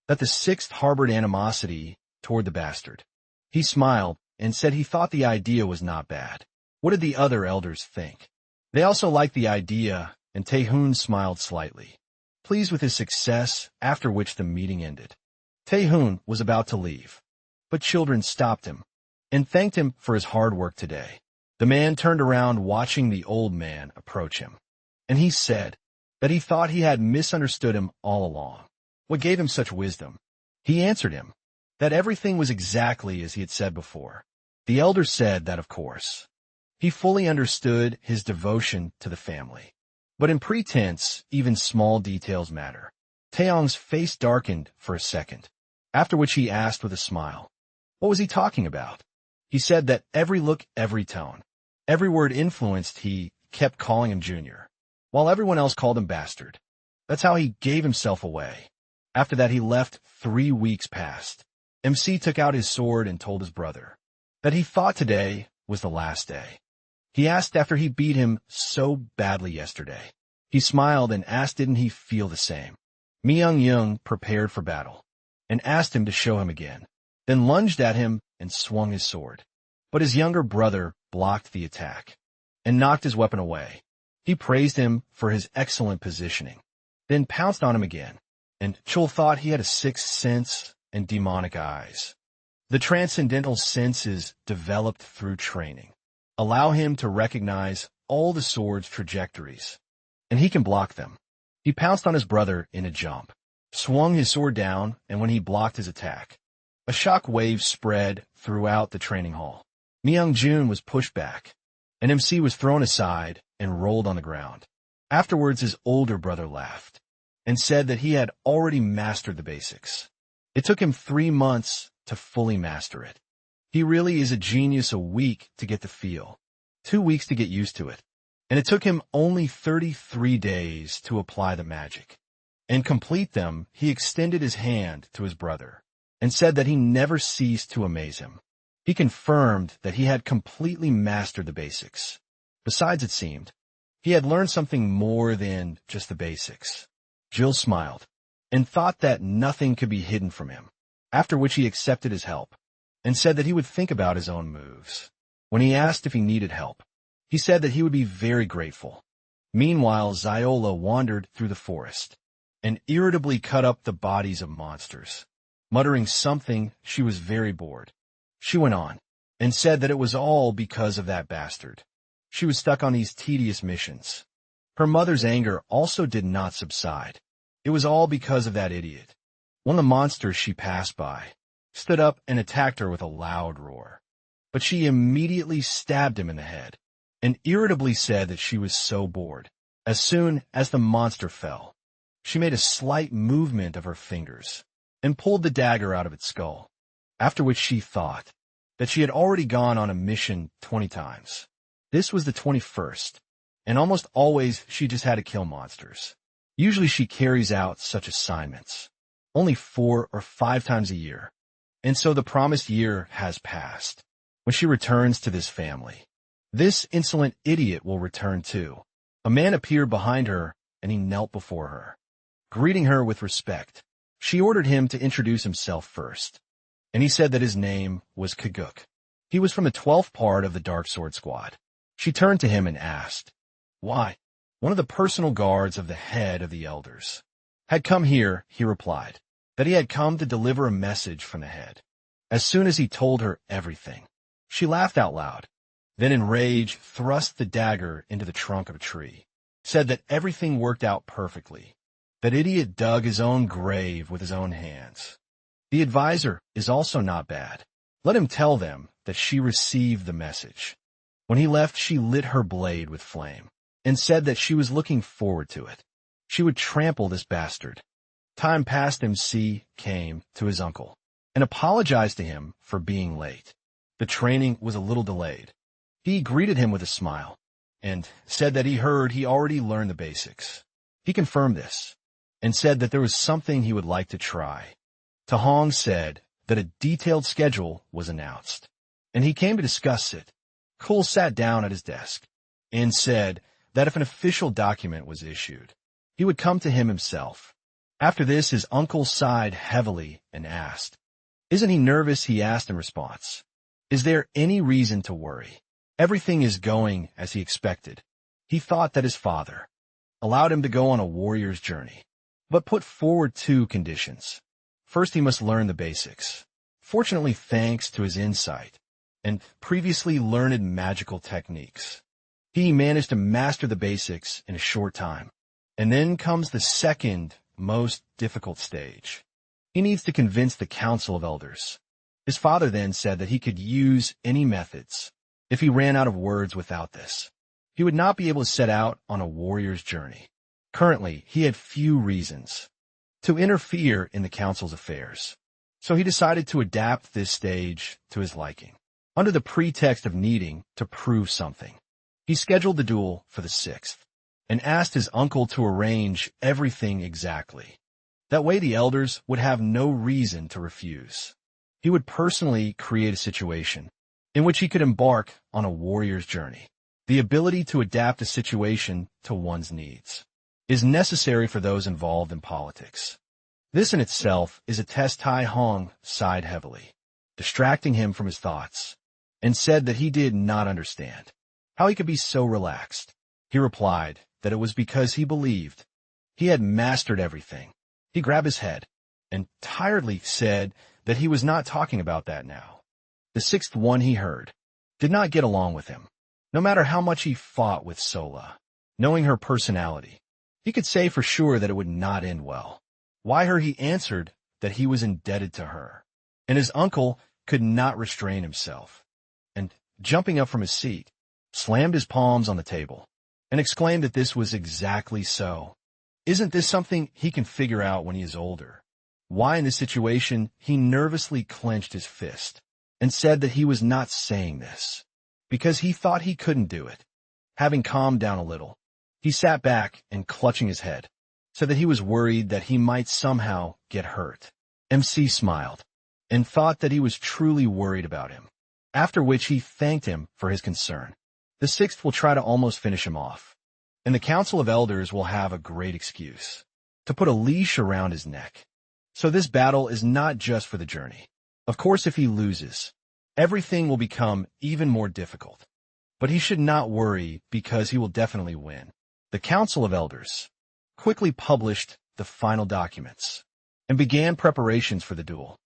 that the sixth harbored animosity toward the bastard. He smiled and said he thought the idea was not bad. What did the other elders think? They also liked the idea, and Taehun smiled slightly, pleased with his success, after which the meeting ended. Taehun was about to leave, but children stopped him and thanked him for his hard work today. The man turned around watching the old man approach him, and he said that he thought he had misunderstood him all along. What gave him such wisdom? He answered him that everything was exactly as he had said before. The elder said that, of course, he fully understood his devotion to the family. But in pretense, even small details matter. Taeyong's face darkened for a second, after which he asked with a smile, what was he talking about? He said that every look, every tone, every word influenced. He kept calling him Junior, while everyone else called him Bastard. That's how he gave himself away. After that, he left. 3 weeks passed. MC took out his sword and told his brother that he thought today was the last day. He asked after he beat him so badly yesterday. He smiled and asked didn't he feel the same. Myung-young prepared for battle and asked him to show him again, then lunged at him and swung his sword. But his younger brother blocked the attack and knocked his weapon away. He praised him for his excellent positioning, then pounced on him again, and Chul thought he had a sixth sense and demonic eyes. The transcendental senses developed through training allow him to recognize all the sword's trajectories, and he can block them. He pounced on his brother in a jump, swung his sword down, and when he blocked his attack, a shock wave spread throughout the training hall. Myung-jun was pushed back, and MC was thrown aside and rolled on the ground. Afterwards, his older brother laughed and said that he had already mastered the basics. It took him 3 months to fully master it. He really is a genius. A week to get the feel, 2 weeks to get used to it, and it took him only 33 days to apply the magic and complete them. He extended his hand to his brother and said that he never ceased to amaze him. He confirmed that he had completely mastered the basics. Besides, it seemed, he had learned something more than just the basics. Jill smiled and thought that nothing could be hidden from him, after which he accepted his help and said that he would think about his own moves. When he asked if he needed help, he said that he would be very grateful. Meanwhile, Ziola wandered through the forest and irritably cut up the bodies of monsters. Muttering something, she was very bored. She went on and said that it was all because of that bastard. she was stuck on these tedious missions. Her mother's anger also did not subside. It was all because of that idiot. One of the monsters she passed by stood up and attacked her with a loud roar. But she immediately stabbed him in the head and irritably said that she was so bored. As soon as the monster fell, she made a slight movement of her fingers and pulled the dagger out of its skull, after which she thought that she had already gone on a mission 20 times. This was the 21st, and almost always she just had to kill monsters. Usually she carries out such assignments only 4 or 5 times a year, and so the promised year has passed. When she returns to this family, this insolent idiot will return too. A man appeared behind her, and he knelt before her. Greeting her with respect, she ordered him to introduce himself first, and he said that his name was Kaguk. He was from the 12th part of the Dark Sword Squad. She turned to him and asked, "Why?" One of the personal guards of the head of the elders had come here, he replied, that he had come to deliver a message from the head. As soon as he told her everything, she laughed out loud, then in rage thrust the dagger into the trunk of a tree, said that everything worked out perfectly. That idiot dug his own grave with his own hands. The advisor is also not bad. Let him tell them that she received the message. When he left, she lit her blade with flame and said that she was looking forward to it. She would trample this bastard. Time passed. MC came to his uncle and apologized to him for being late. The training was a little delayed. He greeted him with a smile and said that he heard he already learned the basics. He confirmed this and said that there was something he would like to try. Tahong said that a detailed schedule was announced, and he came to discuss it. Cole sat down at his desk and said that if an official document was issued, he would come to him himself. After this, his uncle sighed heavily and asked, "Isn't he nervous?" He asked in response. "Is there any reason to worry? Everything is going as he expected." He thought that his father allowed him to go on a warrior's journey, but put forward 2 conditions. First, he must learn the basics. Fortunately, thanks to his insight and previously learned magical techniques, he managed to master the basics in a short time. And then comes the second, most difficult stage. He needs to convince the Council of Elders. His father then said that he could use any methods. If he ran out of words without this, he would not be able to set out on a warrior's journey. Currently, he had few reasons to interfere in the council's affairs, so he decided to adapt this stage to his liking, under the pretext of needing to prove something. He scheduled the duel for the 6th, and asked his uncle to arrange everything exactly. That way the elders would have no reason to refuse. He would personally create a situation in which he could embark on a warrior's journey. The ability to adapt a situation to one's needs is necessary for those involved in politics. This in itself is a test. Tai Hong sighed heavily, distracting him from his thoughts, and said that he did not understand how he could be so relaxed. He replied that it was because he believed he had mastered everything. He grabbed his head and tiredly said that he was not talking about that now. The 6th one he heard did not get along with him. No matter how much he fought with Sola, knowing her personality, he could say for sure that it would not end well. Why her? He answered that he was indebted to her, and his uncle could not restrain himself, and jumping up from his seat, slammed his palms on the table, and exclaimed that this was exactly so. Isn't this something he can figure out when he is older? Why in this situation he nervously clenched his fist, and said that he was not saying this because he thought he couldn't do it. Having calmed down a little, he sat back and, clutching his head, said that he was worried that he might somehow get hurt. MC smiled and thought that he was truly worried about him, after which he thanked him for his concern. The 6th will try to almost finish him off, and the Council of Elders will have a great excuse to put a leash around his neck. So this battle is not just for the journey. Of course, if he loses, everything will become even more difficult. But he should not worry because he will definitely win. The Council of Elders quickly published the final documents and began preparations for the duel.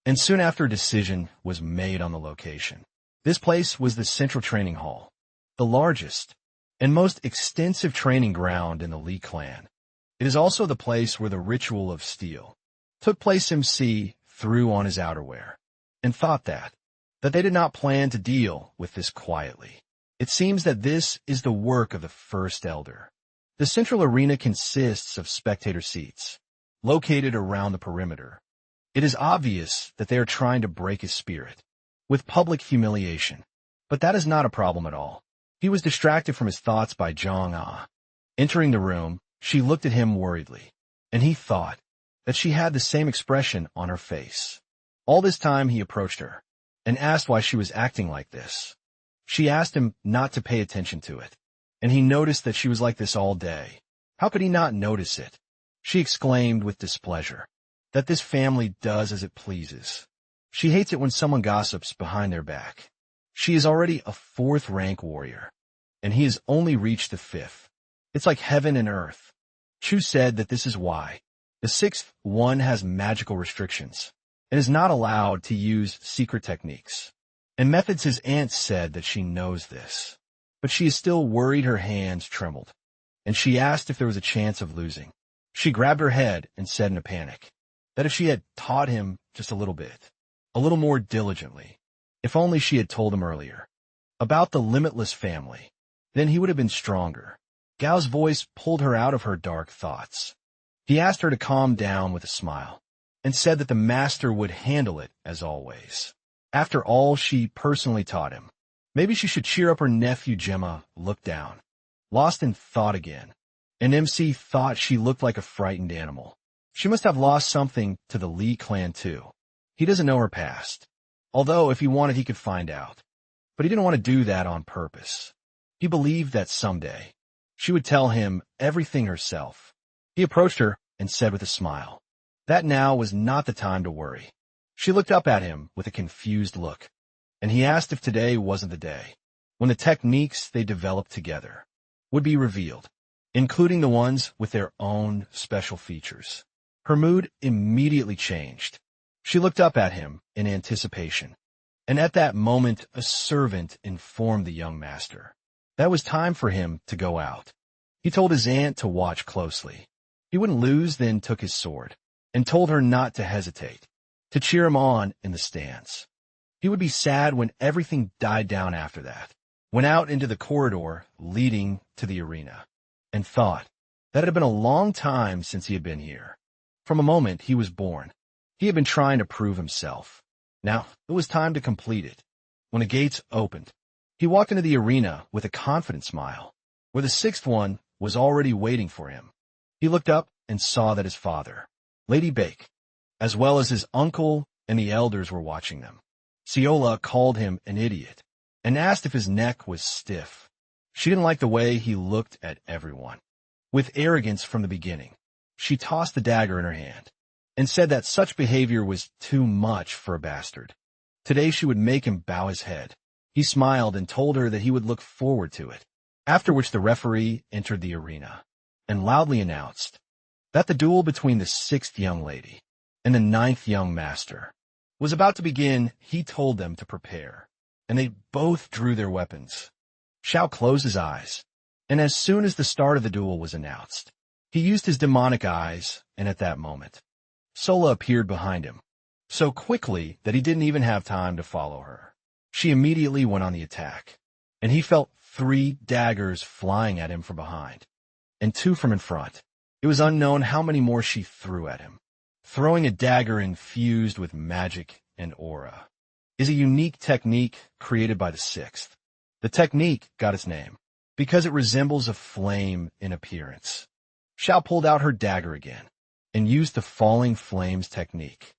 And soon after, a decision was made on the location. This place was the Central Training Hall. the largest and most extensive training ground in the Lee clan. It is also the place where the ritual of steel took place. MC threw on his outerwear and thought that they did not plan to deal with this quietly. It seems that this is the work of the first elder. The central arena consists of spectator seats, located around the perimeter. It is obvious that they are trying to break his spirit with public humiliation, but that is not a problem at all. He was distracted from his thoughts by Jong-ah. Entering the room, she looked at him worriedly, and he thought that she had the same expression on her face. All this time he approached her and asked why she was acting like this. She asked him not to pay attention to it, and he noticed that she was like this all day. How could he not notice it? She exclaimed with displeasure that this family does as it pleases. She hates it when someone gossips behind their back. She is already a 4th-rank warrior, and he has only reached the 5th. It's like heaven and earth. Chu said that this is why the 6th one has magical restrictions and is not allowed to use secret techniques and methods. His aunt said that she knows this, but she is still worried. Her hands trembled, and she asked if there was a chance of losing. She grabbed her head and said in a panic that if she had taught him just a little bit, a little more diligently, if only she had told him earlier about the limitless family, then he would have been stronger. Gao's voice pulled her out of her dark thoughts. He asked her to calm down with a smile and said that the master would handle it as always. After all, she personally taught him. Maybe she should cheer up her nephew. Gemma looked down, lost in thought again, and MC thought she looked like a frightened animal. She must have lost something to the Lee clan too. He doesn't know her past, although if he wanted he could find out. But he didn't want to do that on purpose. He believed that someday she would tell him everything herself. He approached her and said with a smile that now was not the time to worry. She looked up at him with a confused look, and he asked if today wasn't the day when the techniques they developed together would be revealed, including the ones with their own special features. Her mood immediately changed. She looked up at him in anticipation, and at that moment a servant informed the young master that it was time for him to go out. He told his aunt to watch closely. He wouldn't lose, then took his sword and told her not to hesitate, to cheer him on in the stands. He would be sad when everything died down after that, went out into the corridor leading to the arena, and thought that it had been a long time since he had been here. From a moment he was born, he had been trying to prove himself. Now it was time to complete it. When the gates opened, he walked into the arena with a confident smile, where the 6th one was already waiting for him. He looked up and saw that his father, Lady Bake, as well as his uncle and the elders were watching them. Ciola called him an idiot and asked if his neck was stiff. She didn't like the way he looked at everyone. With arrogance from the beginning, she tossed the dagger in her hand and said that such behavior was too much for a bastard. Today she would make him bow his head. He smiled and told her that he would look forward to it, after which the referee entered the arena and loudly announced that the duel between the 6th young lady and the 9th young master was about to begin. He told them to prepare, and they both drew their weapons. Xiao closed his eyes, and as soon as the start of the duel was announced, he used his demonic eyes, and at that moment, Sola appeared behind him, so quickly that he didn't even have time to follow her. She immediately went on the attack, and he felt 3 daggers flying at him from behind, and 2 from in front. It was unknown how many more she threw at him. Throwing a dagger infused with magic and aura is a unique technique created by the 6th. The technique got its name because it resembles a flame in appearance. Xiao pulled out her dagger again and used the falling flames technique,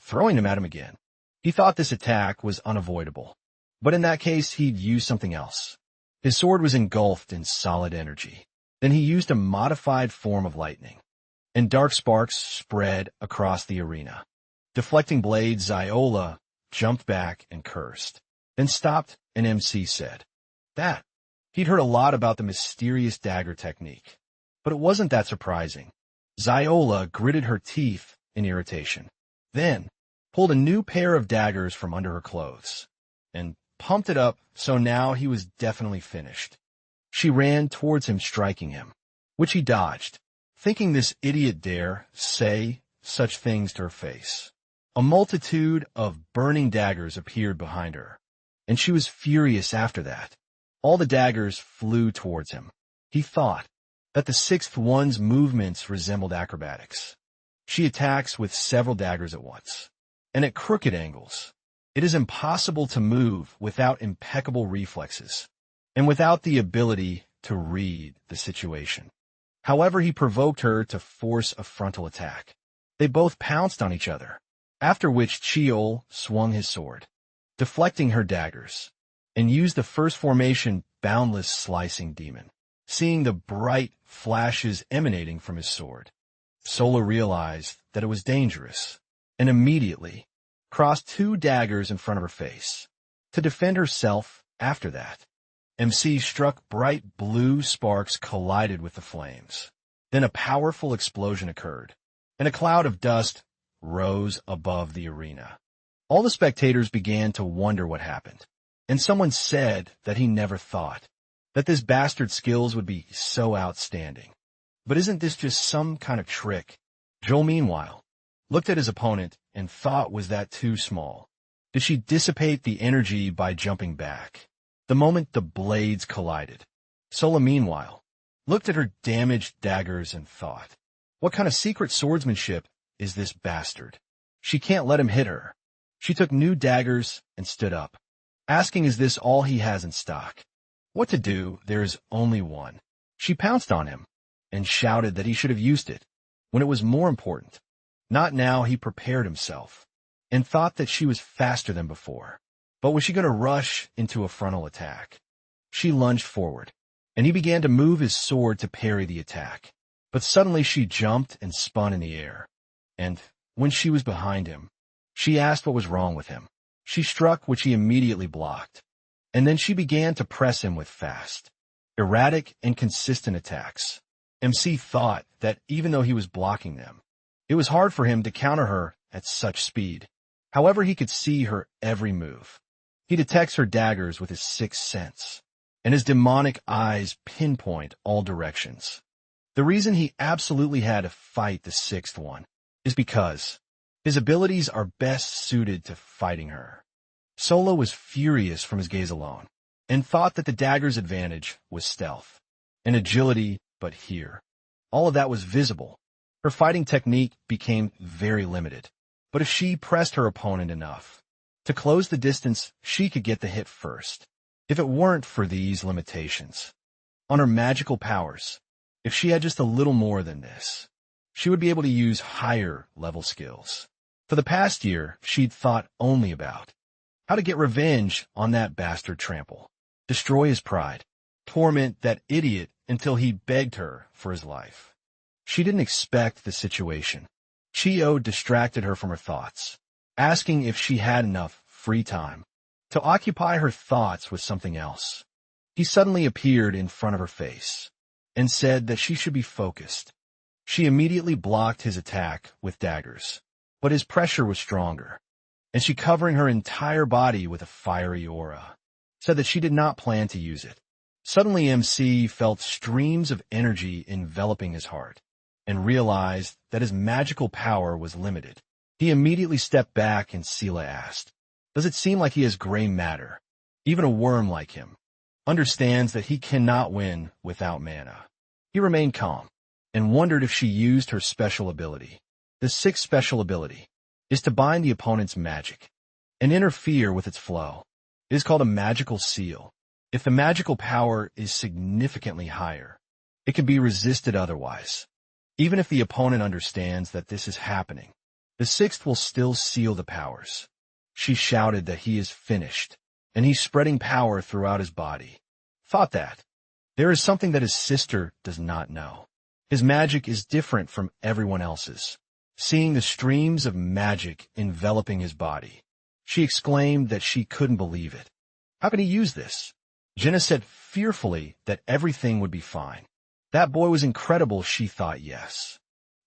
throwing them at him again. He thought this attack was unavoidable, but in that case he'd use something else. His sword was engulfed in solid energy. Then he used a modified form of lightning, and dark sparks spread across the arena. Deflecting blades, Ziola jumped back and cursed, then stopped, and MC said that he'd heard a lot about the mysterious dagger technique, but it wasn't that surprising. Ziola gritted her teeth in irritation, then pulled a new pair of daggers from under her clothes and pumped it up, so now he was definitely finished. She ran towards him, striking him, which he dodged, thinking this idiot dare say such things to her face. A multitude of burning daggers appeared behind her, and she was furious after that. All the daggers flew towards him. He thought that the sixth one's movements resembled acrobatics. She attacks with several daggers at once, and at crooked angles. It is impossible to move without impeccable reflexes, and without the ability to read the situation. However, he provoked her to force a frontal attack. They both pounced on each other, after which Cheol swung his sword, deflecting her daggers, and used the first formation, Boundless Slicing Demon. Seeing the bright flashes emanating from his sword, Sola realized that it was dangerous, and immediately crossed two daggers in front of her face. To defend herself after that, MC struck. Bright blue sparks collided with the flames. Then a powerful explosion occurred, and a cloud of dust rose above the arena. All the spectators began to wonder what happened, and someone said that he never thought that this bastard's skills would be so outstanding. But isn't this just some kind of trick? Joel, meanwhile, looked at his opponent and thought, was that too small? Did she dissipate the energy by jumping back the moment the blades collided? Sola, meanwhile, looked at her damaged daggers and thought, what kind of secret swordsmanship is this bastard? She can't let him hit her. She took new daggers and stood up, asking, is this all he has in stock? What to do? There is only one. She pounced on him and shouted that he should have used it when it was more important. Not now. He prepared himself and thought that she was faster than before. But was she going to rush into a frontal attack? She lunged forward, and he began to move his sword to parry the attack. But suddenly she jumped and spun in the air. And when she was behind him, she asked what was wrong with him. She struck, which he immediately blocked. And then she began to press him with fast, erratic, and consistent attacks. MC thought that even though he was blocking them, it was hard for him to counter her at such speed. However, he could see her every move. He detects her daggers with his sixth sense, and his demonic eyes pinpoint all directions. The reason he absolutely had to fight the sixth one is because his abilities are best suited to fighting her. Sola was furious from his gaze alone, and thought that the dagger's advantage was stealth and agility, but here, all of that was visible. Her fighting technique became very limited, but if she pressed her opponent enough to close the distance, she could get the hit first. If it weren't for these limitations on her magical powers, if she had just a little more than this, she would be able to use higher level skills. For the past year, she'd thought only about how to get revenge on that bastard Trample, destroy his pride, torment that idiot until he begged her for his life. She didn't expect the situation. Chio distracted her from her thoughts, asking if she had enough free time to occupy her thoughts with something else. He suddenly appeared in front of her face and said that she should be focused. She immediately blocked his attack with daggers, but his pressure was stronger, and she, covering her entire body with a fiery aura, said that she did not plan to use it. Suddenly MC felt streams of energy enveloping his heart and realized that his magical power was limited. He immediately stepped back, and Sela asked, does it seem like he has gray matter? Even a worm like him understands that he cannot win without mana. He remained calm and wondered if she used her special ability. The sixth special ability is to bind the opponent's magic and interfere with its flow. It is called a magical seal. If the magical power is significantly higher, it can be resisted otherwise. Even if the opponent understands that this is happening, the sixth will still seal the powers. She shouted that he is finished, and he's spreading power throughout his body. Thought that there is something that his sister does not know. His magic is different from everyone else's. Seeing the streams of magic enveloping his body, she exclaimed that she couldn't believe it. How can he use this? Jenna said fearfully that everything would be fine. That boy was incredible, she thought. Yes,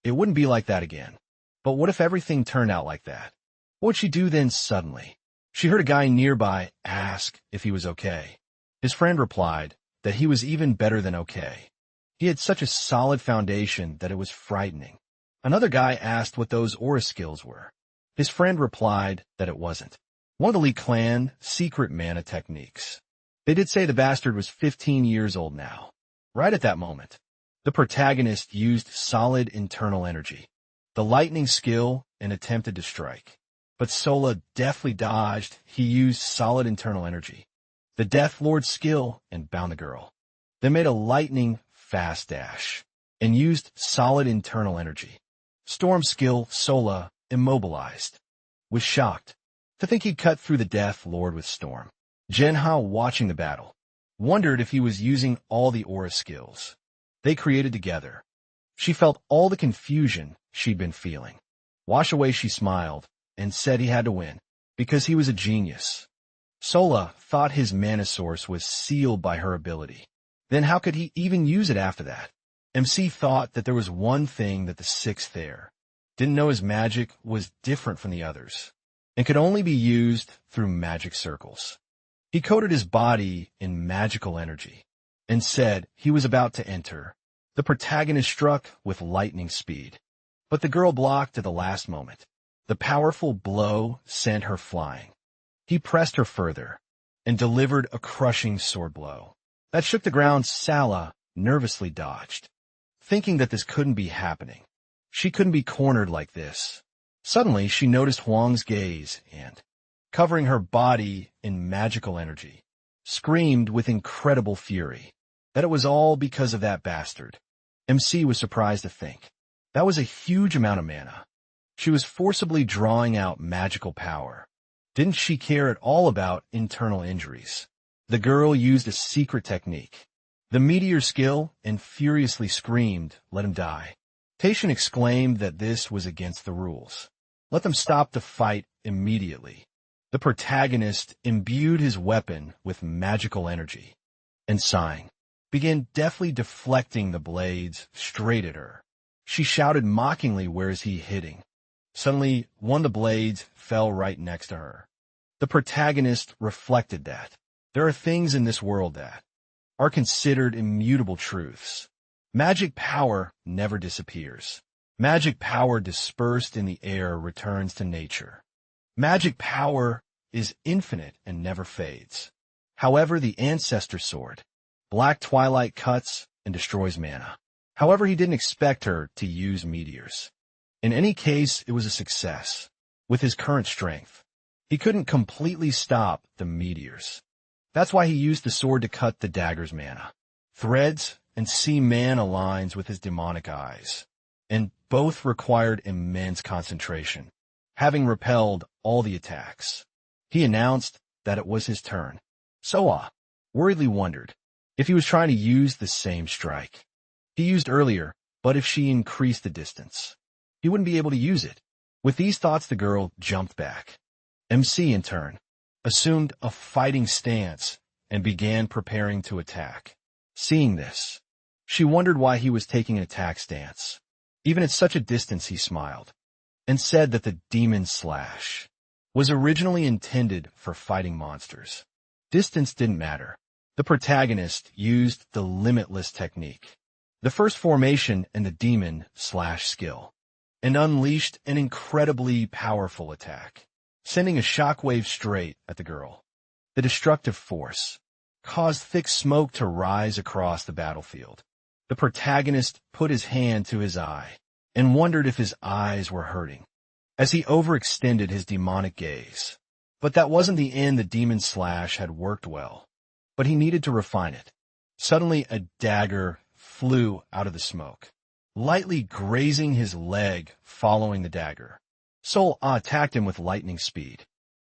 it wouldn't be like that again. But what if everything turned out like that? What would she do then? Suddenly, She heard a guy nearby ask if he was okay. His friend replied that he was even better than okay. He had such a solid foundation that it was frightening. Another guy asked what those aura skills were. His friend replied that it wasn't one of the Lee clan secret mana techniques. They did say the bastard was 15 years old now. Right at that moment, the protagonist used solid internal energy, the lightning skill, and attempted to strike. But Sola deftly dodged. He used solid internal energy, the Death Lord's skill, and bound the girl. Then made a lightning fast dash and used solid internal energy. Storm's skill, Sola, immobilized. Was shocked to think he'd cut through the Death Lord with Storm. Genha, watching the battle, wondered if he was using all the aura skills they created together. She felt all the confusion she'd been feeling. Wash away, she smiled and said he had to win because he was a genius. Sola thought his mana source was sealed by her ability. Then how could he even use it after that? MC thought that there was one thing that the sixth heir didn't know: his magic was different from the others and could only be used through magic circles. He coated his body in magical energy and said he was about to enter. The protagonist struck with lightning speed, but the girl blocked at the last moment. The powerful blow sent her flying. He pressed her further and delivered a crushing sword blow that shook the ground. Sala nervously dodged, thinking that this couldn't be happening. She couldn't be cornered like this. Suddenly, she noticed Huang's gaze and, covering her body in magical energy, screamed with incredible fury that it was all because of that bastard. MC was surprised to think that was a huge amount of mana. She was forcibly drawing out magical power. Didn't she care at all about internal injuries? The girl used a secret technique, the meteor skill, and furiously screamed, "Let him die." Taishan exclaimed that this was against the rules. Let them stop the fight immediately. The protagonist imbued his weapon with magical energy and, sighing, began deftly deflecting the blades straight at her. She shouted mockingly, "Where is he hitting?" Suddenly, one of the blades fell right next to her. The protagonist reflected that there are things in this world that are considered immutable truths. Magic power never disappears. Magic power dispersed in the air returns to nature. Magic power is infinite and never fades. However, the ancestor sword, Black Twilight, cuts and destroys mana. However, he didn't expect her to use meteors. In any case, it was a success. With his current strength, he couldn't completely stop the meteors. That's why he used the sword to cut the dagger's mana. Threads and see man aligns with his demonic eyes, and both required immense concentration. Having repelled all the attacks, he announced that it was his turn. Soa worriedly wondered if he was trying to use the same strike he used earlier, but if she increased the distance, he wouldn't be able to use it. With these thoughts, the girl jumped back. MC, in turn, assumed a fighting stance and began preparing to attack. Seeing this, she wondered why he was taking an attack stance. Even at such a distance, he smiled and said that the demon slash was originally intended for fighting monsters. Distance didn't matter. The protagonist used the limitless technique, the first formation in the demon slash skill, and unleashed an incredibly powerful attack, sending a shockwave straight at the girl. The destructive force caused thick smoke to rise across the battlefield. The protagonist put his hand to his eye and wondered if his eyes were hurting as he overextended his demonic gaze. But that wasn't the end. The demon slash had worked well, but he needed to refine it. Suddenly, a dagger flew out of the smoke, lightly grazing his leg. Following the dagger, Soul attacked him with lightning speed.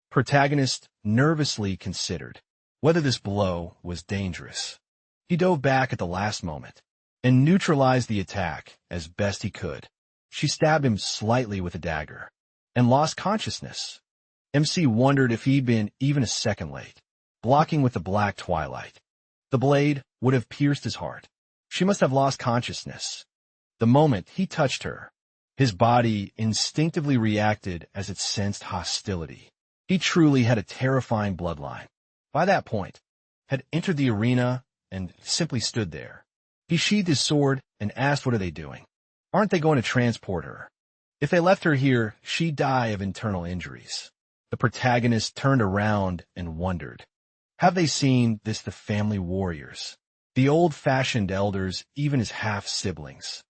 Protagonist nervously considered whether this blow was dangerous. He dove back at the last moment and neutralized the attack as best he could. She stabbed him slightly with a dagger and lost consciousness. MC wondered if he'd been even a second late, blocking with the Black Twilight. The blade would have pierced his heart. She must have lost consciousness. The moment he touched her, his body instinctively reacted as it sensed hostility. He truly had a terrifying bloodline. By that point, had entered the arena and simply stood there. He sheathed his sword and asked, "What are they doing? Aren't they going to transport her? If they left her here, she'd die of internal injuries." The protagonist turned around and wondered, have they seen the family warriors? The old-fashioned elders, even his half-siblings.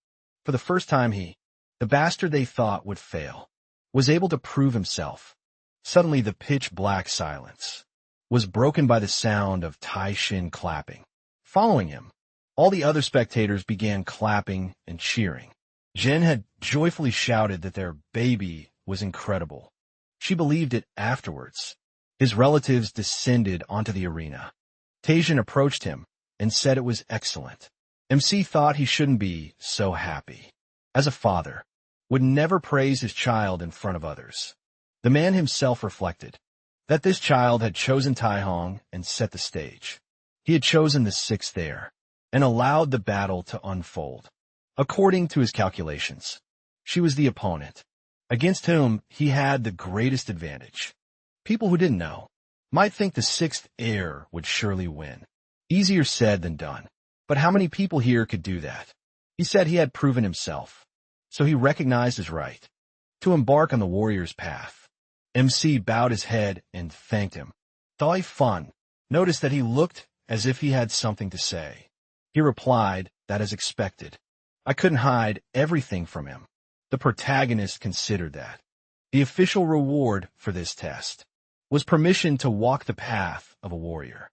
For the first time the bastard they thought would fail, was able to prove himself. Suddenly the pitch-black silence was broken by the sound of Tai Shin clapping. Following him, all the other spectators began clapping and cheering. Jin had joyfully shouted that their baby was incredible. She believed it afterwards. His relatives descended onto the arena. Taejin approached him and said it was excellent. MC thought he shouldn't be so happy. As a father, would never praise his child in front of others. The man himself reflected that this child had chosen Taihong and set the stage. He had chosen the sixth heir and allowed the battle to unfold. According to his calculations, she was the opponent, against whom he had the greatest advantage. People who didn't know might think the sixth heir would surely win. Easier said than done. But how many people here could do that? He said he had proven himself, so he recognized his right to embark on the warrior's path. MC bowed his head and thanked him. Dai Fan noticed that he looked as if he had something to say. He replied that as expected. I couldn't hide everything from him. The protagonist considered that. The official reward for this test was permission to walk the path of a warrior.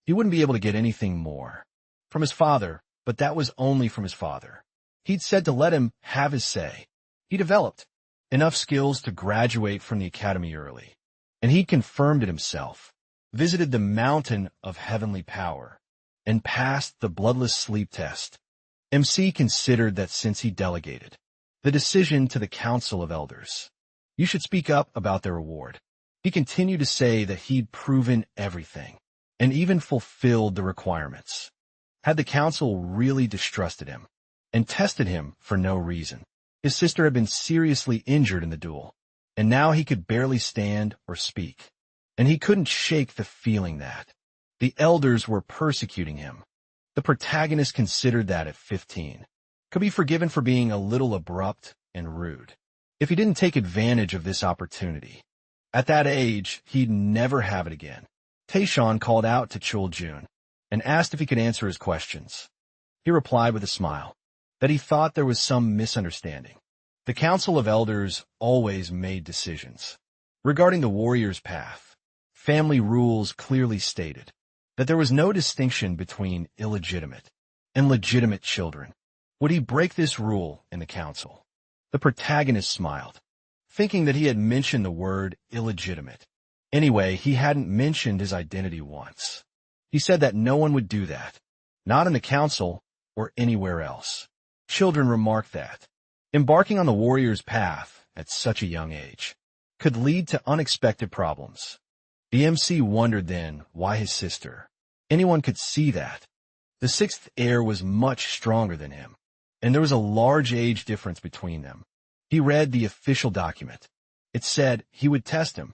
He wouldn't be able to get anything more from his father, but that was only from his father. He'd said to let him have his say. He developed enough skills to graduate from the academy early, and he confirmed it himself, visited the mountain of heavenly power, and passed the bloodless sleep test. MC considered that since he delegated the decision to the Council of Elders, you should speak up about their reward. He continued to say that he'd proven everything, and even fulfilled the requirements. Had the council really distrusted him and tested him for no reason? His sister had been seriously injured in the duel, and now he could barely stand or speak. And he couldn't shake the feeling that the elders were persecuting him. The protagonist considered that at 15, could be forgiven for being a little abrupt and rude, if he didn't take advantage of this opportunity. At that age, he'd never have it again. Taeshan called out to Chul Jun and asked if he could answer his questions. He replied with a smile that he thought there was some misunderstanding. The Council of Elders always made decisions regarding the warrior's path. Family rules clearly stated that there was no distinction between illegitimate and legitimate children. Would he break this rule in the council? The protagonist smiled, thinking that he had mentioned the word illegitimate. Anyway, he hadn't mentioned his identity once. He said that no one would do that, not in the council or anywhere else. Children remarked that embarking on the warrior's path at such a young age could lead to unexpected problems. The MC wondered then why his sister. Anyone could see that. The sixth heir was much stronger than him, and there was a large age difference between them. He read the official document. It said he would test him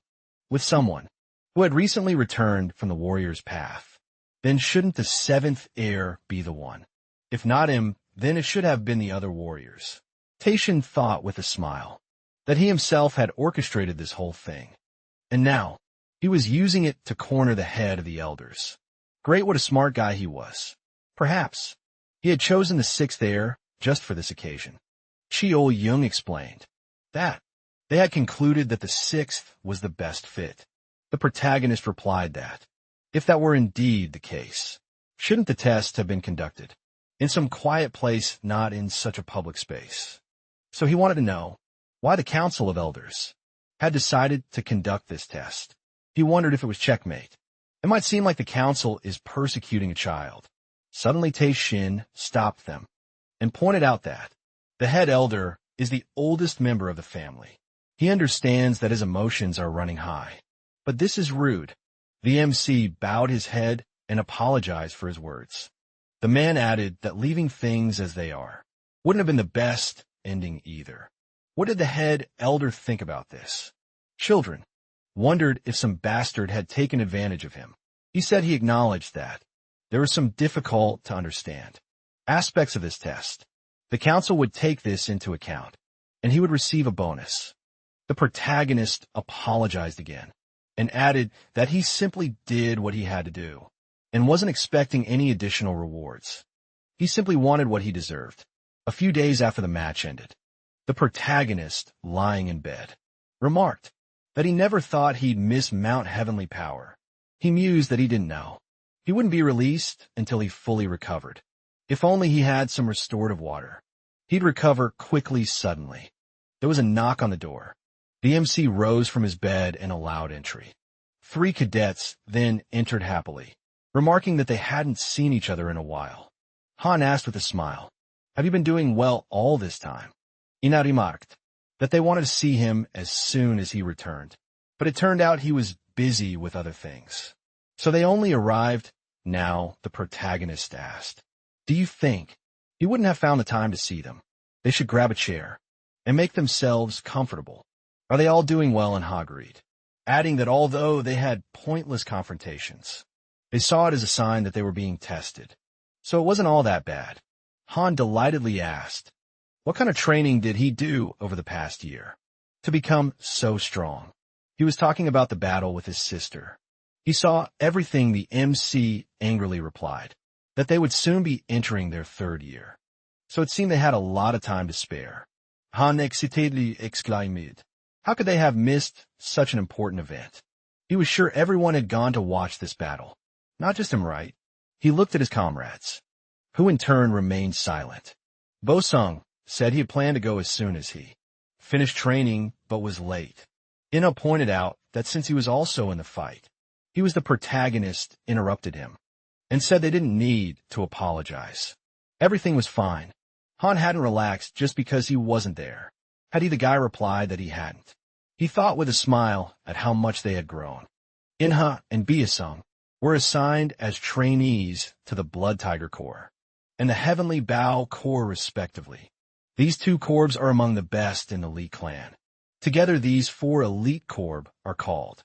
with someone who had recently returned from the warrior's path. Then shouldn't the seventh heir be the one? If not him, then it should have been the other warriors. Taishin thought with a smile that he himself had orchestrated this whole thing, and now he was using it to corner the head of the elders. Great, what a smart guy he was. Perhaps he had chosen the sixth heir just for this occasion. Cheol Jung explained that they had concluded that the sixth was the best fit. The protagonist replied that, if that were indeed the case, shouldn't the test have been conducted in some quiet place, not in such a public space? So he wanted to know why the Council of Elders had decided to conduct this test. He wondered if it was checkmate. It might seem like the council is persecuting a child. Suddenly Tae-shin stopped them and pointed out that the head elder is the oldest member of the family. He understands that his emotions are running high. But this is rude. The MC bowed his head and apologized for his words. The man added that leaving things as they are wouldn't have been the best ending either. What did the head elder think about this? Children, wondered if some bastard had taken advantage of him. He said he acknowledged that there were some difficult to understand aspects of this test. The council would take this into account, and he would receive a bonus. The protagonist apologized again and added that he simply did what he had to do and wasn't expecting any additional rewards. He simply wanted what he deserved. A few days after the match ended, the protagonist, lying in bed, remarked that he never thought he'd miss Mount Heavenly Power. He mused that he didn't know. He wouldn't be released until he fully recovered. If only he had some restorative water. He'd recover quickly suddenly. There was a knock on the door. The MC rose from his bed and allowed entry. 3 cadets then entered happily, remarking that they hadn't seen each other in a while. Han asked with a smile, "Have you been doing well all this time?" Ina remarked that they wanted to see him as soon as he returned, but it turned out he was busy with other things. So they only arrived now. The protagonist asked, "Do you think he wouldn't have found the time to see them? They should grab a chair and make themselves comfortable. Are they all doing well?" And Ha agreed, adding that although they had pointless confrontations, they saw it as a sign that they were being tested. So it wasn't all that bad. Han delightedly asked, what kind of training did he do over the past year to become so strong? He was talking about the battle with his sister. He saw everything. The MC angrily replied that they would soon be entering their 3rd year. So it seemed they had a lot of time to spare. Han excitedly exclaimed, how could they have missed such an important event? He was sure everyone had gone to watch this battle, not just him, right? He looked at his comrades, who in turn remained silent. Bo-sung said he had planned to go as soon as he finished training, but was late. Ina pointed out that since he was also in the fight, he was the protagonist, interrupted him, and said they didn't need to apologize. Everything was fine. Han hadn't relaxed just because he wasn't there. Had he, the guy replied that he hadn't. He thought with a smile at how much they had grown. Inha and Biasung were assigned as trainees to the Blood Tiger Corps and the Heavenly Bow Corps respectively. These 2 corps are among the best in the Li clan. Together these 4 elite corps are called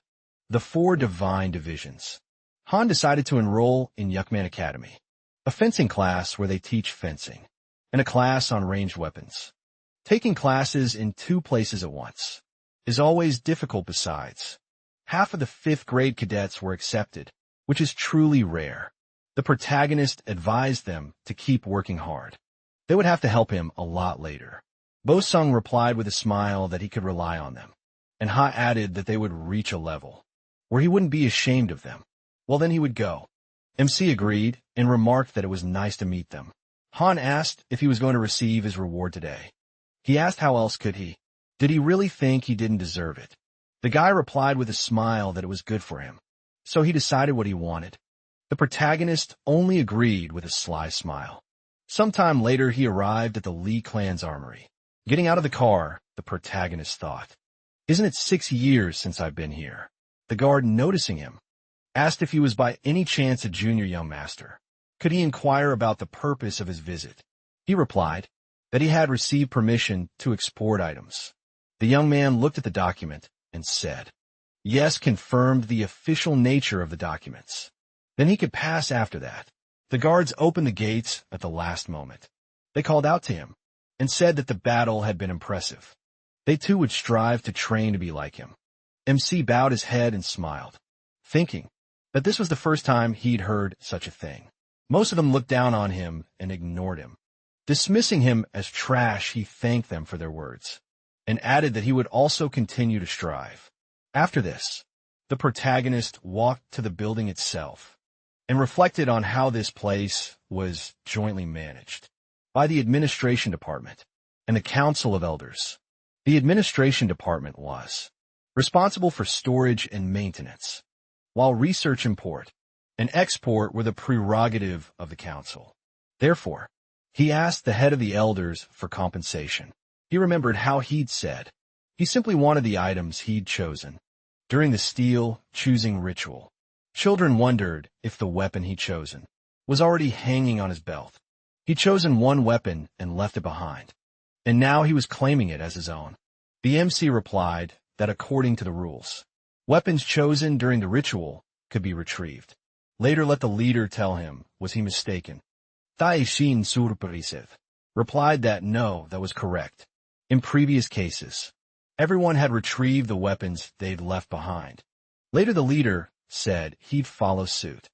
the 4 Divine Divisions. Han decided to enroll in Yukman Academy, a fencing class where they teach fencing, and a class on ranged weapons. Taking classes in 2 places at once is always difficult. Besides, half of the 5th grade cadets were accepted, which is truly rare. The protagonist advised them to keep working hard. They would have to help him a lot later. Bo-sung replied with a smile that he could rely on them, and Ha added that they would reach a level where he wouldn't be ashamed of them. Well, then he would go. MC agreed and remarked that it was nice to meet them. Han asked if he was going to receive his reward today. He asked how else could he? Did he really think he didn't deserve it? The guy replied with a smile that it was good for him. So he decided what he wanted. The protagonist only agreed with a sly smile. Sometime later he arrived at the Li clan's armory. Getting out of the car, the protagonist thought, isn't it 6 years since I've been here? The guard, noticing him, asked if he was by any chance a junior young master. Could he inquire about the purpose of his visit? He replied that he had received permission to export items. The young man looked at the document and said, yes, confirmed the official nature of the documents. Then he could pass after that. The guards opened the gates at the last moment. They called out to him and said that the battle had been impressive. They too would strive to train to be like him. MC bowed his head and smiled, thinking that this was the first time he'd heard such a thing. Most of them looked down on him and ignored him. Dismissing him as trash, he thanked them for their words and added that he would also continue to strive. After this, the protagonist walked to the building itself and reflected on how this place was jointly managed by the administration department and the council of elders. The administration department was responsible for storage and maintenance, while research, import, and export were the prerogative of the council. Therefore, he asked the head of the elders for compensation. He remembered how he'd said he simply wanted the items he'd chosen. During the steel choosing ritual, children wondered if the weapon he'd chosen was already hanging on his belt. He'd chosen one weapon and left it behind, and now he was claiming it as his own. The MC replied that according to the rules, Weapons chosen during the ritual could be retrieved. Later let the leader tell him, was he mistaken? Tai Shin Surpriseth replied that no, that was correct. In previous cases, everyone had retrieved the weapons they'd left behind. Later the leader said he'd follow suit.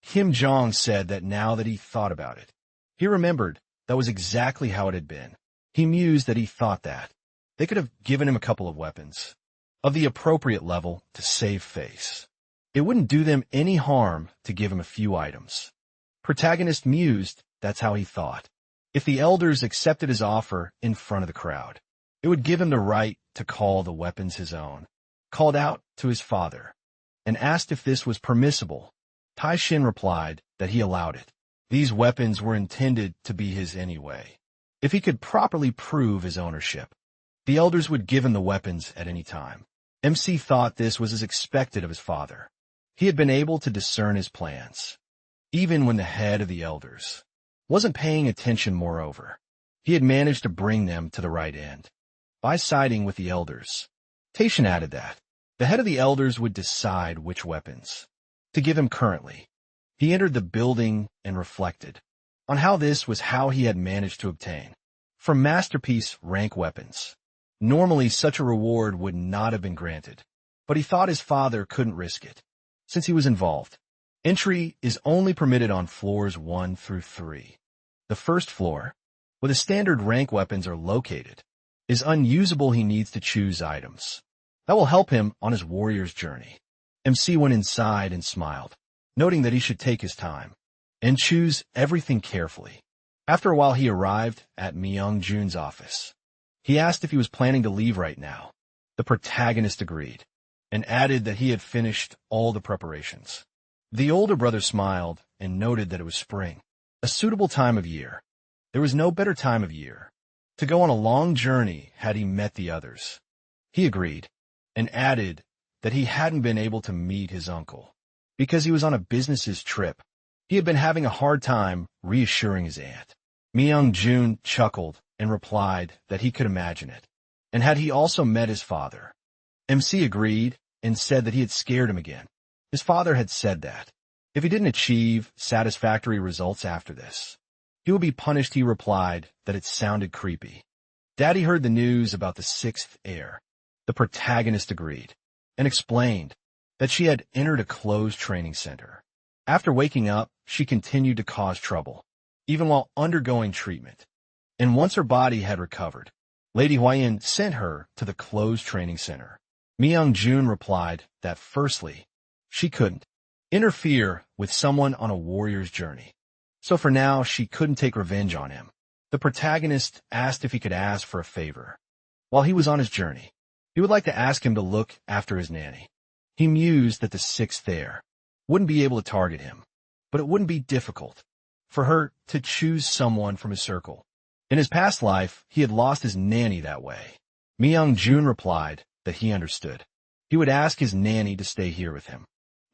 Kim Jong said that now that he thought about it, he remembered that was exactly how it had been. He mused that he thought that they could have given him a couple of weapons of the appropriate level to save face. It wouldn't do them any harm to give him a few items. Protagonist mused that's how he thought. If the elders accepted his offer in front of the crowd, it would give him the right to call the weapons his own. Called out to his father and asked if this was permissible. Tai Shin replied that he allowed it. These weapons were intended to be his anyway. If he could properly prove his ownership, the elders would give him the weapons at any time. MC thought this was as expected of his father. He had been able to discern his plans, even when the head of the elders wasn't paying attention. Moreover, he had managed to bring them to the right end by siding with the elders. Taishin added that the head of the elders would decide which weapons to give him currently. He entered the building and reflected on how this was how he had managed to obtain from masterpiece rank weapons. Normally such a reward would not have been granted, but he thought his father couldn't risk it since he was involved. Entry is only permitted on floors 1 through 3. The first floor, where the standard rank weapons are located, is unusable. He needs to choose items that will help him on his warrior's journey. MC went inside and smiled, noting that he should take his time and choose everything carefully. After a while he arrived at Myung-jun's office. He asked if he was planning to leave right now. The protagonist agreed and added that he had finished all the preparations. The older brother smiled and noted that it was spring, a suitable time of year. There was no better time of year to go on a long journey had he met the others. He agreed and added that he hadn't been able to meet his uncle because he was on a business trip. He had been having a hard time reassuring his aunt. Myung-jun chuckled and replied that he could imagine it, and had he also met his father. MC agreed and said that he had scared him again. His father had said that if he didn't achieve satisfactory results after this, he would be punished. He replied that it sounded creepy. Daddy heard the news about the 6th heir. The protagonist agreed and explained that she had entered a closed training center. After waking up, she continued to cause trouble, even while undergoing treatment. And once her body had recovered, Lady Huayan sent her to the closed training center. Myung-jun replied that firstly, she couldn't interfere with someone on a warrior's journey, so for now she couldn't take revenge on him. The protagonist asked if he could ask for a favor. While he was on his journey, he would like to ask him to look after his nanny. He mused that the 6th heir wouldn't be able to target him, but it wouldn't be difficult for her to choose someone from his circle. In his past life, he had lost his nanny that way. Myung-jun replied that he understood. He would ask his nanny to stay here with him.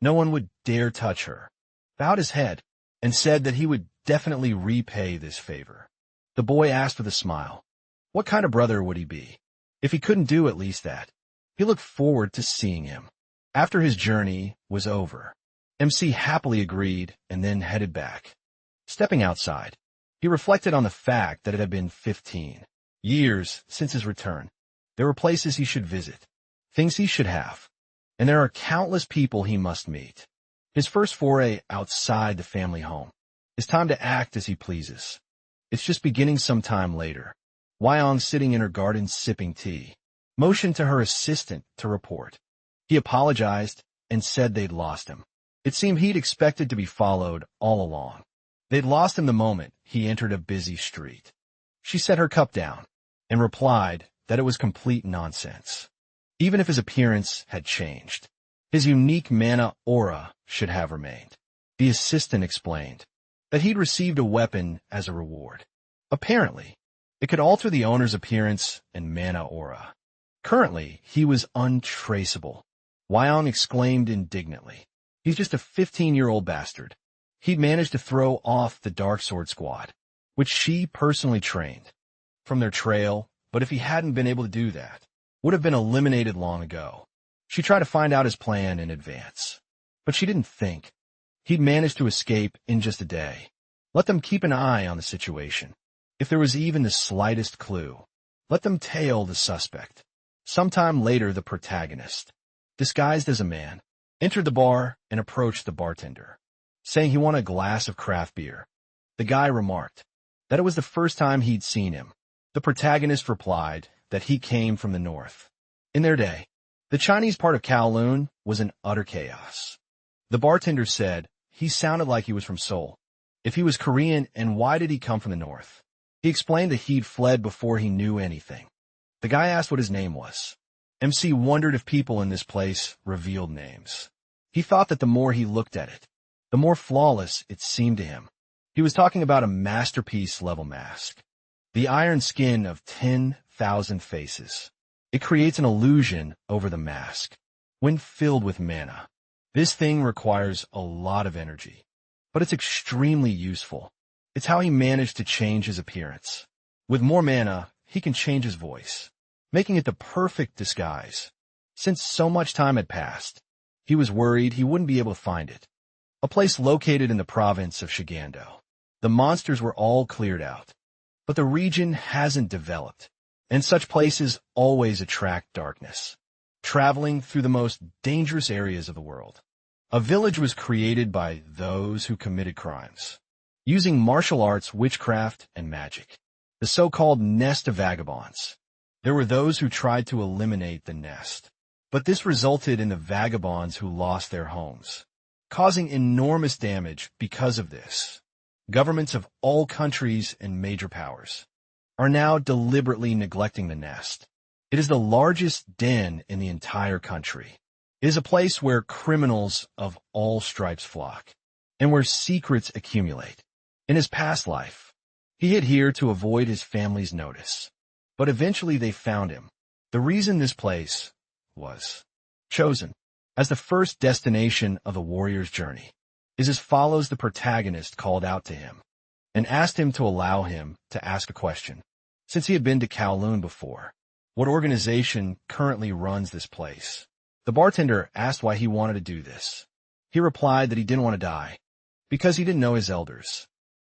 No one would dare touch her. Bowed his head and said that he would definitely repay this favor. The boy asked with a smile, what kind of brother would he be if he couldn't do at least that? He looked forward to seeing him. After his journey was over, MC happily agreed and then headed back. Stepping outside, he reflected on the fact that it had been 15 years since his return. There were places he should visit, things he should have, and there are countless people he must meet. His first foray outside the family home. It's time to act as he pleases. It's just beginning some time later. Wyong, sitting in her garden sipping tea, motioned to her assistant to report. He apologized and said they'd lost him. It seemed he'd expected to be followed all along. They'd lost him the moment he entered a busy street. She set her cup down and replied that it was complete nonsense. Even if his appearance had changed, his unique mana aura should have remained. The assistant explained that he'd received a weapon as a reward. Apparently, it could alter the owner's appearance and mana aura. Currently, he was untraceable. Wyong exclaimed indignantly. He's just a 15-year-old bastard. He'd managed to throw off the Dark Sword Squad, which she personally trained, from their trail, but if he hadn't been able to do that, would have been eliminated long ago. She tried to find out his plan in advance. But she didn't think. He'd managed to escape in just a day. Let them keep an eye on the situation. If there was even the slightest clue, let them tail the suspect. Sometime later, the protagonist, disguised as a man, entered the bar and approached the bartender, saying he wanted a glass of craft beer. The guy remarked that it was the first time he'd seen him. The protagonist replied that he came from the north. In their day, the Chinese part of Kowloon was in utter chaos. The bartender said he sounded like he was from Seoul. If he was Korean, and why did he come from the north? He explained that he'd fled before he knew anything. The guy asked what his name was. MC wondered if people in this place revealed names. He thought that the more he looked at it, the more flawless it seemed to him. He was talking about a masterpiece-level mask. The iron skin of 10,000 faces. It creates an illusion over the mask. When filled with mana, this thing requires a lot of energy, but it's extremely useful. It's how he managed to change his appearance. With more mana, he can change his voice, making it the perfect disguise. Since so much time had passed, he was worried he wouldn't be able to find it. A place located in the province of Shigando. The monsters were all cleared out, but the region hasn't developed, and such places always attract darkness. Traveling through the most dangerous areas of the world. A village was created by those who committed crimes, using martial arts, witchcraft, and magic. The so-called nest of vagabonds. There were those who tried to eliminate the nest, but this resulted in the vagabonds who lost their homes, causing enormous damage because of this. Governments of all countries and major powers are now deliberately neglecting the nest. It is the largest den in the entire country. It is a place where criminals of all stripes flock, and where secrets accumulate. In his past life, he hid here to avoid his family's notice, but eventually they found him. The reason this place was chosen as the first destination of the warrior's journey is as follows. The protagonist called out to him and asked him to allow him to ask a question. Since he had been to Kowloon before, what organization currently runs this place? The bartender asked why he wanted to do this. He replied that he didn't want to die, because he didn't know his elders.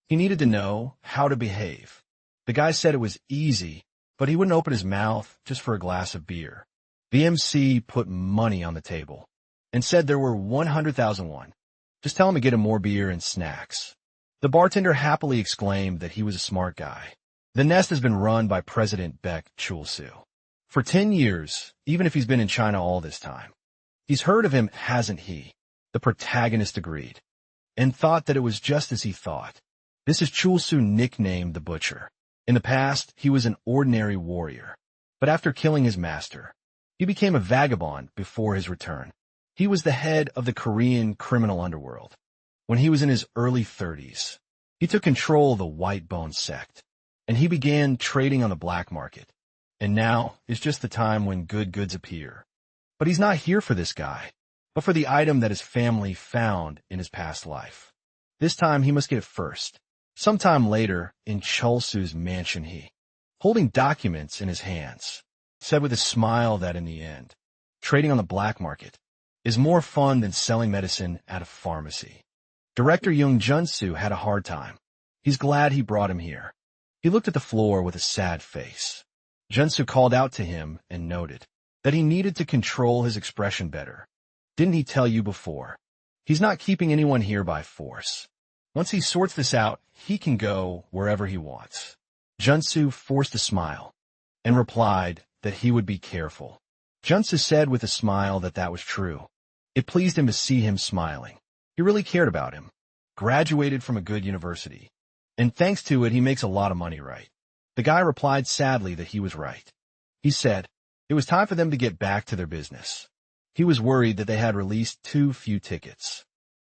He needed to know how to behave. The guy said it was easy, but he wouldn't open his mouth just for a glass of beer. The MC put money on the table and said there were 100,000 won. Just tell him to get him more beer and snacks. The bartender happily exclaimed that he was a smart guy. The nest has been run by President Baek Chul-soo for 10 years, even if he's been in China all this time. He's heard of him, hasn't he? The protagonist agreed, and thought that it was just as he thought. This is Chul-soo, nicknamed the Butcher. In the past, he was an ordinary warrior, but after killing his master, he became a vagabond before his return. He was the head of the Korean criminal underworld. When he was in his early 30s, he took control of the White Bone sect, and he began trading on the black market. And now is just the time when good goods appear. But he's not here for this guy, but for the item that his family found in his past life. This time he must get it first. Sometime later, in Chul-soo's mansion, he, holding documents in his hands, said with a smile that in the end, trading on the black market is more fun than selling medicine at a pharmacy. Director Young Jun-soo had a hard time. He's glad he brought him here. He looked at the floor with a sad face. Jun-soo called out to him and noted that he needed to control his expression better. Didn't he tell you before? He's not keeping anyone here by force. Once he sorts this out, he can go wherever he wants. Jun-soo forced a smile and replied that he would be careful. Jun-soo said with a smile that that was true. It pleased him to see him smiling. He really cared about him. Graduated from a good university, and thanks to it, he makes a lot of money, right? The guy replied sadly that he was right. He said it was time for them to get back to their business. He was worried that they had released too few tickets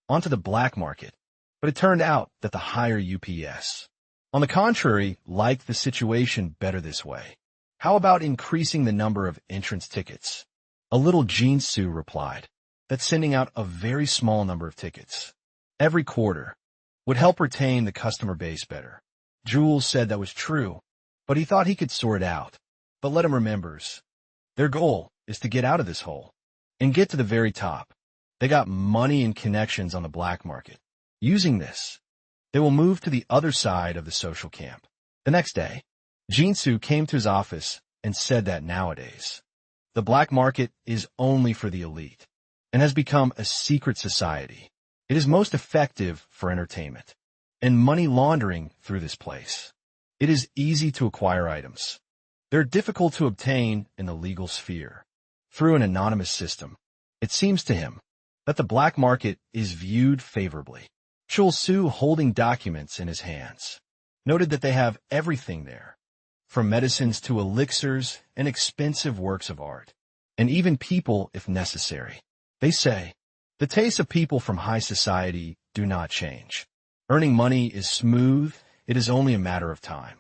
onto the black market, but it turned out that the higher UPS, on the contrary, liked the situation better this way. How about increasing the number of entrance tickets? A little Jin-soo replied that sending out a very small number of tickets every quarter would help retain the customer base better. Jules said that was true, but he thought he could sort it out. But let him remembers, their goal is to get out of this hole. and get to the very top. They got money and connections on the black market. Using this, they will move to the other side of the social camp. The next day, Jinsu came to his office and said that nowadays, the black market is only for the elite and has become a secret society. It is most effective for entertainment and money laundering through this place. It is easy to acquire items. They're difficult to obtain in the legal sphere through an anonymous system. It seems to him that the black market is viewed favorably. Chul-Soo, holding documents in his hands, noted that they have everything there, from medicines to elixirs and expensive works of art, and even people if necessary. They say, the tastes of people from high society do not change. Earning money is smooth, it is only a matter of time,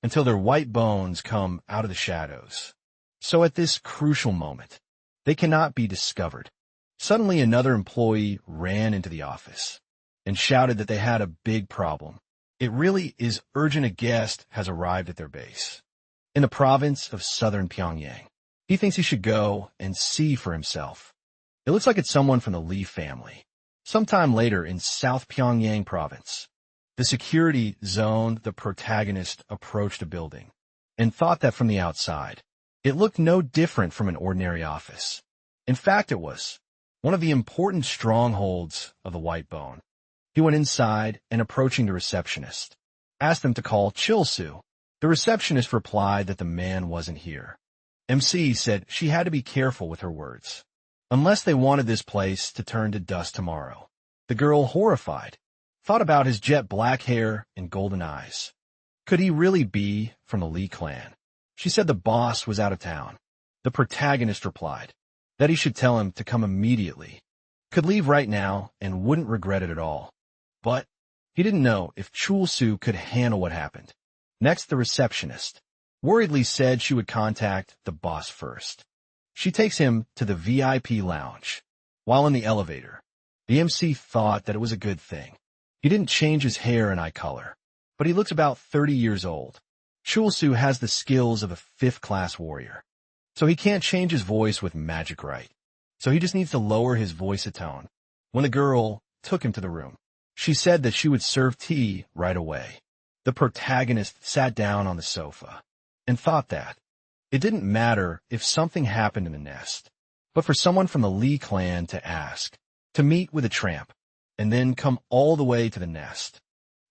until their white bones come out of the shadows. So at this crucial moment, they cannot be discovered. Suddenly another employee ran into the office and shouted that they had a big problem. It really is urgent. A guest has arrived at their base in the province of southern Pyongyang. He thinks he should go and see for himself. It looks like it's someone from the Lee family. Sometime later in South Pyongyang province, the security zoned the protagonist approached a building and thought that from the outside, it looked no different from an ordinary office. In fact, it was one of the important strongholds of the white bone. He went inside and, approaching the receptionist, asked them to call Chul-Soo. The receptionist replied that the man wasn't here. MC said she had to be careful with her words, unless they wanted this place to turn to dust tomorrow. The girl, horrified, thought about his jet black hair and golden eyes. Could he really be from the Lee clan? She said the boss was out of town. The protagonist replied that he should tell him to come immediately, could leave right now and wouldn't regret it at all. But he didn't know if Chul-Soo could handle what happened. Next, the receptionist worriedly said she would contact the boss first. She takes him to the VIP lounge. While in the elevator, the MC thought that it was a good thing. He didn't change his hair and eye color, but he looks about 30 years old. Chul-Soo has the skills of a fifth-class warrior, so he can't change his voice with magic right. So he just needs to lower his voice a tone. When the girl took him to the room, she said that she would serve tea right away. The protagonist sat down on the sofa and thought that it didn't matter if something happened in the nest, but for someone from the Lee clan to ask, to meet with a tramp, and then come all the way to the nest,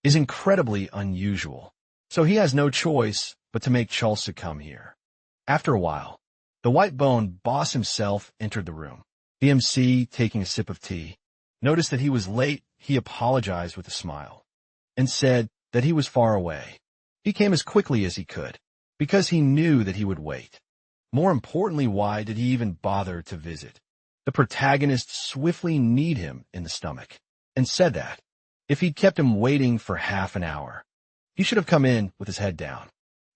is incredibly unusual. So he has no choice but to make Chul-Soo come here. After a while, the white bone boss himself entered the room. The MC, taking a sip of tea, noticed that he was late. He apologized with a smile and said that he was far away. He came as quickly as he could because he knew that he would wait. More importantly, why did he even bother to visit? The protagonist swiftly kneed him in the stomach and said that if he'd kept him waiting for half an hour, he should have come in with his head down.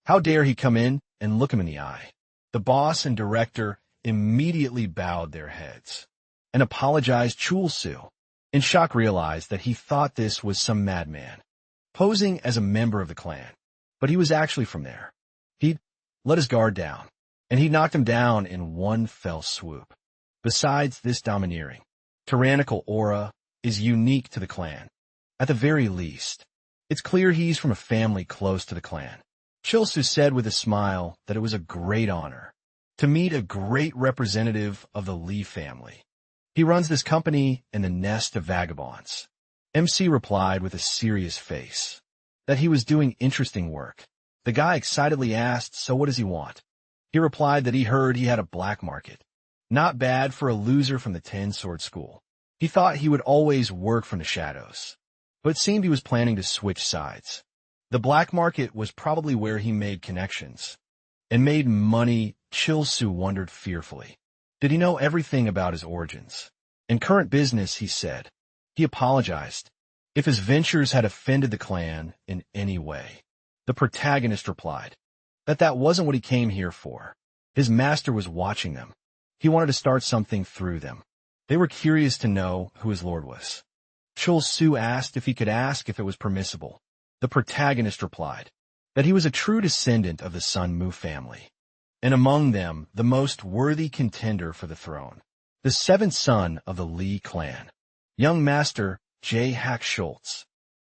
How dare he come in and look him in the eye? The boss and director immediately bowed their heads and apologized. Chul-Soo, in shock, realized that he thought this was some madman posing as a member of the clan, but he was actually from there. He'd let his guard down, and he knocked him down in one fell swoop. Besides, this domineering, tyrannical aura is unique to the clan. At the very least, it's clear he's from a family close to the clan. Chul-Soo said with a smile that it was a great honor to meet a great representative of the Lee family. He runs this company in the nest of vagabonds. MC replied with a serious face that he was doing interesting work. The guy excitedly asked, so what does he want? He replied that he heard he had a black market. Not bad for a loser from the Ten-Sword School. He thought he would always work from the shadows, but it seemed he was planning to switch sides. The black market was probably where he made connections and made money. Chul-Soo wondered fearfully. Did he know everything about his origins and current business? He said. He apologized if his ventures had offended the clan in any way. The protagonist replied that that wasn't what he came here for. His master was watching them. He wanted to start something through them. They were curious to know who his lord was. Chul-Soo asked if he could ask if it was permissible. The protagonist replied that he was a true descendant of the Sun Mu family, and among them the most worthy contender for the throne. the seventh son of the Lee clan. Young Master J. Hack Schultz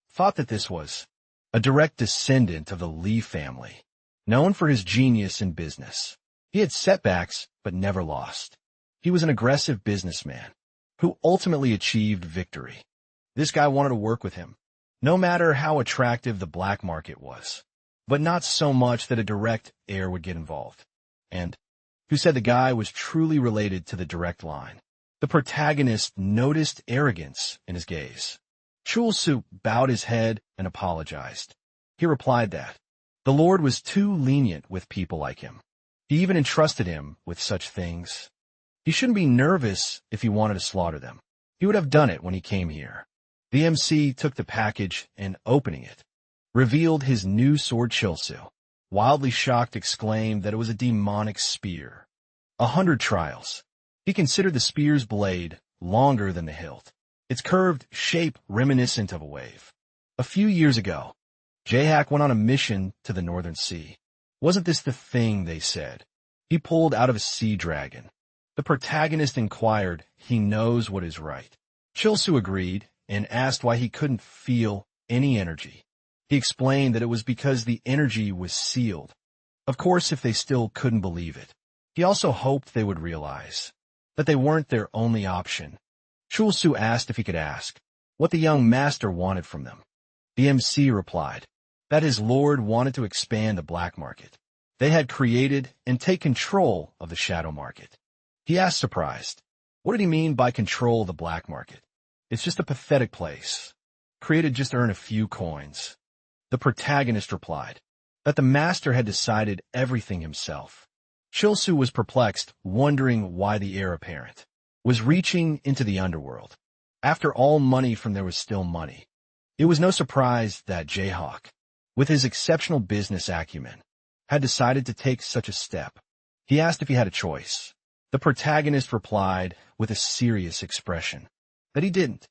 thought that this was a direct descendant of the Lee family, known for his genius in business. He had setbacks, but never lost. He was an aggressive businessman who ultimately achieved victory. This guy wanted to work with him, no matter how attractive the black market was, but not so much that a direct heir would get involved. And who said the guy was truly related to the direct line? The protagonist noticed arrogance in his gaze. Chul-Soo bowed his head and apologized. He replied that the Lord was too lenient with people like him. He even entrusted him with such things. He shouldn't be nervous if he wanted to slaughter them. He would have done it when he came here. The MC took the package and, opening it, revealed his new sword. Chul-Soo, wildly shocked, exclaimed that it was a demonic spear. 100 trials. He considered the spear's blade longer than the hilt, its curved shape reminiscent of a wave. A few years ago, J-Hack went on a mission to the Northern Sea. Wasn't this the thing, they said? He pulled out of a sea dragon. The protagonist inquired, he knows what is right. Chul-Soo agreed and asked why he couldn't feel any energy. He explained that it was because the energy was sealed. Of course, if they still couldn't believe it. He also hoped they would realize that they weren't their only option. Chul-Soo asked if he could ask what the young master wanted from them. The MC replied that his lord wanted to expand the black market. They had created and take control of the shadow market. He asked, surprised, what did he mean by control the black market? It's just a pathetic place, created just to earn a few coins. The protagonist replied that the master had decided everything himself. Chul-Soo was perplexed, wondering why the heir apparent was reaching into the underworld. After all, money from there was still money. It was no surprise that J-Hawk, with his exceptional business acumen, had decided to take such a step. He asked if he had a choice. The protagonist replied with a serious expression that he didn't.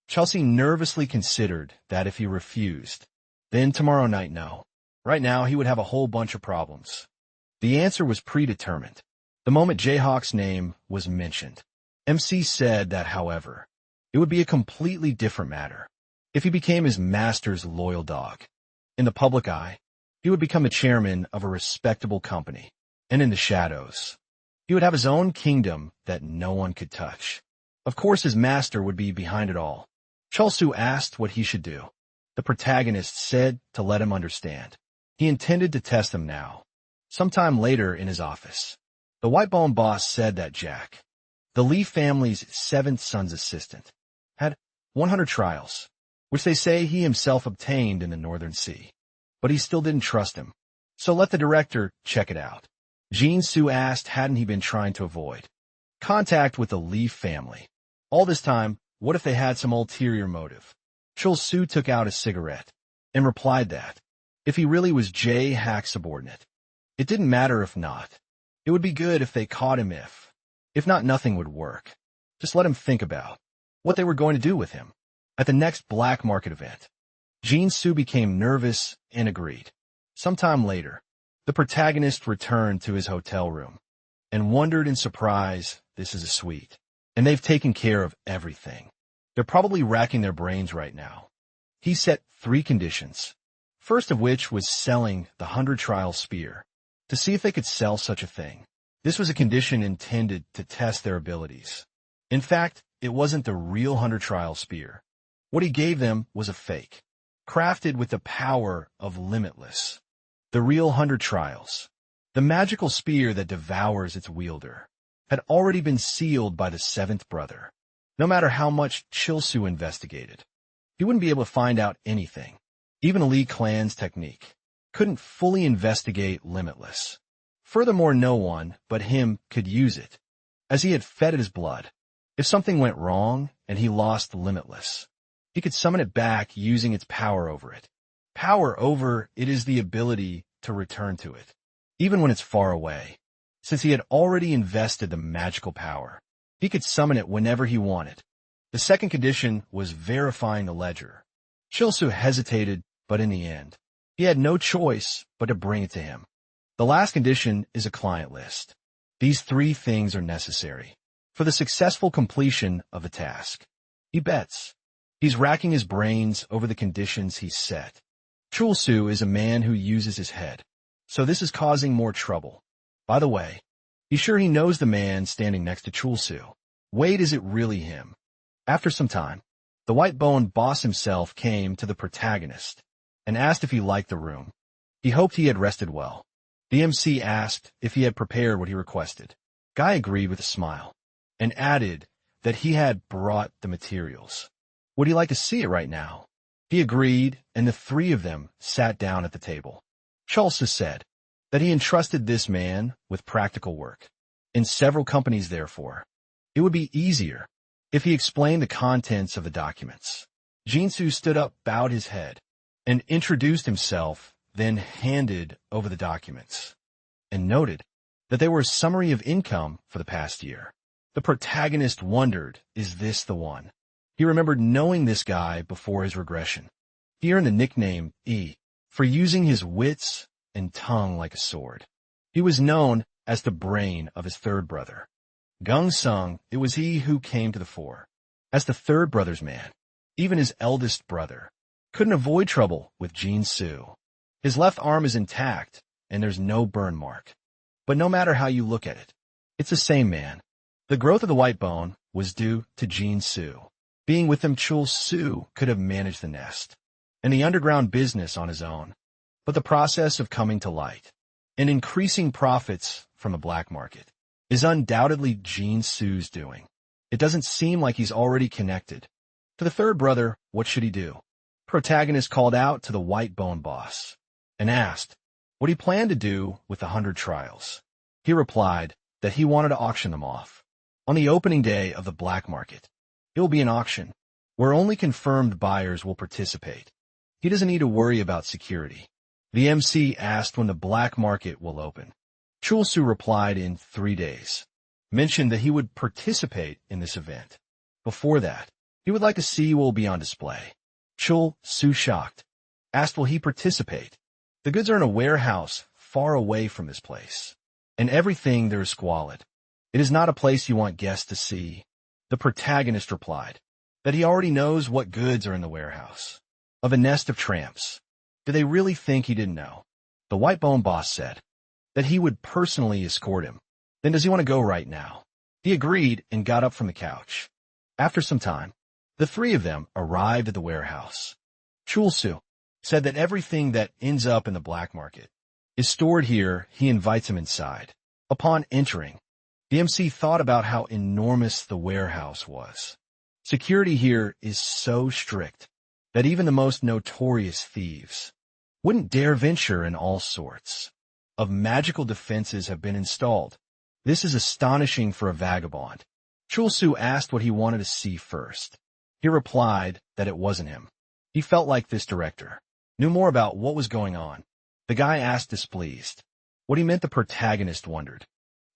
Chul-Soo nervously considered that if he refused, then tomorrow night, no. Right now, he would have a whole bunch of problems. The answer was predetermined. The moment J-Hawk's name was mentioned, MC said that, however, it would be a completely different matter if he became his master's loyal dog. In the public eye, he would become the chairman of a respectable company, and in the shadows, he would have his own kingdom that no one could touch. Of course, his master would be behind it all. Chul-Soo asked what he should do. The protagonist said to let him understand. He intended to test him now. Sometime later in his office, the white-bone boss said that Jack, the Lee family's seventh son's assistant, had 100 trials, which they say he himself obtained in the Northern Sea. But he still didn't trust him, so let the director check it out. Jin-Soo asked hadn't he been trying to avoid contact with the Lee family. All this time, what if they had some ulterior motive? Chul-Soo took out a cigarette and replied that if he really was J-Hack's subordinate, it didn't matter if not. It would be good if they caught him if not, nothing would work. Just let him think about what they were going to do with him at the next black market event. Jin-Soo became nervous and agreed. Sometime later, the protagonist returned to his hotel room and wondered in surprise, this is a suite, and they've taken care of everything. They're probably racking their brains right now. He set 3 conditions, first of which was selling the 100-trial spear to see if they could sell such a thing. This was a condition intended to test their abilities. In fact, it wasn't the real 100-trial spear. What he gave them was a fake, crafted with the power of Limitless. The real 100 trials, the magical spear that devours its wielder, had already been sealed by the 7th brother. No matter how much Chul-Soo investigated, he wouldn't be able to find out anything. Even a Lee clan's technique couldn't fully investigate Limitless. Furthermore, no one but him could use it, as he had fed it his blood. If something went wrong and he lost Limitless, he could summon it back using its power over it. Power over it is the ability to return to it, even when it's far away. Since he had already invested the magical power, he could summon it whenever he wanted. The second condition was verifying the ledger. Chul-Soo hesitated, but in the end, he had no choice but to bring it to him. The last condition is a client list. These 3 things are necessary for the successful completion of the task. He bets. He's racking his brains over the conditions he's set. Chul-Su is a man who uses his head, so this is causing more trouble. By the way, he's sure he knows the man standing next to Chul-Su. Wait, is it really him? After some time, the white-bone boss himself came to the protagonist and asked if he liked the room. He hoped he had rested well. The MC asked if he had prepared what he requested. Guy agreed with a smile and added that he had brought the materials. Would he like to see it right now? He agreed, and the three of them sat down at the table. Chul-Su said that he entrusted this man with practical work in several companies, therefore. It would be easier if he explained the contents of the documents. Jinsu stood up, bowed his head, and introduced himself, then handed over the documents, and noted that they were a summary of income for the past year. The protagonist wondered, is this the one? He remembered knowing this guy before his regression. He earned the nickname E for using his wits and tongue like a sword. He was known as the brain of his third brother. Gung Sung, it was he who came to the fore. As the third brother's man, even his eldest brother couldn't avoid trouble with Jinsu. His left arm is intact, and there's no burn mark. But no matter how you look at it, it's the same man. The growth of the white bone was due to Jinsu. Being with him, Chul-Su could have managed the nest and the underground business on his own. But the process of coming to light and increasing profits from the black market is undoubtedly Jinsu's doing. It doesn't seem like he's already connected. To the third brother, what should he do? Protagonist called out to the white bone boss and asked what he planned to do with the 100 trials. He replied that he wanted to auction them off. On the opening day of the black market, it will be an auction where only confirmed buyers will participate. He doesn't need to worry about security. The MC asked when the black market will open. Chul-Su replied in 3 days, mentioned that he would participate in this event. Before that, he would like to see what will be on display. Chul-Su, shocked, asked will he participate. The goods are in a warehouse far away from this place, and everything there is squalid. It is not a place you want guests to see. The protagonist replied that he already knows what goods are in the warehouse. Of a nest of tramps. Did they really think he didn't know? The white bone boss said that he would personally escort him. Then does he want to go right now? He agreed and got up from the couch. After some time, the three of them arrived at the warehouse. Chul-Su said that everything that ends up in the black market is stored here. He invites him inside. Upon entering, the MC thought about how enormous the warehouse was. Security here is so strict that even the most notorious thieves wouldn't dare venture, and all sorts of magical defenses have been installed. This is astonishing for a vagabond. Chul-Su asked what he wanted to see first. He replied that it wasn't him. He felt like this director knew more about what was going on. The guy asked, displeased. What he meant, the protagonist wondered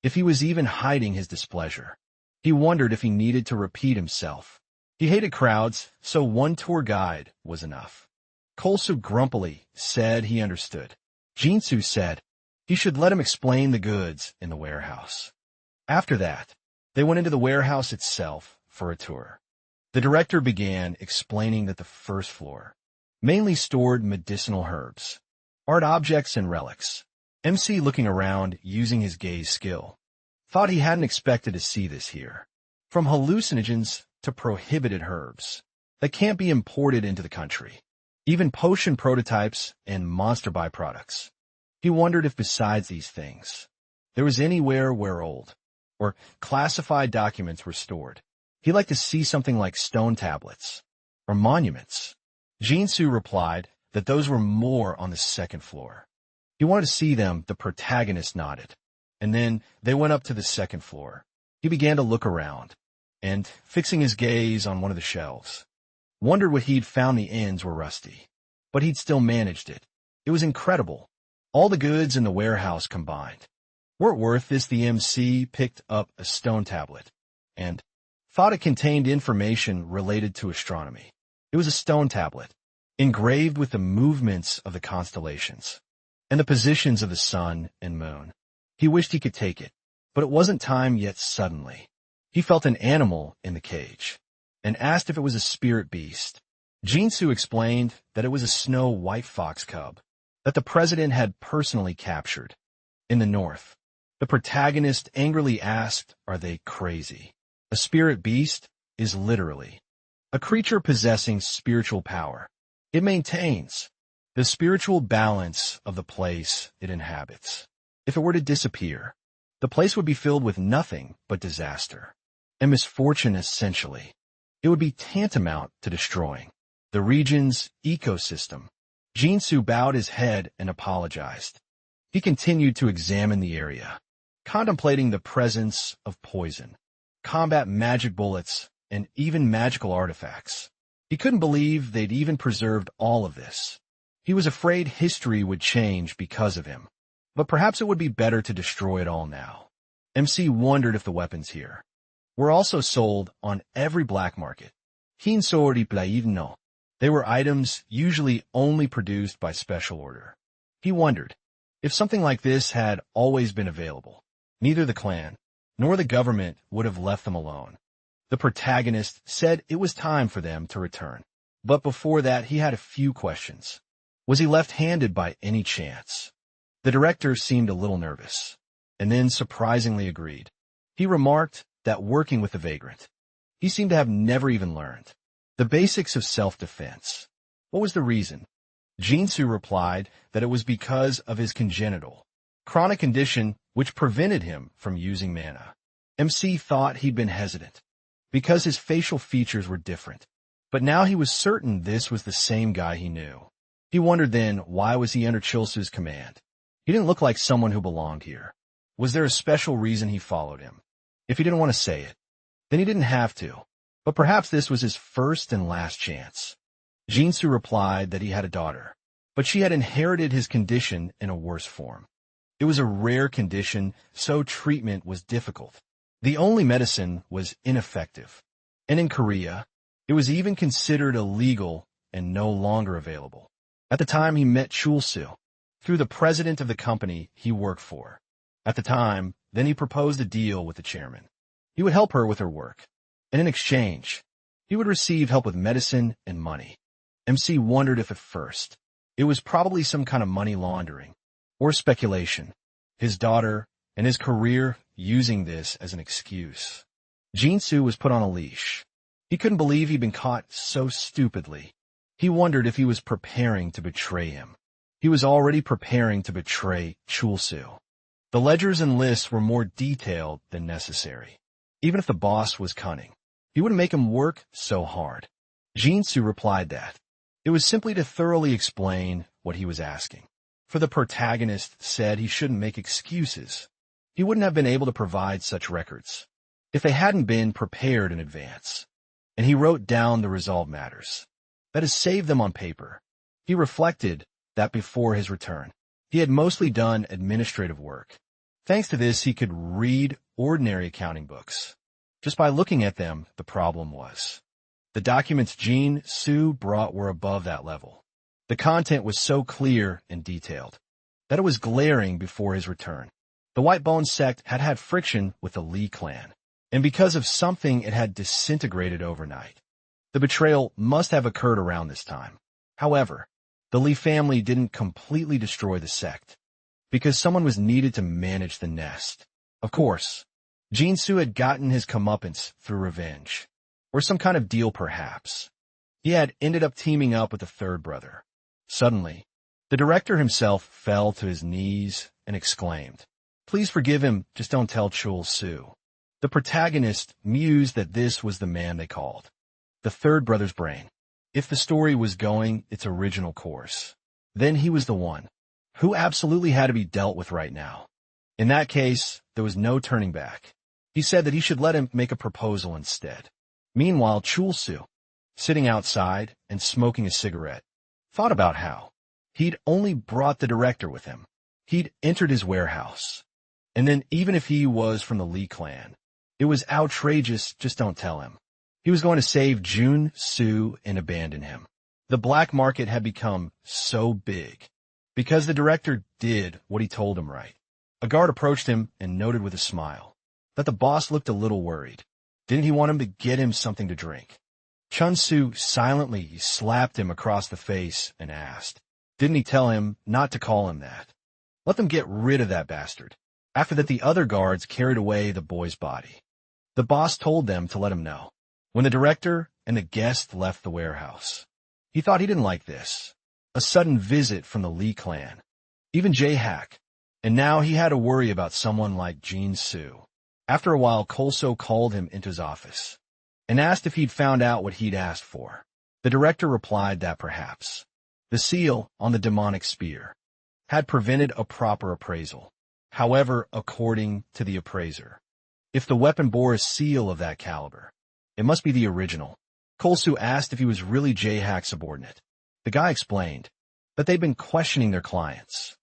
if he was even hiding his displeasure. He wondered if he needed to repeat himself. He hated crowds, so one tour guide was enough. Chul-Su grumpily said he understood. Jinsu said he should let him explain the goods in the warehouse. After that, they went into the warehouse itself for a tour. The director began explaining that the first floor mainly stored medicinal herbs, art objects, and relics. MC, looking around using his gaze skill, thought he hadn't expected to see this here. From hallucinogens to prohibited herbs that can't be imported into the country, even potion prototypes and monster byproducts. He wondered if besides these things, there was anywhere where old or classified documents were stored. He'd like to see something like stone tablets or monuments. Jinsu replied that those were more on the second floor. He wanted to see them. The protagonist nodded, and then they went up to the second floor. He began to look around, and, fixing his gaze on one of the shelves, wondered what he'd found. The ends were rusty, but he'd still managed it. It was incredible. All the goods in the warehouse combined weren't worth this. The MC picked up a stone tablet and thought it contained information related to astronomy. It was a stone tablet, engraved with the movements of the constellations and the positions of the sun and moon. He wished he could take it, but it wasn't time yet. Suddenly, He felt an animal in the cage and asked if it was a spirit beast. Jinsu explained that it was a snow white fox cub that the president had personally captured. In the north, the protagonist angrily asked, "Are they crazy?" A spirit beast is literally a creature possessing spiritual power. It maintains the spiritual balance of the place it inhabits. If it were to disappear, the place would be filled with nothing but disaster and misfortune essentially. It would be tantamount to destroying the region's ecosystem. Jinsu bowed his head and apologized. He continued to examine the area, contemplating the presence of poison, combat magic bullets, and even magical artifacts. He couldn't believe they'd even preserved all of this. He was afraid history would change because of him, but perhaps it would be better to destroy it all now. MC wondered if the weapons here were also sold on every black market. Hinsori plaidno. They were items usually only produced by special order. He wondered if something like this had always been available. Neither the clan nor the government would have left them alone. The protagonist said it was time for them to return. But before that, he had a few questions. Was he left-handed by any chance? The director seemed a little nervous, and then surprisingly agreed. He remarked that working with the vagrant, he seemed to have never even learned the basics of self-defense. What was the reason? Jinsu replied that it was because of his congenital chronic condition which prevented him from using mana. MC thought he'd been hesitant because his facial features were different, but now he was certain this was the same guy he knew. He wondered then, why was he under Chilsu's command? He didn't look like someone who belonged here. Was there a special reason he followed him? If he didn't want to say it, then he didn't have to. But perhaps this was his first and last chance. Jinsu replied that he had a daughter, but she had inherited his condition in a worse form. It was a rare condition, so treatment was difficult. The only medicine was ineffective. And in Korea, it was even considered illegal and no longer available. At the time he met Chulsu, through the president of the company he worked for. At the time, then he proposed a deal with the chairman. He would help her with her work, and in exchange, he would receive help with medicine and money. MC wondered if at first, it was probably some kind of money laundering or speculation. His daughter and his career using this as an excuse. Jinsu was put on a leash. He couldn't believe he'd been caught so stupidly. He wondered if he was preparing to betray him. He was already preparing to betray Chulsu. The ledgers and lists were more detailed than necessary. Even if the boss was cunning, he wouldn't make him work so hard. Jinsu replied that it was simply to thoroughly explain what he was asking. For the protagonist said he shouldn't make excuses. He wouldn't have been able to provide such records if they hadn't been prepared in advance. And he wrote down the resolved matters. That is, saved them on paper. He reflected that before his return, he had mostly done administrative work. Thanks to this, he could read ordinary accounting books. Just by looking at them, the problem was the documents Jinsu brought were above that level. The content was so clear and detailed that it was glaring before his return. The White Bone sect had had friction with the Lee clan, and because of something it had disintegrated overnight. The betrayal must have occurred around this time. However, the Lee family didn't completely destroy the sect, because someone was needed to manage the nest. Of course, Jinsu had gotten his comeuppance through revenge, or some kind of deal perhaps. He had ended up teaming up with the third brother. Suddenly, the director himself fell to his knees and exclaimed, "Please forgive him, just don't tell Chulsu." The protagonist mused that this was the man they called the third brother's brain. If the story was going its original course, then he was the one who absolutely had to be dealt with right now. In that case, there was no turning back. He said that he should let him make a proposal instead. Meanwhile, Chulsu, sitting outside and smoking a cigarette, thought about how he'd only brought the director with him. He'd entered his warehouse. And then even if he was from the Lee clan, it was outrageous, just don't tell him. He was going to save Junsu and abandon him. The black market had become so big because the director did what he told him right. A guard approached him and noted with a smile that the boss looked a little worried. Didn't he want him to get him something to drink? Chun-Su silently slapped him across the face and asked, "Didn't he tell him not to call him that? Let them get rid of that bastard." After that, the other guards carried away the boy's body. The boss told them to let him know. When the director and the guest left the warehouse, he thought he didn't like this. A sudden visit from the Lee clan. Even Jae-Hak. And now he had to worry about someone like Jin-Soo. After a while, Kolso called him into his office and asked if he'd found out what he'd asked for. The director replied that perhaps the seal on the demonic spear had prevented a proper appraisal. However, according to the appraiser, if the weapon bore a seal of that caliber, it must be the original. Kolso asked if he was really Jae-Hak's subordinate. The guy explained that they'd been questioning their clients.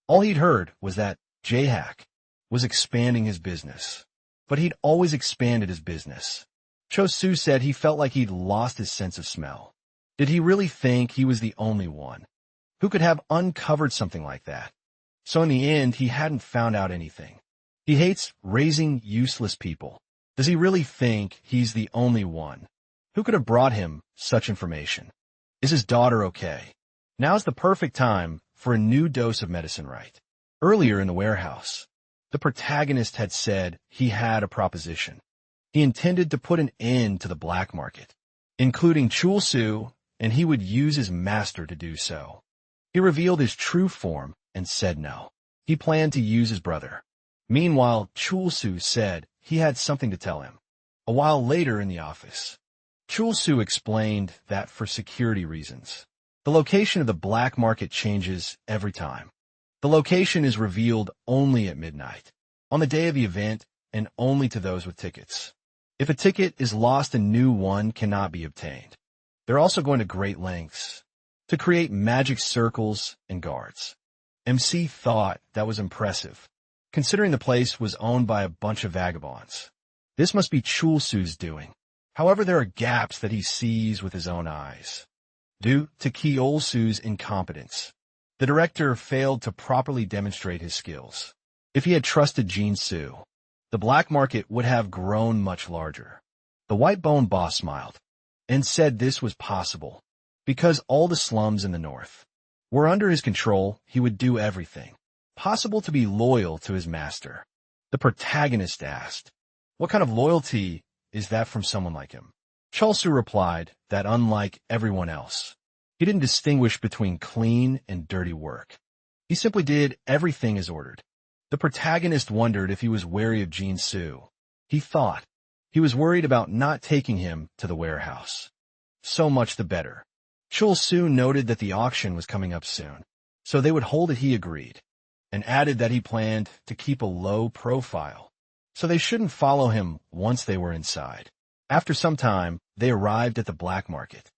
All he'd heard was that Jae-Hak was expanding his business, but he'd always expanded his business. Cho-Soo said he felt like he'd lost his sense of smell. Did he really think he was the only one who could have uncovered something like that? So in the end, he hadn't found out anything. He hates raising useless people. Does he really think he's the only one who could have brought him such information? Is his daughter okay? Now's the perfect time for a new dose of medicine, right? Earlier in the warehouse, the protagonist had said he had a proposition. He intended to put an end to the black market, including Chul-Soo, and he would use his master to do so. He revealed his true form and said no. He planned to use his brother. Meanwhile, Chul-Soo said he had something to tell him. A while later in the office, Chul-Soo explained that for security reasons, the location of the black market changes every time. The location is revealed only at midnight, on the day of the event, and only to those with tickets. If a ticket is lost, a new one cannot be obtained. They're also going to great lengths to create magic circles and guards. MC thought that was impressive, considering the place was owned by a bunch of vagabonds. This must be Chul-Soo's doing. However, there are gaps that he sees with his own eyes. Due to Kiol-Soo's incompetence, the director failed to properly demonstrate his skills. If he had trusted Jin-Soo, the black market would have grown much larger. The white-bone boss smiled and said this was possible because all the slums in the north were under his control. He would do everything possible to be loyal to his master. The protagonist asked, "What kind of loyalty is that from someone like him?" Chul-Soo replied that unlike everyone else, he didn't distinguish between clean and dirty work. He simply did everything as ordered. The protagonist wondered if he was wary of Jin-Soo. He thought he was worried about not taking him to the warehouse. So much the better. Chul-Soo noted that the auction was coming up soon, so they would hold it. He agreed, and added that he planned to keep a low profile, so they shouldn't follow him once they were inside. After some time, they arrived at the black market.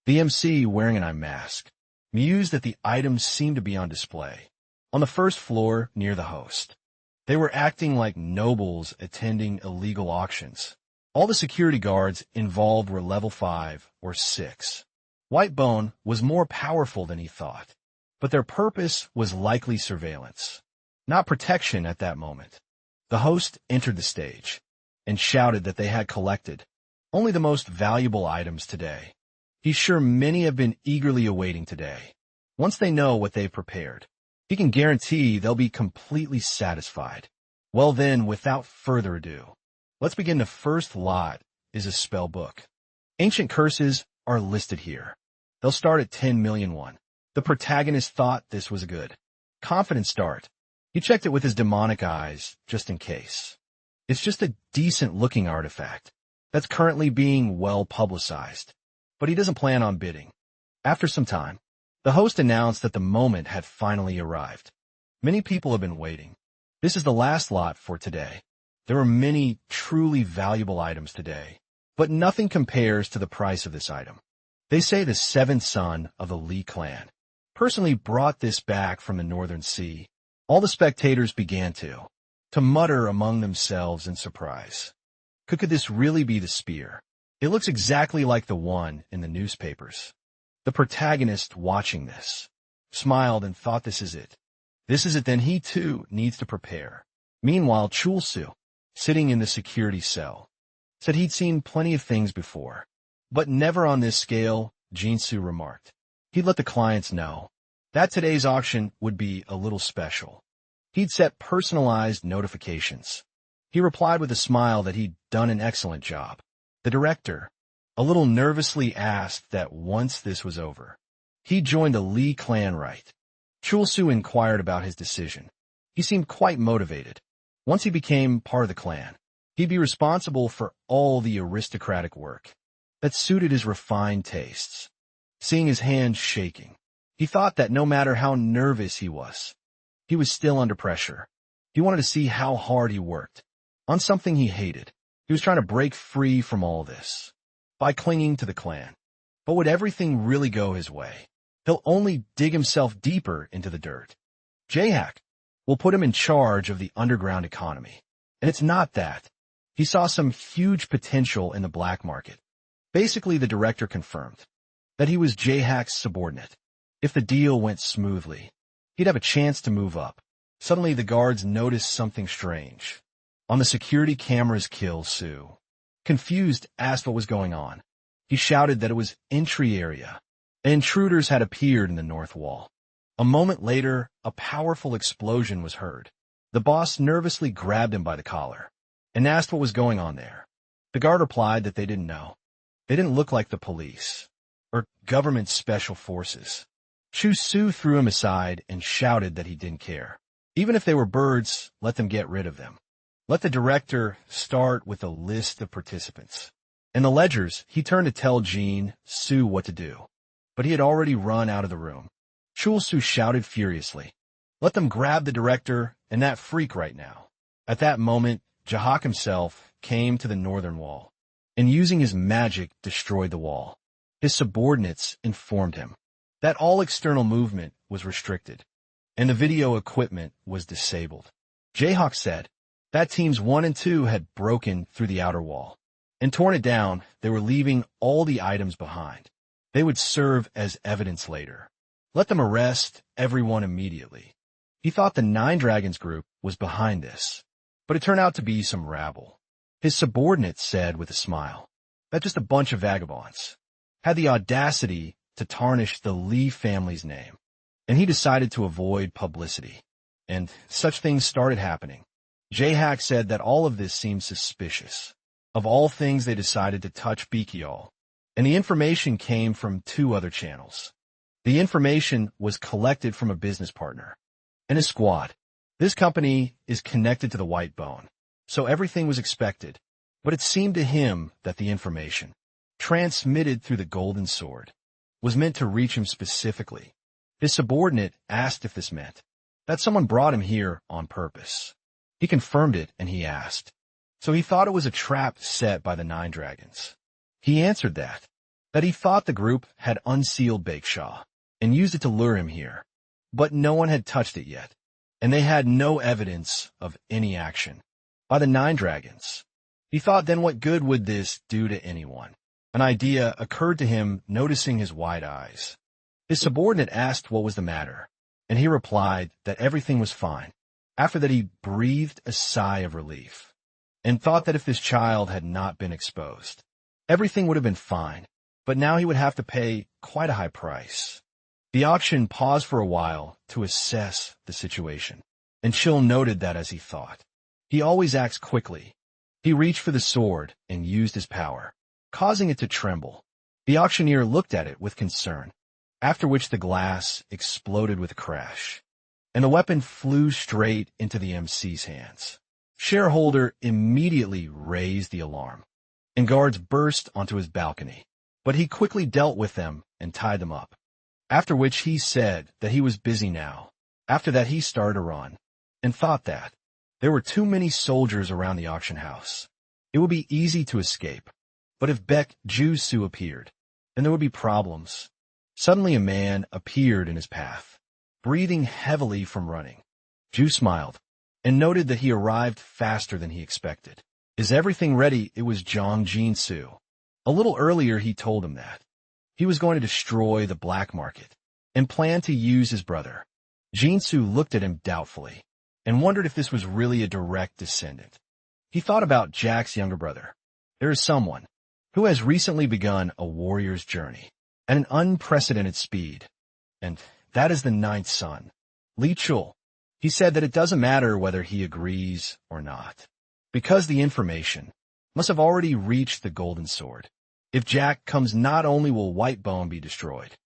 The MC, wearing an eye mask, mused that the items seemed to be on display on the first floor near the host. They were acting like nobles attending illegal auctions. All the security guards involved were level 5 or 6. Whitebone was more powerful than he thought, but their purpose was likely surveillance, not protection at that moment. The host entered the stage and shouted that they had collected only the most valuable items today. He's sure many have been eagerly awaiting today. Once they know what they've prepared, he can guarantee they'll be completely satisfied. Well then, without further ado, let's begin. The first lot is a spell book. Ancient curses are listed here. They'll start at 10 million won. The protagonist thought this was a good, confident start. He checked it with his demonic eyes, just in case. It's just a decent-looking artifact that's currently being well publicized, but he doesn't plan on bidding. After some time, the host announced that the moment had finally arrived. Many people have been waiting. This is the last lot for today. There are many truly valuable items today, but nothing compares to the price of this item. They say the seventh son of the Lee clan personally brought this back from the Northern Sea. All the spectators began to mutter among themselves in surprise. Could this really be the spear? It looks exactly like the one in the newspapers. The protagonist, watching this, smiled and thought, this is it. This is it, then he too needs to prepare. Meanwhile, Chul-Soo, sitting in the security cell, said he'd seen plenty of things before, but never on this scale, Jinsu remarked. He'd let the clients know that today's auction would be a little special. He'd set personalized notifications. He replied with a smile that he'd done an excellent job. The director, a little nervously, asked that once this was over, he joined the Lee clan, right? Chulsu inquired about his decision. He seemed quite motivated. Once he became part of the clan, he'd be responsible for all the aristocratic work that suited his refined tastes. Seeing his hands shaking, he thought that no matter how nervous he was still under pressure. He wanted to see how hard he worked on something he hated. He was trying to break free from all this by clinging to the clan. But would everything really go his way? He'll only dig himself deeper into the dirt. Jaehack will put him in charge of the underground economy. And it's not that. He saw some huge potential in the black market. Basically, the director confirmed that he was Jaehack's subordinate. If the deal went smoothly, he'd have a chance to move up. Suddenly, the guards noticed something strange. On the security cameras, Kill Sue, confused, asked what was going on. He shouted that it was entry area. Intruders had appeared in the north wall. A moment later, a powerful explosion was heard. The boss nervously grabbed him by the collar and asked what was going on there. The guard replied that they didn't know. They didn't look like the police or government special forces. Chu Su threw him aside and shouted that he didn't care. Even if they were birds, let them get rid of them. Let the director start with a list of participants. In the ledgers, he turned to tell Jean Su what to do, but he had already run out of the room. Chul Su shouted furiously, "Let them grab the director and that freak right now." At that moment, Jahak himself came to the northern wall, and using his magic destroyed the wall. His subordinates informed him that all external movement was restricted, and the video equipment was disabled. Jayhawk said that teams 1 and 2 had broken through the outer wall and torn it down. They were leaving all the items behind. They would serve as evidence later. Let them arrest everyone immediately. He thought the Nine Dragons group was behind this, but it turned out to be some rabble. His subordinates said with a smile that just a bunch of vagabonds had the audacity to tarnish the Lee family's name, and he decided to avoid publicity. And such things started happening. Jaehack said that all of this seemed suspicious. Of all things, they decided to touch Bikiol, and the information came from 2 other channels. The information was collected from a business partner and his squad. This company is connected to the White Bone, so everything was expected, but it seemed to him that the information, transmitted through the Golden Sword, was meant to reach him specifically. His subordinate asked if this meant that someone brought him here on purpose. He confirmed it, and he asked, so he thought it was a trap set by the Nine Dragons. He answered that he thought the group had unsealed Bakeshaw and used it to lure him here, but no one had touched it yet, and they had no evidence of any action by the Nine Dragons. He thought, then what good would this do to anyone? An idea occurred to him, noticing his wide eyes. His subordinate asked what was the matter, and he replied that everything was fine. After that, he breathed a sigh of relief and thought that if this child had not been exposed, everything would have been fine, but now he would have to pay quite a high price. The auction paused for a while to assess the situation, and Chill noted that as he thought. He always acts quickly. He reached for the sword and used his power, causing it to tremble. The auctioneer looked at it with concern, after which the glass exploded with a crash, and the weapon flew straight into the MC's hands. Shareholder immediately raised the alarm, and guards burst onto his balcony, but he quickly dealt with them and tied them up, after which he said that he was busy now. After that, he started to run, and thought that there were too many soldiers around the auction house. It would be easy to escape, but if Baek Ju-soo appeared, then there would be problems. Suddenly a man appeared in his path, breathing heavily from running. Ju smiled, and noted that he arrived faster than he expected. Is everything ready? It was Jong Jin-soo. A little earlier he told him that he was going to destroy the black market, and planned to use his brother. Jin-soo looked at him doubtfully, and wondered if this was really a direct descendant. He thought about Jack's younger brother, There is someone who has recently begun a warrior's journey at an unprecedented speed, and that is the ninth son, Li Chul. He said that it doesn't matter whether he agrees or not, because the information must have already reached the Golden Sword. If Jack comes, not only will Whitebone be destroyed,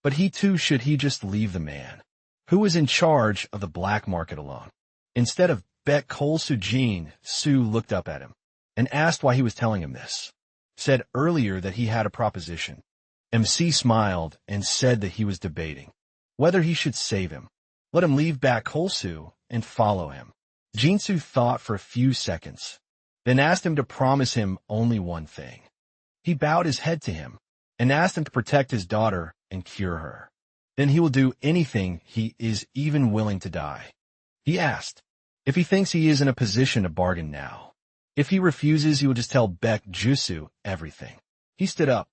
but he too should he just leave the man who was in charge of the black market alone. Instead of bet Cole Sujin, Su looked up at him and asked why he was telling him this. Said earlier that he had a proposition. MC smiled and said that he was debating whether he should save him, let him leave back Kolsu, and follow him. Jinsu thought for a few seconds, then asked him to promise him only one thing. He bowed his head to him and asked him to protect his daughter and cure her. Then he will do anything, he is even willing to die. He asked if he thinks he is in a position to bargain now. If he refuses, he will just tell Baek Jusu everything. He stood up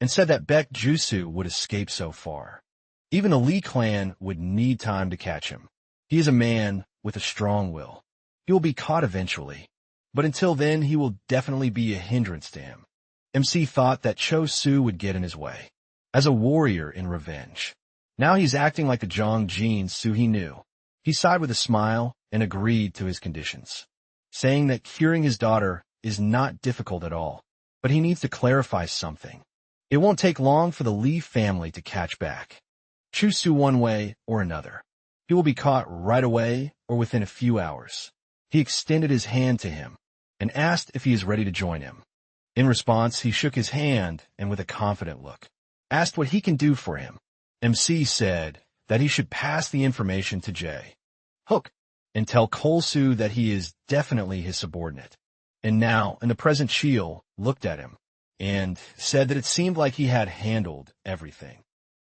and said that Baek Jusu would escape so far. Even the Lee clan would need time to catch him. He is a man with a strong will. He will be caught eventually, but until then he will definitely be a hindrance to him. MC thought that Cho Su would get in his way, as a warrior in revenge. Now he's acting like the Zhongjin Su he knew. He sighed with a smile and agreed to his conditions, saying that curing his daughter is not difficult at all, but he needs to clarify something. It won't take long for the Lee family to catch back. Choose Su one way or another. He will be caught right away or within a few hours. He extended his hand to him and asked if he is ready to join him. In response, he shook his hand and with a confident look, asked what he can do for him. MC said that he should pass the information to Jae Hook and tell Kolsu that he is definitely his subordinate. And now, in the present, Shield looked at him and said that it seemed like he had handled everything.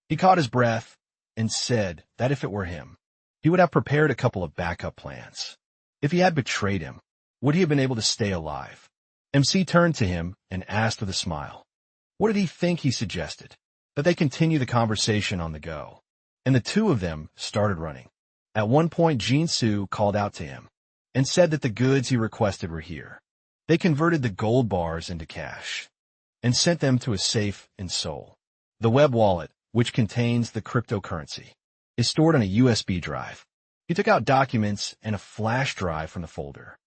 He caught his breath and said that if it were him, he would have prepared a couple of backup plans. If he had betrayed him, would he have been able to stay alive? MC turned to him and asked with a smile. What did he think? He suggested that they continue the conversation on the go, and the two of them started running. At one point, Jinsu called out to him and said that the goods he requested were here. They converted the gold bars into cash and sent them to a safe in Seoul. The web wallet, which contains the cryptocurrency, is stored on a USB drive. He took out documents and a flash drive from the folder.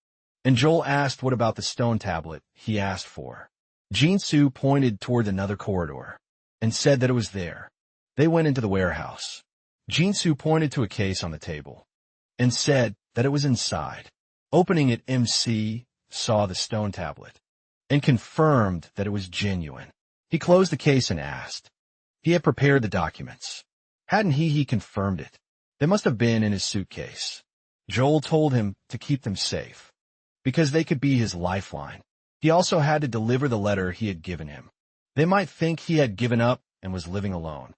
And Joel asked what about the stone tablet he asked for. Jinsu pointed toward another corridor and said that it was there. They went into the warehouse. Jinsu pointed to a case on the table and said that it was inside. Opening it, MC saw the stone tablet and confirmed that it was genuine. He closed the case and asked. He had prepared the documents. Hadn't he confirmed it? They must have been in his suitcase. Joel told him to keep them safe, because they could be his lifeline. He also had to deliver the letter he had given him. They might think he had given up and was living alone.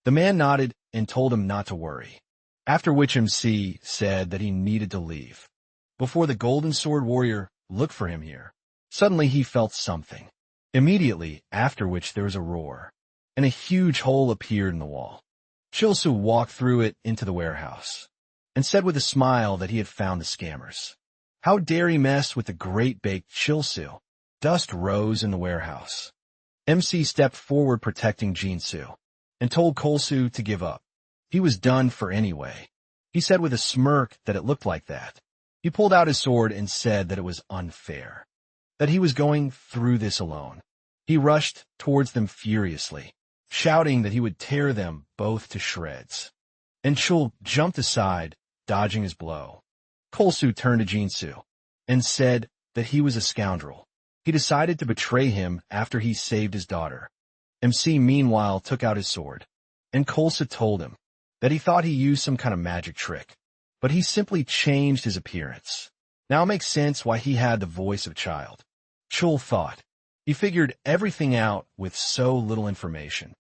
The man nodded and told him not to worry, after which MC said that he needed to leave before the Golden Sword Warrior looked for him here. Suddenly he felt something. Immediately after which there was a roar, and a huge hole appeared in the wall. Chilsu walked through it into the warehouse and said with a smile that he had found the scammers. How dare he mess with the great baked Chilsu? Dust rose in the warehouse. MC stepped forward protecting Jinsu and told Kolsu to give up. He was done for anyway. He said with a smirk that it looked like that. He pulled out his sword and said that it was unfair, that he was going through this alone. He rushed towards them furiously, shouting that he would tear them both to shreds. And Chul jumped aside, dodging his blow. Kolsu turned to Jinsu and said that he was a scoundrel. He decided to betray him after he saved his daughter. MC meanwhile took out his sword, and Kolsu told him that he thought he used some kind of magic trick, but he simply changed his appearance. Now it makes sense why he had the voice of a child. Chul thought. He figured everything out with so little information.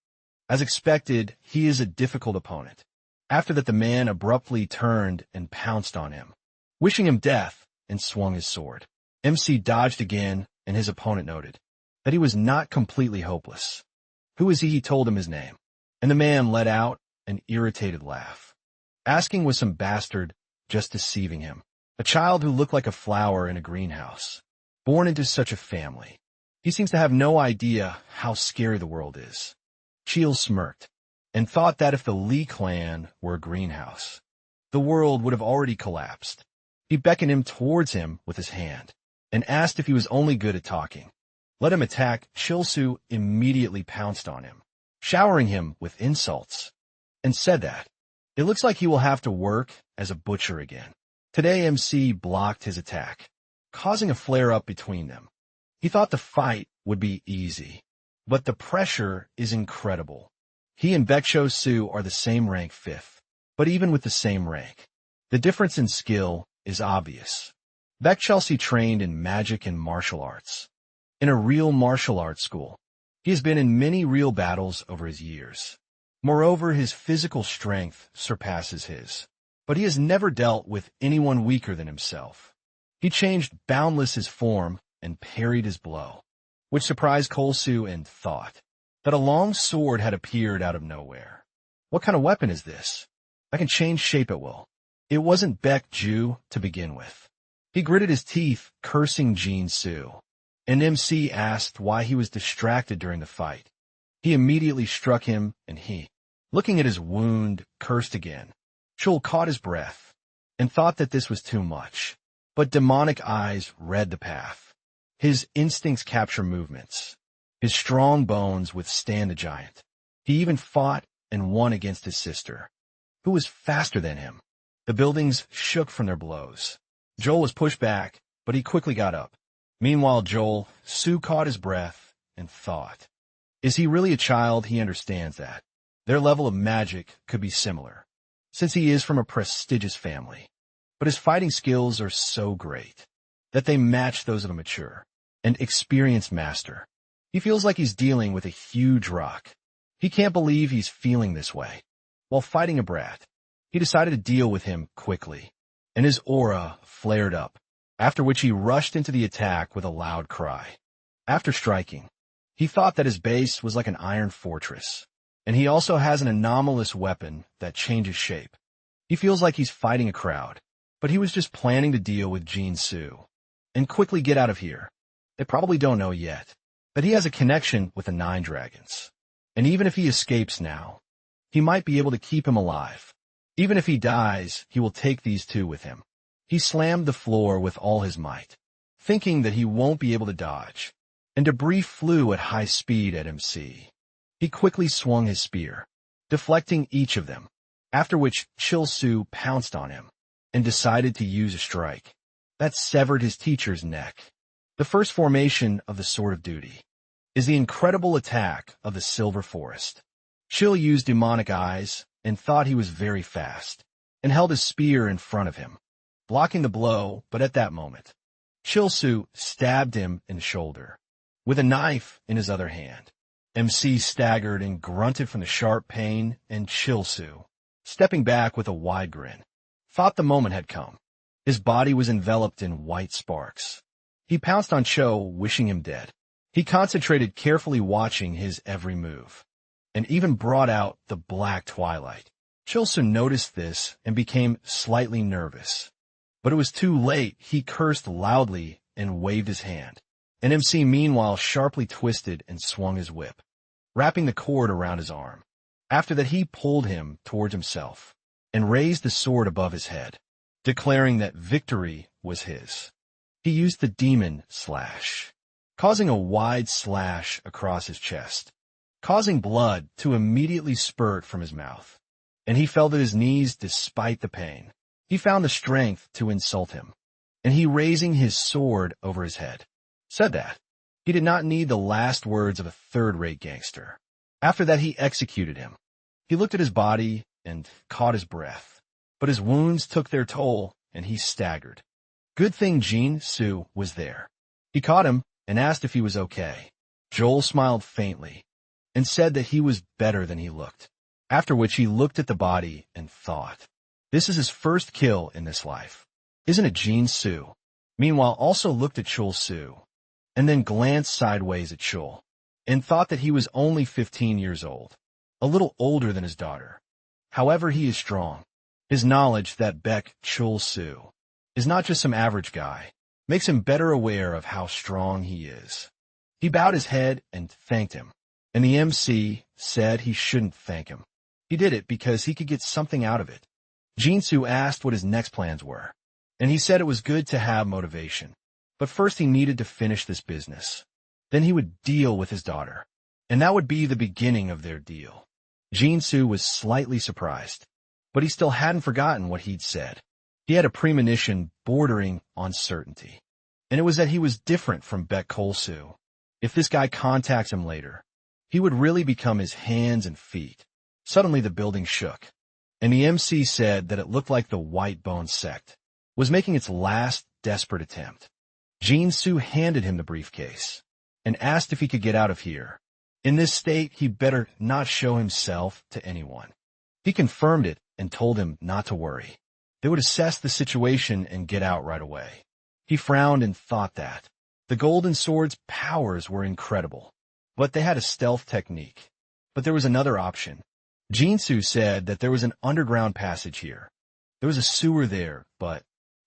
As expected, he is a difficult opponent. After that, the man abruptly turned and pounced on him, wishing him death, and swung his sword. MC dodged again, and his opponent noted that he was not completely hopeless. Who is he? He told him his name, and the man let out an irritated laugh, asking was some bastard just deceiving him, a child who looked like a flower in a greenhouse, born into such a family. He seems to have no idea how scary the world is. Chil smirked and thought that if the Lee clan were a greenhouse, the world would have already collapsed. He beckoned him towards him with his hand and asked if he was only good at talking. Let him attack. Chil-Su immediately pounced on him, showering him with insults, and said that it looks like he will have to work as a butcher again. Today MC blocked his attack, causing a flare-up between them. He thought the fight would be easy, but the pressure is incredible. He and Baekcho Su are the same rank 5th, but even with the same rank, the difference in skill is obvious. Baekcho trained in magic and martial arts, in a real martial arts school. He has been in many real battles over his years. Moreover, his physical strength surpasses his, but he has never dealt with anyone weaker than himself. He changed boundless his form and parried his blow, which surprised Chol-Su and thought that a long sword had appeared out of nowhere. What kind of weapon is this? I can change shape at will. It wasn't Baek-Ju to begin with. He gritted his teeth, cursing Jin-Su, and MC asked why he was distracted during the fight. He immediately struck him, and he, looking at his wound, cursed again. Chul caught his breath and thought that this was too much, but demonic eyes read the path. His instincts capture movements. His strong bones withstand the giant. He even fought and won against his sister, who was faster than him. The buildings shook from their blows. Joel was pushed back, but he quickly got up. Meanwhile, Su caught his breath and thought, is he really a child? He understands that their level of magic could be similar, since he is from a prestigious family. But his fighting skills are so great that they match those of a mature and experienced master. He feels like he's dealing with a huge rock. He can't believe he's feeling this way. While fighting a brat, he decided to deal with him quickly, and his aura flared up, after which he rushed into the attack with a loud cry. After striking, he thought that his base was like an iron fortress, and he also has an anomalous weapon that changes shape. He feels like he's fighting a crowd, but he was just planning to deal with Jin-Su and quickly get out of here. They probably don't know yet that he has a connection with the 9 dragons, and even if he escapes now, he might be able to keep him alive. Even if he dies, he will take these 2 with him. He slammed the floor with all his might, thinking that he won't be able to dodge, and debris flew at high speed at MC. He quickly swung his spear, deflecting each of them, after which Chil-Su pounced on him and decided to use a strike that severed his teacher's neck. The first formation of the Sword of Duty is the incredible attack of the Silver Forest. Chil used demonic eyes and thought he was very fast, and held his spear in front of him, blocking the blow, but at that moment, Chil-Su stabbed him in the shoulder, with a knife in his other hand. MC staggered and grunted from the sharp pain, and Chil-Su, stepping back with a wide grin, thought the moment had come. His body was enveloped in white sparks. He pounced on Cho, wishing him dead. He concentrated, carefully watching his every move, and even brought out the black twilight. Chil-Su noticed this and became slightly nervous. But it was too late. He cursed loudly and waved his hand. And MC meanwhile sharply twisted and swung his whip, wrapping the cord around his arm. After that he pulled him towards himself and raised the sword above his head, declaring that victory was his. He used the demon slash, causing a wide slash across his chest, causing blood to immediately spurt from his mouth, and he fell to his knees despite the pain. He found the strength to insult him, and he, raising his sword over his head, said that he did not need the last words of a third-rate gangster. After that he executed him. He looked at his body and caught his breath, but his wounds took their toll, and he staggered. Good thing Jin-Su was there. He caught him and asked if he was okay. Joel smiled faintly and said that he was better than he looked, after which he looked at the body and thought, this is his first kill in this life. Isn't it Jin-Su? Meanwhile also looked at Chul-Su, and then glanced sideways at Chul, and thought that he was only 15 years old, a little older than his daughter. However, he is strong. His knowledge that Chul-Su is not just some average guy makes him better aware of how strong he is. He bowed his head and thanked him, and the MC said he shouldn't thank him. He did it because he could get something out of it. Jinsu asked what his next plans were, and he said it was good to have motivation, but first he needed to finish this business. Then he would deal with his daughter, and that would be the beginning of their deal. Jinsu was slightly surprised, but he still hadn't forgotten what he'd said. He had a premonition bordering on certainty, and it was that he was different from Baek Kolsu. If this guy contacts him later, he would really become his hands and feet. Suddenly the building shook, and the MC said that it looked like the White Bone sect was making its last desperate attempt. Jinsu handed him the briefcase and asked if he could get out of here. In this state, he better not show himself to anyone. He confirmed it and told him not to worry. They would assess the situation and get out right away. He frowned and thought that the Golden Sword's powers were incredible, but they had a stealth technique. But there was another option. Jinsu said that there was an underground passage here. There was a sewer there, but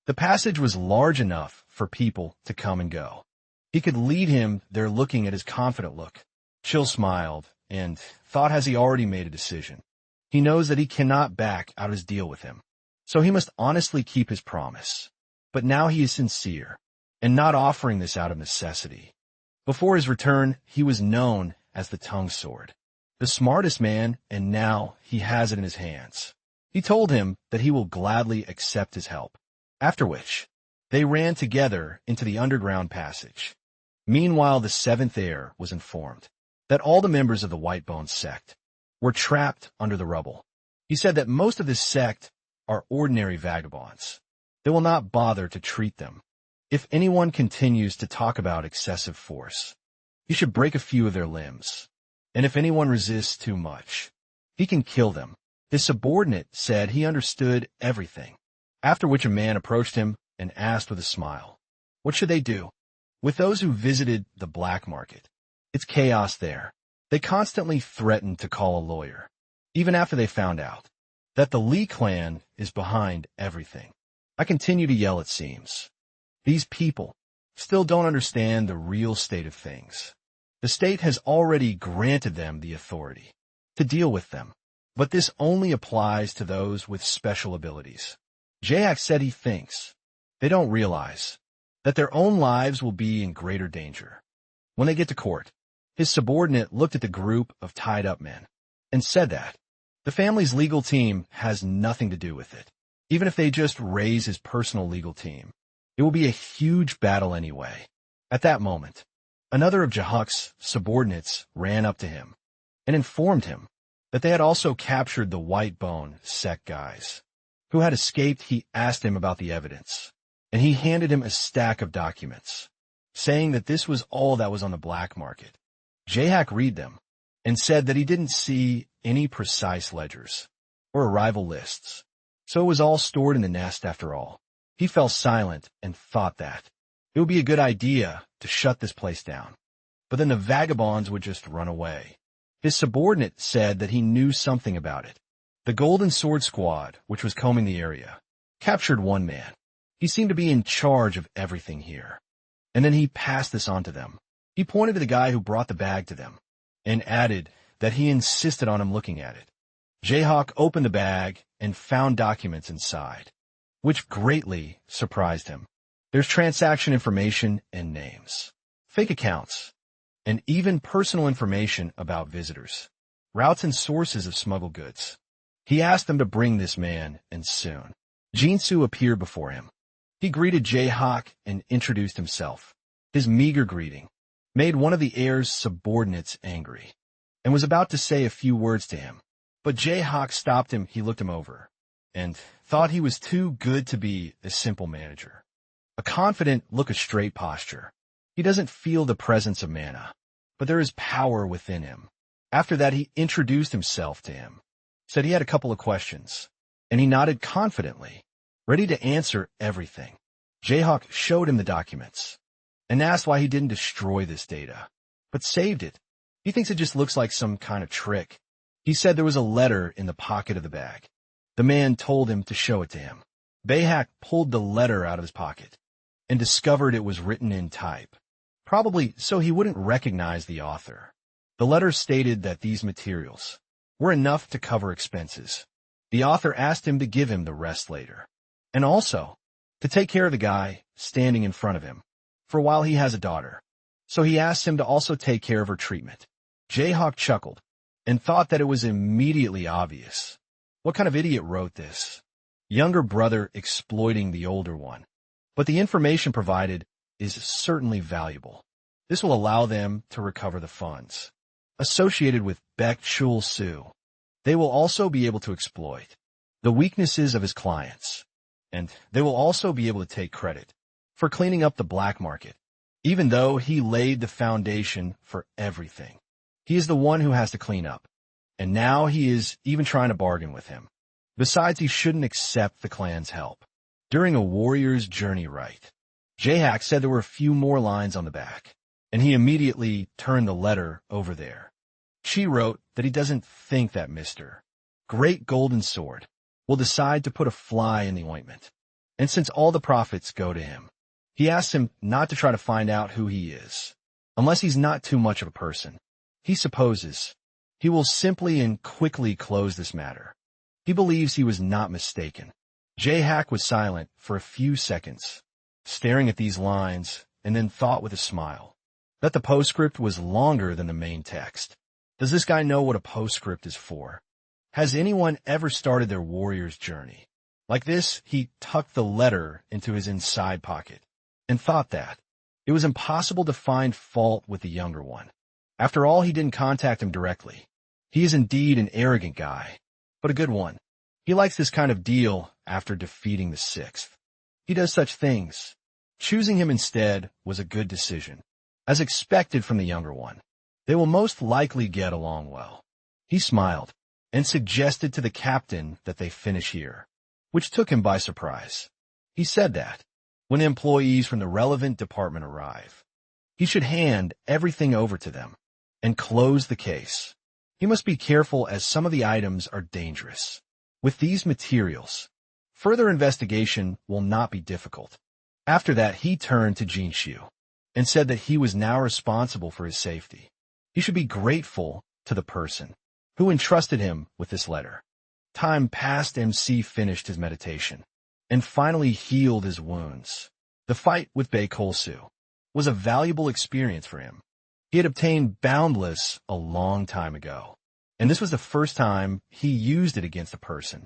the passage was large enough for people to come and go. He could lead him there. Looking at his confident look, Chill smiled and thought, has he already made a decision? He knows that he cannot back out of his deal with him, so he must honestly keep his promise. But now he is sincere and not offering this out of necessity. Before his return, he was known as the Tongue Sword, the smartest man, and now he has it in his hands. He told him that he will gladly accept his help, after which they ran together into the underground passage. Meanwhile, the seventh heir was informed that all the members of the White Bone sect were trapped under the rubble. He said that most of this sect are ordinary vagabonds. They will not bother to treat them. If anyone continues to talk about excessive force, he should break a few of their limbs. And if anyone resists too much, he can kill them. His subordinate said he understood everything, after which a man approached him and asked with a smile, what should they do? With those who visited the black market, it's chaos there. They constantly threaten to call a lawyer, even after they found out that the Lee clan is behind everything. I continue to yell, it seems. These people still don't understand the real state of things. The state has already granted them the authority to deal with them, but this only applies to those with special abilities. Jaehyuk said he thinks they don't realize that their own lives will be in greater danger. When they get to court, his subordinate looked at the group of tied-up men and said that the family's legal team has nothing to do with it. Even if they just raise his personal legal team, it will be a huge battle anyway. At that moment, another of Jaehyuk's subordinates ran up to him and informed him that they had also captured the White Bone sect guys who had escaped. He asked him about the evidence, and he handed him a stack of documents, saying that this was all that was on the black market. Jaehyuk read them and said that he didn't see any precise ledgers or arrival lists, so it was all stored in the nest after all. He fell silent and thought that it would be a good idea to shut this place down, but then the vagabonds would just run away. His subordinate said that he knew something about it. The Golden Sword Squad, which was combing the area, captured one man. He seemed to be in charge of everything here. And then he passed this on to them. He pointed to the guy who brought the bag to them and added that he insisted on him looking at it. Jaehyuk opened the bag and found documents inside, which greatly surprised him. There's transaction information and names, fake accounts, and even personal information about visitors, routes and sources of smuggled goods. He asked them to bring this man, and soon Jinsu appeared before him. He greeted Jaehyuk and introduced himself. His meager greeting made one of the heir's subordinates angry and was about to say a few words to him, but Jaehyuk stopped him. He looked him over and thought he was too good to be a simple manager. A confident look, a straight posture. He doesn't feel the presence of mana, but there is power within him. After that, he introduced himself to him, said he had a couple of questions, and he nodded confidently, ready to answer everything. Jaehyuk showed him the documents and asked why he didn't destroy this data, but saved it. He thinks it just looks like some kind of trick. He said there was a letter in the pocket of the bag. The man told him to show it to him. Jaehyuk pulled the letter out of his pocket and discovered it was written in type. probably so he wouldn't recognize the author. The letter stated that these materials were enough to cover expenses. The author asked him to give him the rest later, and also to take care of the guy standing in front of him for a while he has a daughter. So he asked him to also take care of her treatment. Jayhawk chuckled and thought that it was immediately obvious. What kind of idiot wrote this? Younger brother exploiting the older one. But the information provided is certainly valuable. This will allow them to recover the funds associated with Baek Chul-soo. They will also be able to exploit the weaknesses of his clients, and they will also be able to take credit for cleaning up the black market. Even though he laid the foundation for everything, he is the one who has to clean up, and now he is even trying to bargain with him. Besides, he shouldn't accept the clan's help. During a warrior's journey rite, Jayhawk said there were a few more lines on the back, and he immediately turned the letter over there. She wrote that he doesn't think that Mr. Great Golden Sword will decide to put a fly in the ointment, and since all the profits go to him, he asks him not to try to find out who he is, unless he's not too much of a person. He supposes he will simply and quickly close this matter. He believes he was not mistaken. Jayhawk was silent for a few seconds, staring at these lines, and then thought with a smile that the postscript was longer than the main text. Does this guy know what a postscript is for? Has anyone ever started their warrior's journey? Like this, he tucked the letter into his inside pocket and thought that it was impossible to find fault with the younger one. After all, he didn't contact him directly. He is indeed an arrogant guy, but a good one. He likes this kind of deal after defeating the sixth. He does such things. Choosing him instead was a good decision, as expected from the younger one. They will most likely get along well. He smiled and suggested to the captain that they finish here, which took him by surprise. He said that when employees from the relevant department arrive, he should hand everything over to them and close the case. He must be careful as some of the items are dangerous. With these materials, further investigation will not be difficult. After that, he turned to Jinshu and said that he was now responsible for his safety. He should be grateful to the person who entrusted him with this letter. Time passed. MC finished his meditation and finally healed his wounds. The fight with Baek Chul-soo was a valuable experience for him. He had obtained Boundless a long time ago, and this was the first time he used it against a person.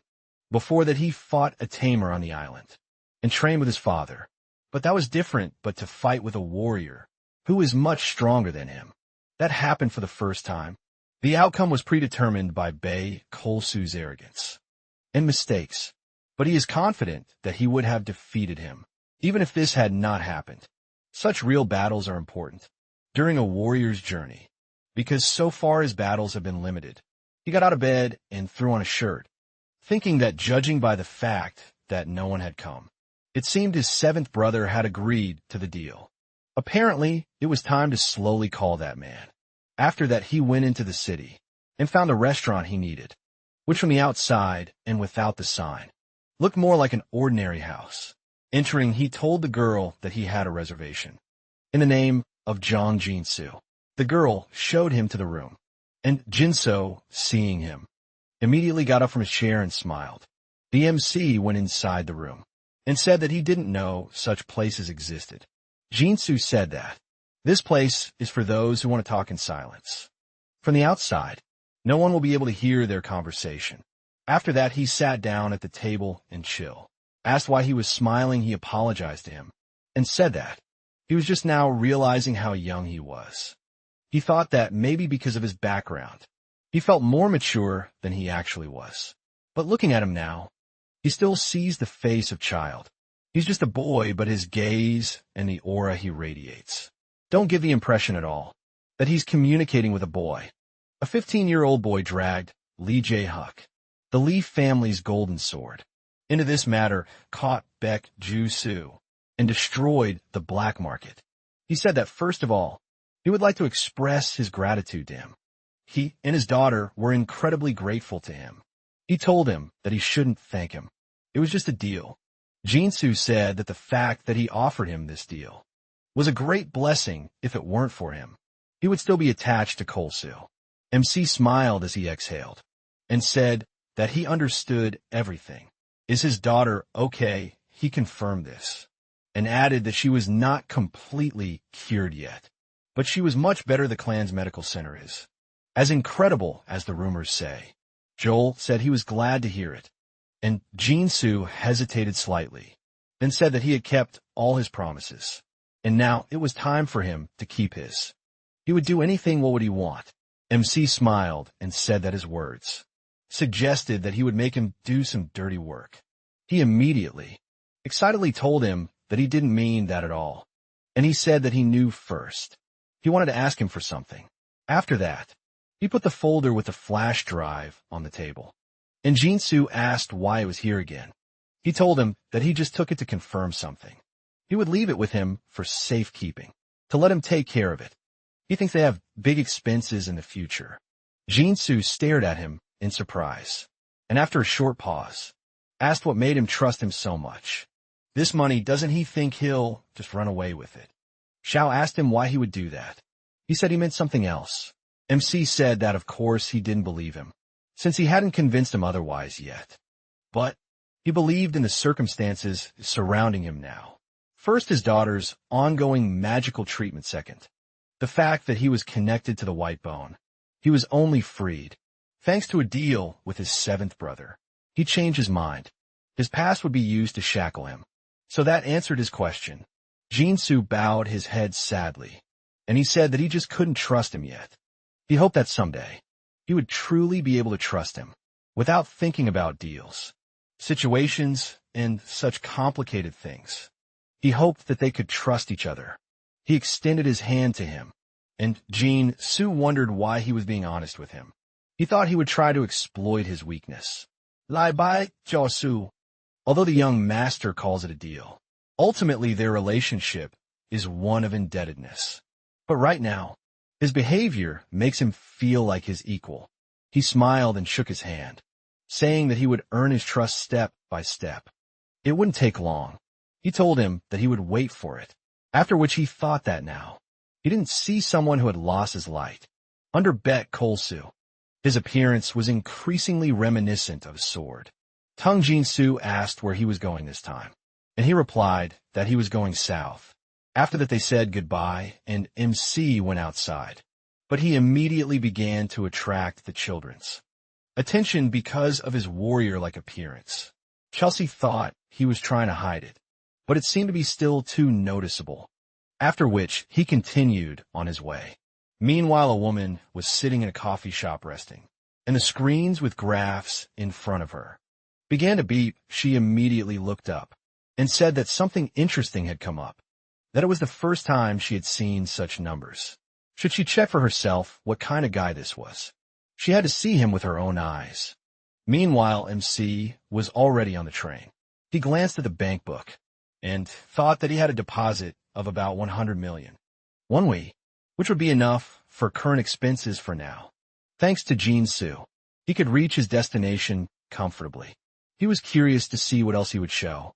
Before that, he fought a tamer on the island and trained with his father. But that was different but to fight with a warrior who is much stronger than him. That happened for the first time. The outcome was predetermined by Baek Chul-soo's arrogance and mistakes, but he is confident that he would have defeated him, even if this had not happened. Such real battles are important during a warrior's journey, because so far his battles have been limited. He got out of bed and threw on a shirt, thinking that judging by the fact that no one had come, it seemed his seventh brother had agreed to the deal. Apparently, it was time to slowly call that man. After that, he went into the city and found a restaurant he needed, which from the outside and without the sign looked more like an ordinary house. Entering, he told the girl that he had a reservation in the name of Jong Jinsu. The girl showed him to the room, and Jinso, seeing him, immediately got up from his chair and smiled. The MC went inside the room and said that he didn't know such places existed. Jinsu said that this place is for those who want to talk in silence. From the outside, no one will be able to hear their conversation. After that, he sat down at the table and chill. Asked why he was smiling, he apologized to him and said that he was just now realizing how young he was. He thought that maybe because of his background, he felt more mature than he actually was. But looking at him now, he still sees the face of child. He's just a boy, but his gaze and the aura he radiates don't give the impression at all that he's communicating with a boy. A 15-year-old boy dragged Lee Jae-huk, the Lee family's golden sword, into this matter, caught Baek Chul-soo, and destroyed the black market. He said that first of all, he would like to express his gratitude to him. He and his daughter were incredibly grateful to him. He told him that he shouldn't thank him. It was just a deal. Jinsu said that the fact that he offered him this deal was a great blessing if it weren't for him. He would still be attached to Kolsu. MC smiled as he exhaled and said that he understood everything. Is his daughter okay? He confirmed this and added that she was not completely cured yet, but she was much better the clan's medical center is. As incredible as the rumors say. Joel said he was glad to hear it, and Jinsu hesitated slightly, then said that he had kept all his promises, and now it was time for him to keep his. He would do anything. What would he want? MC smiled and said that his words suggested that he would make him do some dirty work. He immediately, excitedly told him that he didn't mean that at all, and he said that he knew first. He wanted to ask him for something. After that, he put the folder with the flash drive on the table, and Jinsu asked why it was here again. He told him that he just took it to confirm something. He would leave it with him for safekeeping, to let him take care of it. He thinks they have big expenses in the future. Jinsu stared at him in surprise, and after a short pause, asked what made him trust him so much. This money, doesn't he think he'll just run away with it? Xiao asked him why he would do that. He said he meant something else. MC said that of course he didn't believe him, since he hadn't convinced him otherwise yet. But he believed in the circumstances surrounding him now. First, his daughter's ongoing magical treatment. Second, the fact that he was connected to the White Bone. He was only freed thanks to a deal with his seventh brother. He changed his mind. His past would be used to shackle him. So that answered his question. Jinsu bowed his head sadly, and he said that he just couldn't trust him yet. He hoped that someday he would truly be able to trust him without thinking about deals, situations, and such complicated things. He hoped that they could trust each other. He extended his hand to him, and Jinsu wondered why he was being honest with him. He thought he would try to exploit his weakness. Lie by Josu. Although the young master calls it a deal, ultimately their relationship is one of indebtedness. But right now, his behavior makes him feel like his equal. He smiled and shook his hand, saying that he would earn his trust step by step. It wouldn't take long. He told him that he would wait for it, after which he thought that now he didn't see someone who had lost his light. Under Bet Kolsu, his appearance was increasingly reminiscent of a sword. Tung Jinsu asked where he was going this time, and he replied that he was going south. After that they said goodbye, and MC went outside, but he immediately began to attract the children's attention because of his warrior-like appearance. Chelsea thought he was trying to hide it, but it seemed to be still too noticeable, after which he continued on his way. Meanwhile, a woman was sitting in a coffee shop resting, and the screens with graphs in front of her began to beep. She immediately looked up and said that something interesting had come up, that it was the first time she had seen such numbers. Should she check for herself what kind of guy this was? She had to see him with her own eyes. Meanwhile, MC was already on the train. He glanced at the bank book and thought that he had a deposit of about 100 million. Won-wee, which would be enough for current expenses for now. Thanks to Jinsu, he could reach his destination comfortably. He was curious to see what else he would show.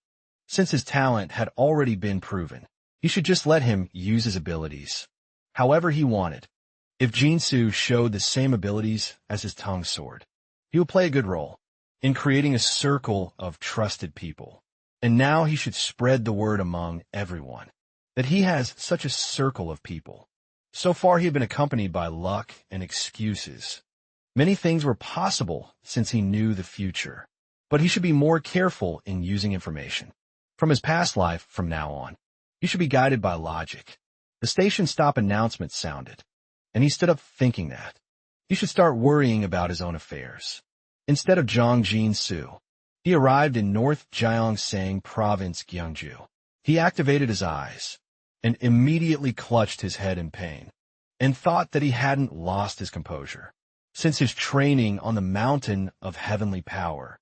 Since his talent had already been proven, he should just let him use his abilities however he wanted. If Jinsu showed the same abilities as his tongue sword, he would play a good role in creating a circle of trusted people. And now he should spread the word among everyone that he has such a circle of people. So far he had been accompanied by luck and excuses. Many things were possible since he knew the future, but he should be more careful in using information from his past life from now on. He should be guided by logic. The station stop announcement sounded, and he stood up thinking that he should start worrying about his own affairs. Instead of Jinsu, he arrived in North Gyeongsang Province, Gyeongju. He activated his eyes and immediately clutched his head in pain and thought that he hadn't lost his composure since his training on the mountain of heavenly power,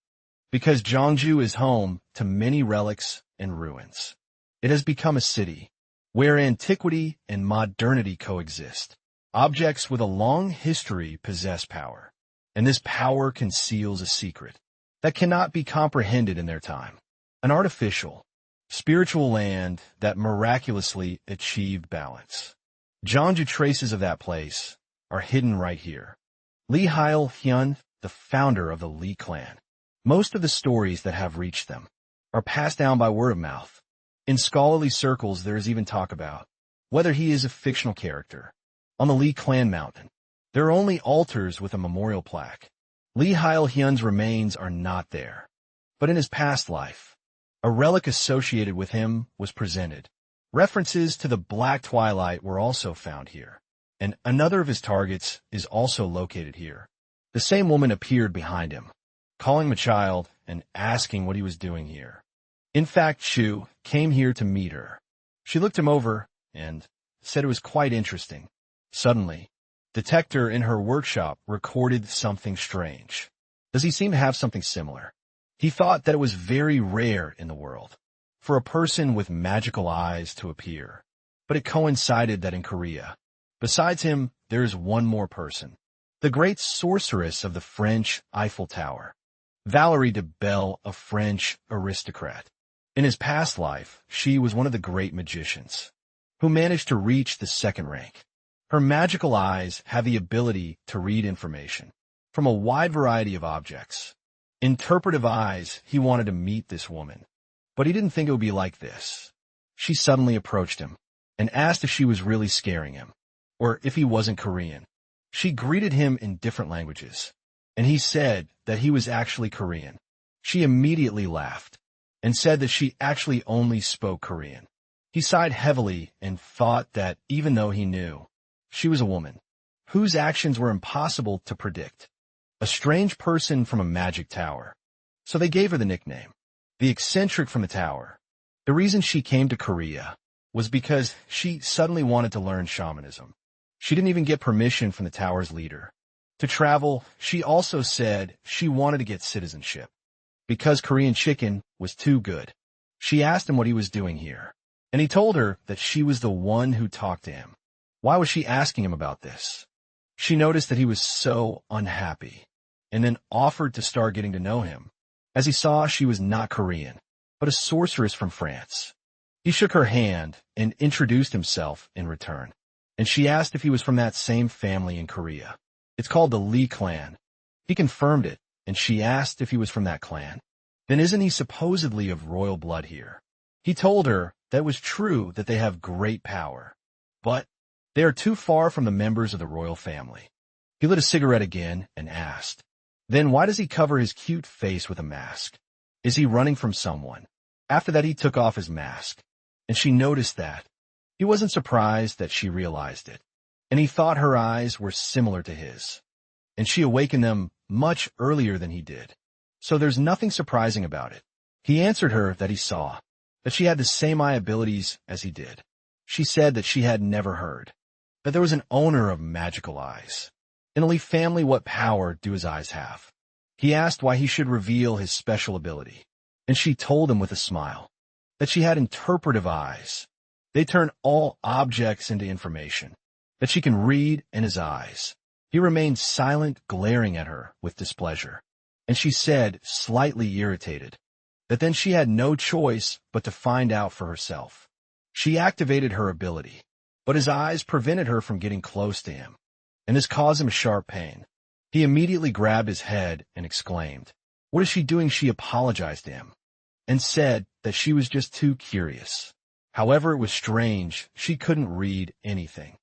because Gyeongju is home to many relics and ruins. It has become a city where antiquity and modernity coexist. Objects with a long history possess power, and this power conceals a secret that cannot be comprehended in their time. An artificial spiritual land that miraculously achieved balance. Jeonju traces of that place are hidden right here. Lee Hyul-hyun, the founder of the Lee clan. Most of the stories that have reached them are passed down by word of mouth. In scholarly circles, there is even talk about whether he is a fictional character. On the Lee clan mountain, there are only altars with a memorial plaque. Lee Hyul-hyun's remains are not there. But in his past life, a relic associated with him was presented. References to the Black Twilight were also found here, and another of his targets is also located here. The same woman appeared behind him, calling him a child and asking what he was doing here. In fact, Chu came here to meet her. She looked him over and said it was quite interesting. Suddenly, detector in her workshop recorded something strange. Does he seem to have something similar? He thought that it was very rare in the world for a person with magical eyes to appear, but it coincided that in Korea, besides him, there is one more person, the great sorceress of the French Eiffel Tower, Valérie de Belle, a French aristocrat. In his past life, she was one of the great magicians who managed to reach the second rank. Her magical eyes have the ability to read information from a wide variety of objects. Interpretive eyes, he wanted to meet this woman, but he didn't think it would be like this. She suddenly approached him and asked if she was really scaring him, or if he wasn't Korean. She greeted him in different languages, and he said that he was actually Korean. She immediately laughed and said that she actually only spoke Korean. He sighed heavily and thought that even though he knew she was a woman whose actions were impossible to predict, a strange person from a magic tower. So they gave her the nickname, the eccentric from the tower. The reason she came to Korea was because she suddenly wanted to learn shamanism. She didn't even get permission from the tower's leader to travel. She also said she wanted to get citizenship because Korean chicken was too good. She asked him what he was doing here, and he told her that she was the one who talked to him. Why was she asking him about this? She noticed that he was so unhappy, and then offered to start getting to know him, as he saw she was not Korean, but a sorceress from France. He shook her hand and introduced himself in return, and she asked if he was from that same family in Korea. It's called the Lee clan. He confirmed it, and she asked if he was from that clan. Then isn't he supposedly of royal blood here? He told her that it was true that they have great power, but they are too far from the members of the royal family. He lit a cigarette again and asked, then why does he cover his cute face with a mask? Is he running from someone? After that, he took off his mask, and she noticed that. He wasn't surprised that she realized it, and he thought her eyes were similar to his, and she awakened them much earlier than he did. So there's nothing surprising about it. He answered her that he saw that she had the same eye abilities as he did. She said that she had never heard that there was an owner of magical eyes. In a Lee family, what power do his eyes have? He asked why he should reveal his special ability, and she told him with a smile that she had interpretive eyes. They turn all objects into information that she can read in his eyes. He remained silent, glaring at her with displeasure, and she said, slightly irritated, that then she had no choice but to find out for herself. She activated her ability, but his eyes prevented her from getting close to him, and this caused him sharp pain. He immediately grabbed his head and exclaimed, "What is she doing?" She apologized to him and said that she was just too curious. However, it was strange. She couldn't read anything.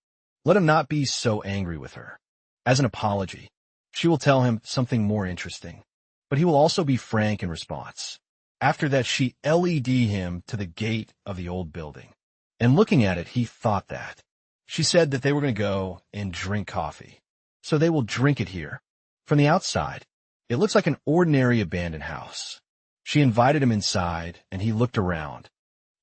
Let him not be so angry with her. As an apology, she will tell him something more interesting, but he will also be frank in response. After that, she LED him to the gate of the old building, and looking at it, he thought that. She said that they were going to go and drink coffee, so they will drink it here. From the outside, it looks like an ordinary abandoned house. She invited him inside, and he looked around,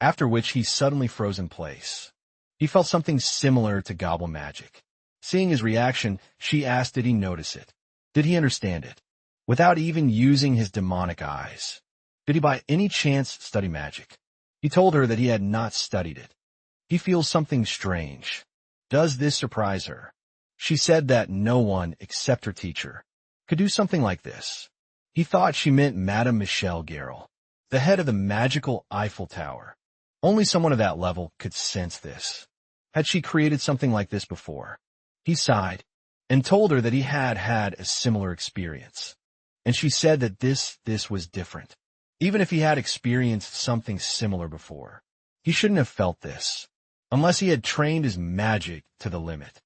after which he suddenly froze in place. He felt something similar to goblin magic. Seeing his reaction, she asked did he notice it. Did he understand it? Without even using his demonic eyes. Did he by any chance study magic? He told her that he had not studied it. He feels something strange. Does this surprise her? She said that no one except her teacher could do something like this. He thought she meant Madame Michelle Garrel. the head of the magical Eiffel Tower. Only someone of that level could sense this. Had she created something like this before? He sighed and told her that he had had a similar experience. And she said that this was different. Even if he had experienced something similar before, he shouldn't have felt this, unless he had trained his magic to the limit.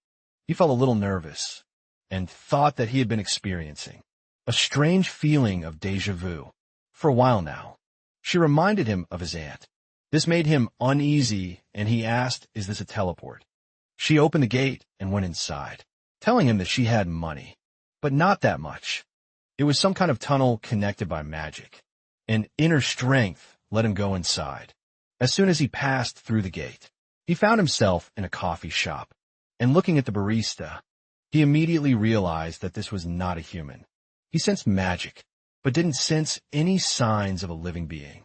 He felt a little nervous and thought that he had been experiencing a strange feeling of déjà vu for a while now. She reminded him of his aunt. This made him uneasy, and he asked, "Is this a teleport?" She opened the gate and went inside, telling him that she had money, but not that much. It was some kind of tunnel connected by magic. An inner strength let him go inside. As soon as he passed through the gate, he found himself in a coffee shop, and looking at the barista, he immediately realized that this was not a human. He sensed magic, but didn't sense any signs of a living being.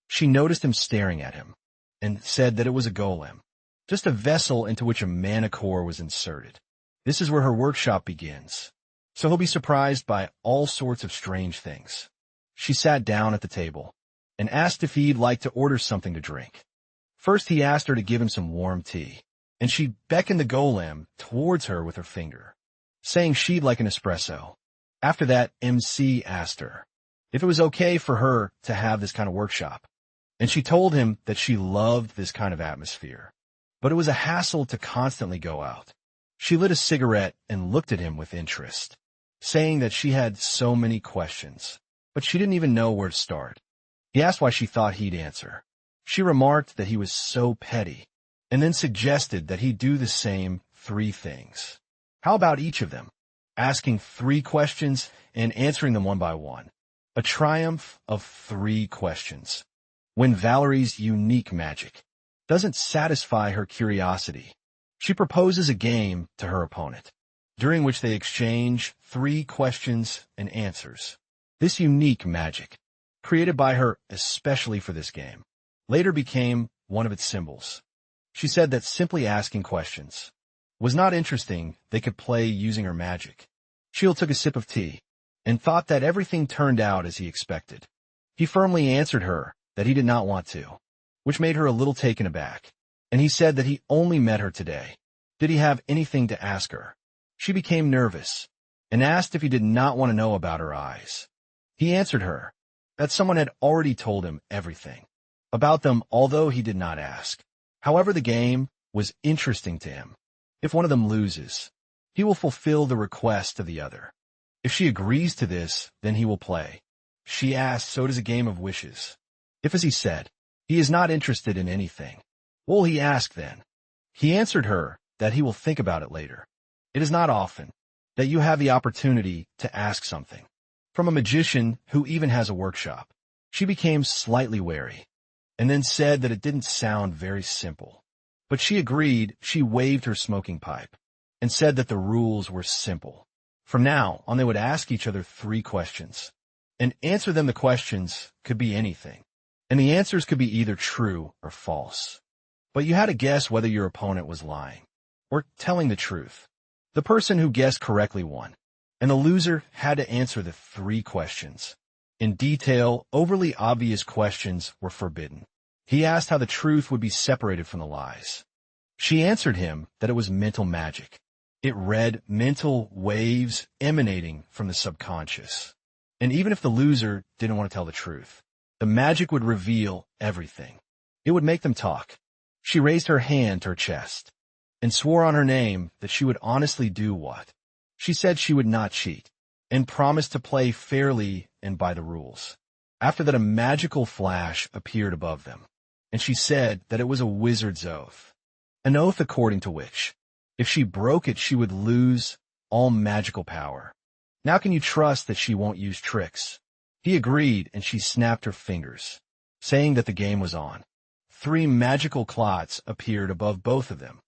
She noticed him staring at him, and said that it was a golem, just a vessel into which a mana core was inserted. This is where her workshop begins, so he'll be surprised by all sorts of strange things. She sat down at the table, and asked if he'd like to order something to drink. First he asked her to give him some warm tea, and she beckoned the golem towards her with her finger, saying she'd like an espresso. After that, MC asked her if it was okay for her to have this kind of workshop, and she told him that she loved this kind of atmosphere, but it was a hassle to constantly go out. She lit a cigarette and looked at him with interest, saying that she had so many questions, but she didn't even know where to start. He asked why she thought he'd answer. She remarked that he was so petty, and then suggested that he do the same 3 things. How about each of them? Asking 3 questions and answering them one by one. A triumph of 3 questions. When Valerie's unique magic doesn't satisfy her curiosity, she proposes a game to her opponent, during which they exchange 3 questions and answers. This unique magic, created by her especially for this game, later became one of its symbols. She said that simply asking questions was not interesting. They could play using her magic. Shield took a sip of tea and thought that everything turned out as he expected. He firmly answered her that he did not want to, which made her a little taken aback, and he said that he only met her today. Did he have anything to ask her? She became nervous and asked if he did not want to know about her eyes. He answered her that someone had already told him everything about them, although he did not ask. However, the game was interesting to him. If one of them loses, he will fulfill the request of the other. If she agrees to this, then he will play. She asked, so does a game of wishes. If, as he said, he is not interested in anything, what will he ask then? He answered her that he will think about it later. It is not often that you have the opportunity to ask something from a magician who even has a workshop. She became slightly wary, and then said that it didn't sound very simple. But she agreed. She waved her smoking pipe and said that the rules were simple. From now on, they would ask each other 3 questions and answer them. The questions could be anything, and the answers could be either true or false. But you had to guess whether your opponent was lying or telling the truth. The person who guessed correctly won, and the loser had to answer the 3 questions. In detail, overly obvious questions were forbidden. He asked how the truth would be separated from the lies. She answered him that it was mental magic. It read mental waves emanating from the subconscious. And even if the loser didn't want to tell the truth, the magic would reveal everything. It would make them talk. She raised her hand to her chest and swore on her name that she would honestly do what? She said she would not cheat and promised to play fairly and by the rules. After that, a magical flash appeared above them, and she said that it was a wizard's oath, an oath according to which, if she broke it, she would lose all magical power. Now can you trust that she won't use tricks? He agreed, and she snapped her fingers, saying that the game was on. 3 magical clots appeared above both of them.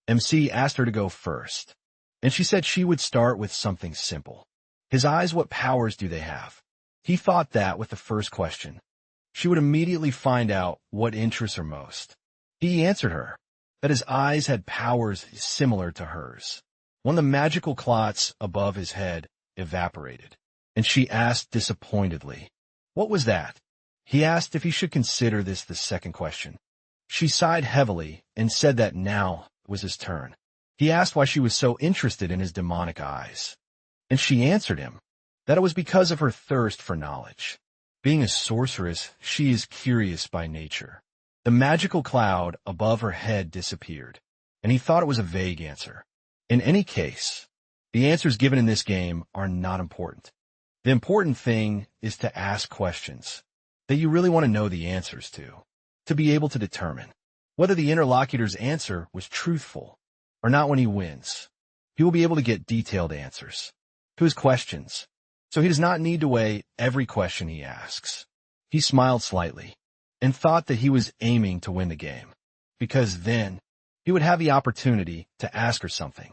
MC asked her to go first, and she said she would start with something simple. His eyes, what powers do they have? He thought that with the first question, she would immediately find out what interests her most. He answered her that his eyes had powers similar to hers. One of the magical clots above his head evaporated, and she asked disappointedly, "What was that?" He asked if he should consider this the second question. She sighed heavily and said that now was his turn. He asked why she was so interested in his demonic eyes. And she answered him that it was because of her thirst for knowledge. Being a sorceress, she is curious by nature. The magical cloud above her head disappeared, and he thought it was a vague answer. In any case, the answers given in this game are not important. The important thing is to ask questions that you really want to know the answers to be able to determine whether the interlocutor's answer was truthful or not. When he wins, he will be able to get detailed answers to his questions, so he does not need to weigh every question he asks. He smiled slightly and thought that he was aiming to win the game, because then he would have the opportunity to ask her something